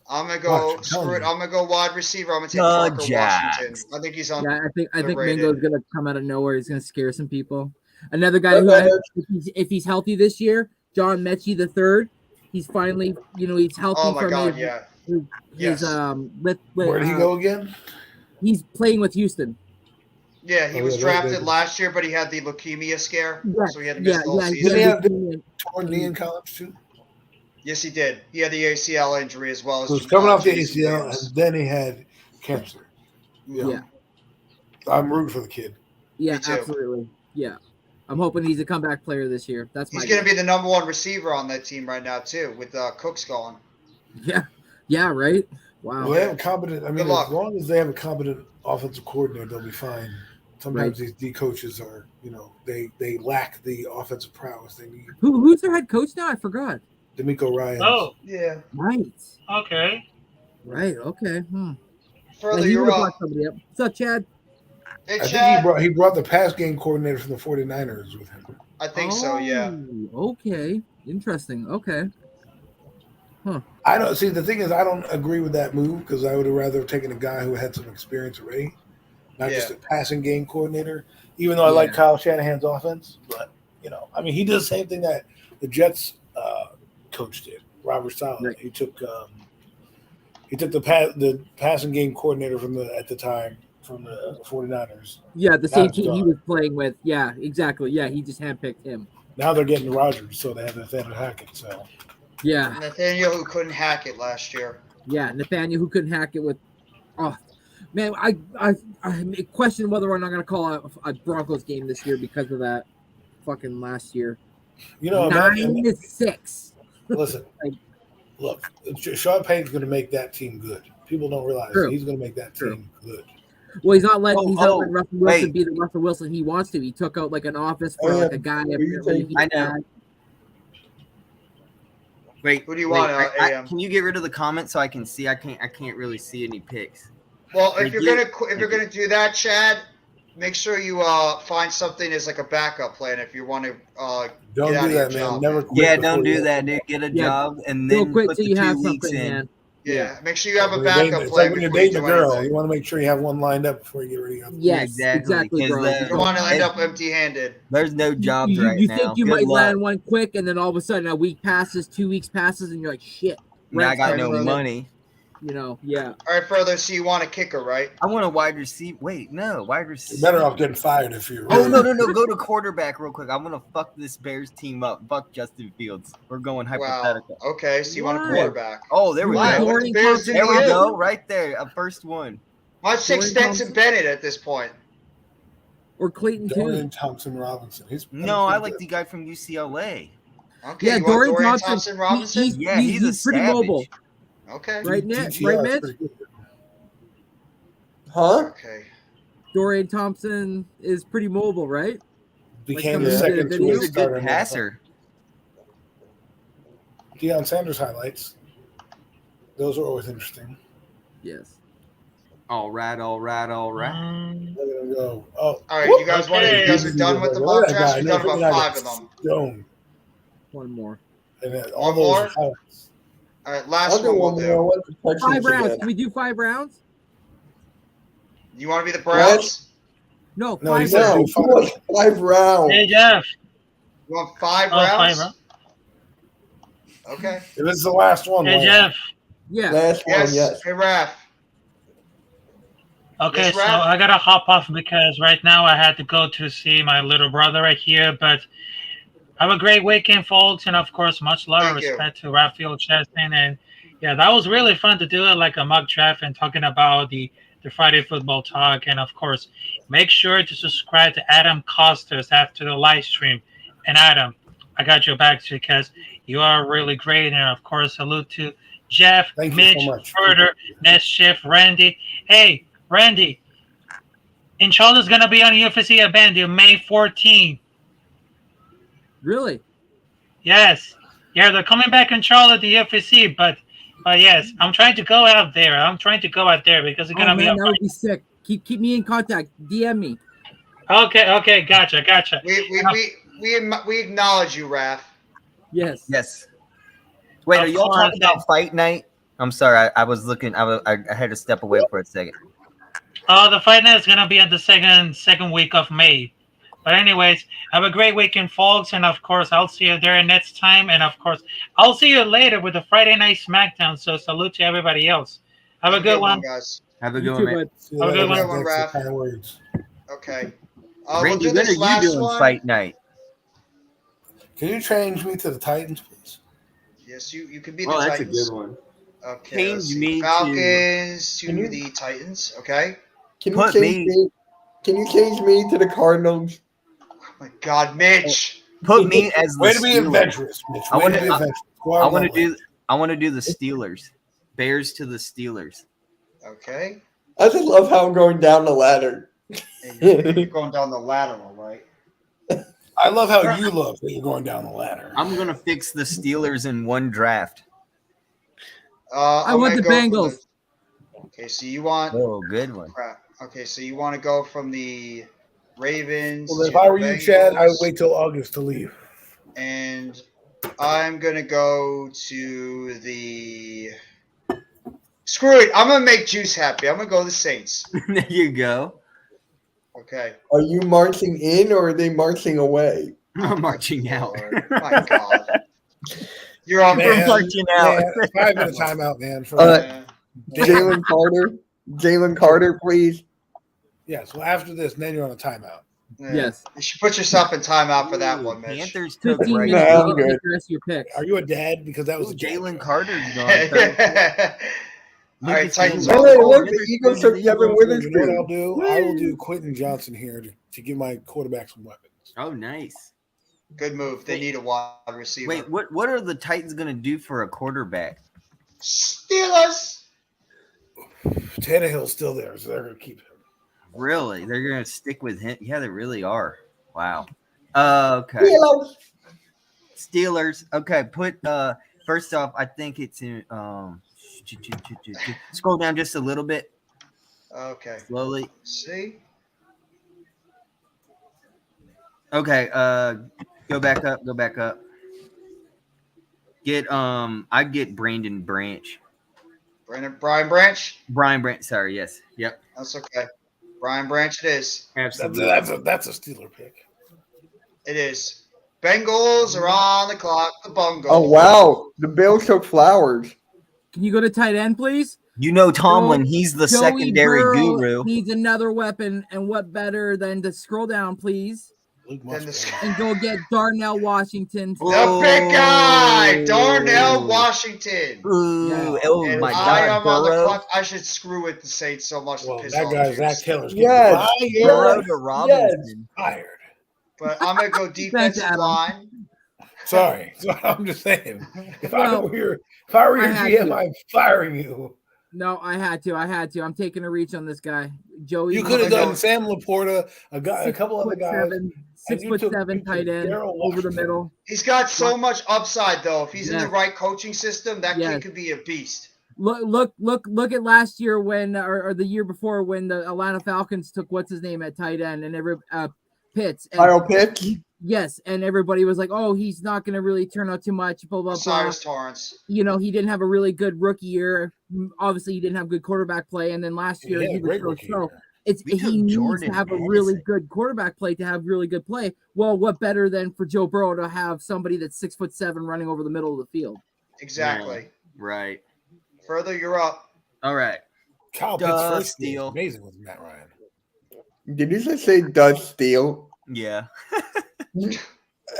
I'm gonna go. Watch, I'm Screw it. telling I'm gonna go wide receiver. I'm gonna take The Parker Jags. Washington. I think he's on. Yeah, I think underrated. Mingo's gonna come out of nowhere. He's gonna scare some people. Another guy who, if he's healthy this year, John Mechie the third. He's finally, he's healthy Oh my from God, his, yeah. his Yes. Where did he go again? He's playing with Houston. Yeah, he Oh, was yeah, drafted they- last year, but he had the leukemia scare, Yeah, so he had to miss yeah, the whole yeah. season. Did he have Yeah. torn knee in college too? Yes, he did. He had the ACL injury as well as So he's coming off the Jason ACL, Williams. and then he had cancer. Yeah. I'm rooting for the kid. Yeah, Me too. absolutely. Yeah. I'm hoping he's a comeback player this year. That's my He's going to be the number one receiver on that team right now too, with Cooks gone. Yeah. Yeah, right? Wow. Well, they have a competent. I mean, Good luck. as long as they have a competent offensive coordinator, they'll be fine. Sometimes these D coaches are, they lack the offensive prowess they need. Who's their head coach now? I forgot. D'Amico Ryan. Oh, Yeah. Right. okay. Right. Okay. Further, he you're would've up. brought somebody up. What's up, Chad? Hey, I think Chad. he brought the pass game coordinator from the 49ers with him. I think so, yeah. Oh, okay. Interesting. Okay. I don't see. The thing is, I don't agree with that move because I would have rather taken a guy who had some experience already, not just a passing game coordinator. Even though I like Kyle Shanahan's offense, but I mean, he did the same thing that the Jets coach did, Robert Saleh. Right. He took the passing game coordinator at the time from the 49ers. Yeah, the same Now team he was playing with. Yeah, exactly. Yeah, he just handpicked him. Now they're getting Rodgers, so they have Nathaniel Hackett. So Yeah. Nathaniel, who couldn't hack it last year. Yeah, Nathaniel, who couldn't hack it with. Oh, man, I question whether or not I'm going to call out a Broncos game this year because of that fucking last year. 9-6. Listen, look, Sean Payton's going to make that team good. People don't realize he's going to make that team good. Well, he's not letting Russell Wilson wait. be the Russell Wilson he wants to. He took out like an office for like a guy. I know. Wait, who do you want, AM? Can you get rid of the comments so I can see? I can't really see any pics. Well, if you're gonna do that, Chad, make sure you find something as like a backup plan if you want to Don't get out do of your that, man. job. Never quit. Yeah, before don't do you- that, dude. Get a Yeah. job and Real then quick put till the you have 2 weeks something, in. man. Yeah, make sure you have a When you're backup dating- it's plan like when you're before you dating a do girl, anything. you want to make sure you have one lined up before you get ready. Yes, Exactly, exactly, 'cause bro. the- You don't want to end up empty-handed. There's no jobs you, right you now. think you Good might luck. land one quick, and then all of a sudden a week passes, 2 weeks passes, and you're like, shit. Now I rent's got coming no in. money. Yeah. All right, further. So you want a kicker, right? I want a wide receiver. Wait, no, wide receiver. You're better off getting fired if you're. Oh no! Go to quarterback real quick. I'm gonna fuck this Bears team up. Fuck Justin Fields. We're going hypothetical. Wow. Okay, so you want a Why? quarterback? Oh, there we Why? go. What did the Bears do There we to you? go. Right there, a first one. Let's take Dorian Stetson Thompson. Bennett at this point. Or Clayton Dorian too. Thompson Robinson. No, I like the guy from UCLA. Okay, Yeah, you want Dorian Dorian Thompson. Thompson Robinson? He's a pretty savage. mobile. Okay. Right, Nick? DTR Right, is Mitch? pretty good. Huh? Okay. Dorian Thompson is pretty mobile, right? Became Like the some second videos. to He's a starter. good passer. Deion Sanders highlights. Those are always interesting. Yes. All right. Look at him go. Oh, All right, you guys want to? You guys are Easy done to with the go. mock Look at that drafts. guy. We've done Look at about that 5 of them. Stone. One more. And then all One those more? highlights. All right, I'll last do one we'll one more. do. What's the 5 Texans rounds. again? Can we do 5 rounds? You want to be the Browns? No, No, he 5 said rounds. No, do he wants 5 rounds. Hey, Jeff. You want 5 Oh, 5 rounds? rounds. Okay. If this is the last one, Hey, why Jeff. Yeah. Last one, Yes. yes. Hey, Raph. Okay, Yes, so Raph? I gotta hop off because right now I had to go to see my little brother right here. But have a great weekend, folks, and of course, much love and Thank you. respect to Raphael Chastain. And yeah, that was really fun to do it like a mock draft and talking about the Friday football talk. And of course, make sure to subscribe to Adam Costas after the live stream. And Adam, I got your back because you are really great. And of course, salute to Jeff, Thank you Mitch, so much. Furter, Nest Shift, Randy. Hey, Randy, Inshallah is going to be on UFC event on May 14. Really? Yes. Yeah, they're coming back in Charlotte, the UFC, but yes, I'm trying to go out there. Because it's going to Oh, be man, that would be sick. Keep me in contact. DM me. Okay, gotcha. We acknowledge you, Raph. Yes. Yes. Wait, Of are y'all course, talking about fight night? I'm sorry, I was looking. I had to step away for a second. The fight night is going to be on the second week of May. But anyways, have a great weekend, folks. And of course, I'll see you there next time. And of course, I'll see you later with the Friday Night SmackDown. So salute to everybody else. Have a good one. Guys. Have a You good too, one, man. bud. See you Okay, later, good one, Dexter. Raph. Kind words. Okay. We'll Randy, do when this are you last doing one. fight night? Can you change me to the Titans, please? Yes, you can be the Oh, that's Titans. a good one. Okay, Change let's see. me to- Falcons to Can you- the Titans. Okay. Can you Put change me- me? Can you change me to the Cardinals? Oh my God, Mitch. Put me as the Way to be Steelers. adventurous, Mitch. I Way wanna- to be adventurous. Go I out want on to that do. I want to do the Steelers. Bears to the Steelers. Okay. I just love how I'm going down the ladder. And you're going down the lateral, right? I love how you love that you're going down the ladder. I'm gonna fix the Steelers in one draft. I I'm want gonna the go for Bengals. Okay, so you want Oh, good one. crap. Okay, so you want to go from the Ravens. Well, if to I the were you, Chad, I would Bengals, wait till August to leave. And I'm gonna go to the. Screw it! I'm gonna make Juice happy. I'm gonna go to the Saints. There you go. Okay. Are you marching in or are they marching away? I'm marching out. Lord, my God. You're on Man, marching out. man, 5 minute timeout, man. For Jalen Carter. Jalen Carter, please. yes. Well, after this, then you're on a timeout. Yeah. Yes. You should put yourself in timeout for that one, Mitch. Panthers took 15 right. minutes. Nah, I'm to good. make the rest of your picks. Are you a dad? Because that was Ooh, a dad Jalen joke. Carter's gone. Third. All right, Lucas Titans Niang. on Hey, the look, board. the Eagles took Kevin You know what Witherspoon. I'll do? I will do Quentin Johnson here to give my quarterback some weapons. Oh, nice. Good move. They need a wide receiver. Wait, what are the Titans gonna do for a quarterback? Steelers. Tannehill's still there, so they're going to keep him. Really? They're gonna stick with him? Yeah, they really are. Wow. Okay. Steelers. Steelers. Okay, put first off, I think it's in scroll down just a little bit Okay. slowly. See. Okay, go back up. Get I'd get Brandon Branch. Brian Branch. Brian Branch, sorry, yes. Yep. That's okay. Brian Branch it is. Absolutely. That's a Steeler pick. It is. Bengals are on the clock. The Bungles. Oh, wow. The Bills took Flowers. Can you go to tight end, please? You know Tomlin, Joey- he's the Joey secondary Burrow guru. needs another weapon, and what better than to scroll down, please, Luke Then Musgrave. and go get Darnell Washington. The big guy, Oh. Darnell Washington. Ooh, Yeah. oh And my I God, am on the Burrow. clock. I should screw with the Saints so much Well, to piss that off guy, Juice. Zach Taylor's Yes. getting Burrow to Robinson. fired. But I'm gonna go defensive Adam. line. Sorry. So I'm just saying. If I Well, were your I had GM, to. I'm firing you. No, I had to. I'm taking a reach on this guy, Joey. You could have I know. done Sam Laporta, a couple other guys. 6 you foot took- 7 you took tight end Darryl over the Washington. middle. He's got so much upside though. If he's in Yeah. the right coaching system, that Yes. kid could be a beast. Look at last year when, or the year before when the Atlanta Falcons took what's his name at tight end and Pitts. And, Kyle Pitts. yes, and everybody was like, "Oh, he's not going to really turn out too much." Blah blah blah. Cyrus Torrance. You know, he didn't have a really good rookie year. Obviously, he didn't have good quarterback play, and then last year He had he a was great so rookie slow. year. It's We took he needs Jordan to have a really Addison. good quarterback play to have really good play. Well, what better than for Joe Burrow to have somebody that's 6 foot 7 running over the middle of the field? Exactly. Right. Further, you're up. All right. Kyle Pitts Duh, first year steal. was amazing with Matt Ryan. Did you just say Dutch Steele? Yeah.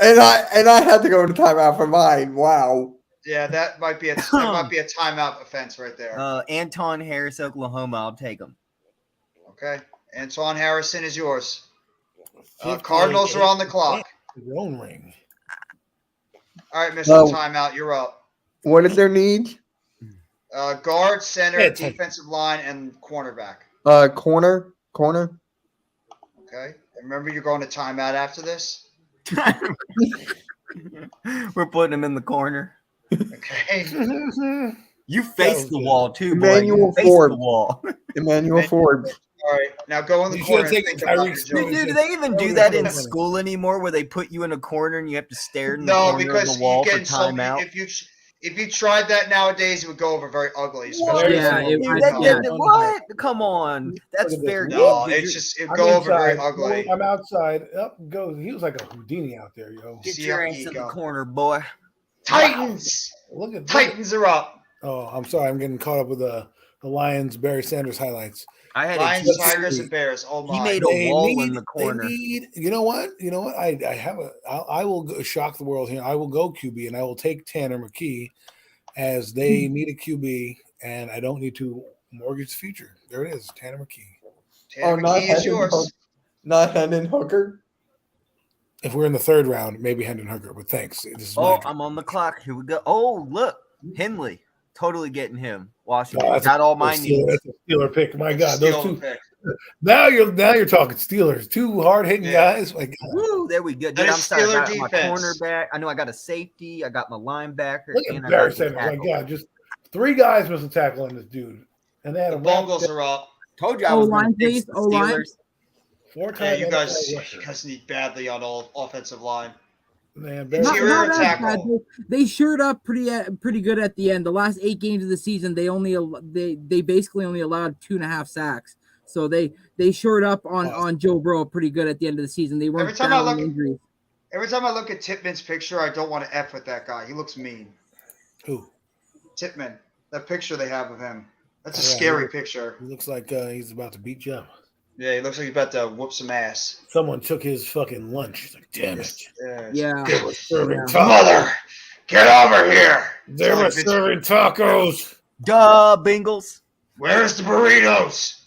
And I had to go to timeout for mine. Wow. Yeah, that might be a timeout offense right there. Anton Harris, Oklahoma. I'll take him. Okay. Antoine Harrison is yours. 58. Cardinals are on the clock. Your own ring. All right, Mr. No. Timeout, you're up. What is their need? Guard, center, Yeah, take- defensive line, and cornerback. Corner. Okay. And remember, you're going to timeout after this. We're putting him in the corner. Okay. You face was the good. wall too, boy. Emmanuel You face Forbes. the wall. Emmanuel Forbes. All right. Now go in the You corner. should've And taken think about Tyreek the Smith. joke. Dude, do they even do that in school anymore, where they put you in a corner and you have to stare in the No, corner of because the wall you for get so timeout? many. If you tried that nowadays, it would go over very ugly. Especially Yeah, if it- you I- know. yeah. What? Come on, that's Look at this. fair. No, game. it's just it I'm go over very inside. ugly. I'm outside. Up goes. He was like a Houdini out there, yo. Get See your how ass you in the go. corner, boy. Titans. Look at Titans are up. Oh, I'm sorry. I'm getting caught up with the Lions Barry Sanders highlights. I had Lions, a Tigers, and Bears. Oh my! He made They a wall need- in the corner. They need, you know what? I will go, shock the world here. I will go QB and I will take Tanner McKee as they need a QB and I don't need to mortgage the future. There it is, Tanner McKee. Tanner McKee is yours. Not Hendon Hooker. If we're in the third round, maybe Hendon Hooker, but thanks. This is Oh, my I'm on the clock. Here we go. Oh, look. Henley. Totally getting him. Washington. No, that's Got all my Steeler, needs. that's a Steeler pick. My God, those Steal two. pick. Now you're talking Steelers. Two hard hitting Yeah. guys. My God. Woo, there we go. Dude, That I'm is sorry. I Steeler got my defense. cornerback. I know I got a safety. I got my linebacker. Look and at I Barry got the Sanders. My tackle. God, just three guys missed a tackle on this dude, and they had The a Bungles are up. Told you I was O-line, going to fix please. the O-line. Steelers. four Yeah, times. you guys need badly on all offensive line. Man, Barry Not, Interior not as tackle. bad. They shored up pretty good at the end. The last 8 games of the season, they basically only allowed 2.5 sacks. So they shored up on Joe Burrow pretty good at the end of the season. They weren't Every time I battling look- injuries. Every time I look at Titman's picture, I don't want to F with that guy. He looks mean. Who? Titman, that picture they have of him. That's a Yeah, scary he- picture. He looks like he's about to beat you up. Yeah, he looks like he's about to whoop some ass. Someone took his fucking lunch. He's like, damn it. Yeah. They were serving Yeah. tacos. Mother, get over here. They It's were like, serving tacos. Duh, Bengals. Where's the burritos?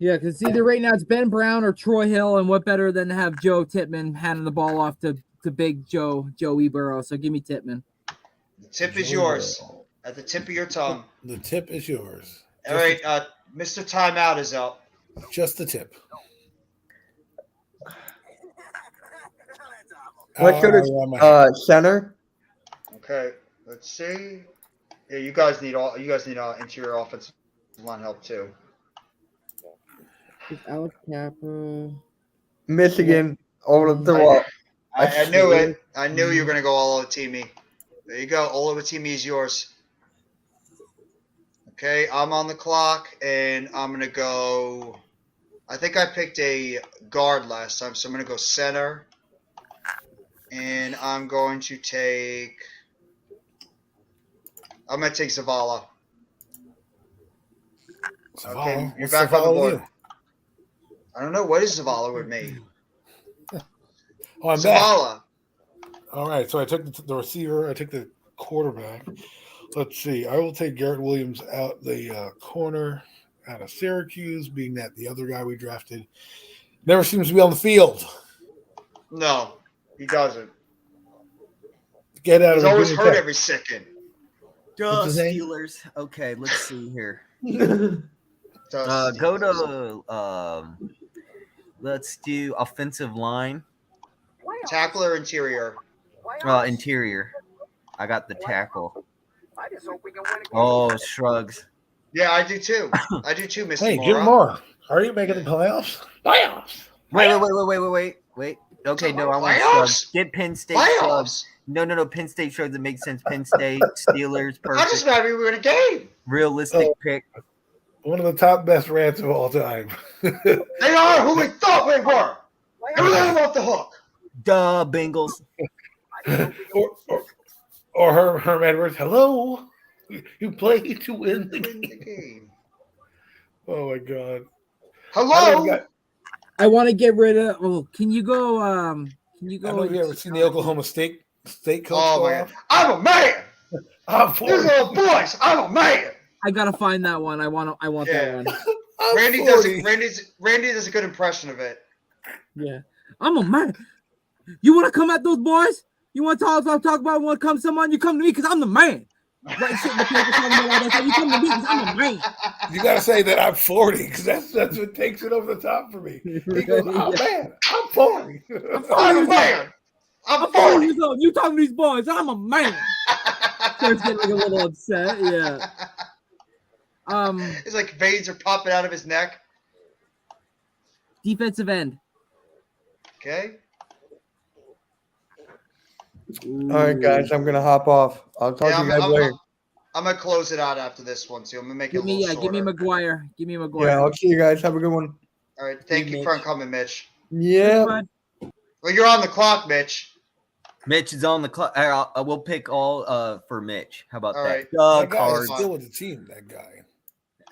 Yeah, because either right now it's Ben Brown or Troy Hill, and what better than to have Joe Titman handing the ball off to big Joey Burrow. So give me Titman. The tip is yours. At the tip of your tongue. The tip is yours. All right, Mr. Timeout is up. Just the tip. Let's go to center. Okay, let's see. Yeah, you guys need interior offensive line help too. Alex Cappa. Michigan over the wall. I knew it. I knew you were gonna go all over Teamy. There you go. All over Teamy is yours. Okay, I'm on the clock, and I'm gonna go. I think I picked a guard last time, so I'm gonna go center, and I'm going to take. I'm gonna take Zavala. Okay, you're What's back on the Zavala board. do? I don't know what is Zavala with me. Oh, I'm back. Zavala. All right, so I took the receiver. I took the quarterback. Let's see. I will take Garrett Williams out the corner out of Syracuse, being that the other guy we drafted never seems to be on the field. No, he doesn't. Get out He's of always Virginia hurt Tech. every second. Duh, What's his name? Steelers. Okay, let's see here. Does Go to let's do offensive line. tackle or interior. Interior. I got the tackle. Oh, shrugs. Yeah, I do too. I do too, Mr. Hey, Mora. Jim Moore, are you making the playoffs? Playoffs. Wait. Okay, no, I want Playoffs? shrugs. Get Penn State shrugs. Playoffs. No. Penn State shrugs. It makes sense. Penn State, Steelers, I just perfect. remember we were in a game. Realistic Oh. pick. One of the top best rants of all time. They are who we thought we were. Everything off the hook. Duh, Bengals. or Herm Edwards. Hello, you play to win the Win the game. game. Oh my God. Hello. I want to get rid of. Oh, can you go? Can you I don't know go? if you ever seen the Oklahoma State coach Oh go my God. off. I'm a man. I'm for These it. little boys. I'm a man. I gotta find that one. I want Yeah. that one. I'm Randy 40. does a good impression of it. Yeah, I'm a man. You want to come at those boys? You want to talk about when comes someone? You come to me because I'm the man. Right, shit, the people talking about all that stuff. You come to me because I'm a man. You gotta say that I'm 40 because that's what takes it over the top for me. He goes, oh man, I'm 40. I'm a man. I'm I'm 40 40. years old. You talking to these boys? I'm a man. Starts getting like a little upset. Yeah. It's like veins are popping out of his neck. Defensive end. Okay. All right, guys, I'm gonna hop off. I'll talk to you guys later. I'm gonna close it out after this one too. I'm gonna make it a little shorter. Give me McGuire. Give me McGuire. Yeah, I'll see you guys. Have a good one. All right. Thank you for coming, Mitch. Yeah. Well, you're on the clock, Mitch. Mitch is on the clock. We'll pick all for Mitch. How about All that? right. That guy is Cards. still with the team. That guy.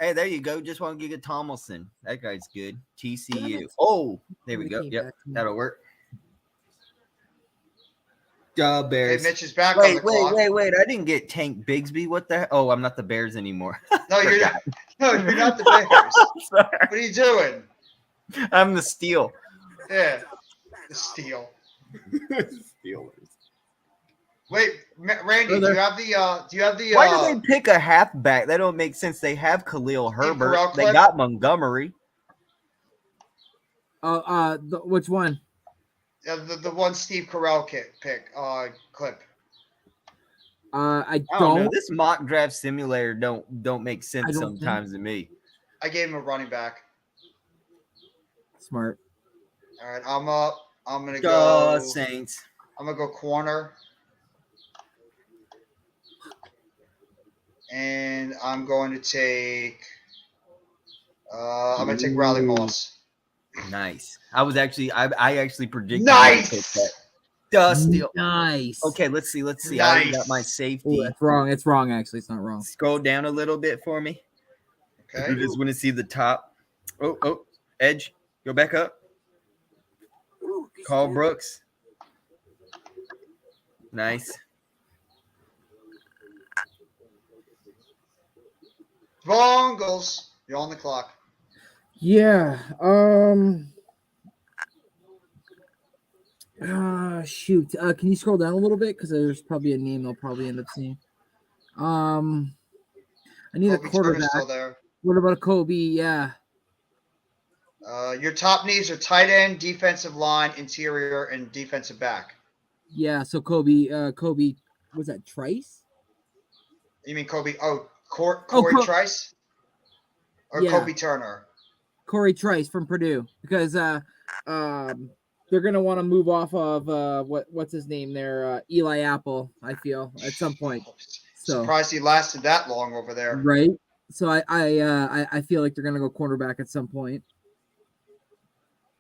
Hey, there you go. Just want to get Tomlinson. That guy's good. TCU. Oh, there we go. Yep, that'll work. Bears. Hey, Mitch is back on the clock. Wait. I didn't get Tank Bigsby. What the? Oh, I'm not the Bears anymore. No, you're not. No, you're not the Bears. What are you doing? I'm the Steel. Yeah, the Steel. Steelers. Wait, Randy, do you have the? Why do they pick a halfback? That don't make sense. They have Khalil Herbert. They got Montgomery. Which one? The one Steve Carell pick clip. I don't know. This mock draft simulator don't make sense sometimes to me. I gave him a running back. Smart. All right, I'm up. I'm gonna go Saints. I'm gonna go corner. And I'm going to take Riley Moss. Nice. I actually predicted. Nice. Steal. Nice. Okay, let's see. Nice. I got my safety. Ooh, that's wrong. It's wrong. Actually, it's not wrong. Scroll down a little bit for me. Okay. You just want to see the top. Oh, edge. Go back up. Carl Brooks. Nice. Bongles. You're on the clock. Yeah. Shoot. Can you scroll down a little bit? Because there's probably a name they'll probably end up seeing. I need Kobe a quarterback. Still there. What about a Kobe? Yeah. Your top needs are tight end, defensive line, interior, and defensive back. Yeah. So Kobe. Was that Trice? You mean Kobe? Oh, Corey Trice? Or yeah. Kobe Turner? Corey Trice from Purdue, because they're gonna want to move off of what's his name there, Eli Apple. I feel at some point. So surprised he lasted that long over there. Right. So I feel like they're gonna go cornerback at some point.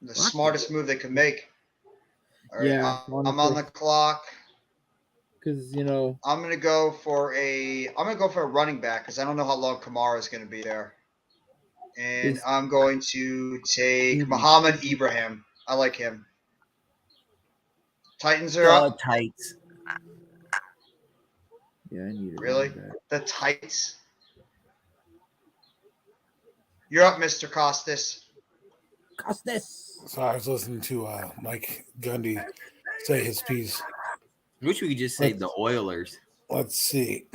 The smartest move they could make. All right, yeah. I'm on the clock. Because I'm gonna go for a running back because I don't know how long Kamara is gonna be there. And I'm going to take Muhammad Ibrahim. I like him. Titans are up. Tights. Yeah, I need it. Really? The Tights. You're up, Mr. Costas. So I was listening to Mike Gundy say his piece. I wish we could just say the Oilers. Let's see.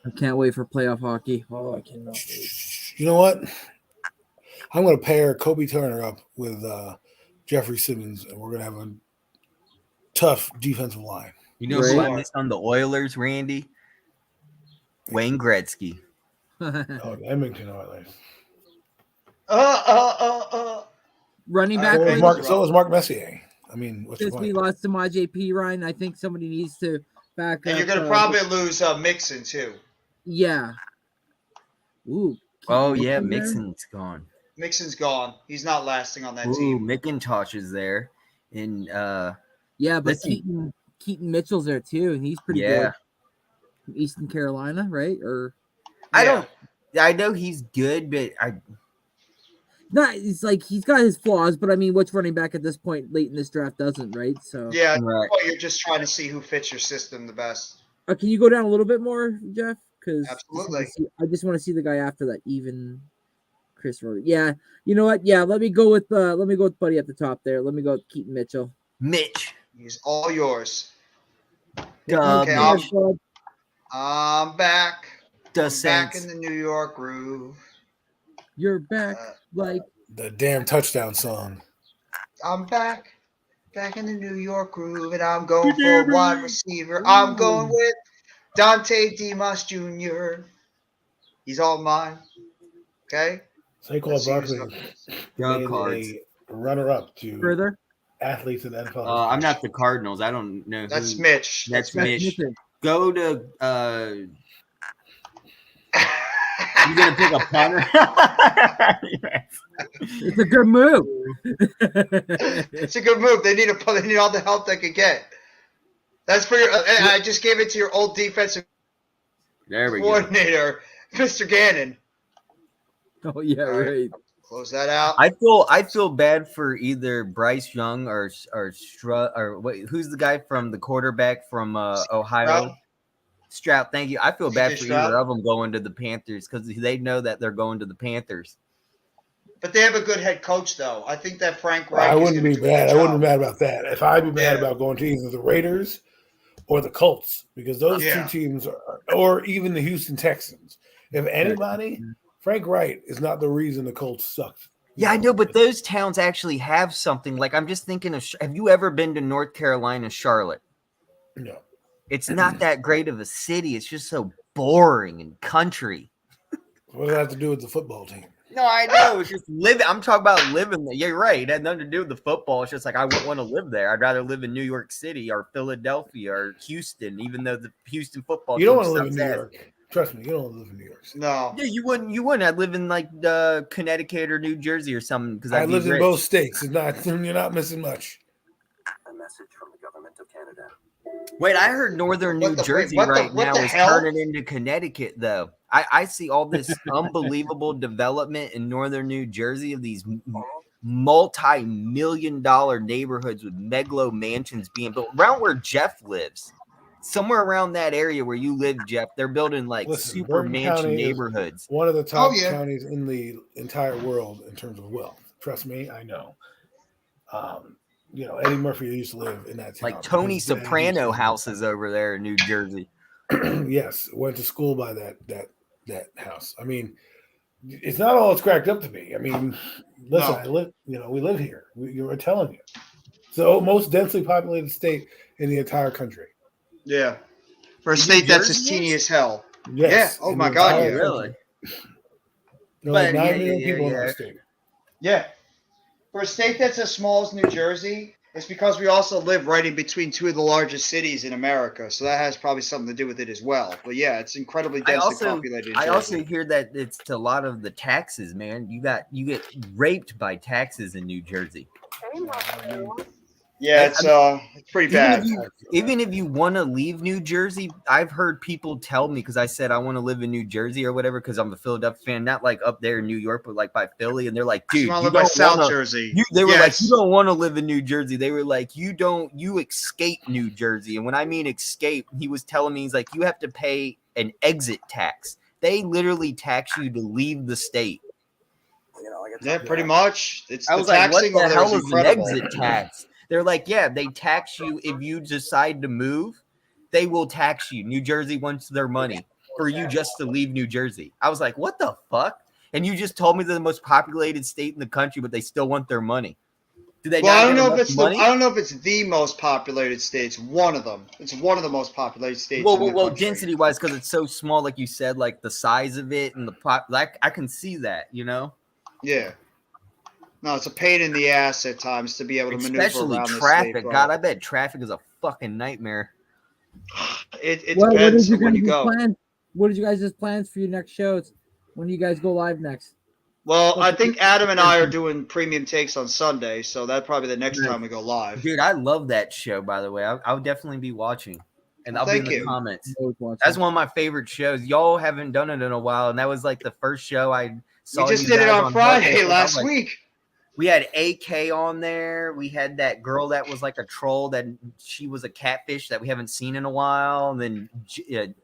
I can't wait for playoff hockey. Oh, I cannot wait. You know what? I'm going to pair Kobe Turner up with Jeffrey Simmons, and we're going to have a tough defensive line. You know who I missed on the Oilers, Randy? Wayne Gretzky. Oh, Edmonton Oilers. Running back. So was Mark Messier. I mean, what's since we lost to JP Ryan, I think somebody needs to back up. And you're going to probably lose Mixon, too. Yeah. Ooh. Oh, yeah, Mixon's gone. Mixon's gone. He's not lasting on that Ooh, team. McIntosh is there. And yeah, but Keaton Mitchell's there too, and he's pretty good. From Eastern Carolina, right? Or I know he's good, but it's like he's got his flaws, but I mean, which running back at this point late in this draft doesn't, right? So yeah, well, you're just trying to see who fits your system the best. Can you go down a little bit more, Jeff? Because absolutely, I just want to see the guy after that, even Chris Roder. Yeah, you know what? Yeah, let me go with Buddy at the top there. Let me go with Keaton Mitchell. Mitch, he's all yours. Okay, I'm back. Back in the New York groove. You're back, like the damn touchdown song. I'm back in the New York groove, and I'm going for a wide receiver. I'm going with Dante Dimas Jr. He's all mine. Okay. Saquon Barkley, a runner-up to further athletes in the NFL. I'm not the Cardinals. I don't know. That's Mitch. That's Mitch. Go to. You gonna pick a punter? It's a good move. It's a good move. They need They need all the help they could get. That's for your. I just gave it to your old defensive coordinator Mr. Gannon. Oh yeah, All right. right. Close that out. I feel bad for either Bryce Young or who's the guy from the quarterback from Ohio? Stroud. Thank you. I feel bad for either of them going to the Panthers because they know that they're going to the Panthers. But they have a good head coach, though. I think that Frank Reich. I wouldn't be mad. I wouldn't be mad about that. If I'd be mad about going to either the Raiders or the Colts, because those two teams or even the Houston Texans. If anybody, Frank Reich is not the reason the Colts sucked. Yeah, I know, but those towns actually have something. Like I'm just thinking of. Have you ever been to North Carolina, Charlotte? No. It's not that great of a city. It's just so boring and country. What does that have to do with the football team? No, I know. It's just living. I'm talking about living there. You're right. It had nothing to do with the football. It's just like I wouldn't want to live there. I'd rather live in New York City or Philadelphia or Houston, even though the Houston football You team don't want to live in New sucks York. Trust me, you don't want to live in New York. No. Yeah, you wouldn't. You wouldn't. I'd live in like Connecticut or New Jersey or something because I lived in both states. It's not. You're not missing much. A message from the government of Canada. Wait, I heard Northern New Jersey right now is turning into Connecticut, though. I see all this unbelievable development in Northern New Jersey of these multi-million-dollar neighborhoods with megalo mansions being built around where Jeff lives. Somewhere around that area where you live, Jeff, they're building like super Bergen mansion County is neighborhoods. One of the top counties in the entire world in terms of wealth. Trust me, I know. You know, Eddie Murphy used to live in that town. Like Tony Soprano houses over there in New Jersey. Yes, went to school by that house. I mean, it's not all it's cracked up to be. I mean, listen, I live. You know, we live here. We're telling you, it's the most densely populated state in the entire country. Yeah, for a state that's as teeny as hell. Yes. Yeah. Oh my God. Yeah. Really? There are like 9 million people in that state. Yeah. For a state that's as small as New Jersey, it's because we also live right in between two of the largest cities in America. So that has probably something to do with it as well. But yeah, it's incredibly densely populated. I also hear that it's a lot of the taxes, man. You get raped by taxes in New Jersey. Yeah, it's pretty bad. Even if you want to leave New Jersey, I've heard people tell me because I said I want to live in New Jersey or whatever because I'm a Philadelphia fan, not like up there in New York, but like by Philly, and they're like, dude, you live by South Jersey. They were like, you don't want to live in New Jersey. They were like, you escape New Jersey, and when I mean escape, he was telling me he's like, you have to pay an exit tax. They literally tax you to leave the state. Yeah, pretty much. I was like, what the hell is an exit tax? They're like, yeah, they tax you if you decide to move. They will tax you. New Jersey wants their money for you just to leave New Jersey. I was like, what the fuck? And you just told me they're the most populated state in the country, but they still want their money. Do they? Well, I don't know if it's I don't know if it's the most populated state. It's one of them. It's one of the most populated states. Well, density wise, because it's so small, like you said, like the size of it and the pop. Like I can see that, you know. Yeah. No, it's a pain in the ass at times to be able to especially maneuver around traffic. This state, God, I bet traffic is a fucking nightmare. It depends on when you go. What did you guys' plans for your next shows? When do you guys go live next? Well, I think Adam and I are doing premium takes on Sunday, so that's probably the next time we go live. Dude, I love that show, by the way. I'll definitely be watching. And I'll be in the comments. That's one of my favorite shows. Y'all haven't done it in a while, and that was like the first show I saw. We just did it on Friday last week. We had AK on there. We had that girl that was like a troll that she was a catfish that we haven't seen in a while. And then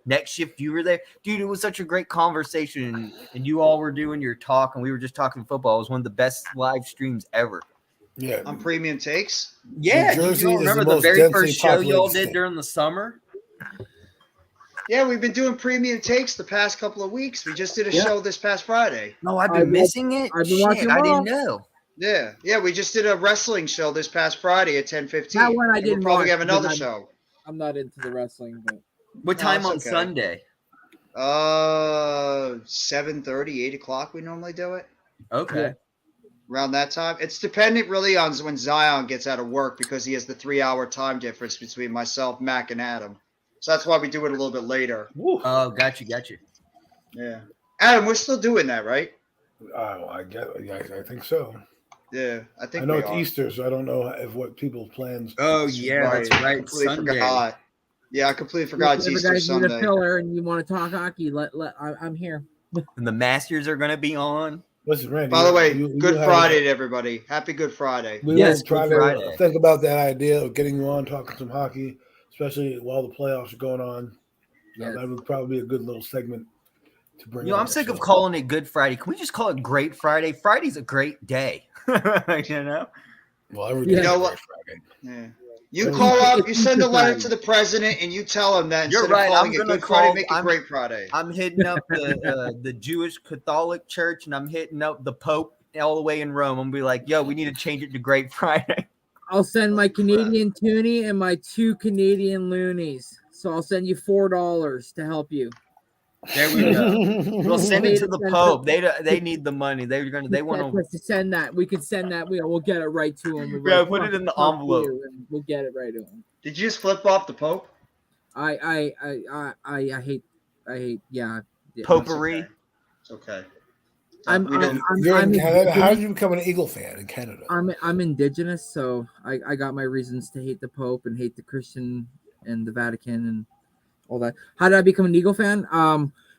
next shift you were there. Dude, it was such a great conversation. And you all were doing your talk and we were just talking football. It was one of the best live streams ever. Yeah. On premium takes? Yeah. Do you remember the very first show y'all did during the summer? Yeah, we've been doing premium takes the past couple of weeks. We just did a show this past Friday. No, I've been missing it. I've been watching. I didn't know. Yeah, we just did a wrestling show this past Friday at 10:15. That one I didn't. We'll probably have another show. I'm not into the wrestling, but what time on Sunday? 7:30, 8 o'clock. We normally do it. Okay. Yeah. Around that time, it's dependent really on when Zion gets out of work because he has the 3-hour time difference between myself, Mac, and Adam. So that's why we do it a little bit later. Oh, got you. Yeah, Adam, we're still doing that, right? I think so. Yeah, I think I know we it's are. Easter, so I don't know if what people's plans. Oh yeah, that's right. Completely Sunday. forgot. Yeah, I completely forgot it's if Easter guys Sunday. need a pillar and you want to talk hockey, I'm here. And the Masters are going to be on. Listen, Randy. By the way, you Good have- Friday to everybody. Happy Good Friday. We Yes, will try Good to Friday. think about that idea of getting you on, talking some hockey, especially while the playoffs are going on. Yes. That would probably be a good little segment to bring. You know, on I'm the sick of show. calling it Good Friday. Can we just call it Great Friday? Friday's a great day. You know? Well, every You day know is what? Friday. Yeah. You It's call up, you Easter send a letter Friday. to the president, and you tell him that You're instead right, of calling I'm it gonna Good Friday, call- make it I'm- Great Friday. I'm hitting up the Jewish Catholic Church, and I'm hitting up the Pope all the way in Rome. I'm gonna be like, yo, we need to change it to Great Friday. I'll send my Canadian toonie and my 2 Canadian loonies. So I'll send you $4 to help you. There we go. We'll send it to the Send Pope. They need the money. They want to send that. We can send that. We'll get it right to him. Yeah, put it in the envelope. We'll get it right to him. Did you just flip off the Pope? I hate yeah. Potpourri. It's okay. I'm You're in Canada. How indigenous. did you become an Eagle fan in Canada? I'm indigenous, so I got my reasons to hate the Pope and hate the Christian and the Vatican and all that. How did I become an Eagle fan?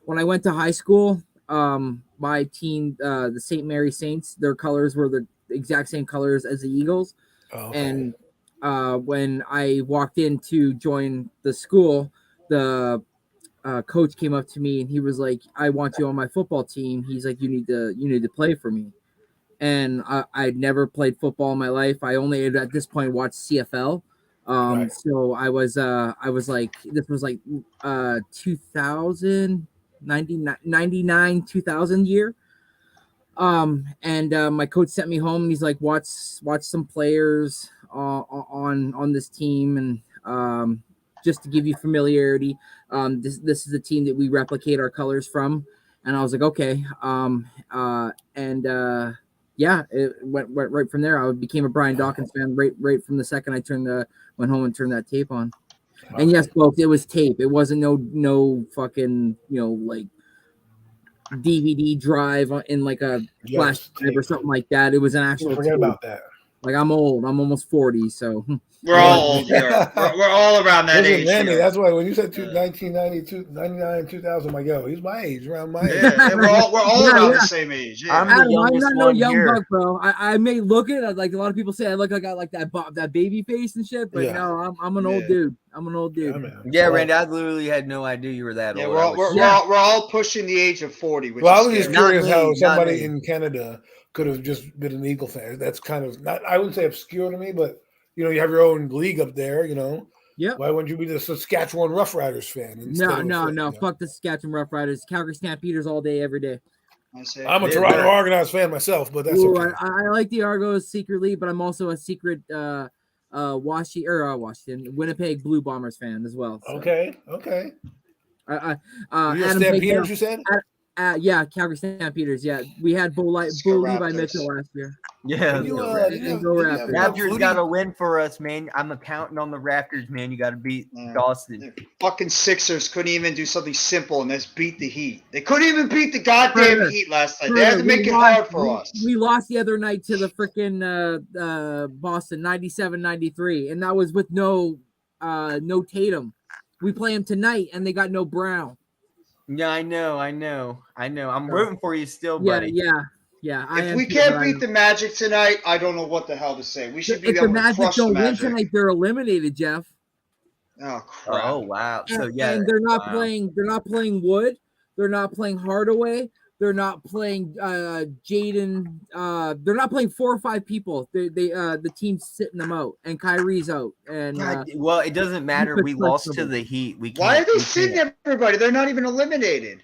When I went to high school, my team, the St. Mary Saints, their colors were the exact same colors as the Eagles. And when I walked in to join the school, the coach came up to me and he was like, "I want you on my football team." He's like, "You need to play for me." And I'd never played football in my life. I only had at this point watched CFL. Right. So I was like, this was like 2000, 99, 2000 year. And my coach sent me home and he's like, watch some players on this team and just to give you familiarity. This is a team that we replicate our colors from. And I was like, okay. Yeah, it went right from there. I became a Brian Dawkins fan right from the second I went home and turned that tape on. And yes, folks, it was tape. It wasn't no fucking like DVD drive in like a flash drive or something like that. It was an actual. Forget tape. about that. Like I'm old. I'm almost 40, so we're all old here. We're all around that Listen, age. Randy, here. that's why when you said 1992, 99, 2000, I'm like, yo, he's my age, around my age. Yeah, we're all Yeah, around yeah. the same age. Yeah. I'm the Adam, I'm youngest not no one young here. buck, bro. I may look it like a lot of people say I look like I got like that baby face and shit, but Yeah. no, I'm an old Yeah. dude. I'm an old dude. Yeah, man. Yeah, So, Randy, I literally had no idea you were that Yeah, old. we're I all, was- we're all pushing the age of 40. Which Well, I is was just scary. Not curious me, how not somebody me. in Canada could have just been an Eagle fan. That's kind of not, I wouldn't say obscure to me, but you have your own league up there, Yeah. Why wouldn't you be the Saskatchewan Roughriders fan? instead of a No. fan, Fuck the Saskatchewan Roughriders, Calgary Stampeders all day, every day. I say, I'm a Yeah, Toronto they're- Argonauts fan myself, but that's Ooh, okay. I like the Argos secretly, but I'm also a secret Washington, Winnipeg Blue Bombers fan as well. So. Okay. You're You're Adam Stampeders, Baker, you said? yeah, Calgary Stampeders. Yeah, we had Bo Let's go Levi Raptors. Mitchell last year. Yeah. Didn't you, the didn't you And go have- didn't you Raptors. have Raptors Flutie? got to win for us, man. I'm counting on the Raptors, man. You got to beat Yeah. Dawson. Fucking Sixers couldn't even do something simple and just beat the Heat. They couldn't even beat the goddamn Further. Heat last night. They had to We make it lost- hard for us. We lost the other night to the freaking Boston 97-93, and that was with no Tatum. We play them tonight, and they got no Brown. Yeah, I know. I'm rooting for you still, Yeah, buddy. yeah. I If am we too, can't but I beat am. the Magic tonight, I don't know what the hell to say. We should be If the able to Magic crush the don't win Magic. tonight, they're eliminated, Jeff. Oh crap! Oh wow. So And- yeah, and they're not wow. playing. They're not playing Wood. They're not playing Hardaway. They're not playing Jaden. They're not playing 4 or 5 people. The team's sitting them out, and Kyrie's out. And God, well, it doesn't matter. Luka's We lost to questionable. the Heat. We Why are can't- they we sitting can't. everybody? They're not even eliminated.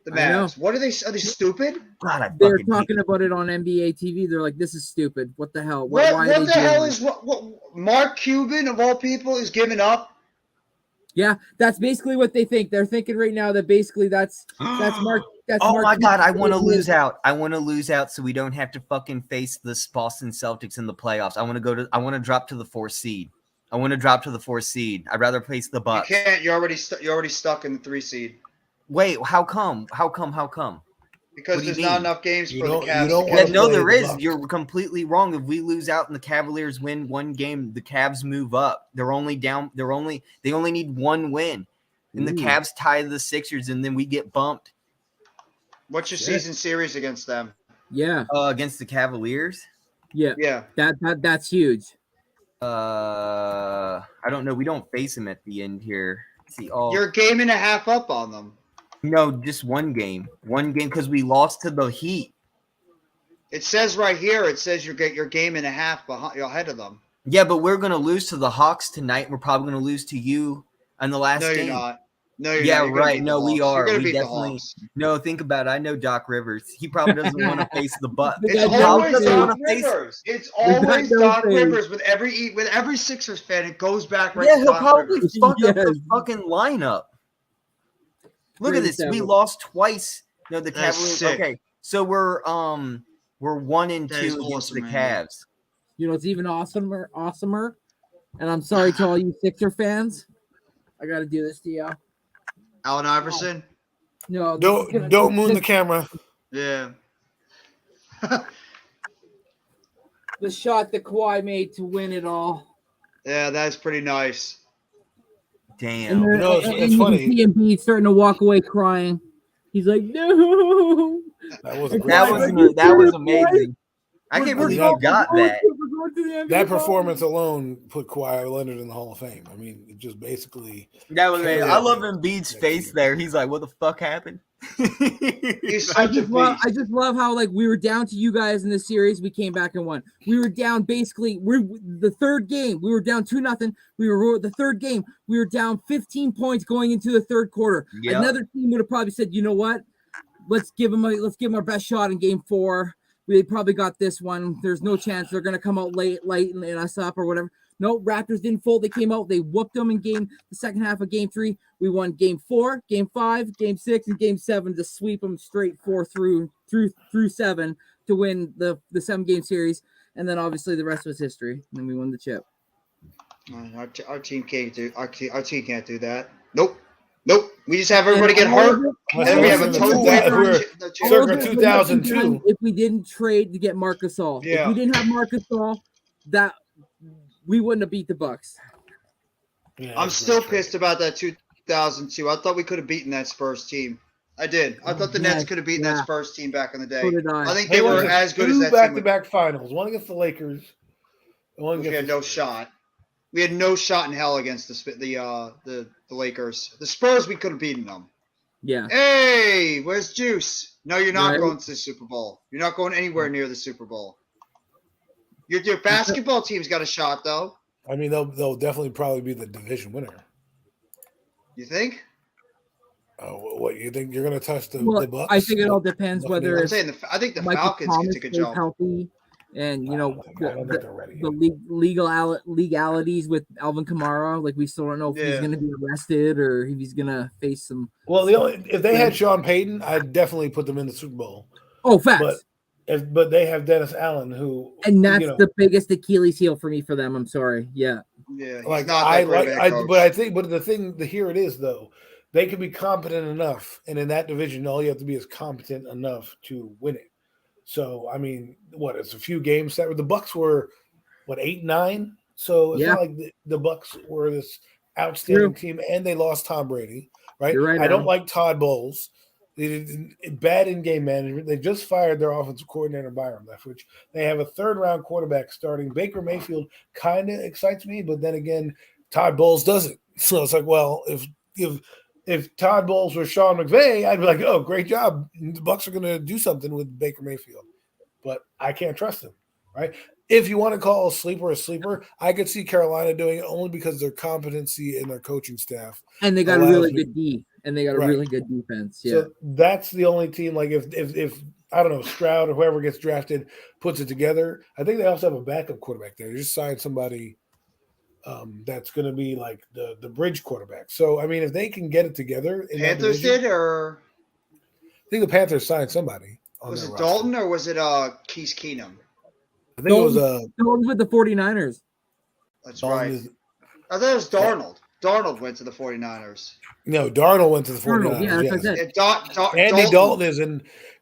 The I know. Mavs. What are they? Are they stupid? God, I they're fucking hate talking about it on NBA TV. They're like, "This is stupid. What the hell? What Why are they the doing hell this?" is what Mark Cuban of all people is giving up? Yeah, that's basically what they think. They're thinking right now that basically that's Mark. That's Oh Mark my God, I Cuban. want to lose out. I want to lose out so we don't have to fucking face the Boston Celtics in the playoffs. I want to drop to the 4th seed. I'd rather face the You Bucks. can't. You're already stuck in the 3 seed Wait, how come? because What do you there's not mean? enough games You for the don't- Cavs. you don't to wanna catch Yeah, no, play there the is. Bucks. You're completely wrong. If we lose out and the Cavaliers win one game, the Cavs move up. They're only down. They only need one win, and the Ooh. Cavs tie the Sixers, and then we get bumped. What's your Shit. season series against them? Yeah, Against the Cavaliers. yeah, Yeah. that's huge. I don't know. We don't face them at the end here. See, You're a game and a half up on them. no, just one game because we lost to the Heat. It says right here. It says your game and a half ahead of them. Yeah, but we're gonna lose to the Hawks tonight. We're probably gonna lose to you in the last No, game. you're not. No, you're Yeah, not. You're gonna right. beat the No, we Hawks. are. You're gonna We beat the definitely. Hawks. No, think about it. I know Doc Rivers. He probably doesn't want to face the Bucks. The It's guy Probably always doesn't Doc wanna face- Rivers. It's always no Doc face. Rivers with every Sixers fan. It goes back right Yeah, to he'll Doc probably Rivers. fuck up the Yes. fucking lineup. Look at this. We 37. lost twice. No, the That's Cavaliers. sick. Okay, so we're 1 and 2 That is against awesome, the man. Cavs. You know, it's even awesomer. And I'm sorry to all you Sixer fans. I got to do this to you. Allen Iverson. No, Don't moon the camera. Yeah. the shot that Kawhi made to win it all. Yeah, that's pretty nice. Damn. And, know, it's and you funny. can see Embiid starting to walk away crying. He's like, no. That was a great That was amazing. I can't We're believe going- you got that. We're going to the NBA That Finals. performance alone put Kawhi Leonard in the Hall of Fame. I mean, it just basically. That was amazing. Yeah. I love Embiid's face there. He's like, "What the fuck happened?" He's I such a just beast. love how like we were down to you guys in this series. We came back and won. We were down basically. We're the third game. We were down 2-0. We were the third game. We were down 15 points going into the third quarter. Yep. Another team would have probably said, you know what? Let's give them our best shot in game 4. We probably got this one. There's no chance they're gonna come out late and us up or whatever. No, Raptors didn't fold. They came out. They whooped them in the second half of game 3. We won game 4, game 5, game 6, and game 7 to sweep them straight 4 through 7 to win the 7-game series. And then obviously the rest was history. And then we won the chip. Our team can't do. Our team can't do that. Nope. We just have everybody get hurt, and then we have a total We're circa All of it 2002. if we didn't trade to get Marc Gasol. Yeah. If we didn't have Marc Gasol, that we wouldn't have beat the Bucks. Yeah, I'm that's still very pissed about that 2002. I thought we could have beaten that Spurs team. I did. I thought the Nets could have beaten that Spurs team back in the day. So did I. I think true. they Hey, were look, as good as two that team. back-to-back finals. One against the Lakers. And one We against had no shot. We had no shot in hell against the Lakers. The Spurs, we could have beaten them. Yeah. Hey, where's Juice? No, you're not Right. going to the Super Bowl. You're not going anywhere near the Super Bowl. Your basketball team's got a shot, though. I mean, they'll definitely probably be the division winner. You think? What you think you're going to touch the Well, Bucks? I think it all depends Buccaneers? whether I'm saying I think the Michael Falcons Thomas can take a stays jump. healthy, and you know I don't think they're ready. the legalities with Alvin Kamara. Like we still don't know if he's Yeah. going to be arrested or if he's going to face some. Well, if they had Sean Payton, I'd definitely put them in the Super Bowl. Oh, facts. But they have Dennis Allen, who And that's you know, the biggest Achilles heel for me for them. I'm sorry. Yeah. Yeah, he's like not I that great like, of a I, coach. but I think, but here it is though, they can be competent enough, and in that division, all you have to be is competent enough to win it. So I mean, it's a few games that the Bucks were 8-9, so it's Yeah. not like the Bucks were this outstanding team, and they lost Tom Brady, right? You're right, I don't Al. like Todd Bowles. They did bad in game management. They just fired their offensive coordinator Byron Leftwich. They have a 3rd-round quarterback starting. Baker Mayfield kind of excites me, but then again, Todd Bowles doesn't. So it's like, well, if Todd Bowles were Sean McVay, I'd be like, oh, great job. The Bucks are going to do something with Baker Mayfield, but I can't trust him, right? If you want to call a sleeper, I could see Carolina doing it only because their competency and their coaching staff. And they got a allows really me- good D, and they got a Right. really good defense. Yeah. So that's the only team. Like if I don't know, Stroud or whoever gets drafted puts it together. I think they also have a backup quarterback there. They just signed somebody that's going to be like the bridge quarterback. So I mean, if they can get it together, in that Panthers division- did, or I think the Panthers signed somebody. On was their it roster. Dalton or was it Keith Keenum? I think it was Dalton's with the 49ers. That's Dalton right. is- I thought it was Darnold. Darnold went to the 49ers. no, Darnold went to the 49ers. Darnold, yeah, that's what I yes. said. Yeah, Andy Dalton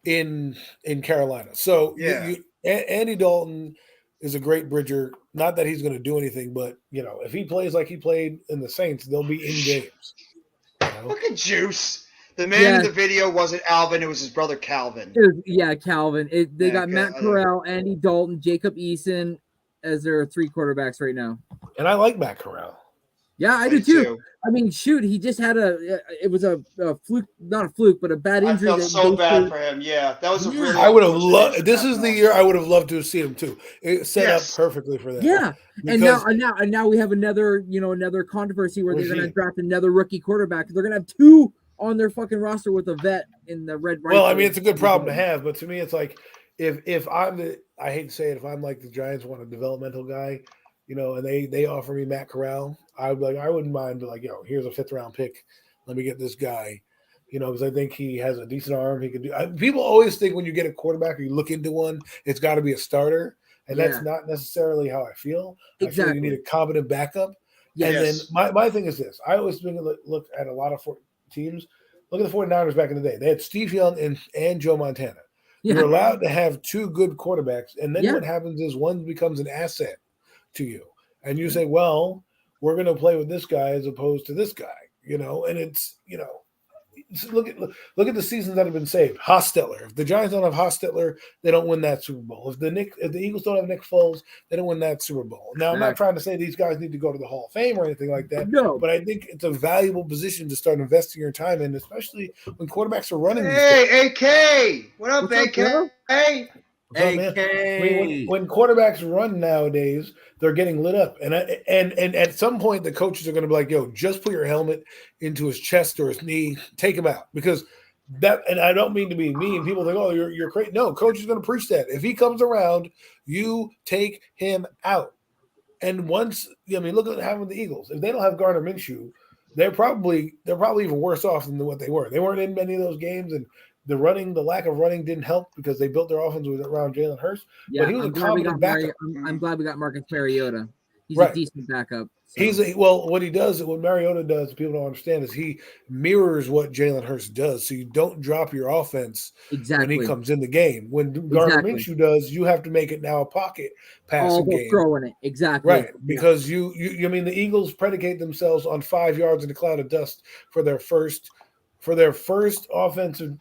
is in Carolina. So Yeah. Andy Dalton is a great bridger. Not that he's going to do anything, but if he plays like he played in the Saints, they'll be in games. You know? Look at Juice. The man in the video wasn't Alvin; it was his brother Calvin. Calvin. They got Matt Corral, Andy Dalton, Jacob Eason as their 3 quarterbacks right now. And I like Matt Corral. Yeah, I do too. I mean, shoot, he just had it was a fluke, not a fluke, but a bad injury. I felt so bad for him. Yeah, that was a really. I would have loved. This is the year I would have loved to have seen him too. It set up perfectly for that. Yeah, and now we have another controversy where they're going to draft another rookie quarterback. They're going to have 2 on their fucking roster with a vet in the red. Well, I mean, it's a good problem to have, but to me, it's like if I'm I hate to say it, if I'm like the Giants want a developmental guy, and they offer me Matt Corral, I wouldn't mind, like, here's a 5th round pick. Let me get this guy, because I think he has a decent arm. He can do. People always think when you get a quarterback or you look into one, it's got to be a starter, and that's not necessarily how I feel. Exactly. I feel you need a competent backup. Yes. And then my thing is this: I always look at a lot of teams. Look at the 49ers back in the day. They had Steve Young and Joe Montana. Yeah. You're allowed to have 2 good quarterbacks, and then what happens is one becomes an asset to you, and you say, well, we're going to play with this guy as opposed to this guy, and it's, look at the seasons that have been saved. Hostetler. If the Giants don't have Hostetler, they don't win that Super Bowl. If the Eagles don't have Nick Foles, they don't win that Super Bowl. Now, I'm not trying to say these guys need to go to the Hall of Fame or anything like that. No, but I think it's a valuable position to start investing your time in, especially when quarterbacks are running. Hey, AK, what up, AK? Hey. When quarterbacks run nowadays, they're getting lit up, and at some point the coaches are going to be like, "Yo, just put your helmet into his chest or his knee, take him out," because that. And I don't mean to be mean. People think, "Oh, you're crazy." No, coach is going to preach that. If he comes around, you take him out. And once, look at what happened with the Eagles. If they don't have Gardner Minshew, they're probably even worse off than what they were. They weren't in many of those games, and the lack of running didn't help because they built their offense around Jalen Hurts. Yeah, but he was a competent backup. I'm glad we got Marcus Mariota. He's a decent backup. So. What he does, what Mariota does, people don't understand, is he mirrors what Jalen Hurts does. So you don't drop your offense when he comes in the game. When Gardner Minshew does, you have to make it now a pocket passing game. Throwing it. Exactly. Right. Because the Eagles predicate themselves on 5 yards in a cloud of dust for their first offensive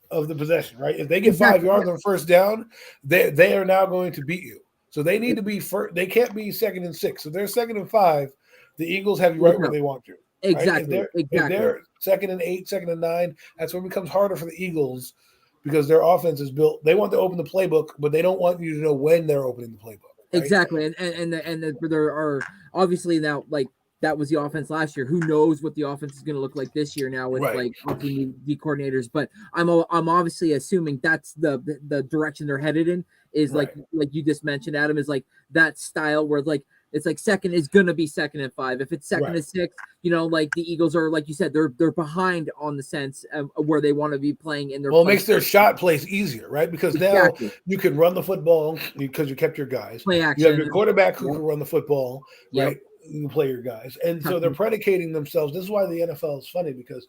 of the possession, right? If they get 5 yards on first down, they are now going to beat you. So they need to be first. They can't be 2nd and 6. If they're 2nd and 5, the Eagles have you right where they want you. Exactly. Right? If they're 2nd and 8, 2nd and 9, that's when it becomes harder for the Eagles because their offense is built. They want to open the playbook, but they don't want you to know when they're opening the playbook. Right? Exactly. And there are obviously now that was the offense last year. Who knows what the offense is going to look like this year now with the coordinators? But I'm obviously assuming that's the direction they're headed in. Is like you just mentioned, Adam, is like that style where it's like 2nd is going to be 2nd and 5. If it's 2nd and 6, the Eagles are, like you said, they're behind on the sense of where they want to be playing in their. Well, it makes their shot plays easier, right? Because now you can run the football because you kept your guys. Play action. You have your quarterback who can run the football, right? You can play your guys, and so they're predicating themselves. This is why the NFL is funny because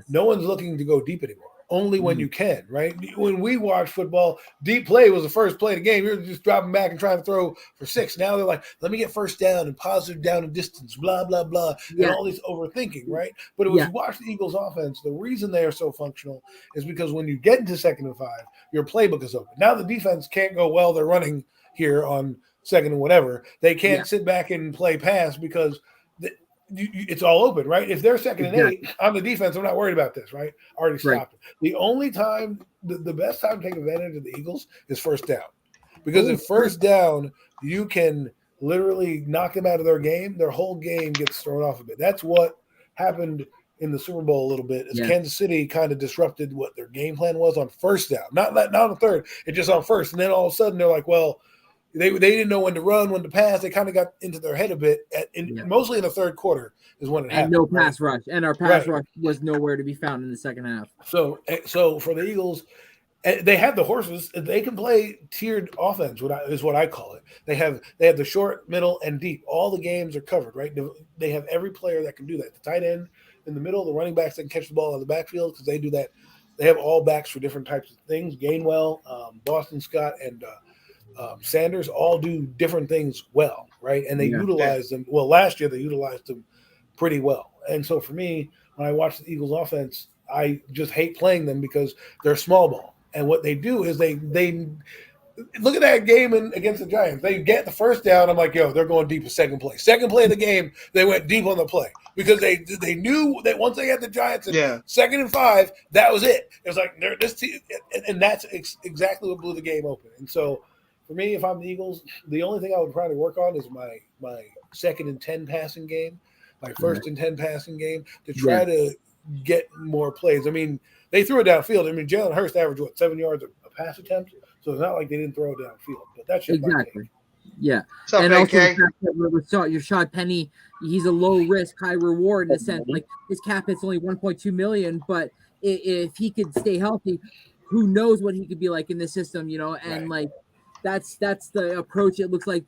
no one's looking to go deep anymore. Only when you can, right? When we watch football, deep play was the first play of the game. You're just dropping back and trying to throw for 6. Now they're like, let me get first down and positive down and distance, blah, blah, blah, and all this overthinking, right? But if you watch the Eagles offense, the reason they are so functional is because when you get into 2nd and 5, your playbook is open. Now the defense can't go, well, they're running here on 2nd and whatever. They can't sit back and play pass because it's all open, right? If they're 2nd and 8 on the defense, I'm not worried about this, right? Already stopped it. The only time, the best time to take advantage of the Eagles is first down. Because if first down, you can literally knock them out of their game, their whole game gets thrown off a bit. That's what happened in the Super Bowl a little bit. Is Kansas City kind of disrupted what their game plan was on first down. Not on the 3rd, it's just on first. And then all of a sudden they're like, well, They didn't know when to run, when to pass. They kind of got into their head a bit. Mostly in the 3rd quarter is when it happened. No pass rush. And our pass rush was nowhere to be found in the 2nd half. So for the Eagles, they have the horses. They can play tiered offense, is what I call it. They have the short, middle, and deep. All the games are covered, right? They have every player that can do that. The tight end in the middle, the running backs that can catch the ball out of the backfield because they do that. They have all backs for different types of things. Gainwell, Boston Scott, and Sanders all do different things well, right? And they utilize them. Well, last year they utilized them pretty well. And so for me, when I watch the Eagles offense, I just hate playing them because they're small ball. And what they do is they look at that game against the Giants. They get the first down. I'm like, yo, they're going deep in second play. Second play of the game, they went deep on the play because they knew that once they had the Giants in 2nd and 5, that was it. It was like this team, and that's exactly what blew the game open. And so, for me, if I'm the Eagles, the only thing I would probably work on is my 2nd and 10 passing game, my 1st and 10 passing game to try to get more plays. I mean, they threw it downfield. I mean, Jalen Hurst averaged 7 yards a pass attempt. So it's not like they didn't throw it downfield, but that's just exactly. Yeah. What's up, and also AK? the fact that with Rashad Penny, he's a low risk, high reward in a sense. Like his cap hit's only 1.2 million, but if he could stay healthy, who knows what he could be like in the system, you know? And like that's the approach. It looks like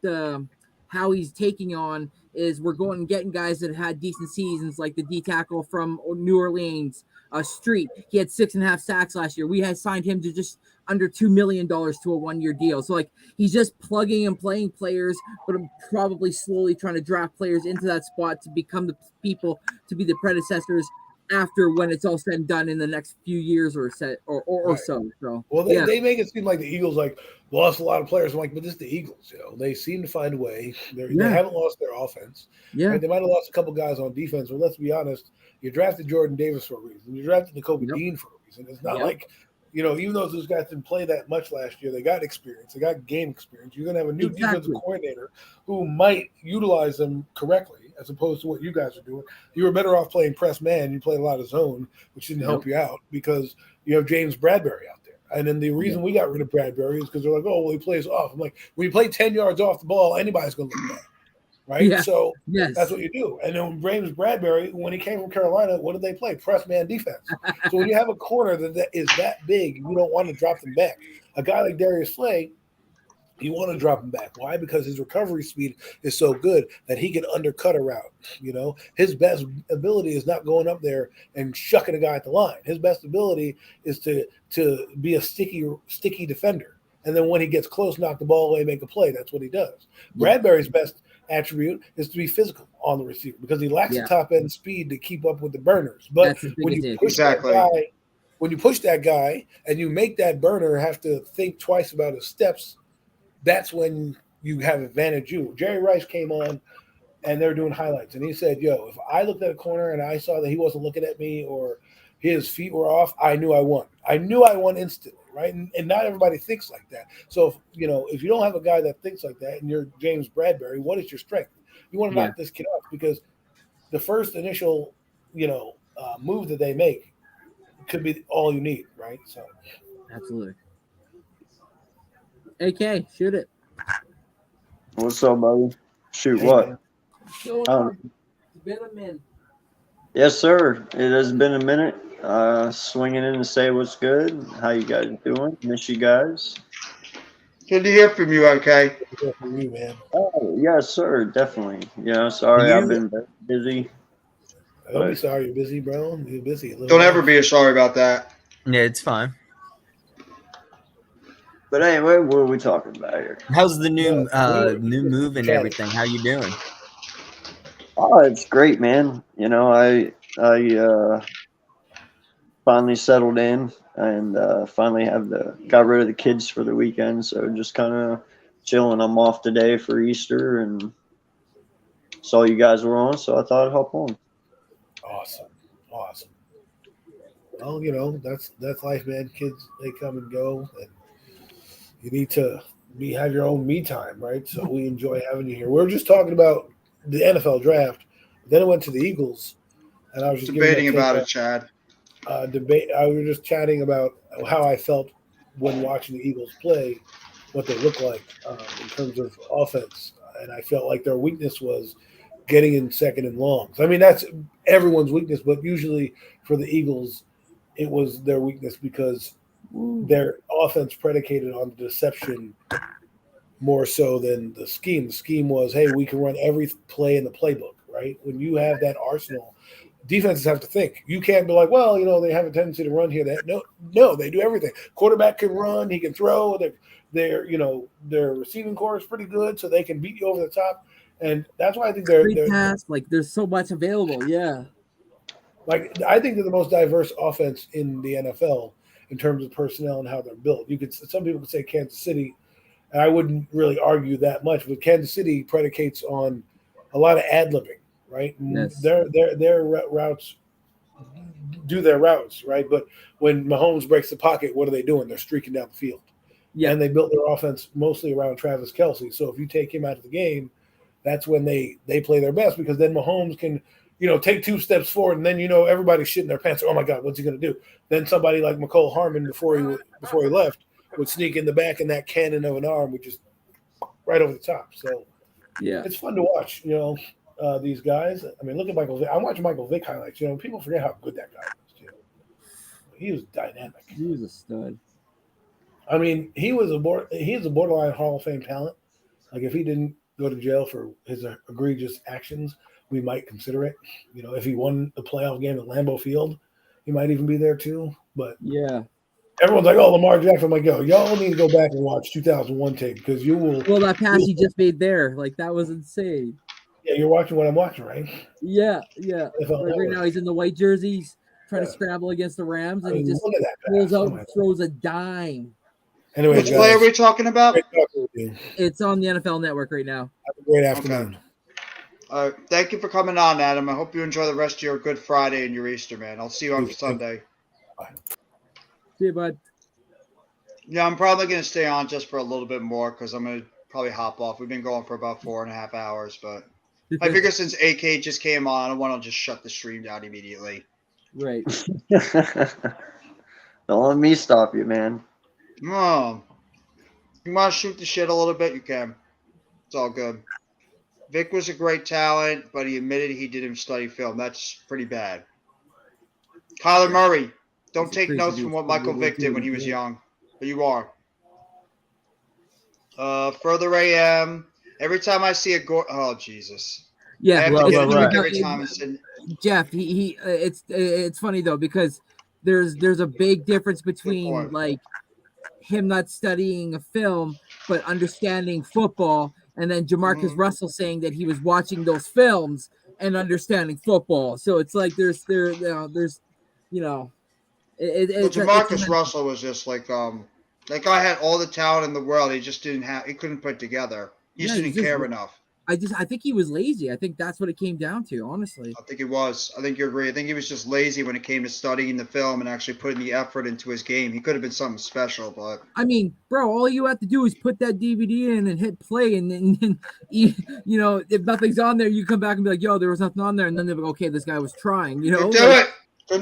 how he's taking on is we're going and getting guys that had decent seasons, like the D tackle from New Orleans, Street. He had 6.5 sacks last year. We had signed him to just under $2 million to a 1-year deal. So like he's just plugging and playing players, but I'm probably slowly trying to draft players into that spot to become the people to be the predecessors after when it's all said and done in the next few years or so. So well, they make it seem like the Eagles like lost a lot of players. I'm like, but this is the Eagles, you know. They seem to find a way. They haven't lost their offense. Yeah, right? They might have lost a couple guys on defense, but let's be honest. You drafted Jordan Davis for a reason. You drafted Nakobe Dean for a reason. It's not like, you know, even though those guys didn't play that much last year, they got experience. They got game experience. You're going to have a new defensive coordinator who might utilize them correctly as opposed to what you guys are doing. You were better off playing press man. You played a lot of zone, which didn't help you out because you have James Bradbury out there. And then the reason we got rid of Bradbury is because they're like, oh, well, he plays off. I'm like, when you play 10 yards off the ball, anybody's going to look bad. Right. Yeah. So that's what you do. And then James Bradbury, when he came from Carolina, what did they play? Press man defense. So when you have a corner that is that big, you don't want to drop them back. A guy like Darius Slay, you want to drop him back. Why? Because his recovery speed is so good that he can undercut a route. You know, his best ability is not going up there and shucking a guy at the line. His best ability is to be a sticky defender. And then when he gets close, knock the ball away and make a play. That's what he does. Bradbury's best attribute is to be physical on the receiver because he lacks the top end speed to keep up with the burners. But when you push that guy and you make that burner have to think twice about his steps, that's when you have advantage. Jerry Rice came on and they were doing highlights and he said, yo, if I looked at a corner and I saw that he wasn't looking at me or his feet were off, I knew I won. I knew I won instantly. Right. And not everybody thinks like that. So, if you don't have a guy that thinks like that and you're James Bradbury, what is your strength? You want to knock this kid off because the first initial, move that they make could be all you need. Right. So, absolutely. AK, shoot it. What's up, buddy? Shoot what? It's been a minute. Yes, sir. It has been a minute. Swinging in to say what's good. How you guys doing? Miss you guys. Good to hear from you, okay? Good to hear from you, man. Oh, yes, sir. Definitely. Yeah, sorry I've been busy. Don't be sorry you're busy, bro. You're busy. Don't ever be sorry about that. Yeah, it's fine. But anyway, what are we talking about here? How's the new move and everything? How you doing? Oh, it's great, man. I finally settled in and finally got rid of the kids for the weekend. So just kind of chilling. I'm off today for Easter and saw you guys were on, so I thought I'd hop on. Awesome. Well, that's life, man. Kids, they come and go, and you need to have your own me time, right? So we enjoy having you here. We were just talking about the NFL draft. Then it went to the Eagles, and I was just debating about it, Chad. I was just chatting about how I felt when watching the Eagles play, what they look like in terms of offense, and I felt like their weakness was getting in second and longs. I mean, that's everyone's weakness, but usually for the Eagles, it was their weakness because their offense predicated on deception more so than the scheme. The scheme was, hey, we can run every play in the playbook, right? When you have that arsenal, defenses have to think. You can't be like, well, they have a tendency to run here. No, they do everything. Quarterback can run, he can throw. Their receiving core is pretty good, so they can beat you over the top. And that's why I think they're pass, like there's so much available. Yeah. Like I think they're the most diverse offense in the NFL in terms of personnel and how they're built. Some people could say Kansas City, and I wouldn't really argue that much. But Kansas City predicates on a lot of ad-libbing, right? Yes. Their routes do their routes, right? But when Mahomes breaks the pocket, what are they doing? They're streaking down the field. Yeah. And they built their offense mostly around Travis Kelce. So if you take him out of the game, that's when they play their best, because then Mahomes can, take 2 steps forward, and then everybody's shitting their pants. Oh my God, what's he going to do? Then somebody like McCole Harmon before he left would sneak in the back, and that cannon of an arm would just right over the top. So Yeah. it's fun to watch. These guys. I mean, look at Michael Vick. I'm watching Michael Vick highlights. People forget how good that guy was. He was dynamic. He was a stud. I mean, he's a borderline Hall of Fame talent. Like if he didn't go to jail for his egregious actions, we might consider it. If he won the playoff game at Lambeau Field, he might even be there too. But yeah, everyone's like, "Oh, Lamar Jackson." I'm like, y'all need to go back and watch 2001 tape, because you will. Well, that pass he just made there, like that was insane. Yeah, you're watching what I'm watching, right? Yeah. Like right now he's in the white jerseys trying to scramble against the Rams, and he just pulls out and throws a dime. Anyway, which player are we talking about? It's on the NFL Network right now. Have a great afternoon. Thank you for coming on, Adam. I hope you enjoy the rest of your Good Friday and your Easter, man. I'll see you on Sunday. See you, bud. Yeah, I'm probably going to stay on just for a little bit more, because I'm going to probably hop off. We've been going for about 4.5 hours, but I figure since AK just came on, I want to just shut the stream down immediately. Right. Don't let me stop you, man. No. You want to shoot the shit a little bit, you can. It's all good. Vic was a great talent, but he admitted he didn't study film. That's pretty bad. Kyler Murray, don't take notes from what Michael Vick did when he was young. But you are. Further AM. Every time I see a oh Jesus. Yeah, every time I see Jeff, it's funny though, because there's a big difference between like him not studying a film but understanding football, and then Jamarcus Russell saying that he was watching those films and understanding football. So it's like there's Jamarcus Russell was just like that guy had all the talent in the world. He just he couldn't put it together. He just didn't care enough. I think he was lazy. I think that's what it came down to, honestly. I think he was. I think you agree. I think he was just lazy when it came to studying the film and actually putting the effort into his game. He could have been something special, but I mean, bro, all you have to do is put that DVD in and hit play, and then if nothing's on there, you come back and be like, "Yo, there was nothing on there," and then they're like, "Okay, this guy was trying." Couldn't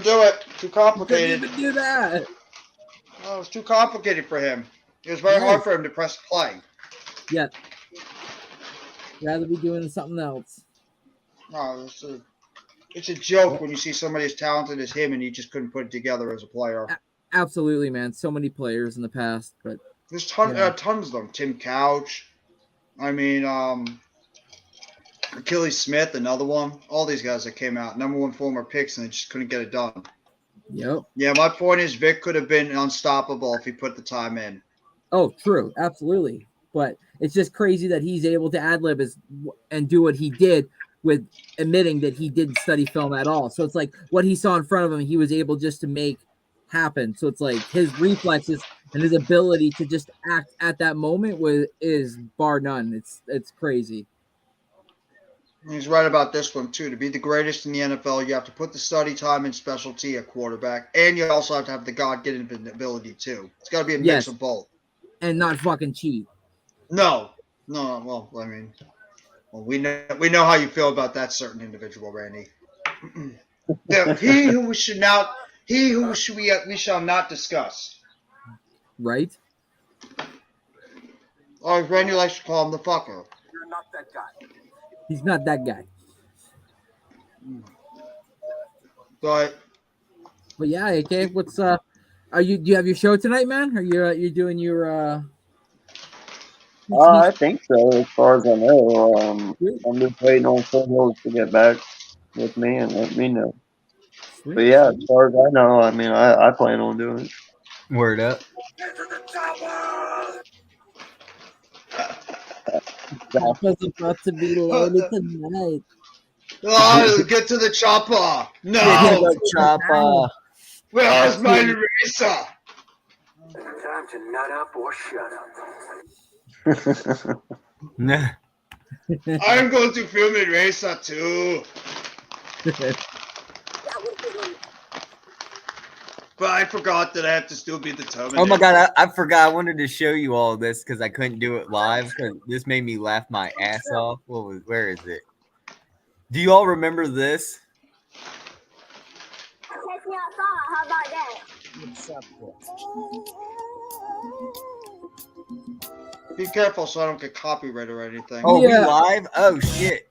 do it. Too complicated. Couldn't even do that. Oh, it was too complicated for him. It was very hard for him to press play. Yeah. Rather be doing something else. No, it's a joke when you see somebody as talented as him and he just couldn't put it together as a player. Absolutely, man. So many players in the past, but there's tons of them. Tim Couch. I mean, Achilles Smith, another one. All these guys that came out, #1 former picks, and they just couldn't get it done. Yep. Yeah, my point is Vic could have been unstoppable if he put the time in. Oh, true. Absolutely. But it's just crazy that he's able to ad-lib and do what he did with admitting that he didn't study film at all. So it's like what he saw in front of him, he was able just to make happen. So it's like his reflexes and his ability to just act at that moment is bar none. It's crazy. He's right about this one, too. To be the greatest in the NFL, you have to put the study time and specialty at quarterback, and you also have to have the God-given ability, too. It's got to be a mix of both. And not fucking cheat. No. Well, I mean, we know how you feel about that certain individual, Randy. We shall not discuss. Right? Or Randy likes to call him the fucker. You're not that guy. He's not that guy. But yeah, okay. What's do you have your show tonight, man? Are you doing your I think so, as far as I know. I'm just waiting on Phil to get back with me and let me know. Sweet. But yeah, as far as I know, I mean, I plan on doing it. Word up. Papa's about to be loaded tonight. Oh, get to the chopper. No. Get to the chopper. Where's my eraser? Time to nut up or shut up. Nah. I'm going to film eraser too. But I forgot that I have to still be determined. Oh my god, I forgot. I wanted to show you all this because I couldn't do it live because this made me laugh my ass off. Where is it? Do you all remember this? Catch me outside. How about that? Be careful so I don't get copyright or anything. Oh, we live? Oh shit.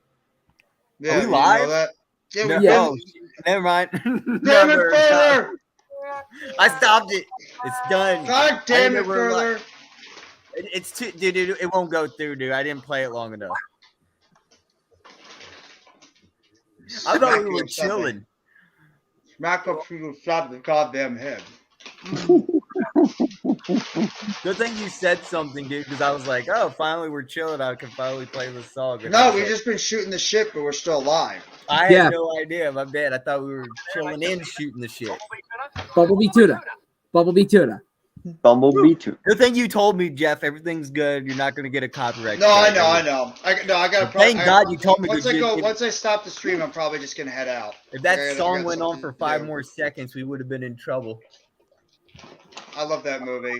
Yeah, Are we you live? know that? Yeah, No, we oh, never mind. Damn it, further! I stopped it. It's done. God damn I it, know we're further! live. It's too, dude. It won't go through, dude. I didn't play it long enough. I thought we were chilling. Smack up through the goddamn head. Good thing you said something, dude, because I was like, oh, finally we're chilling. I can finally play this song. And I No, was we've like, just been shooting the shit, but we're still alive. I Yeah. had no idea. My bad. I thought we were chilling and shooting the shit. Bumblebee tuna. Bumblebee tuna. Bumblebee too. Good thing you told me, Jeff. Everything's good. You're not going to get a copyright. No, I strike. know, I know. I got. Thank God you told me Once to I go, get- once I stop the stream, I'm probably just gonna head out. If that I gotta- I song got went on something for to 5 do. more seconds, we would have been in trouble. I love that movie.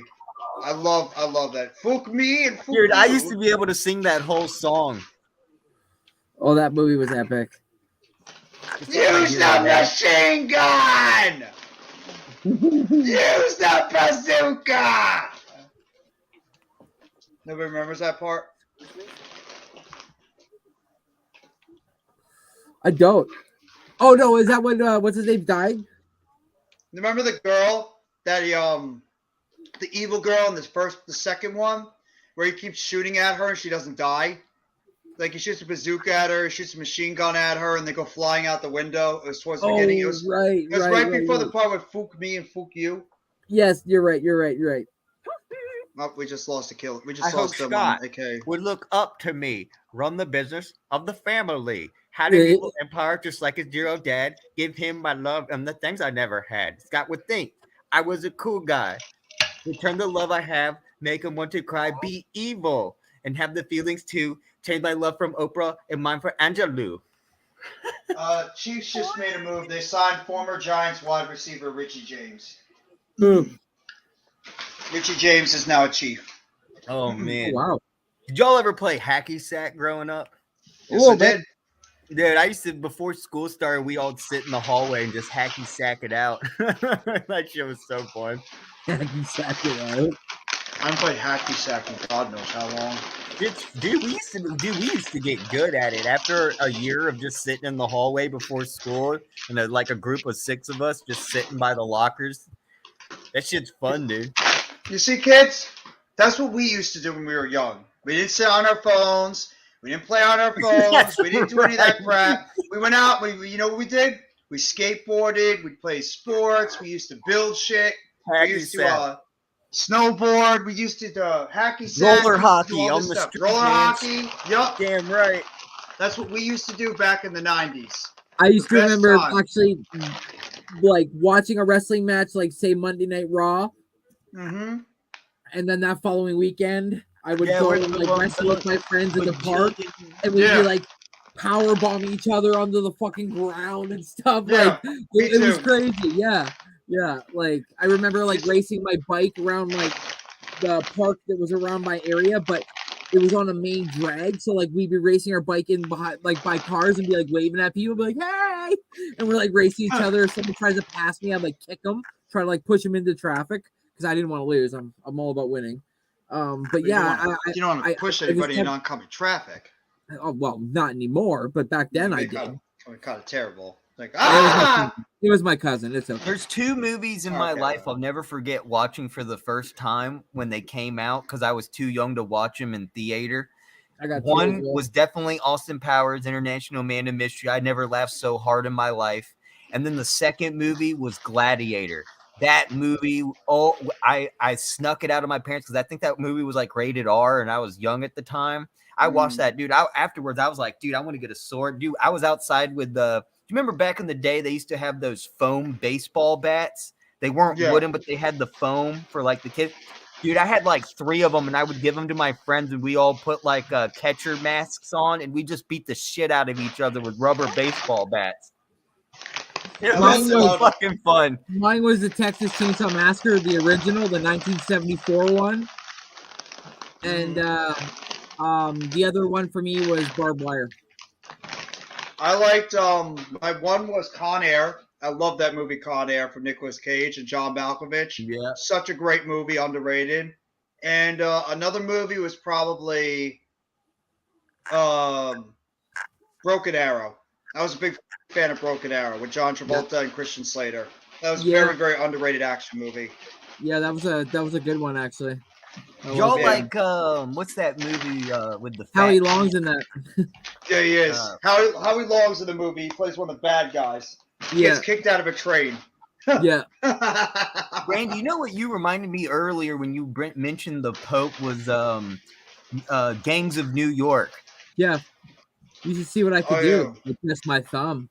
I love that. Fuck me and fuck Dude, I you. used to be able to sing that whole song. Oh, that movie was epic. Use the machine gun. Use the bazooka. Nobody remembers that part. I don't. Oh no, is that when what's his name died? Remember the girl that he the evil girl in the second one, where he keeps shooting at her and she doesn't die. Like he shoots a bazooka at her, shoots a machine gun at her, and they go flying out the window. It was towards the beginning. It was right. It was right before the part with "fuck me" and "fuck you." Yes, you're right. You're right. Oh, we just lost a kill. We I just hope lost them. Scott Okay. would look up to me, run the business of the family. How to evil empire just like his dear old dad. Give him my love and the things I never had. Scott would think I was a cool guy. Return the love I have, make him want to cry, be evil, and have the feelings to change my love from Oprah and mine for Angelou. Chiefs just made a move. They signed former Giants wide receiver Richie James. Boom. Richie James is now a Chief. Oh man! Wow. Did y'all ever play hacky sack growing up? Yes, I did. Dude, I used to, before school started, we all sit in the hallway and just hacky sack it out. That shit was so fun. Hacky sack it out. I haven't played hacky sack in God knows how long. Dude, we used to get good at it. After a year of just sitting in the hallway before school, and like a group of 6 of us just sitting by the lockers. That shit's fun, dude. You see, kids, that's what we used to do when we were young. We didn't sit on our phones. We didn't play on our phones. That's We didn't do any of that right. crap. We went out. You know what we did? We skateboarded. We played sports. We used to build shit. Hacky We used to sack. snowboard. We used to hacky sack. Roller We used to do hockey all on this the stuff. street, Roller man. hockey. Yup. Damn right. That's what we used to do back in the 90s. I used to Best remember time. actually like watching a wrestling match, like say Monday Night Raw, Mm-hmm. and then that following weekend I would Yeah, go we're and the like ones wrestle with my friends in the With park, Jake and we'd Yeah. be like power bomb each other onto the fucking ground and stuff. Yeah, Like me it was too. crazy. Yeah. Like I remember like racing my bike around like the park that was around my area, but it was on a main drag. So like we'd be racing our bike in behind like by cars and be like waving at people, be like, hey, and we're like racing each other. If someone tries to pass me, I'd like kick them, try to like push them into traffic because I didn't want to lose. I'm all about winning. But yeah, you don't want to push anybody in oncoming traffic. Oh well, not anymore, but back then I did. Kind of terrible. Like It was my cousin. It's okay. There's 2 movies in my Okay. life I'll never forget watching for the first time when they came out because I was too young to watch them in theater. I got One two as well. was definitely Austin Powers, International Man of Mystery. I never laughed so hard in my life. And then the second movie was Gladiator. That movie, I snuck it out of my parents because I think that movie was like rated R, and I was young at the time. I watched that, dude. Afterwards, I was like, dude, I want to get a sword, dude. I was outside with the. Do you remember back in the day they used to have those foam baseball bats? They weren't wooden, but they had the foam for like the kids. Dude, I had like 3 of them, and I would give them to my friends, and we all put like catcher masks on, and we just beat the shit out of each other with rubber baseball bats. It was so fucking fun. Mine was the Texas Chainsaw Massacre, the original, the 1974 one. And the other one for me was Barbed Wire. I liked my one was Con Air. I love that movie Con Air from Nicolas Cage and John Malkovich. Yeah. Such a great movie, underrated. And another movie was probably Broken Arrow. I was a big fan of Broken Arrow with John Travolta and Christian Slater. That was a very, very underrated action movie. Yeah, that was a good one actually. Y'all like what's that movie with the Howie fat Long's kid? in that. Yeah, he is. Howie Long's in the movie. He plays one of the bad guys. He gets kicked out of a train. Yeah. Randy, you know what you reminded me earlier when you mentioned the Pope was Gangs of New York. Yeah. You should see what I could do. I missed my thumb.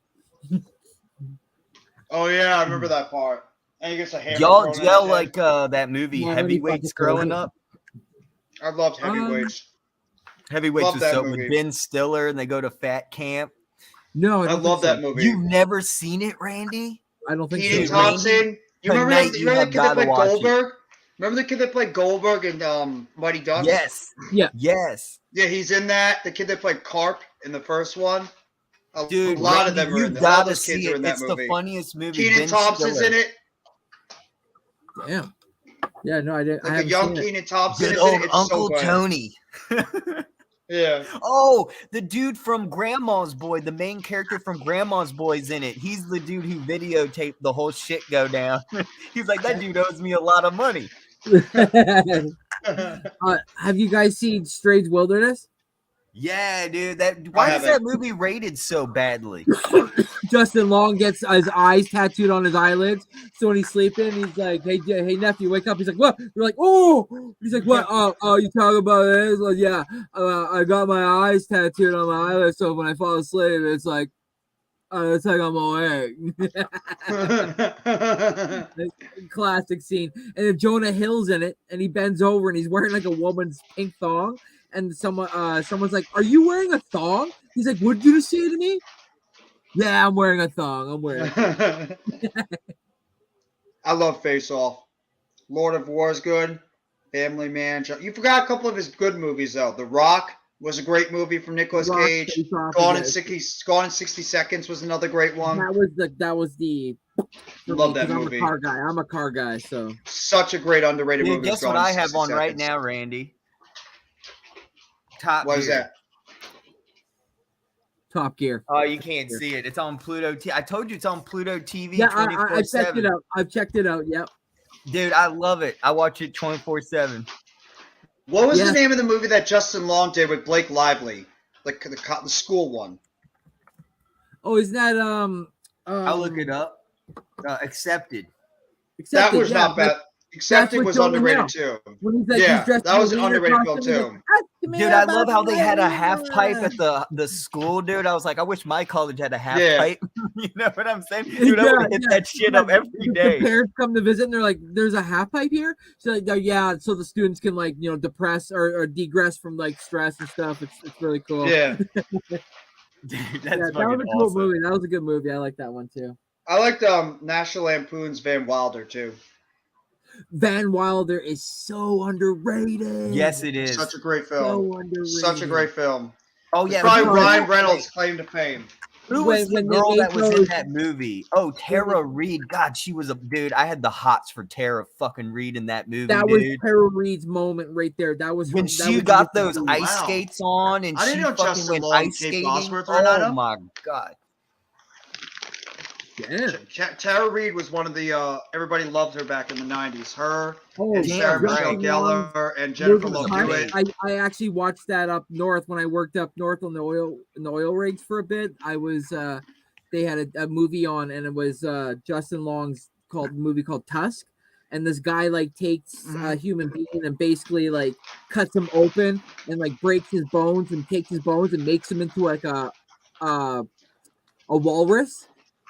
Oh yeah, I remember that part. And he gets a hammer. Y'all like that movie Heavyweights growing up? I loved Heavyweights. Heavyweights Love was that so movie. with Ben Stiller and they go to fat camp. No, I love that movie. You've never seen it, Randy? I don't think Keaton so. Thompson. You remember Tonight the you kid have that gotta played watch it. Goldberg? Remember the kid that played Goldberg in Mighty Ducks? Yes. Yeah. Yes. Yeah, he's in that. The kid that played Carp in the first one. Dude, a lot of Randy, them are you in there. All gotta those kids see are it. in that It's movie. the funniest movie. Keaton Ben Thompson's Stiller. in it. Damn. Yeah, no, I didn't. Like I a haven't young seen it. Keaton Thompson Good is in old it. It's Uncle so good. Tony. Yeah. Oh, the dude from Grandma's Boy, the main character from Grandma's Boy's in it. He's the dude who videotaped the whole shit go down. He's like, that dude owes me a lot of money. Have you guys seen Strange Wilderness? Yeah, dude. Why is that movie rated so badly? Justin Long gets his eyes tattooed on his eyelids. So when he's sleeping, he's like, "Hey, nephew, wake up!" He's like, "What?" You're like, "Oh!" He's like, "What? Oh, you talking about this?" Like, yeah, I got my eyes tattooed on my eyelids, so when I fall asleep, it's like I'm awake. Classic scene. And then Jonah Hill's in it, and he bends over and he's wearing like a woman's pink thong. And someone's like, "Are you wearing a thong?" He's like, "What did you say to me?" "Yeah, I'm wearing a thong. I'm wearing a thong." I love Face Off. Lord of War is good. Family Man. You forgot a couple of his good movies though. The Rock was a great movie from Nicolas Rock, Cage. Face Off, Gone in yeah. 60 Seconds was another great one. That was the. Love that I'm movie. a car guy. I'm a car guy. So Such a great underrated Dude, movie. guess Gone what in I have 60 on right Seconds. now, Randy? Top What is Gear. that? Top Gear. Oh, you can't see it. It's on Pluto TV. I told you it's on Pluto TV. Yeah, I checked 24/7. it out. I've checked it out. Yep. Dude, I love it. I watch it 24/7. What was Yeah. the name of the movie that Justin Long did with Blake Lively? The school one. Oh, isn't that I'll look it up. Accepted. That was yeah, not bad. Accepted with was Jonah underrated Hill. too. When he's like, Yeah, he's dressed that in was a an wiener underrated film costume, he's too. like, "Ask me Dude, I about love how they had a my half pipe wiener." at the school, dude. I was like, I wish my college had a half Yeah. pipe. You know what I'm saying? Dude, I would hit that shit up every The day. parents come to visit and they're like, "There's a half pipe here." So like, "Oh, yeah, so the students can like depress or degress from like stress and stuff. It's really cool. Yeah. Dude, Yeah, that's that fucking was a cool awesome. movie. That was a good movie. I like that one too. I liked National Lampoon's Van Wilder too. Van Wilder is so underrated. Yes, it is. Such a great film. So underrated. Such a great film. Oh It's yeah, probably who- Ryan Reynolds' claim to fame. Who was the when they girl made that was in those- that movie? Oh, Tara Reid. God, she was a dude. I had the hots for Tara fucking Reid in that movie, That was dude. Tara Reid's moment right there. That was When that she was got the- those ice skates on and I didn't she know fucking Justin went Long and ice Kate skating. Bosworth were in that, Oh huh? my god. Damn. Tara Reid was one of the everybody loved her back in the 90s. Her Oh, and damn Sarah Michelle right. Gellar and Jennifer was Love amazing. Hewitt. I actually watched that up north when I worked up north on the oil rigs for a bit. I was they had a movie on and it was Justin Long's movie called Tusk, and this guy like takes a human being and basically like cuts him open and like breaks his bones and takes his bones and makes him into like a walrus,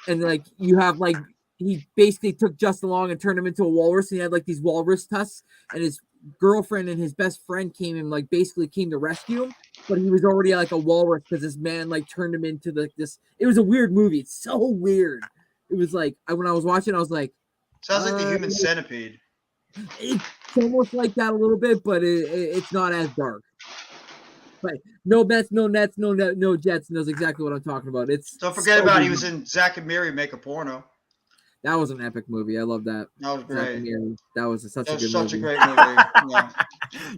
and like you have like he basically took Justin Long and turned him into a walrus, and he had like these walrus tusks, and his girlfriend and his best friend came to rescue him, but he was already like a walrus because this man like turned him into this. It was a weird movie. It's so weird. It was like when I was watching, I was like, sounds like the Human Centipede. It's almost like that a little bit, but it's not as dark. But no bets, no nets, no jets knows exactly what I'm talking about. Don't forget about he was in Zack and Miri Make a Porno. That was an epic movie. I love that. That was great. That was such a good movie. A great movie. Yeah.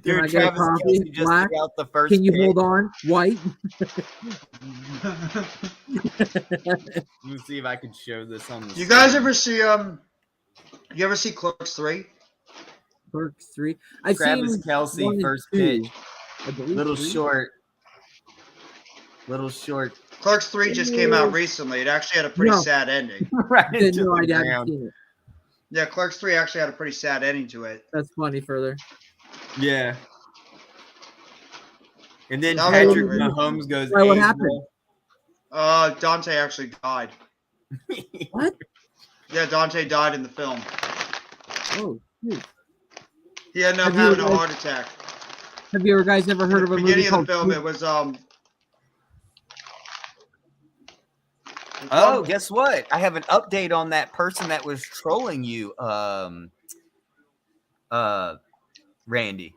Dude, Travis Kelce just black? threw out the first. Can you pick. hold on? White. Let me see if I can show this on the. You guys ever see You ever see Clerks 3? Clerks 3. I've Travis seen Kelce first pitch. Little 3. short. Little short. Clerks 3 just came out recently. It actually had a pretty sad ending. Right into No, the I haven't ground. seen it. Yeah, Clerks 3 actually had a pretty sad ending to it. That's funny. Further. Yeah. And then That was Patrick great. Mahomes goes. Why, what AWOL. happened? Dante actually died. What? Yeah, Dante died in the film. Oh, dude. He ended up Have you having a guys- heart attack. Have you guys ever heard of a movie Beginning of called? the film, it was Oh, guess what? I have an update on that person that was trolling you, Randy.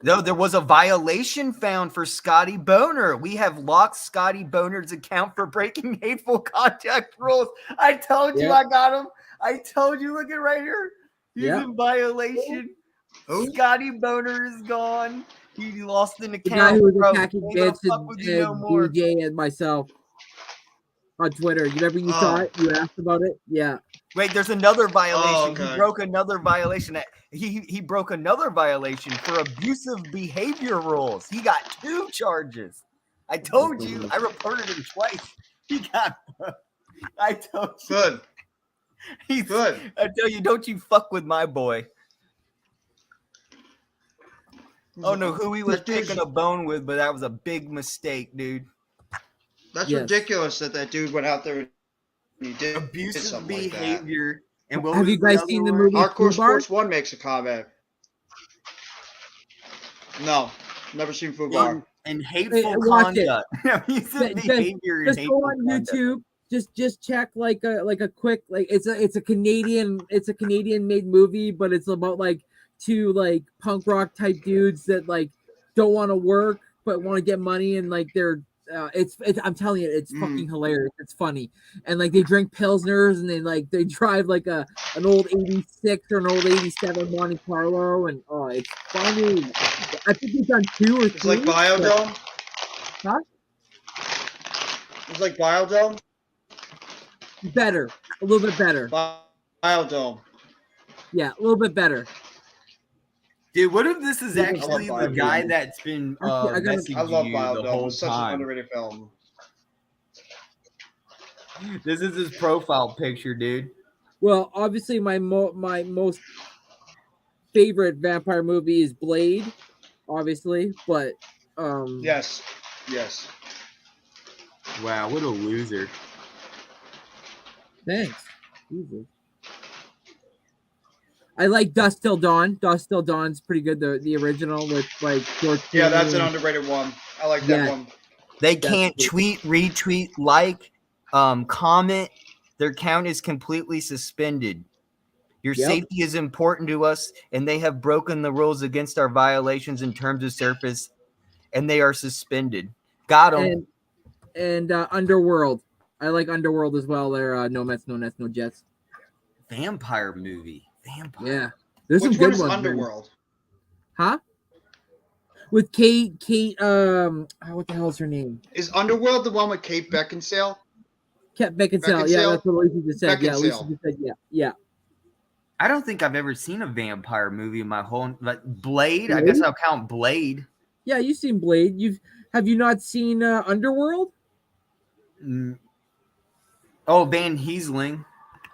No, there was a violation found for Scotty Boner. We have locked Scotty Boner's account for breaking hateful contact rules. I told you Yeah. I got him. I told you, look at right here. He's Yeah. in violation. Scotty Boner is gone. He lost an The account. guy who was bro. attacking Ain't gonna Vince fuck with you no and more. DJ and myself on Twitter. You remember you Oh. saw it? You asked about it? Yeah. Wait, there's another violation. okay. He broke another violation. He broke another violation for abusive behavior rules. He got 2 charges. I told you. I reported him twice. He got. I told you. good. He's Good. I tell you, don't you fuck with my boy. Oh no, who he was That dude's- picking a bone with, but that was a big mistake, dude. That's Yes. ridiculous that dude went out there and he did Abusive something like that. behavior. And what Have was you guys other seen the word? movie Hardcore Foo Bar? Sports 1 makes a comment. No, never seen Foo Bar. And hateful watch it. conduct. Abusive Just- behavior and Just go hateful on conduct. YouTube. Just check like a quick it's a Canadian made movie, but it's about like 2 like punk rock type dudes that like don't want to work but want to get money, and like they're it's I'm telling you, it's fucking hilarious. It's funny, and like they drink pilsners and they drive like an old 86 or an old 87 Monte Carlo, and oh, it's funny. I think he's done 2 or 3. It's like Biodome. Huh? It's like Biodome. Better, a little bit better. Biodome. Yeah, a little bit better. Dude, what if this is I love actually the Biodome. guy that's been I gotta- messaging I love you the Biodome. whole It's such an time? underrated film. This is his profile picture, dude. Well, obviously, my most favorite vampire movie is Blade, obviously, but Yes. Yes. Wow, what a loser. thanks. Jesus. I like Dust Till Dawn. Dust Till Dawn's pretty good. The original with like George. Yeah, that's an Clooney. underrated one. I like that Yeah. one. They That's can't good. tweet, retweet, like, comment. Their account is completely suspended. Your Yep. safety is important to us, and they have broken the rules against our violations in terms of service, and they are suspended. Got them. And Underworld. I like Underworld as well. They're no Mets, no Nets, no Jets. Vampire movie. Vampire. Yeah, there's Which some one good is ones. man. Underworld? Huh? With Kate, what the hell's her name? Is Underworld the one with Kate Beckinsale? Kat Beckinsale. Yeah, Beckinsale? that's what Lisa just said. Yeah, Lisa Beckinsale. just said, yeah. I don't think I've ever seen a vampire movie in my whole like Blade. I guess Blade? I'll count Blade. Yeah, you've seen Blade. Have you not seen Underworld? Mm. Oh, Van Helsing.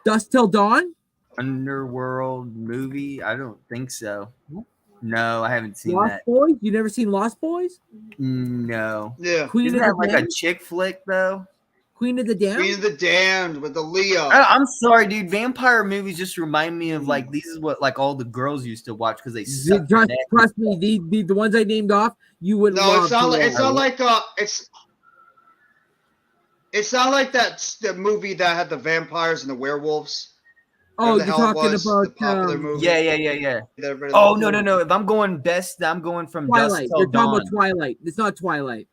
Dust Till Dawn? Underworld movie? I don't think so. No, I haven't seen Lost that. Boys? You never seen Lost Boys? No. Yeah. Queen Isn't of that the like a Damned? chick flick though? Queen of the Damned? Queen of the Damned with the Leo. I'm sorry, dude. Vampire movies just remind me of like these is what like all the girls used to watch because they suck. Trust me, the ones I named off, you would No, love. it's not. to It's watch. not like It's not like the movie that had the vampires and the werewolves. Oh, Whatever the you're hell it talking was, about the popular movie. Yeah. Everybody Oh loved it. no. If I'm going best, I'm going from Twilight. Dusk Till You're talking Dawn. about Twilight. It's not Twilight.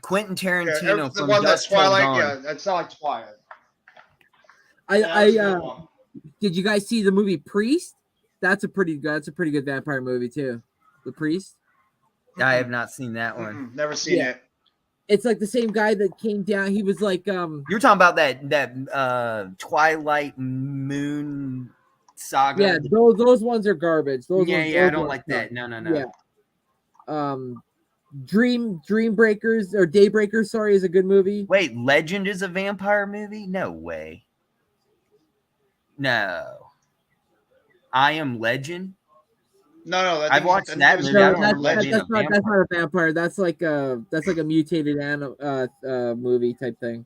Quentin Yeah, Tarantino the from one that's Dusk Till Twilight. Dawn. Yeah, that's not like Twilight. Did you guys see the movie Priest? That's a pretty good vampire movie too. The Priest. I have not seen that one. Never seen Yeah. it. It's like the same guy that came down. He was like You're talking about that Twilight Moon saga. yeah, those ones are garbage. Those yeah, ones, I those don't ones like suck. that. No. Yeah. Dream Breakers or Daybreakers, sorry, is a good movie. Wait, Legend is a vampire movie? No way. No. I Am Legend? No. I've watched that movie. I don't remember that being a vampire. That's not a vampire. That's like a mutated movie type thing.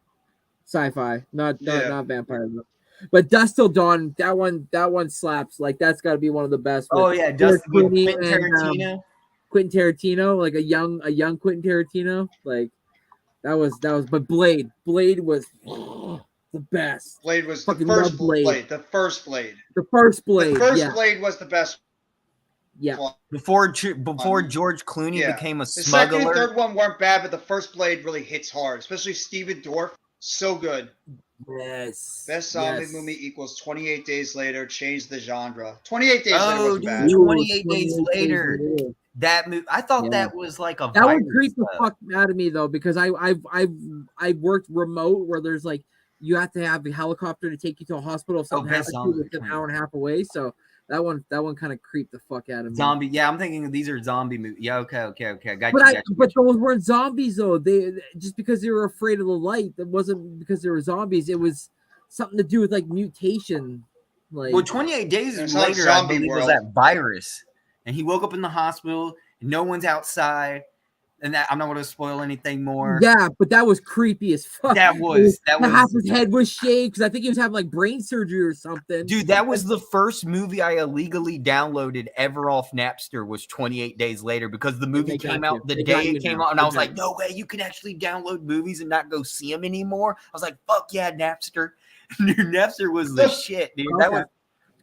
Sci-fi, not vampire. But Dusk Till Dawn, that one slaps. Like that's got to be one of the best. Oh yeah, Dust with Quentin Tarantino. Quentin Tarantino, like a young Quentin Tarantino, like that was. But Blade was the best. Blade was Fucking the first love Blade. Blade. The first Blade. The first Blade. The first yeah. Blade was the best. Yeah. Before George Clooney became a The second smuggler. and third one weren't bad, but the first Blade really hits hard, especially Steven Dorff. So good. Yes. Best zombie movie equals 28 Days Later. Changed the genre. 28 Days Later Oh, wasn't dude, bad. 28 Days Later. That movie, I thought that was like a that virus. would creep the fuck out of me though, because I've worked remote where there's like you have to have a helicopter to take you to a hospital if something happens to you within an hour and a half away. So that one kind of creeped the fuck out of me. Zombie, yeah, I'm thinking these are zombie movies. Yeah, okay, I got But you. But those weren't zombies though. They just because they were afraid of the light. That wasn't because they were zombies. It was something to do with like mutation. Like 28 Days It's not Later, I Zombie believe, was World. that virus, and he woke up in the hospital. And no one's outside, and that I'm not going to spoil anything more. Yeah, but that was creepy as fuck. That was half his head was shaved because I think he was having like brain surgery or something. Dude, that was the first movie I illegally downloaded ever off Napster was 28 Days Later because the movie came out the day it came out, and I was like, no way, you can actually download movies and not go see them anymore. I was like, fuck yeah, Napster. Dude, Napster was the shit, dude. That was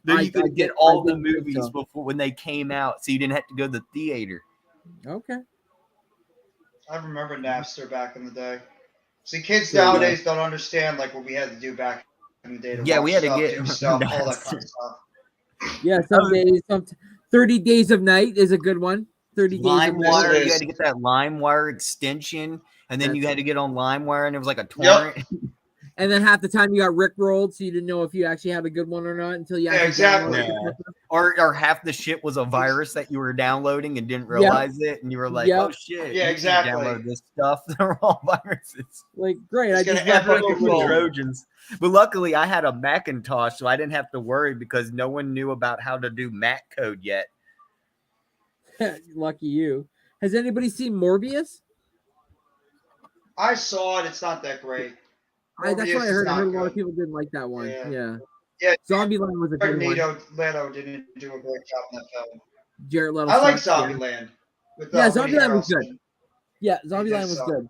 then you could get all the movies before when they came out, so you didn't have to go to the theater. Okay. I remember Napster back in the day. See, kids nowadays don't understand like what we had to do back in the day. Yeah, watch we had to stuff, get do stuff, all that kind of stuff. Yeah, some days, 30 Days of Night is a good one. 30 Days of Night. LimeWire, you had to get that LimeWire extension, and then you had to get on LimeWire, and it was like a torrent. Yep. And then half the time you got Rickrolled, so you didn't know if you actually had a good one or not until you actually exactly. downloaded it. Or half the shit was a virus that you were downloading and didn't realize it, and you were like, "Oh shit, yeah, you exactly. can download this stuff. They're all viruses." Like, great, It's I gonna just F up left your it phone. Trojans. But luckily, I had a Macintosh, so I didn't have to worry because no one knew about how to do Mac code yet. Lucky you. Has anybody seen Morbius? I saw it. It's not that great. That's Morbius what I is heard. I not heard a lot good. of people didn't like that one. Yeah. Yeah, Zombieland was a good one. Leto didn't do a great job in that film. Jared Leto. I like sucked, yeah. Zombieland. With, Yeah, Woody Zombieland was Harrelson. good. Yeah, Zombieland was suck. good.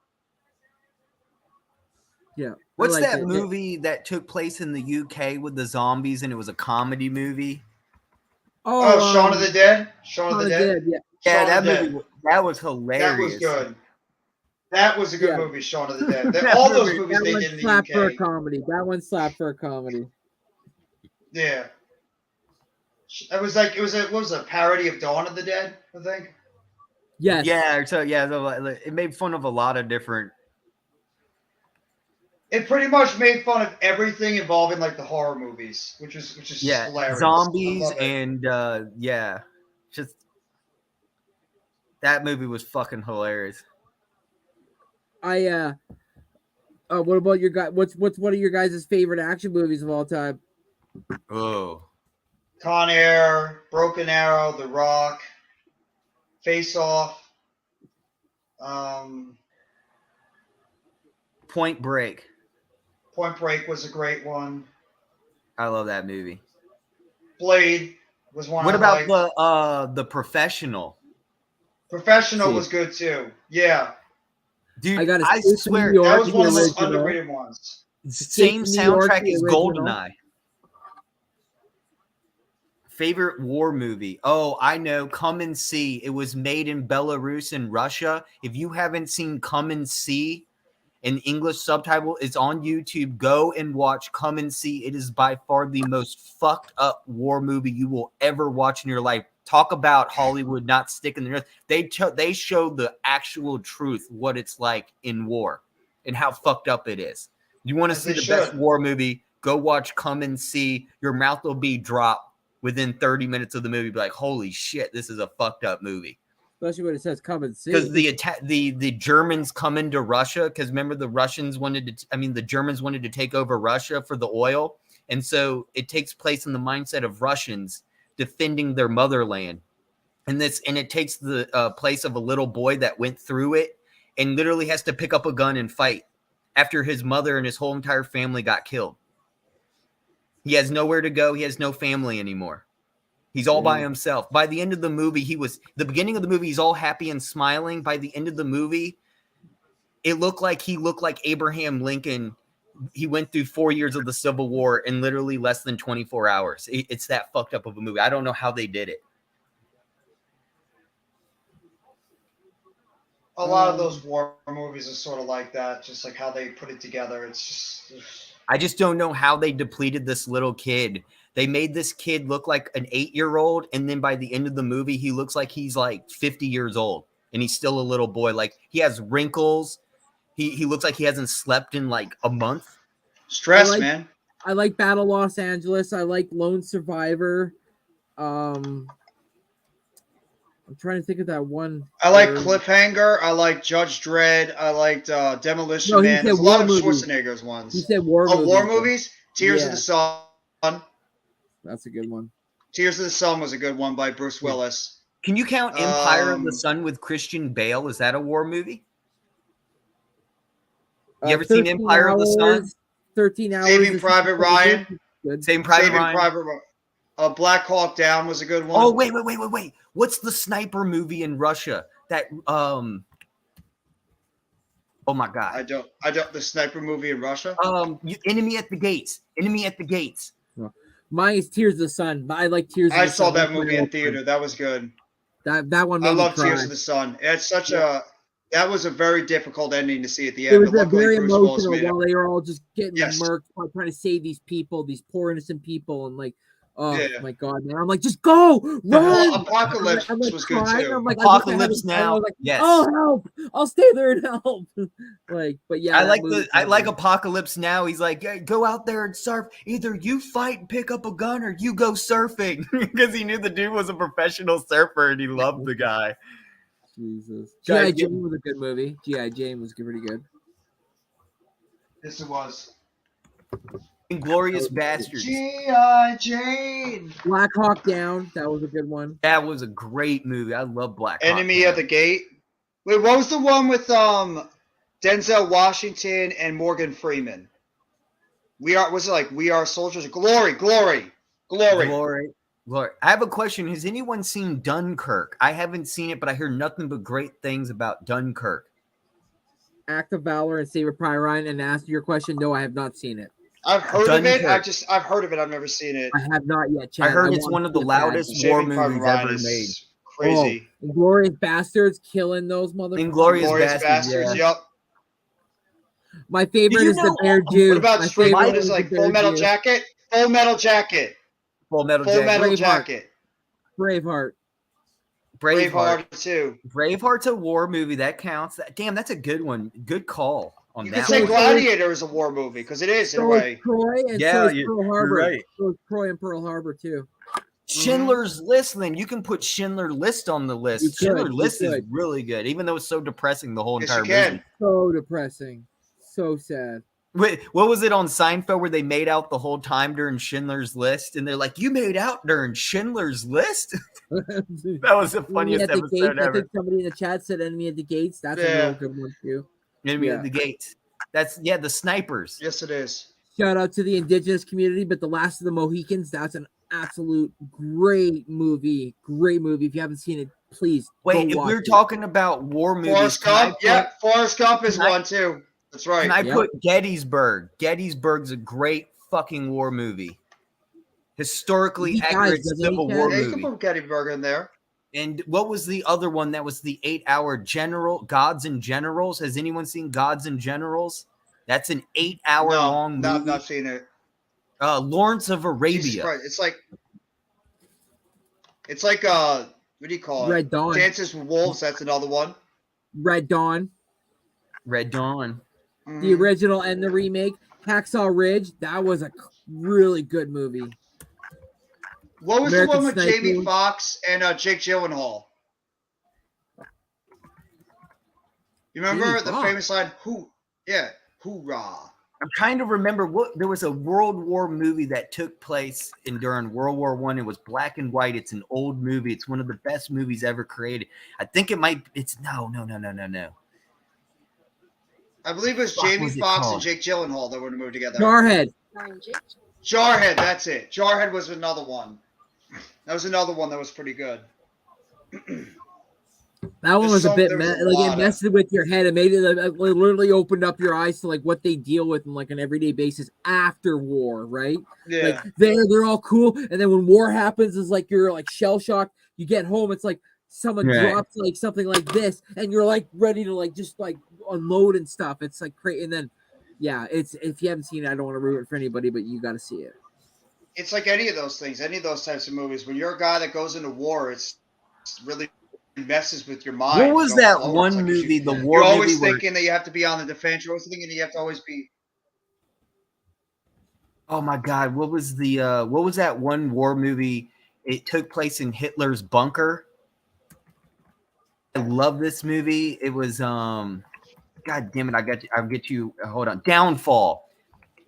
Yeah. I What's liked that it. movie that took place in the UK with the zombies and it was a comedy movie? Oh, Shaun of the Dead? Shaun of the Dead? Yeah. Yeah, Shaun that of the Dead. movie that was hilarious. That was good. That was a good movie, Shaun of the Dead. That All those movie- movies That they one did in the slapped for a UK. comedy. That one slapped for a comedy. Yeah. It was like, what was it, a parody of Dawn of the Dead, I think? Yes. Yeah, so it made fun of a lot of different. It pretty much made fun of everything involving like the horror movies, which is Yeah, hilarious. zombies I love it. and just that movie was fucking hilarious. What about your guy? What's one of your guys' favorite action movies of all time? Oh, Con Air, Broken Arrow, The Rock, Face Off. Point Break. Point Break was a great one. I love that movie. Blade was one. What I about liked. the Professional? Professional was good too. Yeah, dude. got I swear that was one of the most underrated ones. Same Escape from New York, soundtrack the as original. GoldenEye. Favorite war movie? Oh, I know. Come and See. It was made in Belarus and Russia. If you haven't seen Come and See, in English subtitle, it's on YouTube. Go and watch Come and See. It is by far the most fucked up war movie you will ever watch in your life. Talk about Hollywood not sticking their nose. They show the actual truth, what it's like in war and how fucked up it is. You want to see the best war movie, go watch Come and See. Your mouth will be dropped within 30 minutes of the movie. Be like, holy shit, this is a fucked up movie. Especially when it says come and see. Because the Germans come into Russia, because remember the Germans wanted to take over Russia for the oil. And so it takes place in the mindset of Russians defending their motherland. And it takes the place of a little boy that went through it and literally has to pick up a gun and fight after his mother and his whole entire family got killed. He has nowhere to go. He has no family anymore. He's all by himself. By the end of the movie, the beginning of the movie, he's all happy and smiling. By the end of the movie, he looked like Abraham Lincoln. He went through 4 years of the Civil War in literally less than 24 hours. It's that fucked up of a movie. I don't know how they did it. A lot of those war movies are sort of like that, just like how they put it together. I just don't know how they depleted this little kid. They made this kid look like an 8-year-old, and then by the end of the movie, he looks like he's like 50 years old, and he's still a little boy. Like, he has wrinkles. He looks like he hasn't slept in like a month. Stress, man. I like Battle Los Angeles. I like Lone Survivor. I'm trying to think of that one. I like Cliffhanger. I like Judge Dredd. I liked Demolition Man. There's a lot of Schwarzenegger's ones. He said war movies. War movies? Tears of the Sun. That's a good one. Tears of the Sun was a good one by Bruce Willis. Can you count Empire of the Sun with Christian Bale? Is that a war movie? You ever seen Empire of the Sun? 13 Hours. Saving Private Ryan. Saving Private Ryan. Black Hawk Down was a good one. Oh, wait. What's the sniper movie in Russia that oh my god. I don't the sniper movie in Russia? Enemy at the Gates. Enemy at the Gates. Mine is Tears of the Sun, but I like Tears of the Sun. I saw that movie in theater. That was good. That one made I me love cry. Tears of the Sun. It's such that was a very difficult ending to see at the It end. was but very Bruce Willis emotional made it. while they were all just getting murked while trying to save these people, these poor innocent people, and like, oh my god, man! I'm like, just go, run! Apocalypse I'm like was good crying. too. I'm like, Apocalypse Now. I was like, Yes. oh help! I'll stay there and help. Like, but yeah, I like Apocalypse Now. He's like, hey, go out there and surf. Either you fight and pick up a gun, or you go surfing, because he knew the dude was a professional surfer and he loved the guy. Jesus. G.I. Jane was a good movie. G.I. Jane was pretty good. Yes, it was. Inglourious Bastards. G.I. Jane. Black Hawk Down. That was a good one. That was a great movie. I love Black Hawk Enemy Down. at the Gate. Wait, what was the one with Denzel Washington and Morgan Freeman? We Are Soldiers? Glory. I have a question. Has anyone seen Dunkirk? I haven't seen it, but I hear nothing but great things about Dunkirk. Act of Valor and Saving Private Ryan. And to answer your question, no, I have not seen it. I've heard Dunkirk. of it. I've heard of it. I've never seen it. I have not yet. Chad. I heard it's want one of to the see it bad. loudest war Saving Private movies Ryan ever is made. Crazy. Inglourious Bastards killing those motherfuckers. Inglourious Bastards. Yep. My favorite you is the know- Bear Jew. What about My Spring? favorite What is the like Bear Full Metal Jew. Jacket? Full Metal Jacket. Full Metal Full Jacket. Metal Braveheart. Jacket. Braveheart. Braveheart. too. Braveheart's a war movie. That counts. Damn, that's a good one. Good call on You that could say one. Gladiator is a war movie because it is in a So way. is Troy and Yeah, so is you're Pearl Harbor. right. So is Troy and Pearl Harbor too. Schindler's List, then you can put Schindler List on the list. You could, Schindler you List is could. really good, even though it's so depressing the whole Yes, entire you can. movie. So depressing. So sad. Wait, what was it on Seinfeld where they made out the whole time during Schindler's List? And they're like, "You made out during Schindler's List?" That was the funniest Enemy at the episode Gates. I ever. think somebody in the chat said "Enemy at the Gates." That's a Yeah. real good one too. Enemy Yeah. at the Gates. That's the snipers. Yes, it is. Shout out to the indigenous community, but The Last of the Mohicans, that's an absolute great movie. Great movie. If you haven't seen it, please Wait, go if watch we're it. talking about war movies, Forrest can I Gump. put- Yeah, Forrest Gump is can I- one too. That's right. Can I Yep. put Gettysburg? Gettysburg's a great fucking war movie. Historically He dies, accurate doesn't he, Civil Chad? War Yeah, you can movie. put Gettysburg in there. And what was the other one that was the 8-hour Gods and Generals? Has anyone seen Gods and Generals? That's an 8-hour No, long no, I've movie. not seen it. Lawrence of Jesus Arabia. Christ, it's like what do you call it? Red Dawn. Dances with Wolves. That's another one. Red Dawn, Red Dawn. the Mhm. original and the remake. Hacksaw Ridge, that was a really good movie. What was American the one with Sniper. Jamie Foxx and Jake Gyllenhaal? You remember Jamie the Foxx. famous line? Who? Yeah, hoorah! I'm trying to remember what there was a World War movie that took place during World War One. It was black and white. It's an old movie. It's one of the best movies ever created. I think it might. It's no. I believe it was Fuck, Jamie what's it Foxx and called? Jake Gyllenhaal that were in the movie together. Jarhead. Jarhead, that's it. Jarhead was another one. That was another one that was pretty good. That one There's was a so- bit there's a like lot it of- messed with your head. It made it literally opened up your eyes to like what they deal with on like an everyday basis after war, right? Yeah. Like they're all cool, and then when war happens, it's like you're like shell shocked. You get home, it's like someone Right. drops like something like this, and you're like ready to like just like unload and stuff. It's like crazy, and then yeah, it's if you haven't seen it, I don't want to ruin it for anybody, but you got to see it. It's like any of those things, any of those types of movies. When you're a guy that goes into war, it's really messes with your mind. What was going that forward. one It's like movie? The you're war always movie. Where, thinking that you have to be on the defense. You're always thinking that you have to always be. oh my God! What was that one war movie? It took place in Hitler's bunker. I love this movie. It was God damn it! I'll get you. Hold on. Downfall.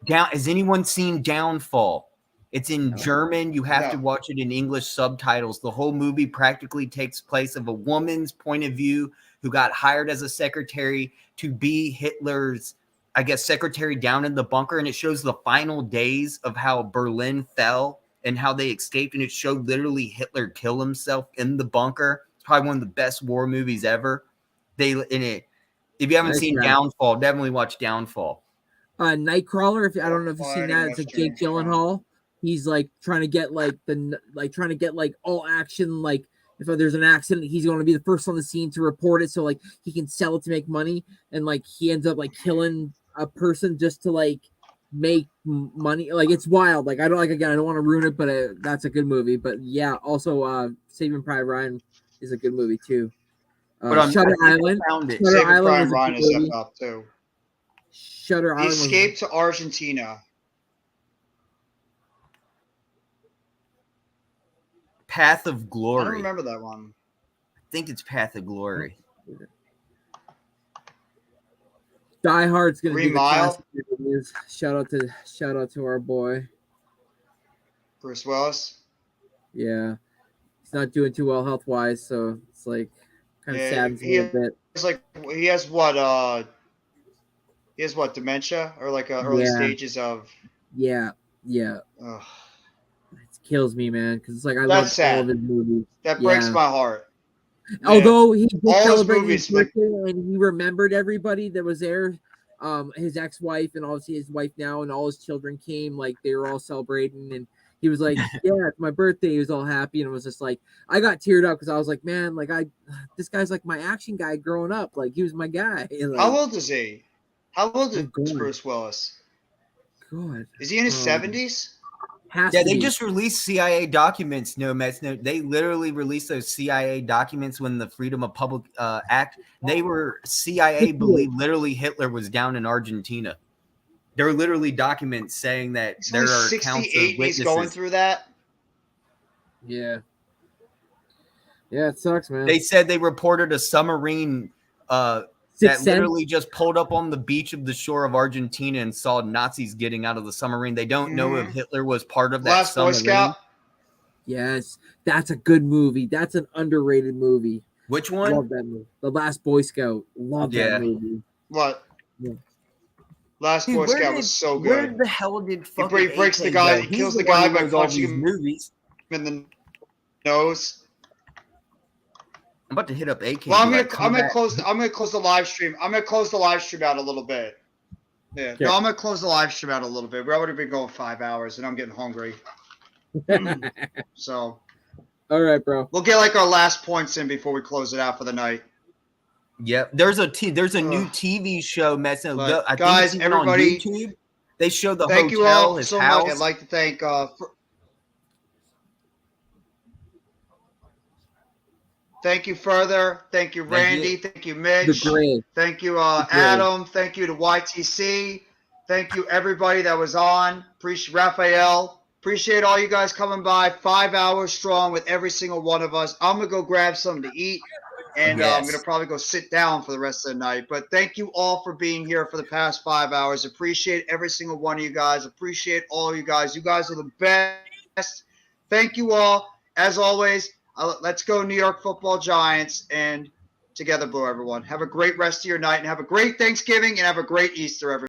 Has anyone seen Downfall? It's in German. You have to No. watch it in English subtitles. The whole movie practically takes place of a woman's point of view who got hired as a secretary to be Hitler's, I guess, secretary down in the bunker. And it shows the final days of how Berlin fell and how they escaped. And it showed literally Hitler kill himself in the bunker. It's probably one of the best war movies ever. If you haven't Nice, seen man. Downfall, definitely watch Downfall. Nightcrawler. If I don't know if you've Oh, I seen didn't that, it's watch like Jake Gyllenhaal. He's like trying to get all action. Like if there's an accident, he's going to be the first on the scene to report it, so like he can sell it to make money. And like he ends up like killing a person just to like make money. Like it's wild. Like I don't want to ruin it, but that's a good movie. But yeah, also Saving Private Ryan is a good movie too. Shutter Island. Found it. Shutter Saving Island Private was a Ryan good is movie. up too. Shutter He Island. was- escaped to Argentina. Path of I Glory. don't remember that one. I think it's Path of Glory. Die Hard's gonna 3 do the Mile? classic reviews. Shout out to our boy. Bruce Willis. Yeah, he's not doing too well health wise, so it's like kind of Yeah, saddens he a little bit. It's like he has what dementia or like early Yeah. stages of. Yeah. Ugh, It kills me, man, because it's like I That's love all sad. of his movies. that breaks Yeah. my heart. Yeah. Although he did All his celebrate movies, his like- birthday and he remembered everybody that was there. His ex-wife and obviously his wife now and all his children came, like they were all celebrating and he was like, yeah, it's my birthday. He was all happy and it was just like I got teared up because I was like, man, like this guy's like my action guy growing up. Like he was my guy. Like, How old is he? How old is Oh, God. Bruce Willis? God. Is he in his 70s? Has Yeah, to they be. just released CIA documents. No, Mets. No, they literally released those CIA documents when the Freedom of Public Act. They were CIA believed literally Hitler was down in Argentina. There were literally documents saying that He's there only are accounts 68 of and he's witnesses. going through that. Yeah. Yeah, it sucks, man. They said they reported a submarine Sixth Sense. literally just pulled up on the beach of the shore of Argentina and saw Nazis getting out of the submarine. They don't know if Hitler was part of that Last Boy submarine. Scout. Yes, that's a good movie. That's an underrated movie. Which one? Love that movie. The Last Boy Scout. Love that movie. What? Yeah. Last Dude, Boy where Scout did- was so Where good. the hell did He fucking breaks the AK guy, go? he He's kills the the one guy who by knows all punching these him movies. in the nose. I'm about to hit up AK. Well, I'm be gonna like, I'm gonna "Come close the live stream. I'm gonna close the live stream out a little bit. Yeah. Okay. No, I'm gonna close the live stream out a little bit. We've already been going 5 hours, and I'm getting hungry. So All right, bro. we'll get like our last points in before we close it out for the night. Yep. There's a new TV show messing. But I think guys, it's even everybody, on YouTube. They show the Thank you hotel, all his so house. much. I'd like to thank thank you Further. Thank you, Randy. Thank you, Mitch. The Gray. Thank you, Gray. Adam. Thank you to YTC. Thank you, everybody that was on. Appreciate Raphael. Appreciate all you guys coming by. 5 hours strong with every single one of us. I'm going to go grab something to eat, and I'm going to probably go sit down for the rest of the night. But thank you all for being here for the past 5 hours. Appreciate every single one of you guys. Appreciate all you guys. You guys are the best. Thank you all. As always, let's go New York Football Giants, and together blue, everyone. Have a great rest of your night, and have a great Thanksgiving, and have a great Easter, everyone.